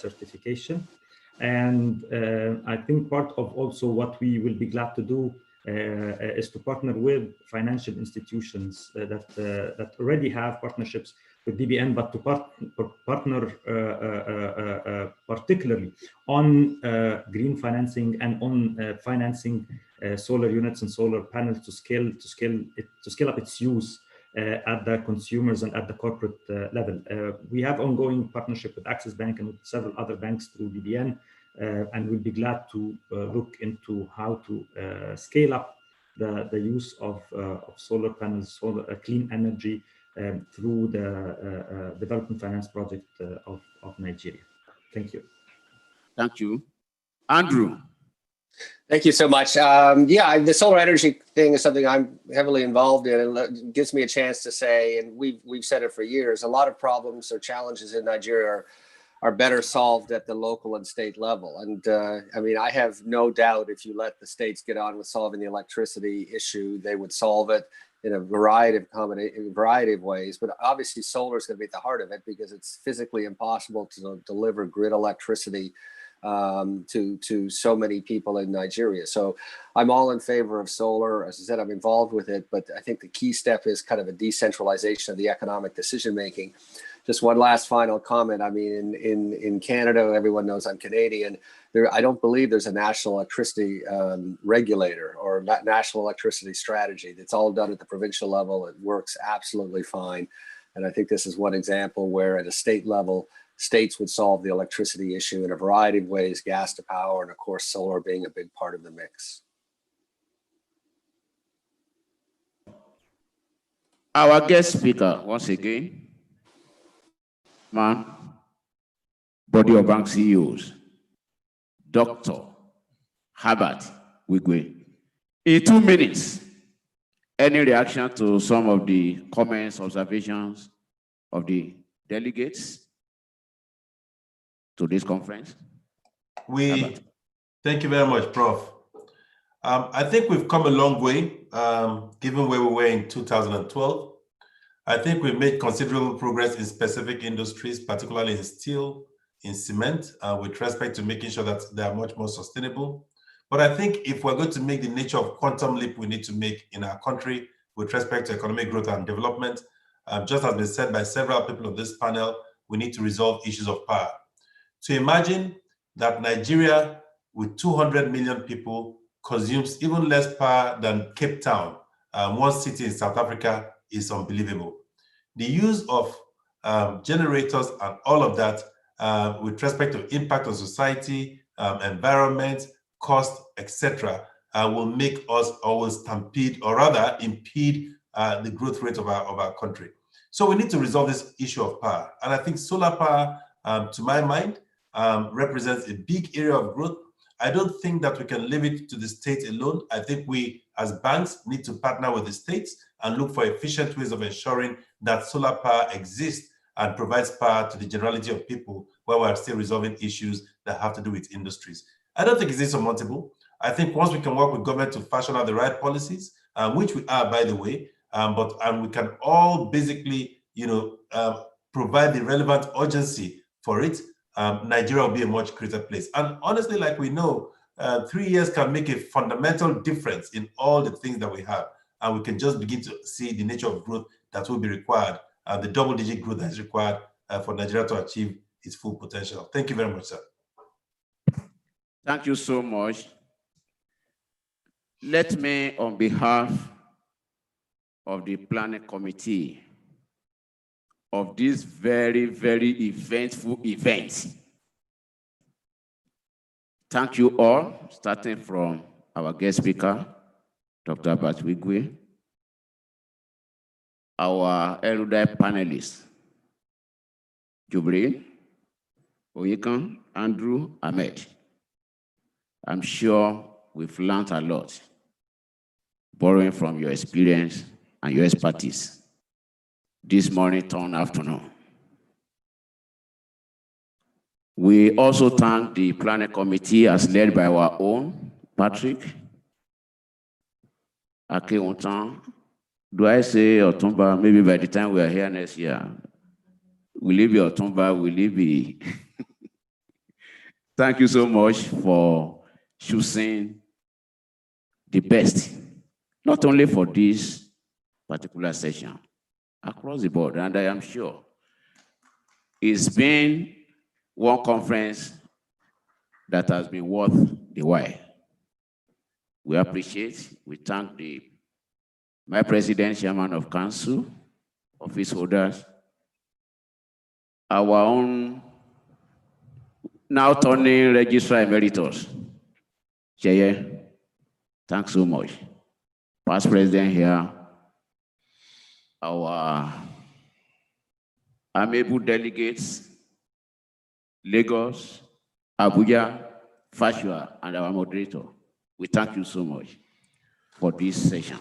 certification. And I think part of also what we will be glad to do is to partner with financial institutions that already have partnerships with DBN, but to partner particularly on green financing and on financing solar units and solar panels to scale up its use at the consumers and at the corporate level. We have ongoing partnership with Axis Bank and with several other banks through DBN, and we'll be glad to look into how to scale up the use of solar panels, solar clean energy through the Development Finance Project of Nigeria. Thank you. Thank you. Andrew. Thank you so much. Yeah, the solar energy thing is something I'm heavily involved in. It gives me a chance to say, and we've said it for years, a lot of problems or challenges in Nigeria are better solved at the local and state level. And I mean, I have no doubt if you let the states get on with solving the electricity issue, they would solve it in a variety of ways. But obviously solar is going to be at the heart of it because it's physically impossible to deliver grid electricity to so many people in Nigeria. So I'm all in favor of solar. As I said, I'm involved with it, but I think the key step is kind of a decentralization of the economic decision making. Just one last final comment. I mean, in Canada, everyone knows I'm Canadian. I don't believe there's a national electricity regulator or national electricity strategy. It's all done at the provincial level. It works absolutely fine. And I think this is one example where at a state level, states would solve the electricity issue in a variety of ways, gas to power, and of course, solar being a big part of the mix. Our guest speaker, once again, man, body of bank CEOs, Dr. Herbert Wigwe. In 2 minutes, any reaction to some of the comments, observations of the delegates to this conference? Thank you very much, Prof. I think we've come a long way, given where we were in 2012. I think we've made considerable progress in specific industries, particularly in steel, in cement, with respect to making sure that they are much more sustainable. But I think if we're going to make the nature of quantum leap we need to make in our country with respect to economic growth and development, just as been said by several people on this panel, we need to resolve issues of power. So imagine that Nigeria, with 200 million people, consumes even less power than Cape Town, one city in South Africa, is unbelievable. The use of generators and all of that with respect to impact on society, environment, cost, etc., will make us always stampede or rather impede the growth rate of our country. So we need to resolve this issue of power. And I think solar power, to my mind, represents a big area of growth. I don't think that we can leave it to the state alone. I think we, as banks, need to partner with the states and look for efficient ways of ensuring that solar power exists and provides power to the generality of people while we're still resolving issues that have to do with industries. I don't think it's insurmountable. I think once we can work with government to fashion out the right policies, which we are, by the way, and we can all basically, provide the relevant urgency for it, Nigeria will be a much greater place. And honestly, like we know, 3 years can make a fundamental difference in all the things that we have. And we can just begin to see the nature of growth that will be required, the double-digit growth that is required for Nigeria to achieve its full potential. Thank you very much, sir. Thank you so much. Let me, on behalf of the Planning Committee of this very, very eventful event, thank you all, starting from our guest speaker, Dr. Herbert Wigwe, our erudite panelists, Jubril, Oyekan, Andrew, Ahmed. I'm sure we've learned a lot, borrowing from your experience and your expertise this morning, afternoon. We also thank the Planning Committee as led by our own Patrick, Akeuntan. Do I say Otumba? Maybe by the time we are here next year, will it be Otumba? Will it be? Thank you so much for choosing the best, not only for this particular session, across the board. And I am sure it's been one conference that has been worth the while. We appreciate, we thank my president, chairman of council, office holders, our own now turning registrar emeritus, Cheye, thanks so much. Past president here, our amiable delegates, Lagos, Abuja, Fashua, and our moderator. We thank you so much for this session.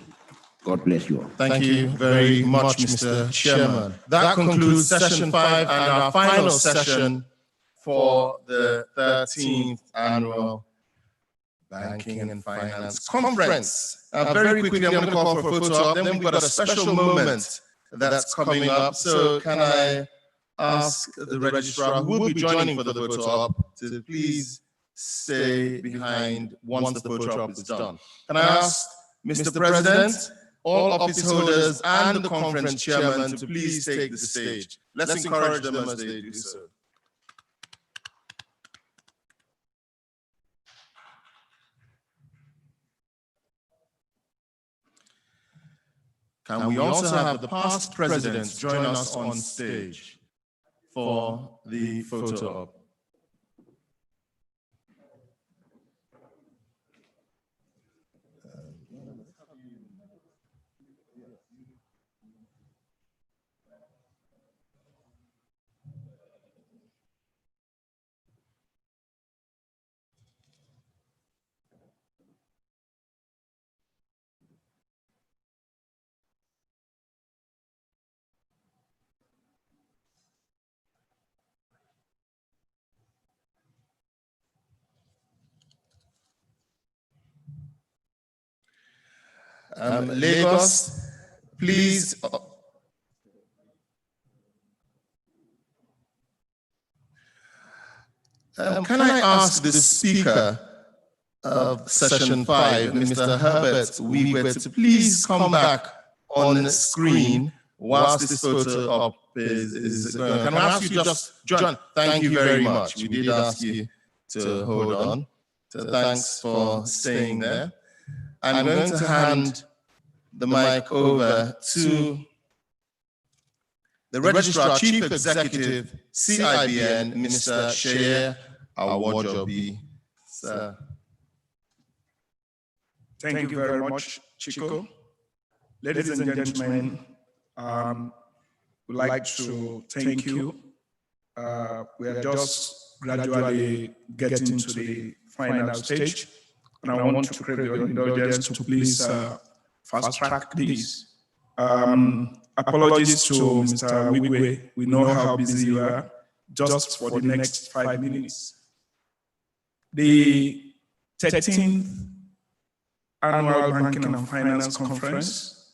God bless you all. Thank you very much, Mr. Chairman. That concludes session 5 and our final session for the 13th Annual Banking and Finance Conference. Very quickly, I'm going to call for a photo op. Then we've got a special moment that's coming up. So can I ask the registrar who will be joining for the photo op to please stay behind once the photo op is done. Can I ask Mr. President, all office holders and the conference chairman to please take the stage. Let's encourage them as they do so. Can we also have the past presidents join us on stage for the photo op? Lagos, please. Can I ask the speaker of session 5, Mr. Herbert Wigwe, to please come back on screen whilst this photo op is going on? Can I ask you just, John, thank you very much. We did ask you to hold on. So thanks for staying there. I'm going to hand the mic over to the Registrar Chief Executive, CIBN, Mr. Sheye Awojobi. Sir. Thank you very much, Chico. Ladies and gentlemen, we'd like to thank you. We are just gradually getting to the final stage, and I want to crave your indulgence to please fast track this. Apologies to Mr. Wigwe. We know how busy you are. Just for the next 5 minutes. The 13th Annual Banking and Finance Conference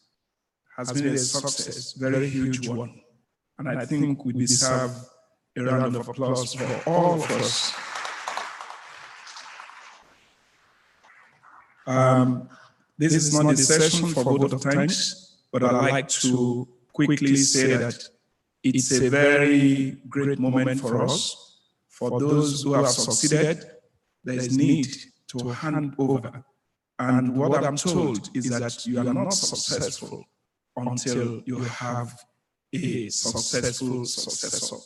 has been a success, very huge one. And I think we deserve a round of applause for all of us. This is not a session for vote of thanks, but I'd like to quickly say that it's a very great moment for us. For those who have succeeded, there is need to hand over. And what I'm told is that you are not successful until you have a successful successor.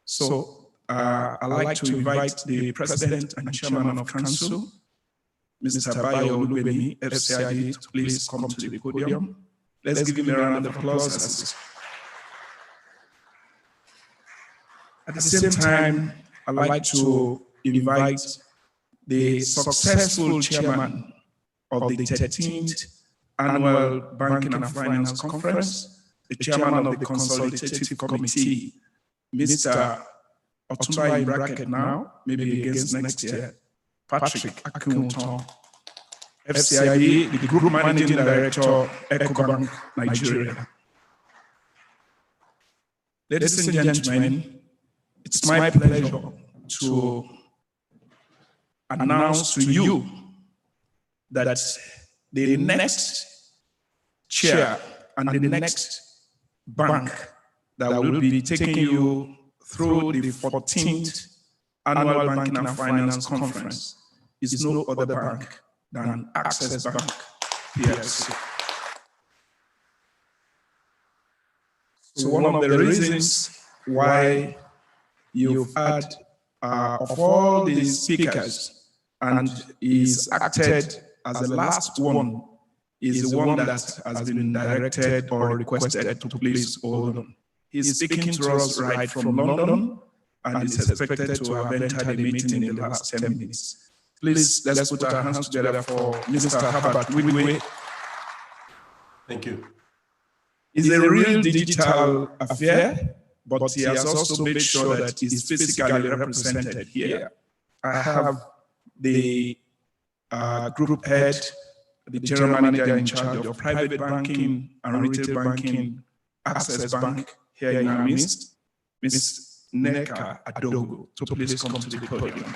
So I'd like to invite the President and Chairman of Council, Mr. Bayo Olubemi, FCID, to please come to the podium. Let's give him a round of applause. At the same time, I'd like to invite the successful chairman of the 13th Annual Banking and Finance Conference, the chairman of the Consultative Committee, Mr. Otumba in bracket now, maybe against next year, Patrick Akinwuton. FCIB, the Group Managing Director, EcoBank, Nigeria. Ladies and gentlemen, it's my pleasure to announce to you that the next chair and the next bank that will be taking you through the 14th Annual Banking and Finance Conference is no other bank than Access Bank PLC. So one of the reasons why you've had of all the speakers and is acted as the last one is the one that has been directed or requested to please hold on. He's speaking to us right from London and is expected to have entered the meeting in the last 10 minutes. Please, let's put our hands together for Mr. Herbert Wigwe. Thank you. It's a real digital affair, but he has also made sure that he's physically represented here. I have the group head, the general manager in charge of private banking and retail banking, Access Bank, here in our midst, Ms. Neka Adogo, to please come to the podium.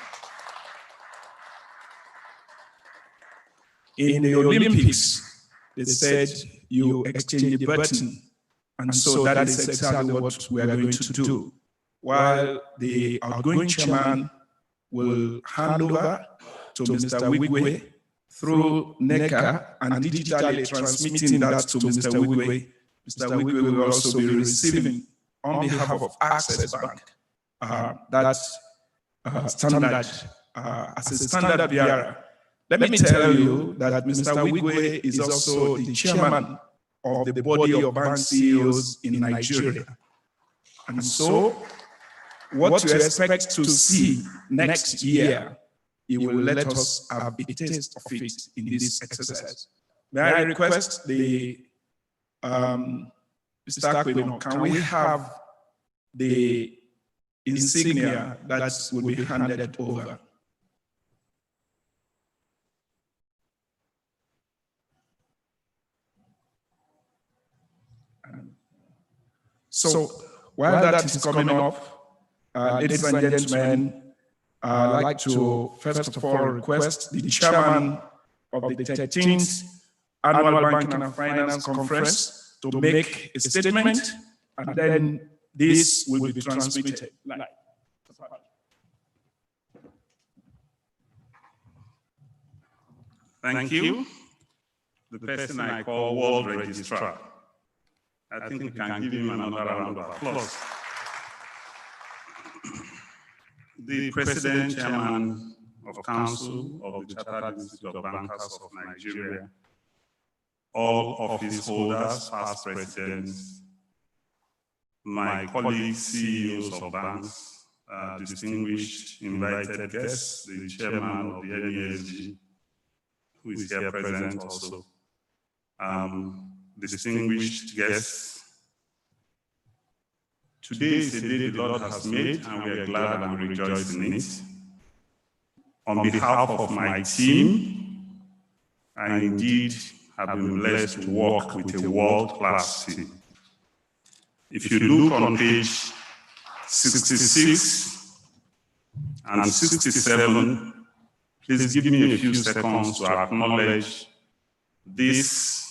In the Olympics, they said you exchange the baton, and so that is exactly what we are going to do. While the outgoing chairman will hand over to Mr. Wigwe through NECA and digitally transmitting that to Mr. Wigwe. Mr. Wigwe will also be receiving on behalf of Access Bank that standard as a standard bearer. Let me tell you that Mr. Wigwe is also the chairman of the body of bank CEOs in Nigeria. And so, what you expect to see next year, he will let us have a taste of it in this exercise. May I request the Mr. Aquino, can we have the insignia that will be handed over? So while that is coming up, ladies and gentlemen, I'd like to first of all request the chairman of the 13th Annual Banking and Finance Conference to make a statement, and then this will be transmitted live. Thank you. The person I call World Registrar. I think we can give him another round of applause. The President, Chairman of Council of the Chartered Institute of Bankers of Nigeria, all office holders, past presidents, my colleagues, CEOs of banks, distinguished invited guests, the Chairman of the NESG, who is here present also, distinguished guests. Today is a day the Lord has made, and we are glad and we rejoice in it. On behalf of my team, I indeed have been blessed to work with a world-class team. If you look on page 66 and 67, please give me a few seconds to acknowledge these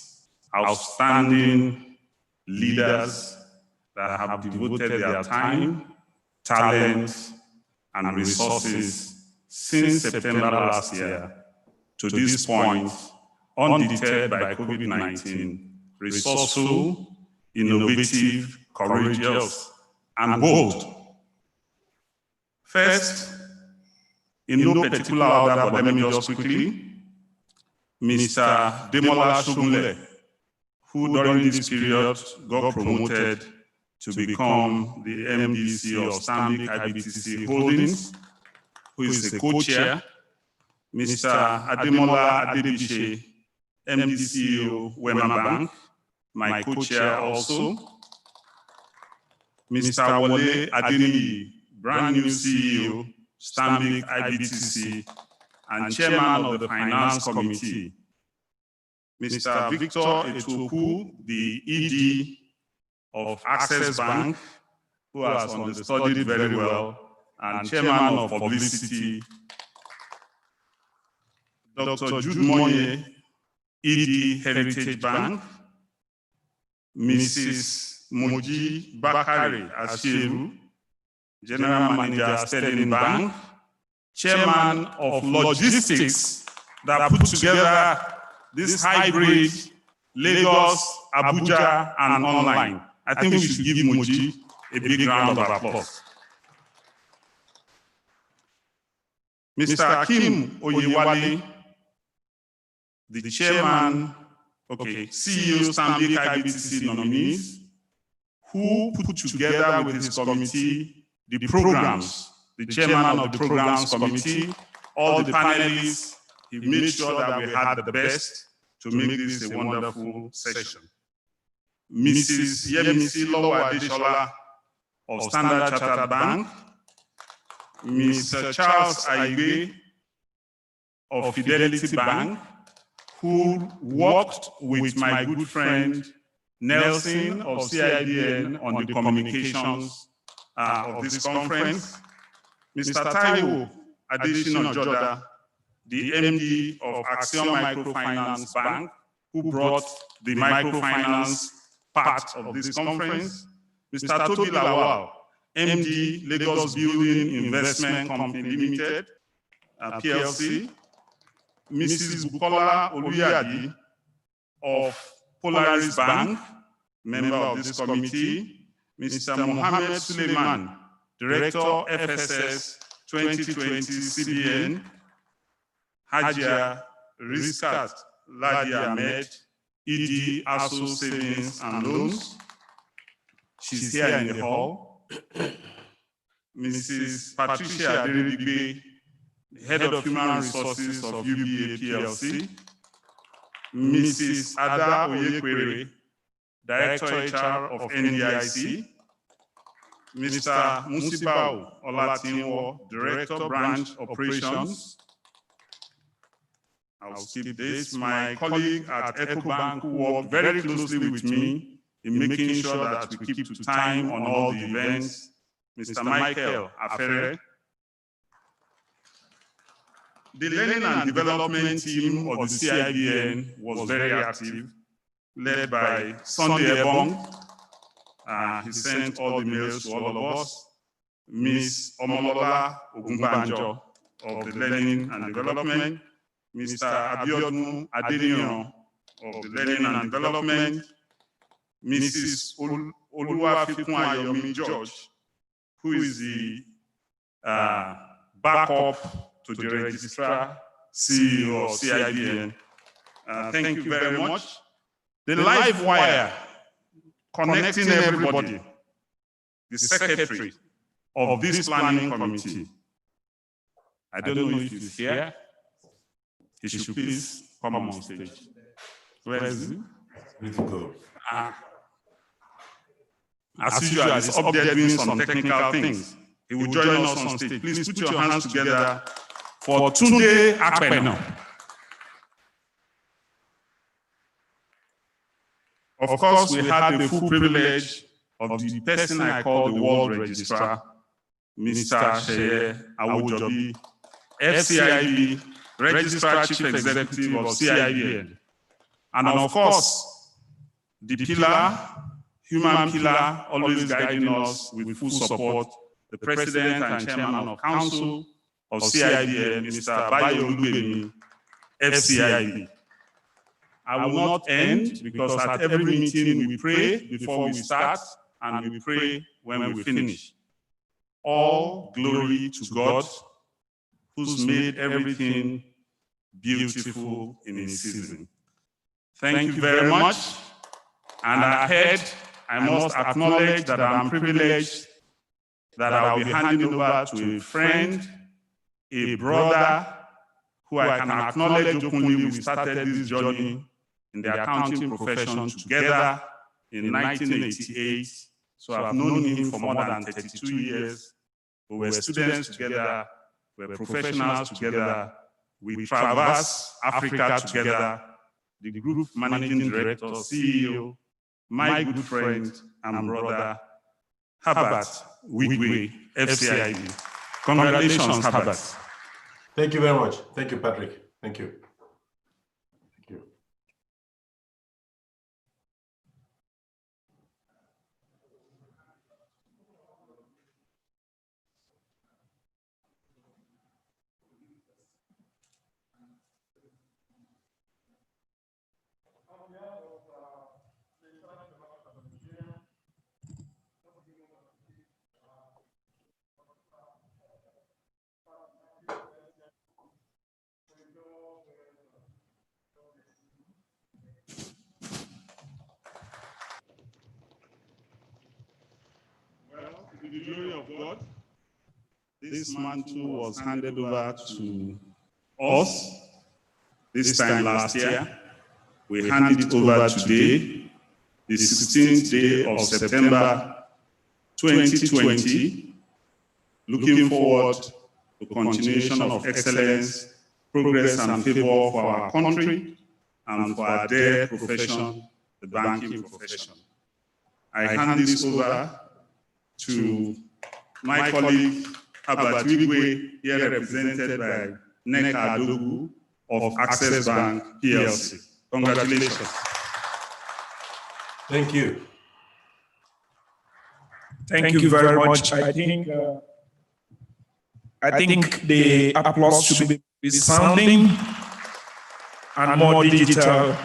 outstanding leaders that have devoted their time, talent, and resources since September last year to this point, undeterred by COVID-19, resourceful, innovative, courageous, and bold. First, in no particular order, but let me just quickly, Mr. Demola Shogunle, who during this period got promoted to become the MDC of Stanbic IBTC Holdings, who is the co-chair, Mr. Ademola Adebiche, MD-CEO Wema Bank, my co-chair also, Mr. Wole Adeniyi, brand new CEO, Stanbic IBTC, and chairman of the Finance Committee, Mr. Victor Etuoku, the ED of Access Bank, who has understudied very well, and Chairman of Publicity, Dr. Jude Monye, ED Heritage Bank, Mrs. Moji Bakari Ashiru, General Manager, Sterling Bank, Chairman of Logistics, that put together this hybrid Lagos, Abuja, and online. I think we should give Moji a big round of applause. Mr. Akim Oyewale, the Chairman, CEO Stanbic IBTC nominees, who put together with his committee the programs, the Chairman of the Programs Committee, all the panelists. He made sure that we had the best to make this a wonderful session. Mrs. Yemisi Lowa Adeshola of Standard Chartered Bank, Mr. Charles Aigbe of Fidelity Bank, who worked with my good friend Nelson of CIBN on the communications of this conference, Mr. Taiwo Adesina Joda, the MD of Axiom Microfinance Bank, who brought the microfinance part of this conference, Mr. Toby Lawal, MD, Lagos Building Investment Company Limited, PLC, Mrs. Bukola Oluyadi of Polaris Bank, member of this committee, Mr. Mohammed Suleiman, Director, FSS 2020 CBN, Hajia Rizkat Ladi Ahmed, ED ASO Savings and Loans. She's here in the hall. Mrs. Patricia Aderibigbe, Head of Human Resources of UBA PLC. Mrs. Ada Oyekwere, Director HR of NDIC. Mr. Musibao Olatinwo, Director Branch Operations. I'll skip this. My colleague at EcoBank, who worked very closely with me in making sure that we keep to time on all the events, Mr. Michael Afere. The Learning and Development team of the CIBN was very active, led by Sunday Ebong. He sent all the mails to all of us. Ms. Omolola Ogunbanjo of the Learning and Development, Mr. Abiodun Adeniran of the Learning and Development, Mrs. Oluwafikun Ayomi George, who is the backup to the registrar, CEO of CIBN. Thank you very much. The live wire connecting everybody, the secretary of this planning committee. I don't know if he's here. He should please come on stage. Where is he? Need to go. As usual, he's up there doing some technical things. He will join us on stage. Please put your hands together for Tunde Akpeno. Of course, we had the full privilege of the person I call the World Registrar, Mr. Sheye Awojobi, FCIB, Registrar Chief Executive of CIBN. And of course, the pillar, human pillar, always guiding us with full support, the President and Chairman of Council of CIBN, Mr. Bayo Olubemi, FCIB. I will not end because at every meeting we pray before we start and we pray when we finish. All glory to God, who's made everything beautiful in His season. Thank you very much. And ahead, I must acknowledge that I'm privileged that I'll be handing over to a friend, a brother, who I can acknowledge openly. We started this journey in the accounting profession together in 1988. So I've known him for more than 32 years. We were students together, we were professionals together. We traversed Africa together. the Group Managing Director, CEO, my good friend and brother, Herbert Wigwe, FCIB. Congratulations, Herbert. Thank you very much. Thank you, Patrick. Thank you. Thank you. To the glory of God, this mantle was handed over to us this time last year. We hand it over today, the 16th day of September 2020, looking forward to continuation of excellence, progress and favor for our country and for our dear profession, the banking profession. I hand this over to my colleague, Herbert Wigwe, here represented by Nneka Adogu of Access Bank PLC. Congratulations. Thank you. Thank you very much. I think the applause should be sounding and more digital,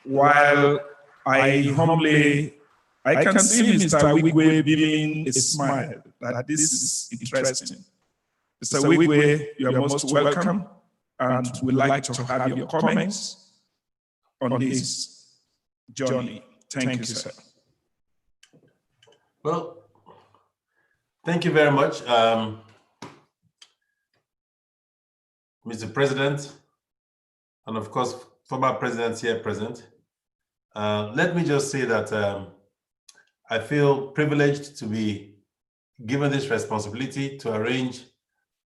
while I can see Mr. Wigwe giving a smile that this is interesting. Mr. Wigwe, you are most welcome, and we'd like to have your comments on this journey. Thank you, sir. Well, thank you very much, Mr. President, and of course, former presidents here present. Let me just say that I feel privileged to be given this responsibility to arrange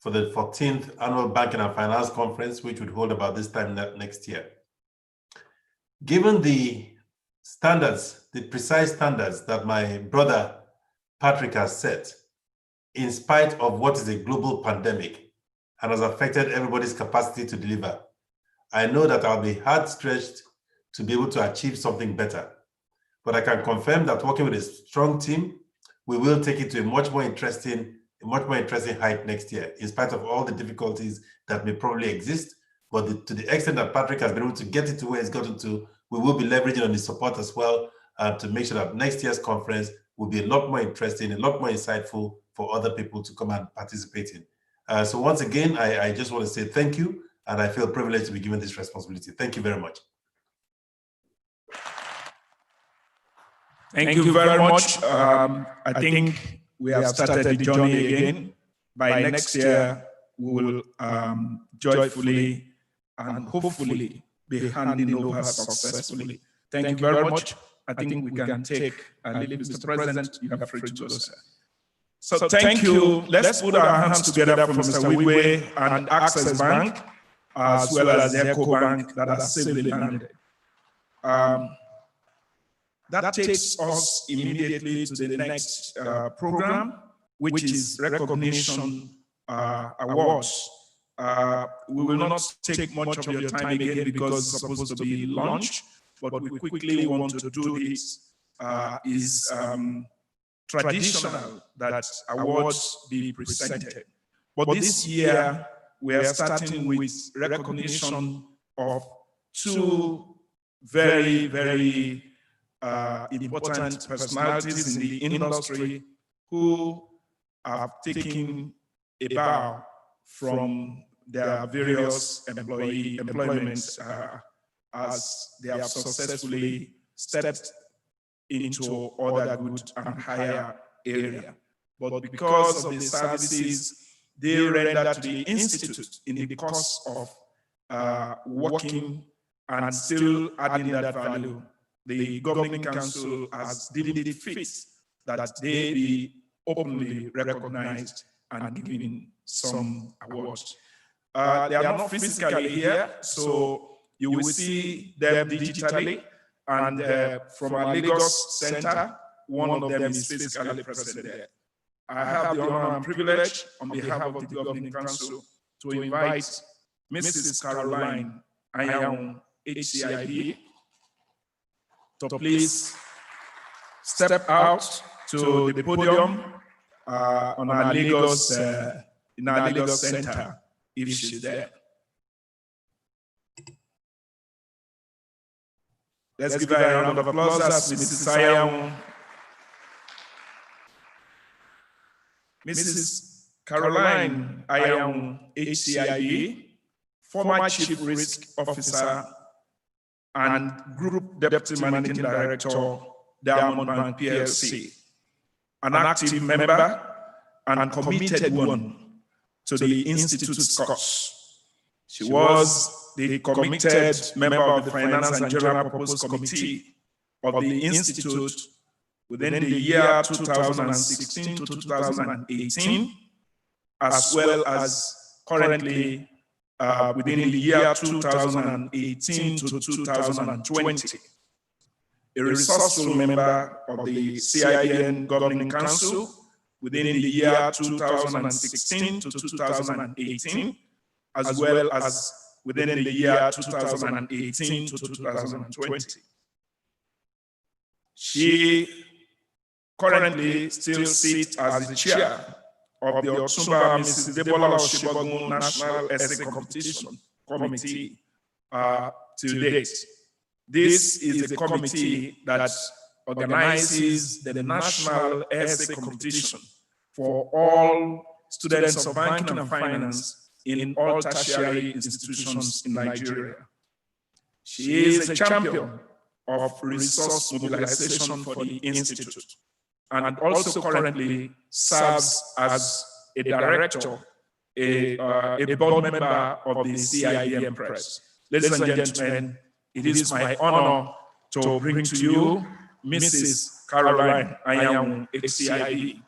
for the 14th Annual Banking and Finance Conference, which would hold about this time next year. Given the standards, the precise standards that my brother Patrick has set, in spite of what is a global pandemic and has affected everybody's capacity to deliver, I know that I'll be hard stretched to be able to achieve something better. But I can confirm that working with a strong team, we will take it to a much more interesting height next year, in spite of all the difficulties that may probably exist. But to the extent that Patrick has been able to get it to where it's gotten to, we will be leveraging on his support as well to make sure that next year's conference will be a lot more interesting, a lot more insightful for other people to come and participate in. So once again, I just want to say thank you, and I feel privileged to be given this responsibility. Thank you very much. Thank you very much. I think we have started the journey again. By next year, we will joyfully and hopefully be handing over successfully. Thank you very much. I think we can take and leave Mr. President, you are free to go, sir. So thank you. Let's put our hands together for Mr. Wigwe and Access Bank, as well as the Eco Bank that has safely landed. That takes us immediately to the next program, which is recognition awards. We will not take much of your time again because it's supposed to be lunch, but we quickly want to do this. Is traditional that awards be presented. But this year, we are starting with recognition of two very, very important personalities in the industry who have taken a bow from their various employments as they have successfully stepped into other good and higher area. But because of the services they render to the Institute in the course of working and still adding that value, the Governing Council has deemed it fit that they be openly recognized and given some awards. They are not physically here, so You will see them digitally, and from our Lagos Center, one of them is physically present there. I have the honor and privilege on behalf of the Governing Council to invite Mrs. Caroline Ayang, HCIB, to please step out to the podium on our Lagos, in our Lagos Center, if she's there. Let's give her a round of applause as Mrs. Ayang. Mrs. Caroline Ayang, HCIB, former Chief Risk Officer and Group Deputy Managing Director, Diamond Bank PLC, an active member and committed one to the Institute's cause. She was the committed member of the Finance and General Purpose Committee of the Institute within the year 2016 to 2018, as well as currently within the year 2018 to 2020. A resourceful member of the CIBN Governing Council within the year 2016 to 2018, as well as within the year 2018 to 2020. She currently still sits as the chair of the Otumba Mrs. Debola Oshibagun National Essay Competition Committee to date. This is the committee that organizes the National Essay Competition for all students of banking and finance in all tertiary institutions in Nigeria. She is a champion of resource mobilization for the Institute and also currently serves as a director, a board member of the CIBN Press. Ladies and gentlemen, it is my honor to bring to you Mrs. Caroline Ayang, HCIB.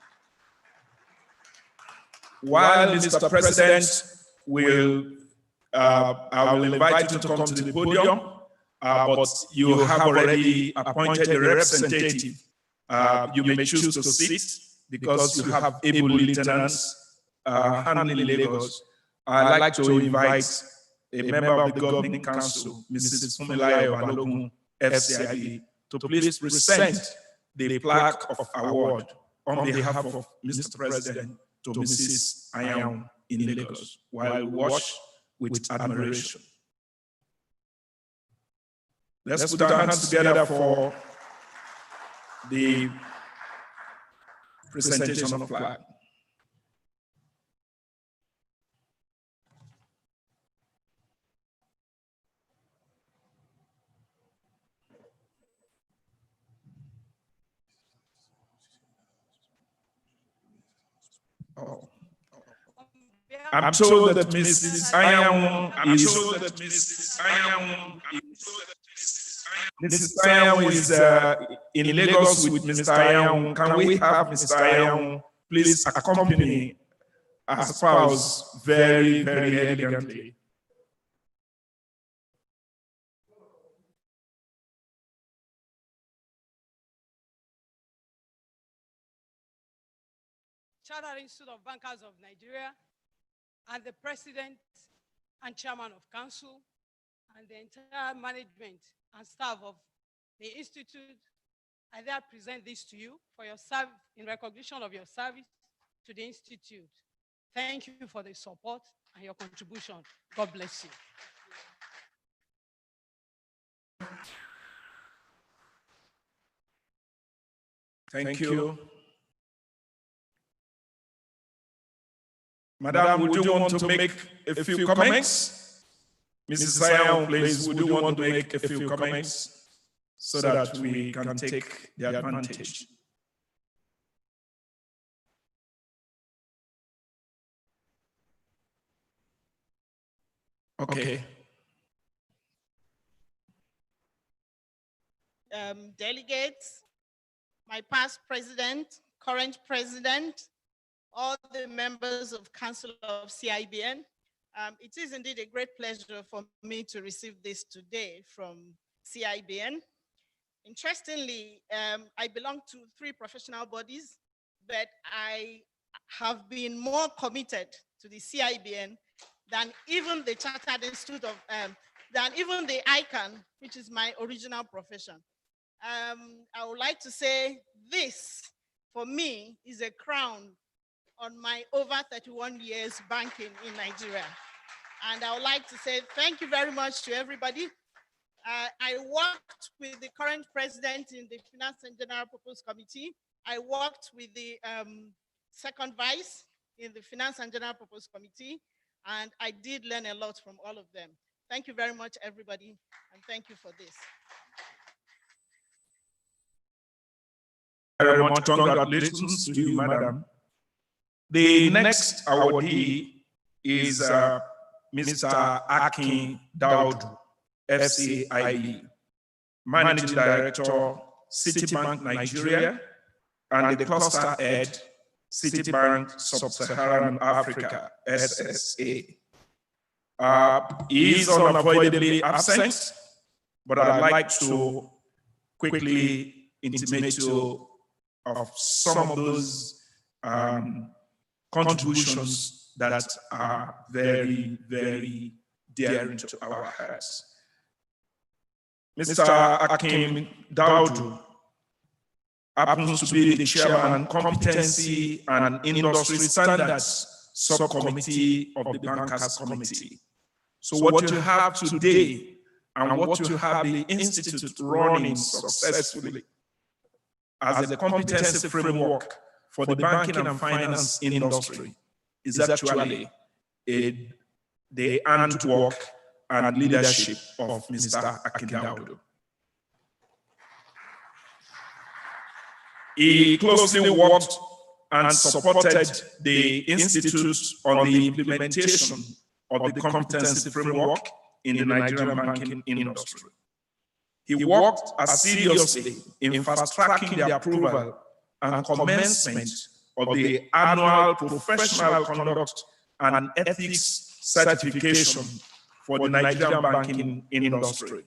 While Mr. President I will invite you to come to the podium, but you have already appointed a representative. You may choose to sit because you have able lieutenants handling Lagos. I'd like to invite a member of the Governing Council, Mrs. Fumilayo Balogun, FCIB, to please present the plaque of award on behalf of Mr. President to Mrs. Ayang in Lagos, while we watch with admiration. Let's put our hands together for the presentation of flag. Oh. I'm told that Mrs. Ayang is in Lagos with Mr. Ayang. Can we have Mr. Ayang please accompany our spouse very, very elegantly? Chartered Institute of Bankers of Nigeria, and the President and Chairman of Council, and the entire management and staff of the Institute, I there present this to you for your service, in recognition of your service to the Institute. Thank you for the support and your contribution. God bless you. Thank you. Madam, would you want to make a few comments? Mrs. Ayang, please, would you want to make a few comments so that we can take the advantage? Okay. Delegates, my past president, current president, all the members of Council of CIBN, It is indeed a great pleasure for me to receive this today from CIBN. Interestingly, I belong to 3 professional bodies, but I have been more committed to the CIBN than even the Chartered Institute of, than even the ICANN, which is my original profession. I would like to say this, for me, is a crown on my over 31 years banking in Nigeria. And I would like to say thank you very much to everybody. I worked with the current president in the Finance and General Purpose Committee. I worked with the second vice in the Finance and General Purpose Committee, and I did learn a lot from all of them. Thank you very much, everybody, and thank you for this. Very much congratulations to you, madam. The next awardee is Mr. Akin Daudu, FCIB, Managing Director, Citibank Nigeria, and the Cluster Head, Citibank Sub-Saharan Africa, SSA. He is unavoidably absent, but I'd like to quickly intimate you of some of those contributions that are very, very dear to our hearts. Mr. Akin Daudu happens to be the chairman, Competency and Industry Standards Subcommittee of the Bankers Committee. So what you have today and what you have the Institute running successfully as a competency framework for the banking and finance industry is actually the handwork and leadership of Mr. Akin Daudu. He closely worked and supported the Institute on the implementation of the competency framework in the Nigerian banking industry. He worked assiduously in fast-tracking the approval and commencement of the annual professional conduct and ethics certification for the Nigerian banking industry.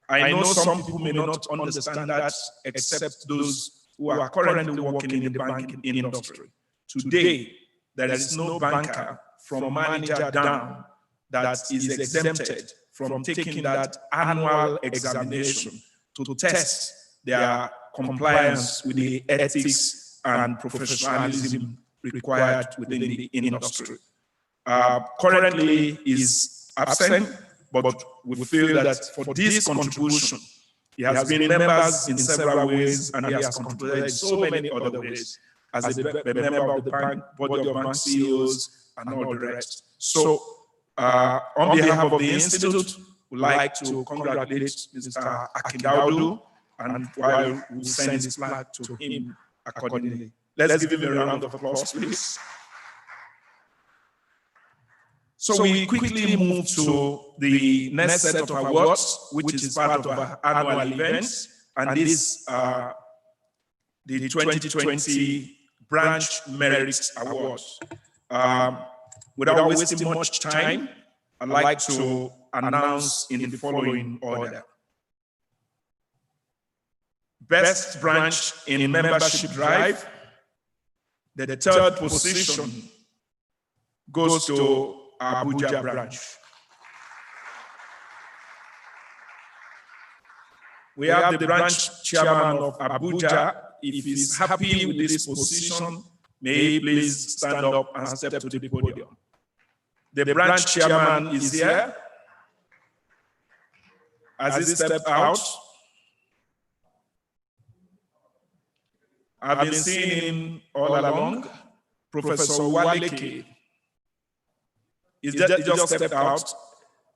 I know some people may not understand that, except those who are currently working in the banking industry. Today, there is no banker from manager down that is exempted from taking that annual examination to test their compliance with the ethics and professionalism required within the industry. Currently is absent, but we feel that for this contribution, he has been members in several ways, and he has contributed in so many other ways as a member of the body of bank CEOs and all the rest. So, on behalf of the Institute, we'd like to congratulate Mr. Akin Daudu, and while we send this plaque to him accordingly. Let's give him a round of applause, please. So we quickly move to the next set of awards, which is part of our annual events, and these are the 2020 Branch Merit Awards. Without wasting much time, I'd like to announce in the following order. Best Branch in Membership Drive, the third position goes to Abuja branch. We have the branch chairman of Abuja. If he's happy with this position, may he please stand up and step to the podium. The branch chairman is here. As he steps out, I've been seeing him all along. Professor Waleke. He just stepped out.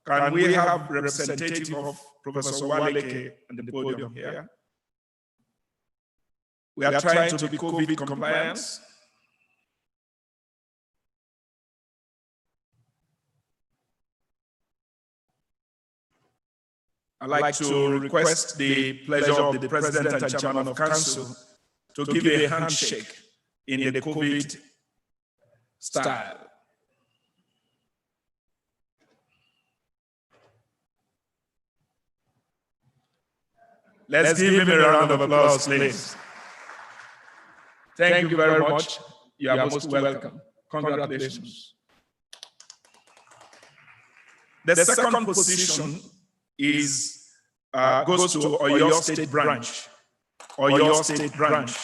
Can we have representative of Professor Waleke on the podium here? We are trying to be COVID compliant. I'd like to request the pleasure of the President and Chairman of Council to give a handshake in the COVID style. Let's give him a round of applause, please. Thank you very much. You are most welcome. Congratulations. The second position is goes to Oyo State Branch. Oyo State Branch.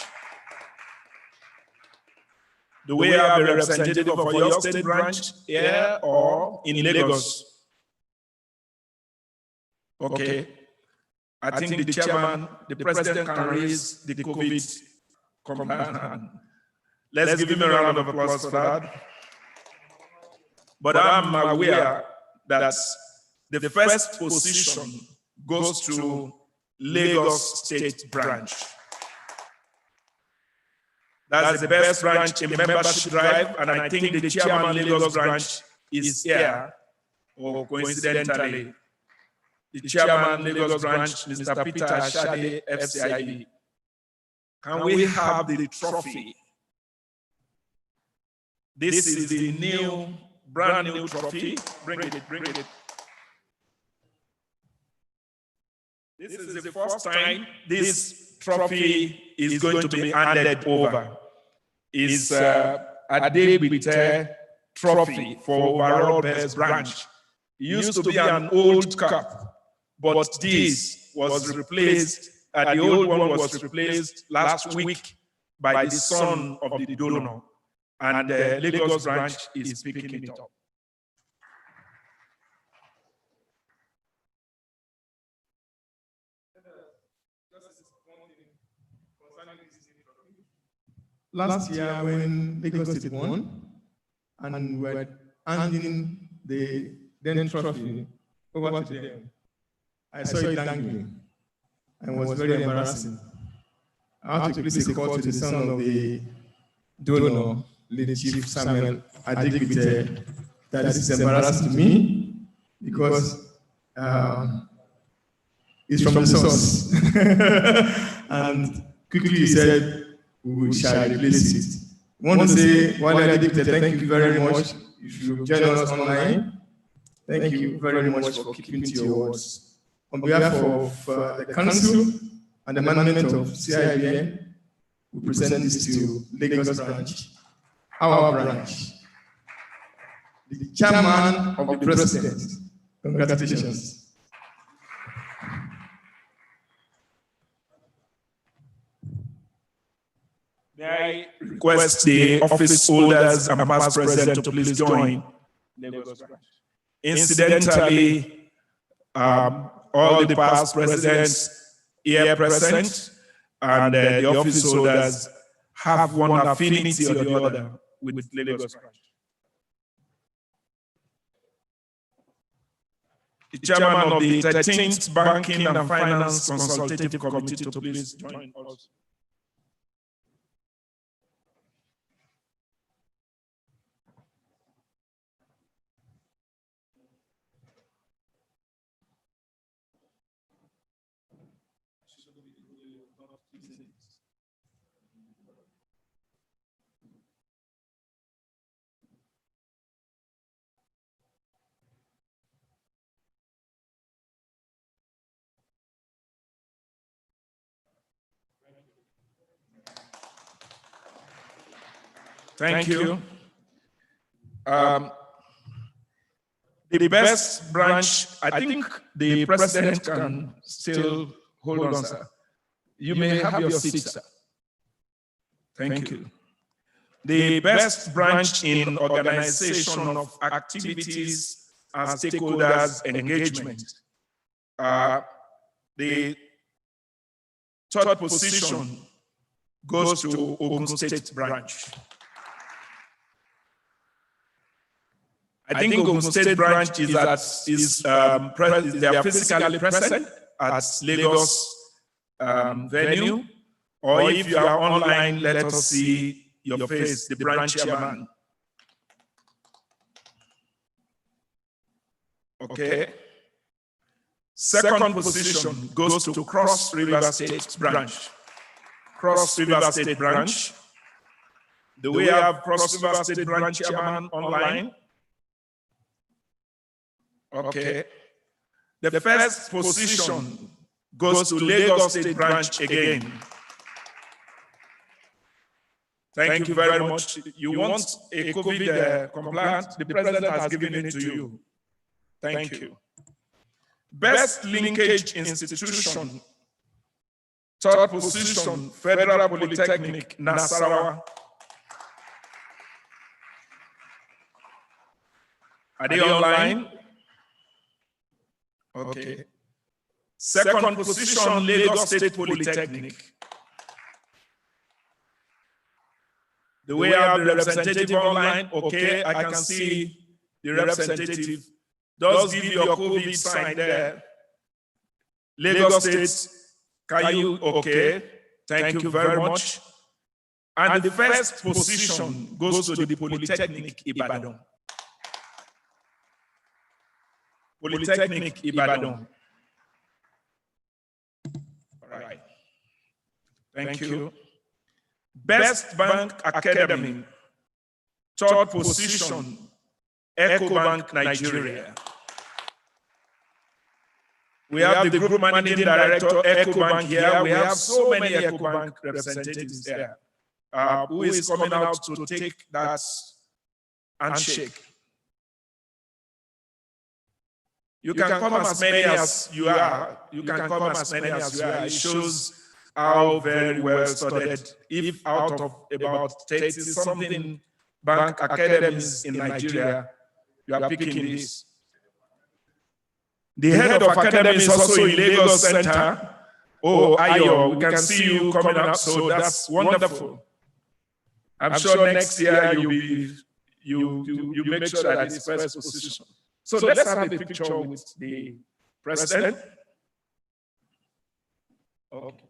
Do we have a representative of Oyo State Branch here or in Lagos? Okay. I think the chairman, the president can raise the COVID compliant. Let's give him a round of applause for that. But I'm aware that the first position goes to Lagos State Branch. That's the best branch in membership drive, and I think the chairman Lagos branch is here, or coincidentally, the chairman Lagos branch, Mr. Peter Ashade, FCIB. Can we have the trophy? This is the new, brand new trophy. Bring it, bring it. This is the first time this trophy is going to be handed over. It's a Adebite trophy for overall best branch. It used to be an old cup, but this was replaced, the old one was replaced last week by the son of the donor, and the Lagos branch is picking it up. Last year when Lagos State won, and we were handing the then trophy over to them, I saw it dangling, and it was very embarrassing. I had to place a call to the son of the donor, late Chief Samuel Adigbite, that this is embarrassing to me because it's from the source. And quickly he said, we shall replace it. I want to say, Wale Adigbite, thank you very much. If you join us online, thank you very much for keeping to your words. On behalf of the Council and the management of CIBN, we present this to Lagos branch, our branch, the chairman of the president. Congratulations. May I request the office holders and past president to please join Lagos branch. Incidentally, all the past presidents here present and the office holders have one affinity or the other with Lagos branch. The chairman of the 13th Banking and Finance Consultative Committee to please join us. Thank you. The best branch, I think the president can still hold on, sir. You may have your seat, sir. Thank you. The best branch in organization of activities and stakeholders engagement. The third position goes to Ogun State branch. I think Ogun State branch is they are physically present at Lagos venue, or if you are online, let us see your face, the branch chairman. Okay. Second position goes to Cross River State branch. Cross River State branch. Do we have Cross River State branch chairman online? Okay. The first position goes to Lagos State Branch again. Thank you very much. You want a COVID compliant? The president has given it to you. Thank you. Best linkage institution. Third position, Federal Polytechnic, Nasarawa. Are they online? Okay. Second position, Lagos State Polytechnic. Do we have the representative online? Okay, I can see the representative. Just give your COVID sign there. Lagos State, can you? Okay, thank you very much. And the first position goes to the Polytechnic Ibadan. Polytechnic Ibadan. All right. Thank you. Best Bank Academy. Third position, EcoBank Nigeria. We have the group managing director, EcoBank here. We have so many EcoBank representatives there. Who is coming out to take that handshake? You can come as many as you are. You can come as many as you are. It shows how very well studied. If out of about 30-something bank academies in Nigeria, you are picking this. The head of academy is also in Lagos Center. Oh, Ayo, we can see you coming up, so that's wonderful. I'm sure next year you make sure that it's first position. So let's have a picture with the president. Okay.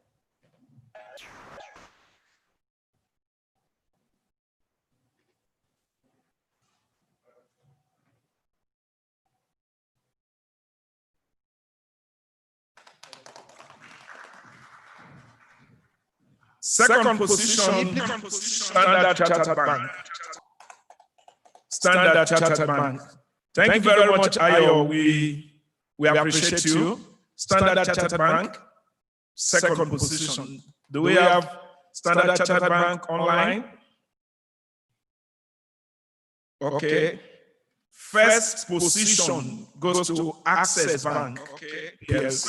Second position, Standard Chartered Bank. Standard Chartered Bank. Thank you very much, Ayo. We appreciate you. Standard Chartered Bank, second position. Do we have Standard Chartered Bank online? Okay. First position goes to Access Bank. Okay. Yes.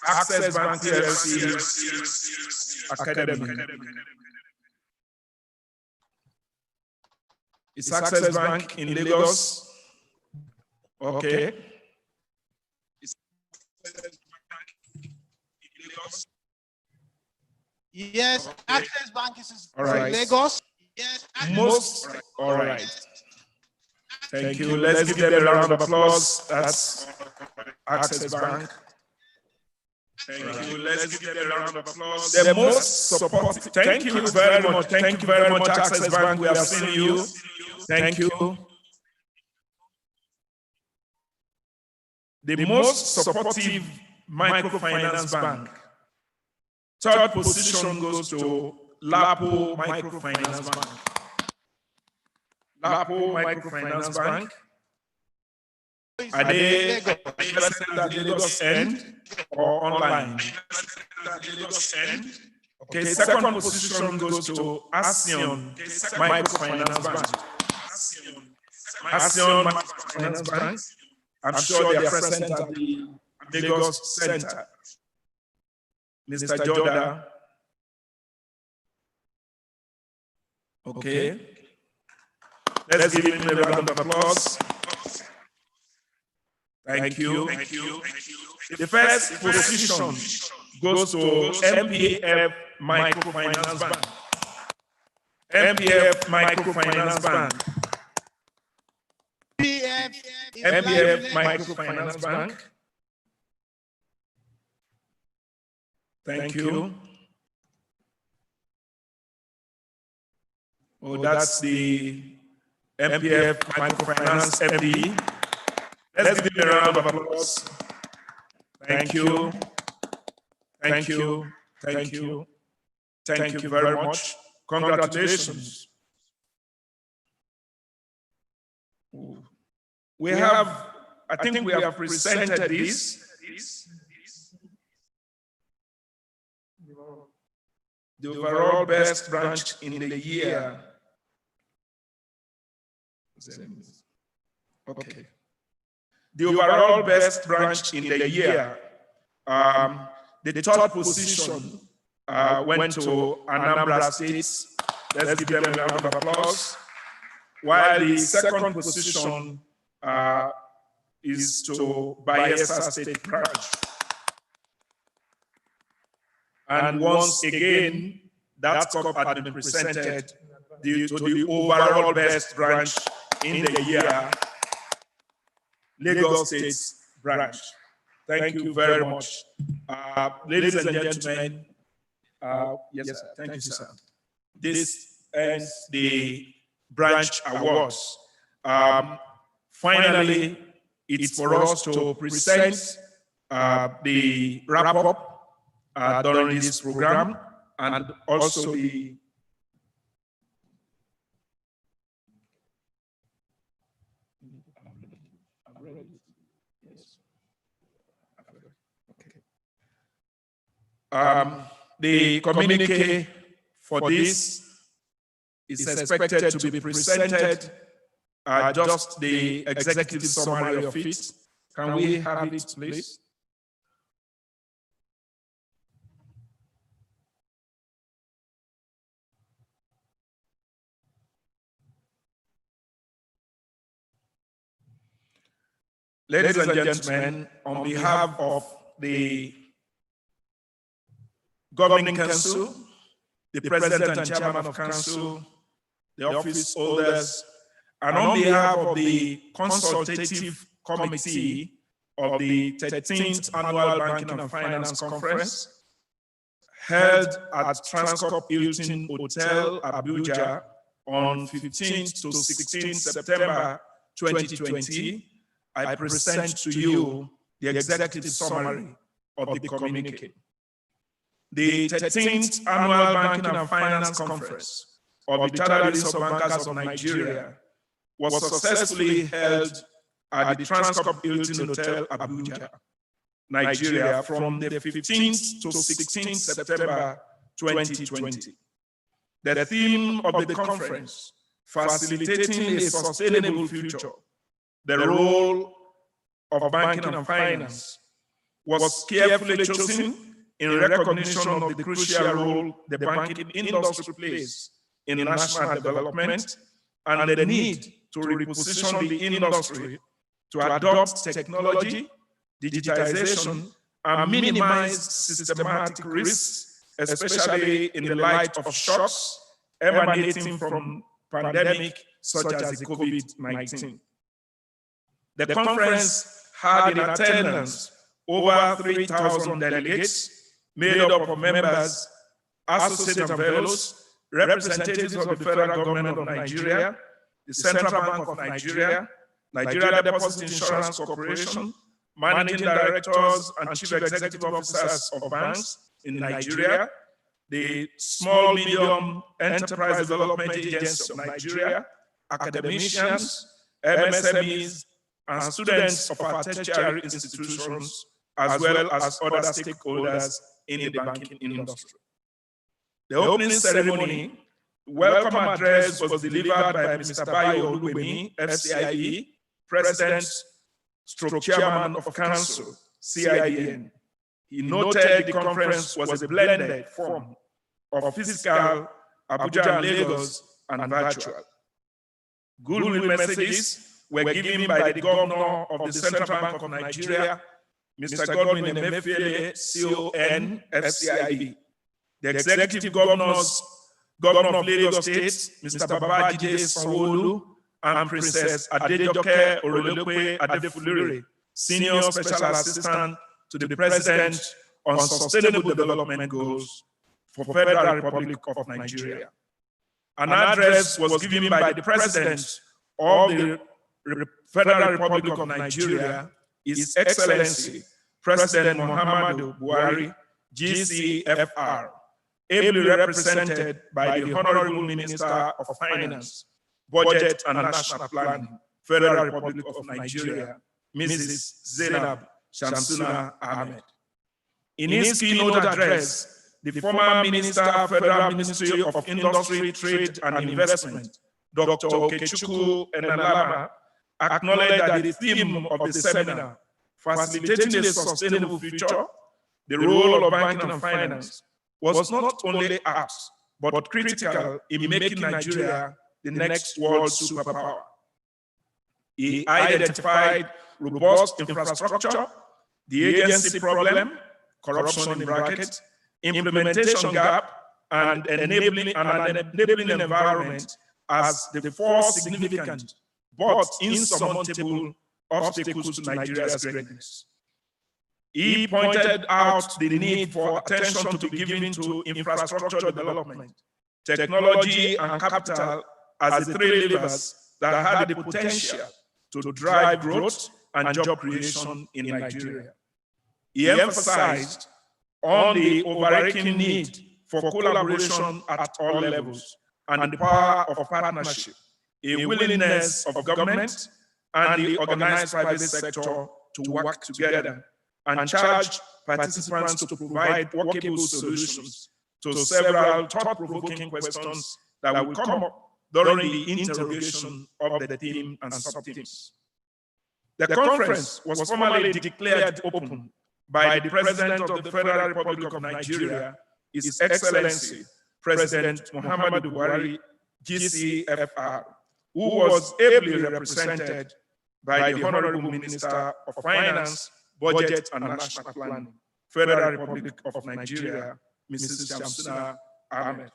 Access Bank PLC Academy. It's Access Bank in Lagos. Okay. Yes, okay. Access Bank is in Lagos. Yes, all right. Thank you. Let's give them a round of applause. That's Access Bank. Thank you. Let's give them a round of applause. The most supportive. Thank you very much. Thank you very much, Access Bank. We have seen you. Thank you. The most supportive microfinance bank. Third position goes to Lapo Microfinance Bank. Lapo Microfinance Bank. Are they at Lagos end or online? Okay, second position goes to ASEAN Microfinance Bank. ASEAN Microfinance Bank. I'm sure they are present at the Lagos Center. Mr. Joda. Okay. Let's give him a round of applause. Thank you. Thank you. The first position goes to MPF Microfinance Bank. MPF Microfinance Bank. MPF Microfinance Bank. Thank you. Oh, that's the MPF Microfinance MD. Let's give them a round of applause. Thank you. Thank you. Thank you. Thank you very much. Congratulations. We have, I think we have presented this. The overall best branch in the year. Okay. The overall best branch in the year, the third position went to Anambra State. Let's give them a round of applause. While the second position is to Bayelsa State branch. And once again, that cup had been presented to the overall best branch in the year, Lagos State branch. Thank you very much. Ladies and gentlemen, yes, sir. Thank you, sir. This ends the branch awards. Finally, it's for us to present the wrap-up during this program, and also the the communique for this is expected to be presented, just the executive summary of it. Can we have it, please? Ladies and gentlemen, on behalf of the Governing Council, the President and Chairman of Council, the office holders, and on behalf of the Consultative Committee of the 13th Annual Banking and Finance Conference, held at Transcorp Hilton Hotel, Abuja, on 15th to 16th September 2020, I present to you the executive summary of the communique. The 13th Annual Banking and Finance Conference of the Chartered Bankers of Nigeria was successfully held at the Transcorp Hilton Hotel, Abuja, Nigeria, from the 15th to 16th September 2020. The theme of the conference, Facilitating a Sustainable Future, the role of banking and finance, was carefully chosen in recognition of the crucial role the banking industry plays in national development and the need to reposition the industry to adopt technology, digitization, and minimize systematic risks, especially in the light of shocks emanating from pandemic such as the COVID-19. The conference had in attendance over 3,000 delegates made up of members, associates and fellows, representatives of the federal government of Nigeria, the Central Bank of Nigeria, Nigeria Deposit Insurance Corporation, managing directors and chief executive officers of banks in Nigeria, the Small Medium Enterprise Development Agency of Nigeria, academicians, MSMEs, and students of our tertiary institutions, as well as other stakeholders in the banking industry. The opening ceremony, welcome address was delivered by Mr. Bayo Oluwemi, FCIB, President, Chairman of Council, CIBN. He noted the conference was a blended form of physical, Abuja and Lagos, and virtual. Goodwill messages were given by the Governor of the Central Bank of Nigeria, Mr. Godwin Emefiele, CON, FCIB. The Executive Governor of Lagos State, Mr. Babajide Sanwo-Olu, and Princess Adejoke Orolope Adefulure, Senior Special Assistant to the President on Sustainable Development Goals for Federal Republic of Nigeria. An address was given by the President of the Federal Republic of Nigeria, His Excellency, President Muhammadu Buhari, GCFR, ably represented by the Honorable Minister of Finance, Budget and National Planning, Federal Republic of Nigeria, Mrs. Zainab Shamsuna Ahmed. In his keynote address, the former Minister, Federal Ministry of Industry, Trade and Investment, Dr. Okechukwu Enalama, acknowledged that the theme of the seminar, facilitating a sustainable future, the role of banking and finance, was not only apt, but critical in making Nigeria the next world superpower. He identified robust infrastructure, the agency problem, corruption in brackets, implementation gap, and an enabling environment as the four significant but insurmountable obstacles to Nigeria's greatness. He pointed out the need for attention to be given to infrastructure development, technology, and capital as the three levers that had the potential to drive growth and job creation in Nigeria. He emphasized on the overarching need for collaboration at all levels and the power of partnership, a willingness of government and the organized private sector to work together, and charged participants to provide workable solutions to several thought-provoking questions that will come up during the interrogation of the theme and sub-themes. The conference was formally declared open by the President of the Federal Republic of Nigeria, His Excellency, President Muhammadu Buhari, GCFR, who was ably represented by the Honorable Minister of Finance, Budget and National Planning, Federal Republic of Nigeria, Mrs. Shamsuna Ahmed.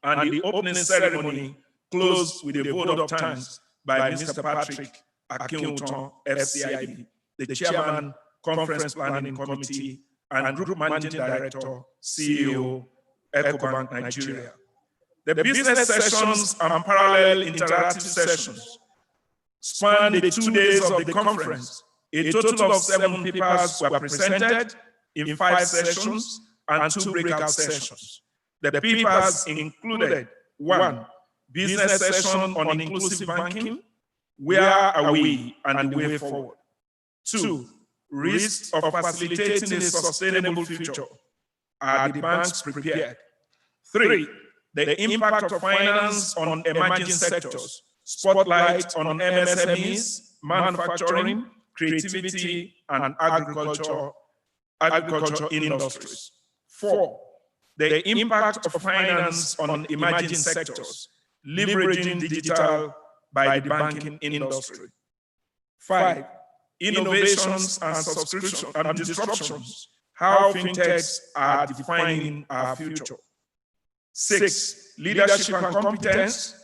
And the opening ceremony closed with a vote of thanks by Mr. Patrick Akinwuton, FCIB, the Chairman, Conference Planning Committee, and Group Managing Director, CEO, EcoBank Nigeria. The business sessions and parallel interactive sessions spanned the 2 days of the conference. A total of 7 papers were presented in 5 sessions and 2 breakout sessions. The papers included: 1, business session on inclusive banking, where are we and the way forward? 2, risks of facilitating a sustainable future. Are the banks prepared? 3, the impact of finance on emerging sectors, spotlight on MSMEs, manufacturing, creativity, and agriculture industries. 4, the impact of finance on emerging sectors, leveraging digital by the banking industry. 5, innovations and subscription and disruptions, how fintechs are defining our future. 6, leadership and competence,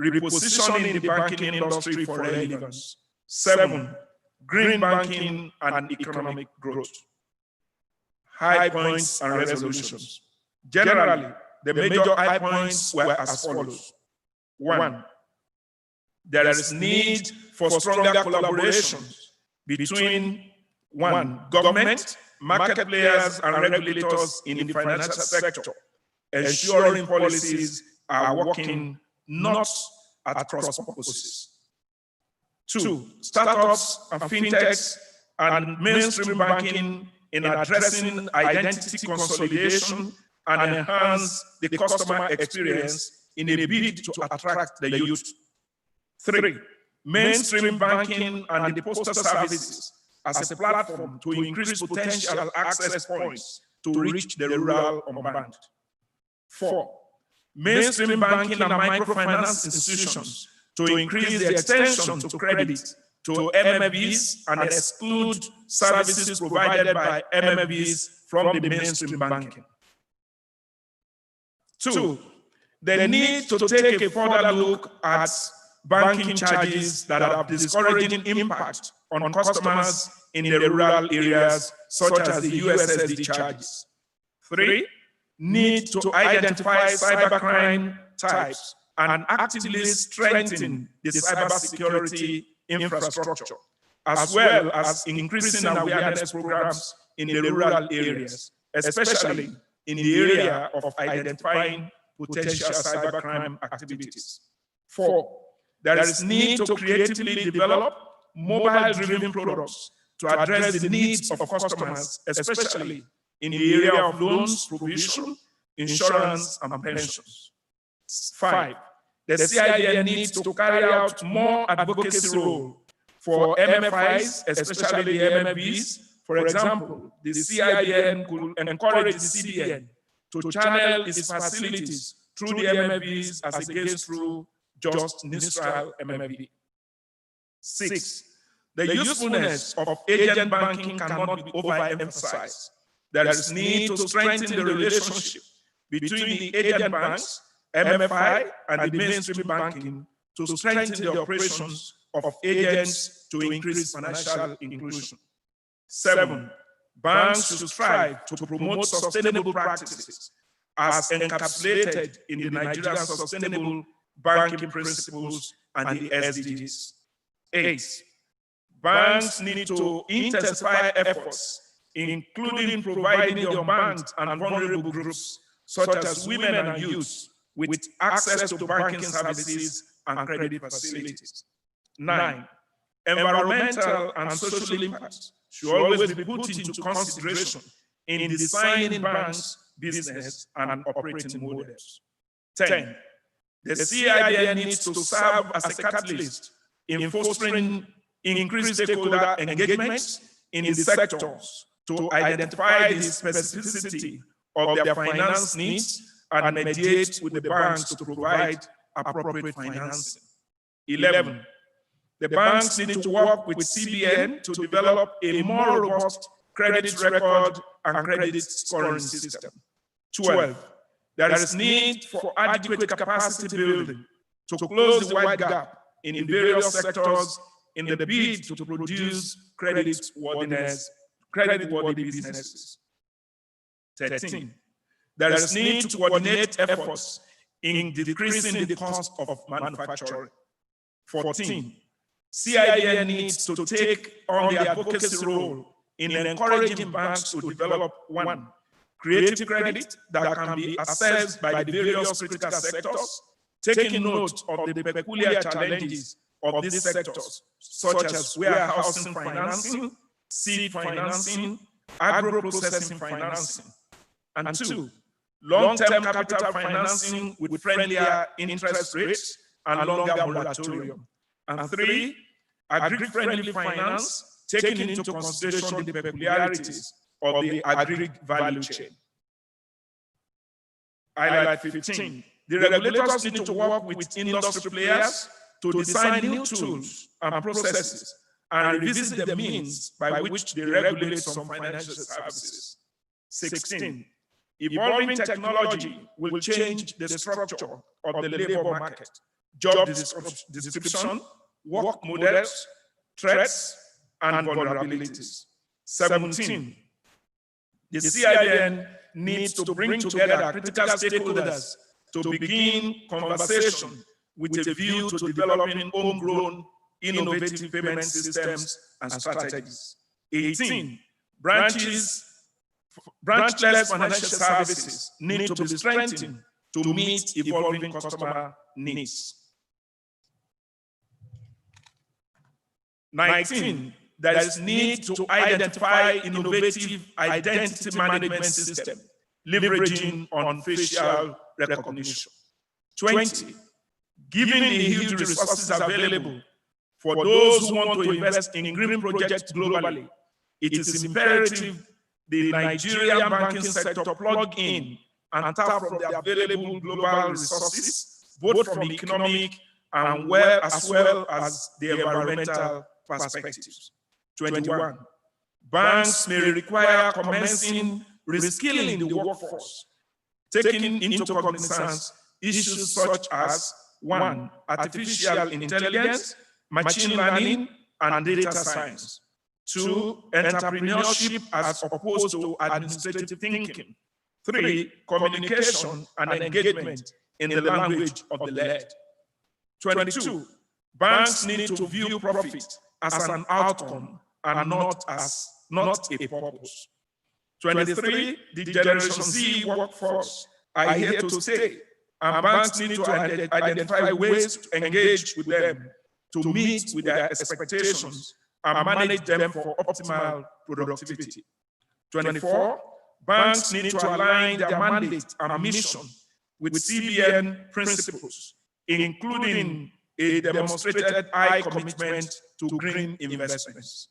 repositioning the banking industry for relevance. 7, green banking and economic growth. High points and resolutions. Generally, the major high points were as follows. 1, there is need for stronger collaboration between 1, government, market players, and regulators in the financial sector, ensuring policies are working not at cross purposes. 2, startups and fintechs and mainstream banking in addressing identity consolidation and enhance the customer experience in a bid to attract the youth. 3, mainstream banking and the postal services as a platform to increase potential access points to reach the rural unbanked. 4, mainstream banking and microfinance institutions to increase the extension to credit to MFBs and exclude services provided by MFBs from the mainstream banking. 2, the need to take a further look at banking charges that have discouraging impact on customers in the rural areas, such as the USSD charges. 3, need to identify cybercrime types and actively strengthen the cybersecurity infrastructure, as well as increasing awareness programs in the rural areas, especially in the area of identifying potential cybercrime activities. 4, there is need to creatively develop mobile-driven products to address the needs of customers, especially in the area of loans, provision, insurance, and pensions. 5, the CIBN needs to carry out more advocacy role for MFIs, especially the MFBs. For example, the CIBN could encourage the CBN to channel its facilities through the MFBs as against through just neutral MFB. 6, the usefulness of agent banking cannot be overemphasized. There is need to strengthen the relationship between the agent banks, MFI, and the mainstream banking to strengthen the operations of agents to increase financial inclusion. 7, banks should strive to promote sustainable practices as encapsulated in the Nigerian Sustainable Banking Principles and the SDGs. 8, banks need to intensify efforts, including providing the unbanked and vulnerable groups, such as women and youth, with access to banking services and credit facilities. 9, environmental and social impacts should always be put into consideration in designing banks' business and operating models. 10, the CIBN needs to serve as a catalyst in fostering increased stakeholder engagement in the sectors to identify the specificity of their finance needs and mediate with the banks to provide appropriate financing. 11, the banks need to work with CBN to develop a more robust credit record and credit scoring system. 12, there is need for adequate capacity building to close the wide gap in various sectors in the bid to produce credit-worthy businesses. 13, there is need to coordinate efforts in decreasing the cost of manufacturing. 14, CIBN needs to take on the advocacy role in encouraging banks to develop 1, creative credit that can be accessed by the various critical sectors, taking note of the peculiar challenges of these sectors, such as warehousing financing, seed financing, agro-processing financing. And 2, long-term capital financing with friendlier interest rates and longer moratorium. And 3, agri-friendly finance, taking into consideration the peculiarities of the agri value chain. Highlight 15, the regulators need to work with industry players to design new tools and processes and revisit the means by which they regulate some financial services. 16, evolving technology will change the structure of the labor market, job description, work models, threats, and vulnerabilities. 17, the CIBN needs to bring together critical stakeholders to begin conversation with a view to developing homegrown innovative payment systems and strategies. 18, branchless financial services need to be strengthened to meet evolving customer needs. 19, there is need to identify innovative identity management system, leveraging on facial recognition. 20, given the huge resources available for those who want to invest in green projects globally, it is imperative the Nigerian banking sector plug in and tap from the available global resources, both from economic and as well as the environmental perspectives. 21, banks may require commencing reskilling the workforce, taking into cognizance issues such as 1, artificial intelligence, machine learning, and data science. 2, entrepreneurship as opposed to administrative thinking. 3, communication and engagement in the language of the led. 22, banks need to view profit as an outcome and not a purpose. 23, the Generation Z workforce are here to stay, and banks need to identify ways to engage with them to meet with their expectations and manage them for optimal productivity. 24, banks need to align their mandate and mission with CBN principles, including a demonstrated high commitment to green investments.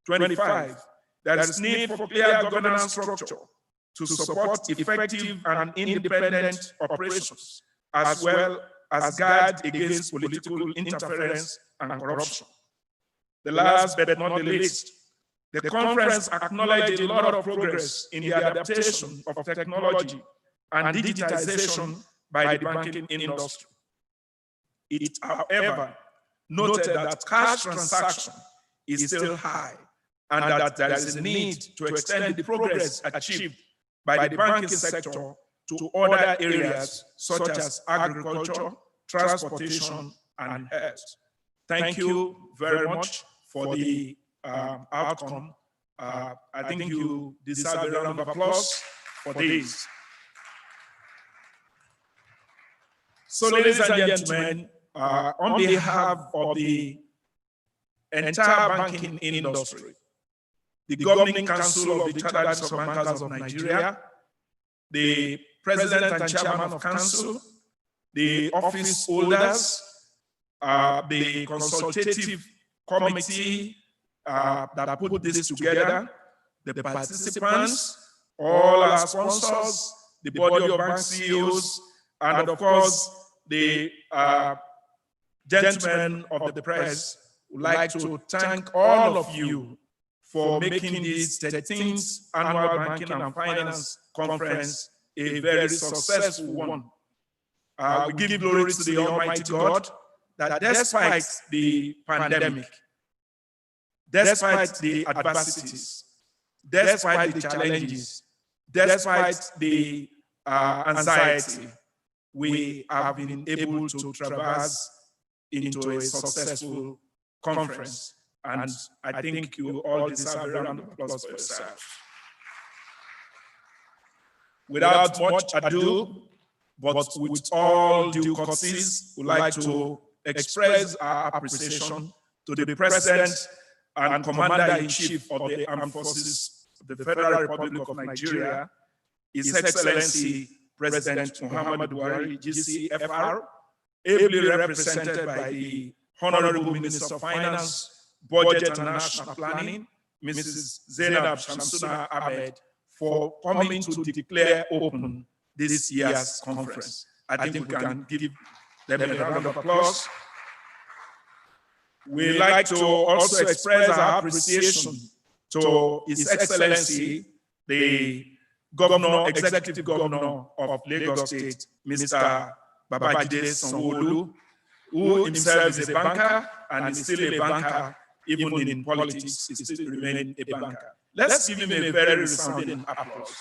25, there is need for clear governance structure to support effective and independent operations, as well as guard against political interference and corruption. The last but not the least, the conference acknowledged a lot of progress in the adaptation of technology and digitization by the banking industry. It, however, noted that cash transaction is still high and that there is a need to extend the progress achieved by the banking sector to other areas such as agriculture, transportation, and health. Thank you very much for the outcome. I think you deserve a round of applause for this. So, ladies and gentlemen, on behalf of the entire banking industry, the Governing Council of the Chartered Bankers of Nigeria, the President and Chairman of Council, the office holders, the consultative committee that put this together, the participants, all our sponsors, the body of bank CEOs, and of course, the gentlemen of the press would like to thank all of you for making this 13th Annual Banking and Finance Conference a very successful one. We give glory to the Almighty God that despite the pandemic, despite the adversities, despite the challenges, despite the anxiety, we have been able to traverse into a successful conference. And I think you all deserve a round of applause for yourself. Without much ado, but with all due courtesies, we'd like to express our appreciation to the President and Commander-in-Chief of the Armed Forces of the Federal Republic of Nigeria, His Excellency President Muhammadu Buhari, GCFR, ably represented by the Honorable Minister of Finance, Budget and National Planning, Mrs. Zainab Shamsuna Ahmed, for coming to declare open this year's conference. I think we can give them a round of applause. We'd like to also express our appreciation to His Excellency, the Governor, Executive Governor of Lagos State, Mr. Babajide Sanwo-Olu, who himself is a banker and is still a banker, even in politics, he still remains a banker. Let's give him a very resounding applause.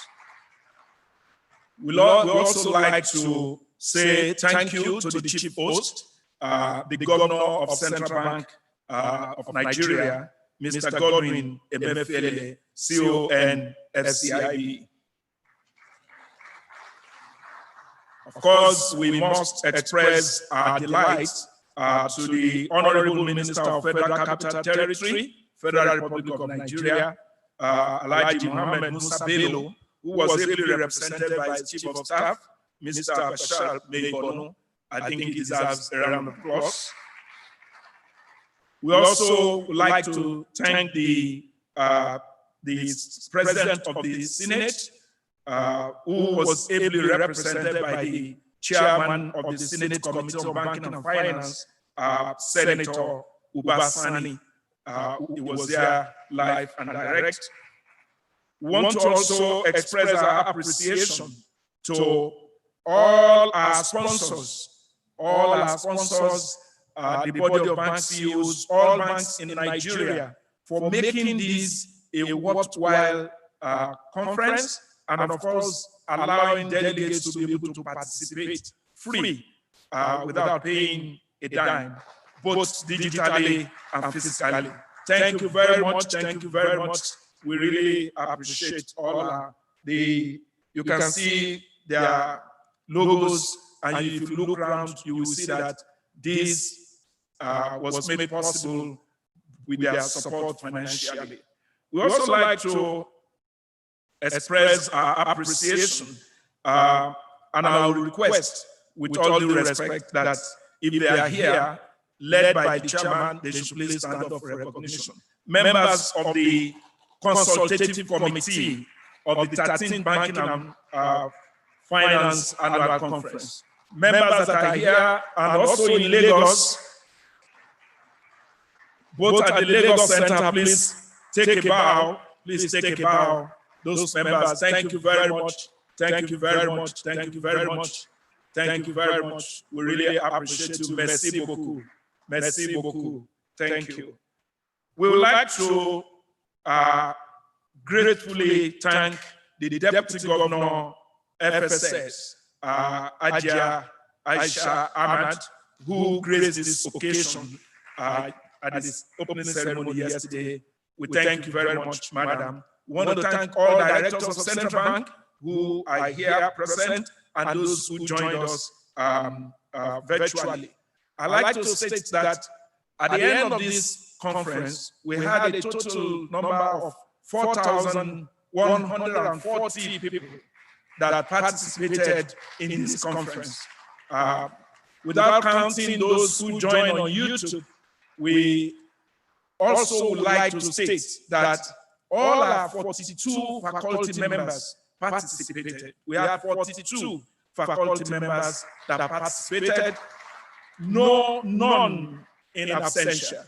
We'd also like to say thank you to the chief host, the Governor of Central Bank of Nigeria, Mr. Godwin Emefiele, CON FCIB. Of course, we must express our delight to the Honorable Minister of Federal Capital Territory, Federal Republic of Nigeria, Alhaji Mohammed Musa Bello, who was ably represented by his Chief of Staff, Mr. Bashar Meibonu. I think he deserves a round of applause. We also would like to thank the President of the Senate, who was ably represented by the Chairman of the Senate Committee on Banking and Finance, Senator Uba Sani. He was there live and direct. We want to also express our appreciation to all our sponsors, the body of bank CEOs, all banks in Nigeria, for making this a worthwhile conference, and of course, allowing delegates to be able to participate free without paying a dime, both digitally and physically. Thank you very much. Thank you very much. We really appreciate all you can see their logos, and if you look around, you will see that this was made possible with their support financially. We also like to express our appreciation. And I will request, with all due respect, that if they are here, led by the chairman, they should please stand up for recognition. Members of the consultative committee of the 13th Banking and Finance Annual Conference. Members that are here and also in Lagos, both at the Lagos Center, please take a bow. Please take a bow. Those members, thank you very much. Thank you very much. Thank you very much. Thank you very much. We really appreciate you. Merci beaucoup. Merci beaucoup. Thank you. We would like to gratefully thank the Deputy Governor, FSS, Ajia Aisha Ahmad, who graced this occasion at this opening ceremony yesterday. We thank you very much, Madam. We want to thank all directors of Central Bank who are here present and those who joined us virtually. I'd like to state that at the end of this conference, we had a total number of 4,140 people that participated in this conference. Without counting those who joined on YouTube, we also would like to state that all our 42 faculty members participated. We had 42 faculty members that participated, none in absentia.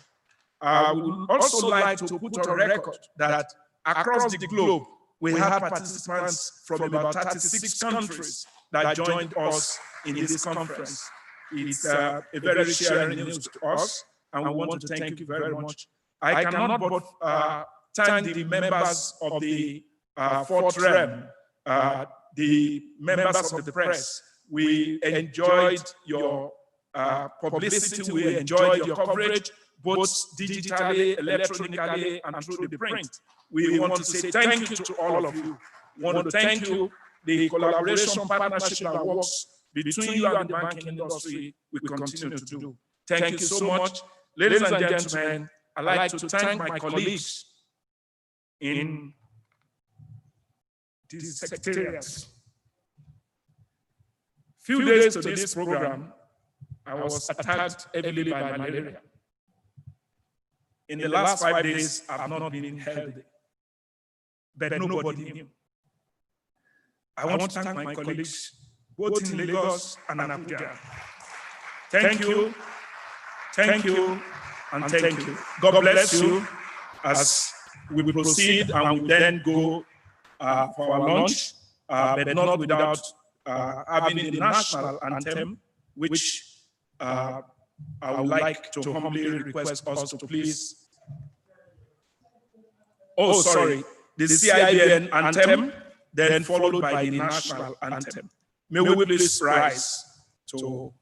We would also like to put on record that across the globe, we had participants from about 36 countries that joined us in this conference. It's a very sharing news to us, and we want to thank you very much. I cannot but thank the members of the fourth realm, the members of the press. We enjoyed your publicity, we enjoyed your coverage, both digitally, electronically, and through the print. We want to say thank you to all of you. We want to thank you, the collaboration partnership that works between you and the banking industry, we continue to do. Thank you so much. Ladies and gentlemen, I'd like to thank my colleagues in the secretariat. Few days to this program, I was attacked heavily by malaria. In the last 5 days, I've not been healthy, but nobody knew. I want to thank my colleagues, both in Lagos and Abuja. Thank you, and thank you. God bless you as we will proceed and we then go for our lunch, but not without having the national anthem, which I would like to humbly request us to please. Oh, sorry, the CIBN anthem, then followed by the national anthem. May we please rise to.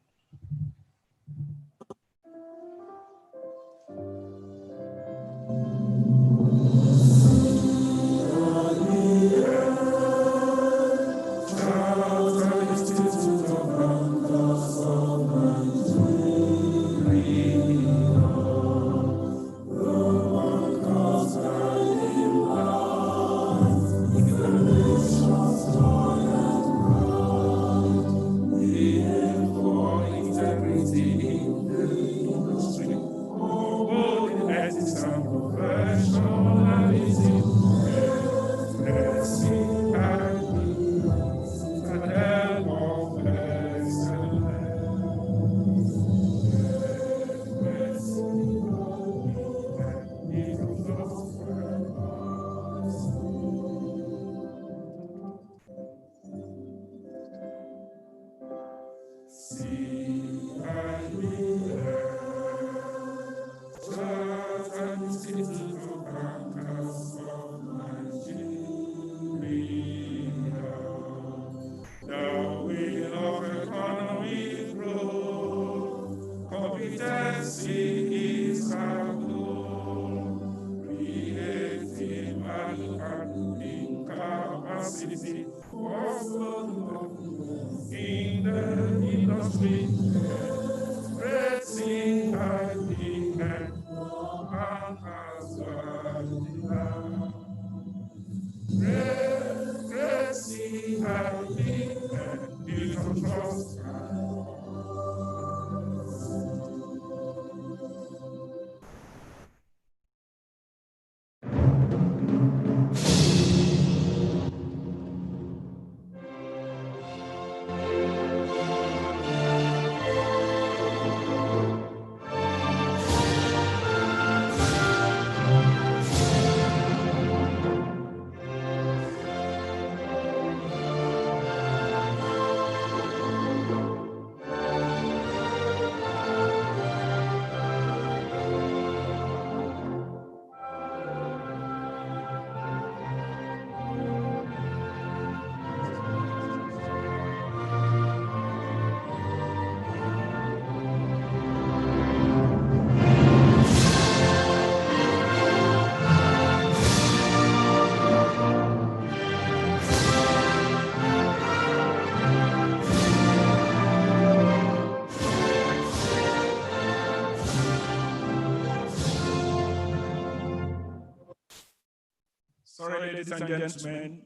ladies and gentlemen,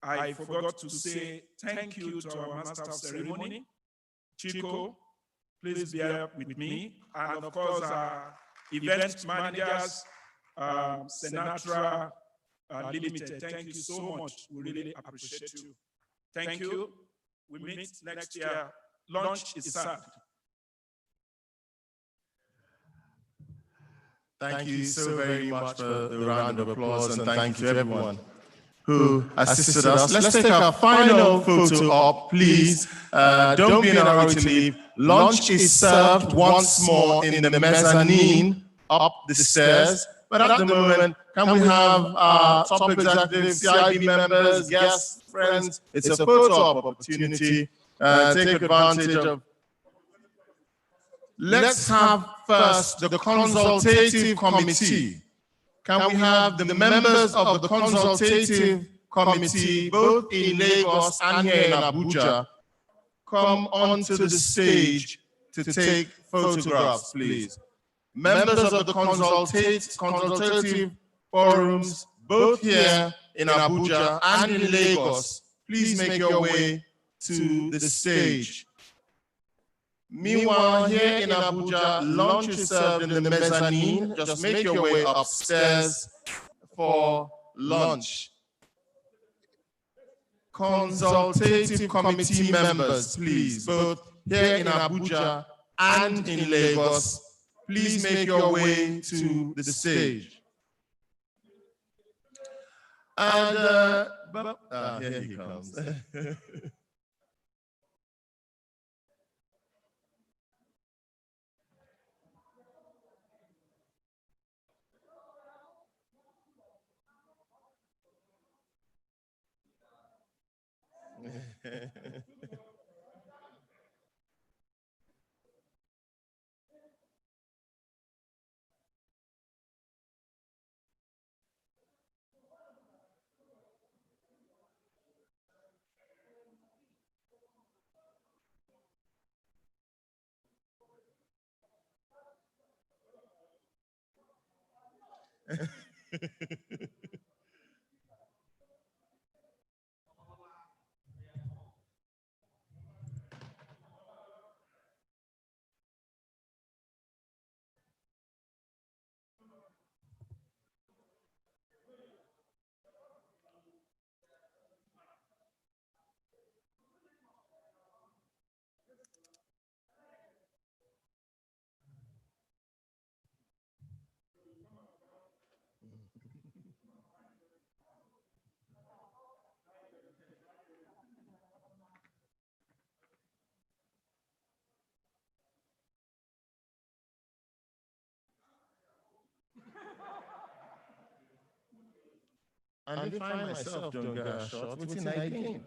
I forgot to say thank you to our Master of Ceremony, Chico. Please bear with me. And of course, our event managers, Sinatra Limited. Thank you so much. We really appreciate you. Thank you. We meet next year. Lunch is served. Thank you so very much for the round of applause, and thank you to everyone who assisted us. Let's take our final photo up, please. Don't be in a hurry to leave. Lunch is served once more in the mezzanine up the stairs. But at the moment, can we have our top executives, CIB members, guests, friends? It's a photo op opportunity. Take advantage of. Let's have first the consultative committee. Can we have the members of the consultative committee, both in Lagos and here in Abuja, come onto the stage to take photographs, please? Members of the consultative forums, both here in Abuja and in Lagos, please make your way to the stage. Meanwhile, here in Abuja, lunch is served in the mezzanine. Just make your way upstairs for lunch. Consultative committee members, please, both here in Abuja and in Lagos, please make your way to the stage. And here he comes. And if I myself don't get a shot, what's in I gain?